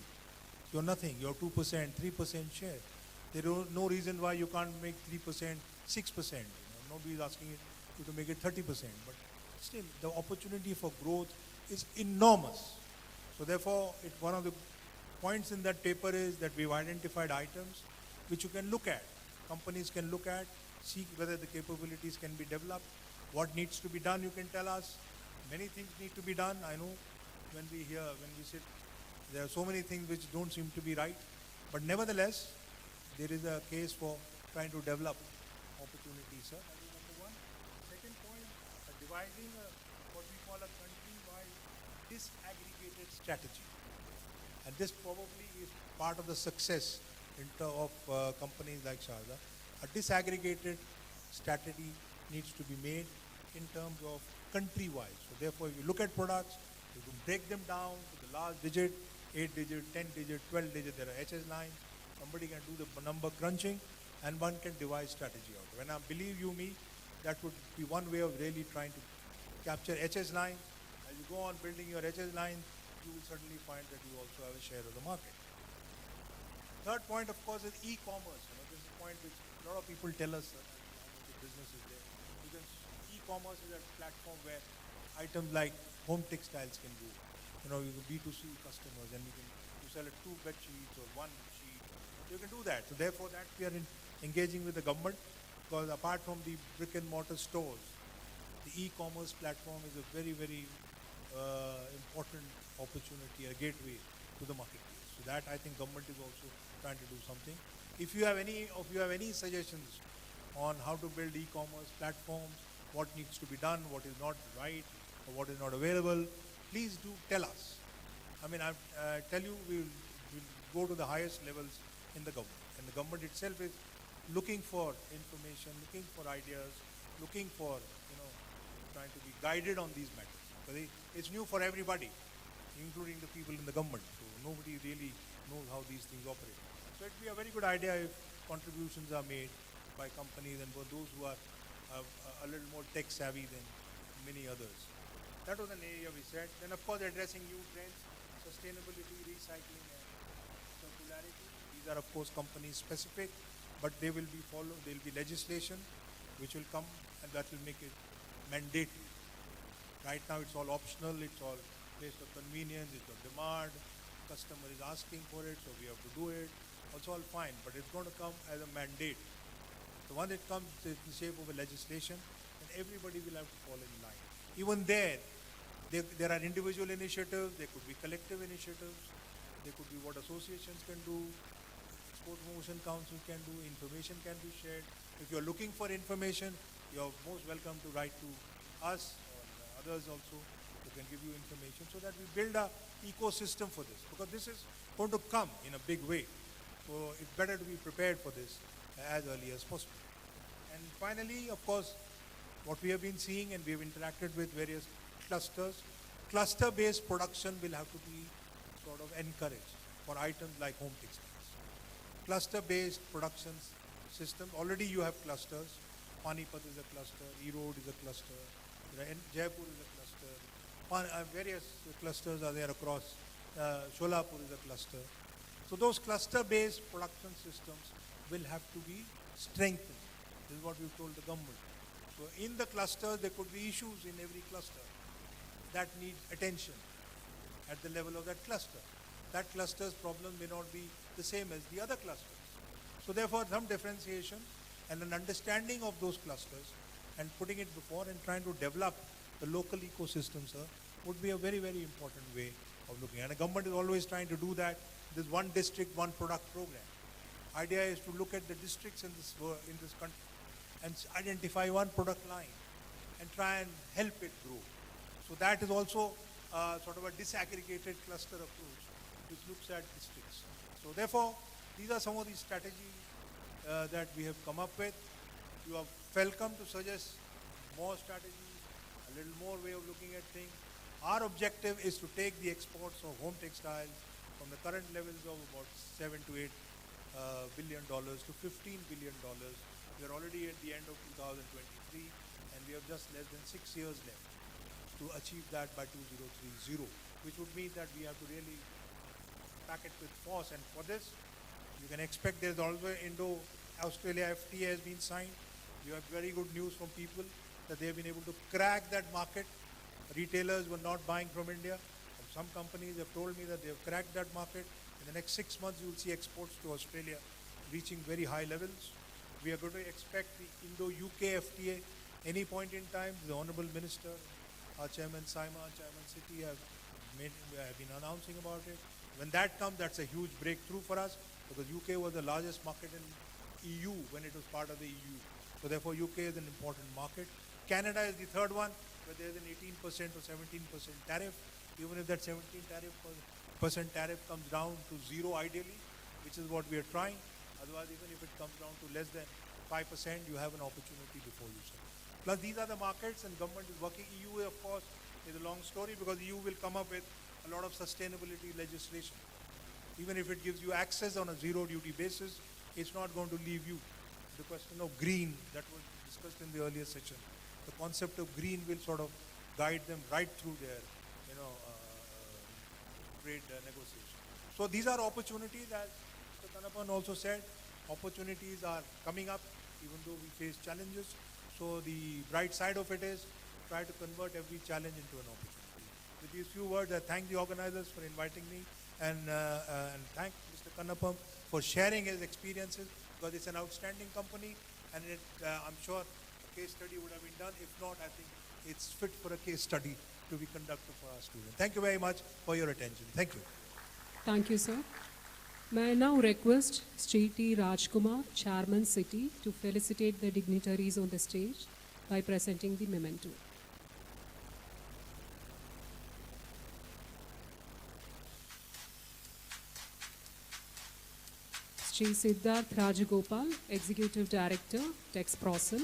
You're nothing. You're 2%, 3% share. There is no reason why you can't make 3%, 6%. Nobody is asking you to make it 30%. But still, the opportunity for growth is enormous. So therefore, one of the points in that paper is that we've identified items which you can look at. Companies can look at, see whether the capabilities can be developed. What needs to be done, you can tell us. Many things need to be done. I know when we sit, there are so many things which don't seem to be right. But nevertheless, there is a case for trying to develop opportunities, sir. That is number one. Second point, dividing for what we call a country-wide disaggregated strategy. And this probably is part of the success of companies like Sharda. A disaggregated strategy needs to be made in terms of country-wise. So therefore, if you look at products, you can break them down to the last digit, 8-digit, 10-digit, 12-digit. There are HS lines. Somebody can do the number crunching, and one can devise strategy out. When I believe you me, that would be one way of really trying to capture HS lines. As you go on building your HS lines, you will certainly find that you also have a share of the market. Third point, of course, is e-commerce. This is a point which a lot of people tell us how much the business is there. Because e-commerce is a platform where items like home textiles can go. You can B2C customers, and you sell 2 bed sheets or 1 sheet. You can do that. So therefore, that we are engaging with the government, because apart from the brick and mortar stores, the e-commerce platform is a very, very important opportunity, a gateway to the marketplace. So that I think government is also trying to do something. If you have any suggestions on how to build e-commerce platforms, what needs to be done, what is not right, or what is not available, please do tell us. I mean, I tell you, we'll go to the highest levels in the government. And the government itself is looking for information, looking for ideas, looking for, trying to be guided on these matters. Because it's new for everybody, including the people in the government. So nobody really knows how these things operate. So it would be a very good idea if contributions are made by companies and for those who are a little more tech savvy than many others. That was an area we said. Then of course addressing new trends, sustainability, recycling and circularity. These are of course company specific, but they will be followed. There will be legislation which will come, and that will make it mandatory. Right now it's all optional, it's all based on convenience, it's on demand. Customer is asking for it, so we have to do it. It's all fine, but it's going to come as a mandate. So once it comes in the shape of a legislation, then everybody will have to fall in line. Even there are individual initiatives, there could be collective initiatives, there could be what associations can do, Export Promotion Council can do, information can be shared. If you're looking for information, you're most welcome to write to us or others also who can give you information, so that we build a ecosystem for this, because this is going to come in a big way. So it's better to be prepared for this as early as possible. And finally, of course, what we have been seeing, and we have interacted with various clusters, cluster-based production will have to be sort of encouraged for items like home textiles. Cluster-based production system, already you have clusters. Panipat is a cluster, Erode is a cluster, Jaipur is a cluster, various clusters are there across, Sholapur is a cluster. So those cluster-based production systems will have to be strengthened. This is what we've told the government. So in the cluster, there could be issues in every cluster that need attention at the level of that cluster. That cluster's problem may not be the same as the other clusters. So therefore, some differentiation and an understanding of those clusters and putting it before and trying to develop the local ecosystems would be a very, very important way of looking. And the government is always trying to do that. This one district, one product program. Idea is to look at the districts in this country and identify one product line and try and help it grow. So that is also sort of a disaggregated cluster approach which looks at districts. So therefore, these are some of the strategies that we have come up with. You are welcome to suggest more strategies, a little more way of looking at things. Our objective is to take the exports of home textiles from the current levels of about $7 to $8 billion to $15 billion. We are already at the end of 2023, and we have just less than 6 years left to achieve that by 2030, which would mean that we have to really pack it with force. And for this, you can expect there's also Indo-Australia FTA has been signed. You have very good news from people that they have been able to crack that market. Retailers were not buying from India. Some companies have told me that they have cracked that market. In the next 6 months, you will see exports to Australia reaching very high levels. We are going to expect the Indo-UK FTA any point in time. The Honourable Minister, our Chairman Saima, Chairman City have been announcing about it. When that comes, that's a huge breakthrough for us, because UK was the largest market in EU when it was part of the EU. So therefore, UK is an important market. Canada is the third one. where there's an 18% or 17% tariff. Even if that 17% tariff comes down to zero ideally, which is what we are trying. Otherwise, even if it comes down to less than 5%, you have an opportunity before you sell. Plus, these are the markets, and government is working. EU, of course, is a long story because EU will come up with a lot of sustainability legislation. Even if it gives you access on a zero duty basis, it's not going to leave you. The question of green that was discussed in the earlier session, the concept of green will sort of guide them right through their, trade negotiation. So these are opportunities, as Mr. Kanapan also said, opportunities are coming up even though we face challenges. So the bright side of it is try to convert every challenge into an opportunity. With these few words, I thank the organizers for inviting me and thank Mr. Kanapan for sharing his experiences, because it's an outstanding company, and I'm sure a case study would have been done. If not, I think it's fit for a case study to be conducted for our students. Thank you very much for your attention. Thank you. Thank you, sir. May I now request Sri T. Rajkumar, Chairman City, to felicitate the dignitaries on the stage by presenting the memento. Sri Siddharth Rajagopal, Executive Director, Tex Procel.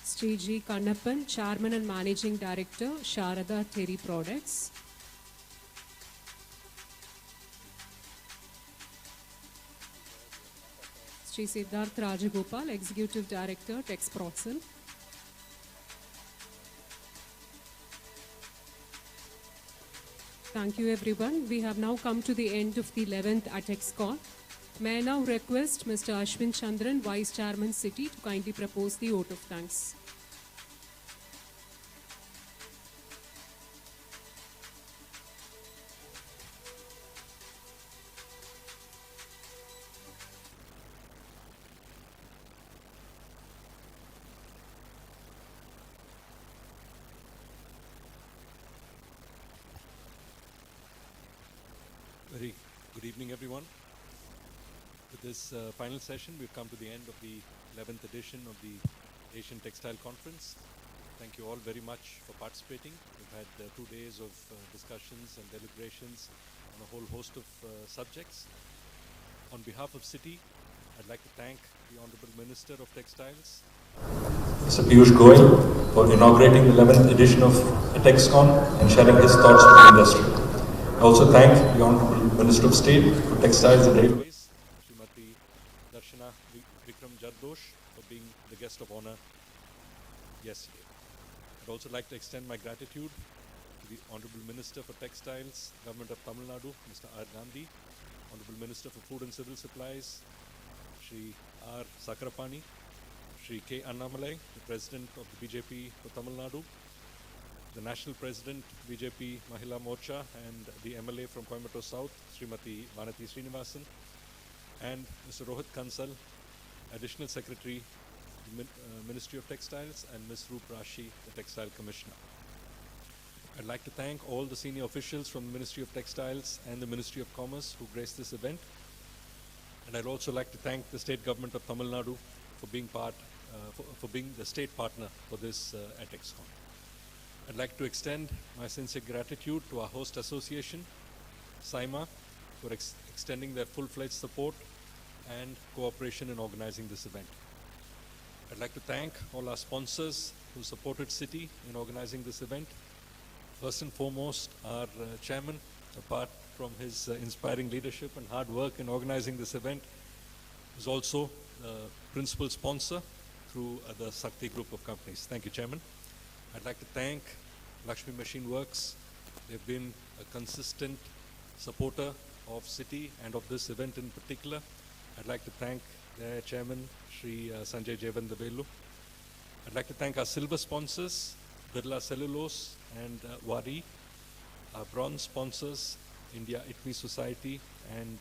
Sri G. Kannappan, Chairman and Managing Director, Sharada Terry Products. Sri Siddharth Rajagopal, Executive Director, Tex Procel. Thank you, everyone. We have now come to the end of the 11th ATEXCon. May I now request Mr. Ashwin Chandran, Vice Chairman City, to kindly propose the vote of thanks. Very good evening, everyone. With this final session, we've come to the end of the 11th edition of the Asian Textile Conference. Thank you all very much for participating. We've had 2 days of discussions and deliberations on a whole host of subjects. On behalf of City, I'd like to thank the Honorable Minister of Textiles, Mr. Piyush Goyal, for inaugurating the 11th edition of ATEXCon and sharing his thoughts with the industry. I also thank the Honorable Minister of State for Textiles and Railways, Srimati Darshana Vikram Jardosh, for being the guest of honor yesterday. I'd also like to extend my gratitude to the Honorable Minister for Textiles, Government of Tamil Nadu, Mr. R. Gandhi, Honorable Minister for Food and Civil Supplies, Shri R. Sakrapani, Shri K. Annamalai, the President of the BJP for Tamil Nadu, the National President, BJP Mahila Morcha, and the MLA from Coimbatore South, Srimati Vanati Srinivasan, and Mr. Rohit Kansal, Additional Secretary, Ministry of Textiles, and Ms. Roop Rashi, the Textile Commissioner. I'd like to thank all the senior officials from the Ministry of Textiles and the Ministry of Commerce who graced this event. And I'd also like to thank the State Government of Tamil Nadu for being for being the state partner for this ATEXCon. I'd like to extend my sincere gratitude to our host association, SAIMA, for extending their full-fledged support and cooperation in organizing this event. I'd like to thank all our sponsors who supported City in organizing this event. First and foremost, our chairman, apart from his inspiring leadership and hard work in organizing this event, is also the principal sponsor through the Sakti group of companies. Thank you, Chairman. I'd like to thank Lakshmi Machine Works. They've been a consistent supporter of City and of this event in particular. I'd like to thank their chairman, Shri Sanjay Jevandavelu. I'd like to thank our silver sponsors, Birla Cellulose and Wari, our bronze sponsors, India ITMI Society and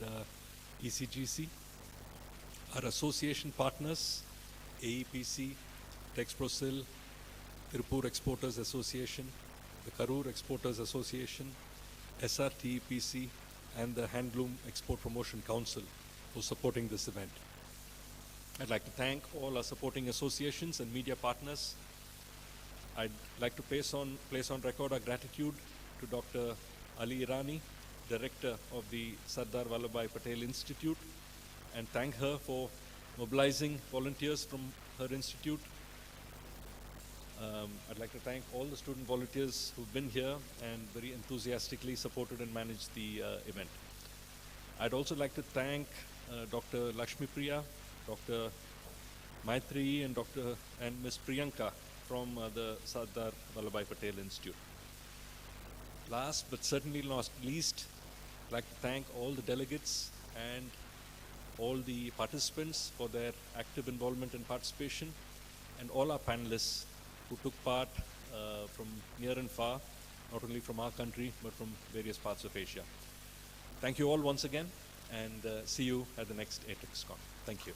ECGC, our association partners, AEPC, Texprosil, Tirupur Exporters Association, the Karur Exporters Association, SRTEPC, and the Handloom Export Promotion Council for supporting this event. I'd like to thank all our supporting associations and media partners. I'd like to place on record our gratitude to Dr. Ali Irani, Director of the Sardar Vallabhbhai Patel Institute, and thank her for mobilizing volunteers from her institute. I'd like to thank all the student volunteers who've been here and very enthusiastically supported and managed the event. I'd also like to thank Dr. Lakshmi Priya, Dr. Maitri, and Ms. Priyanka from the Sardar Vallabhbhai Patel Institute. Last but certainly not least, I'd like to thank all the delegates and all the participants for their active involvement and participation, and all our panelists who took part from near and far, not only from our country, but from various parts of Asia. Thank you all once again, and see you at the next ATEXCon. Thank you.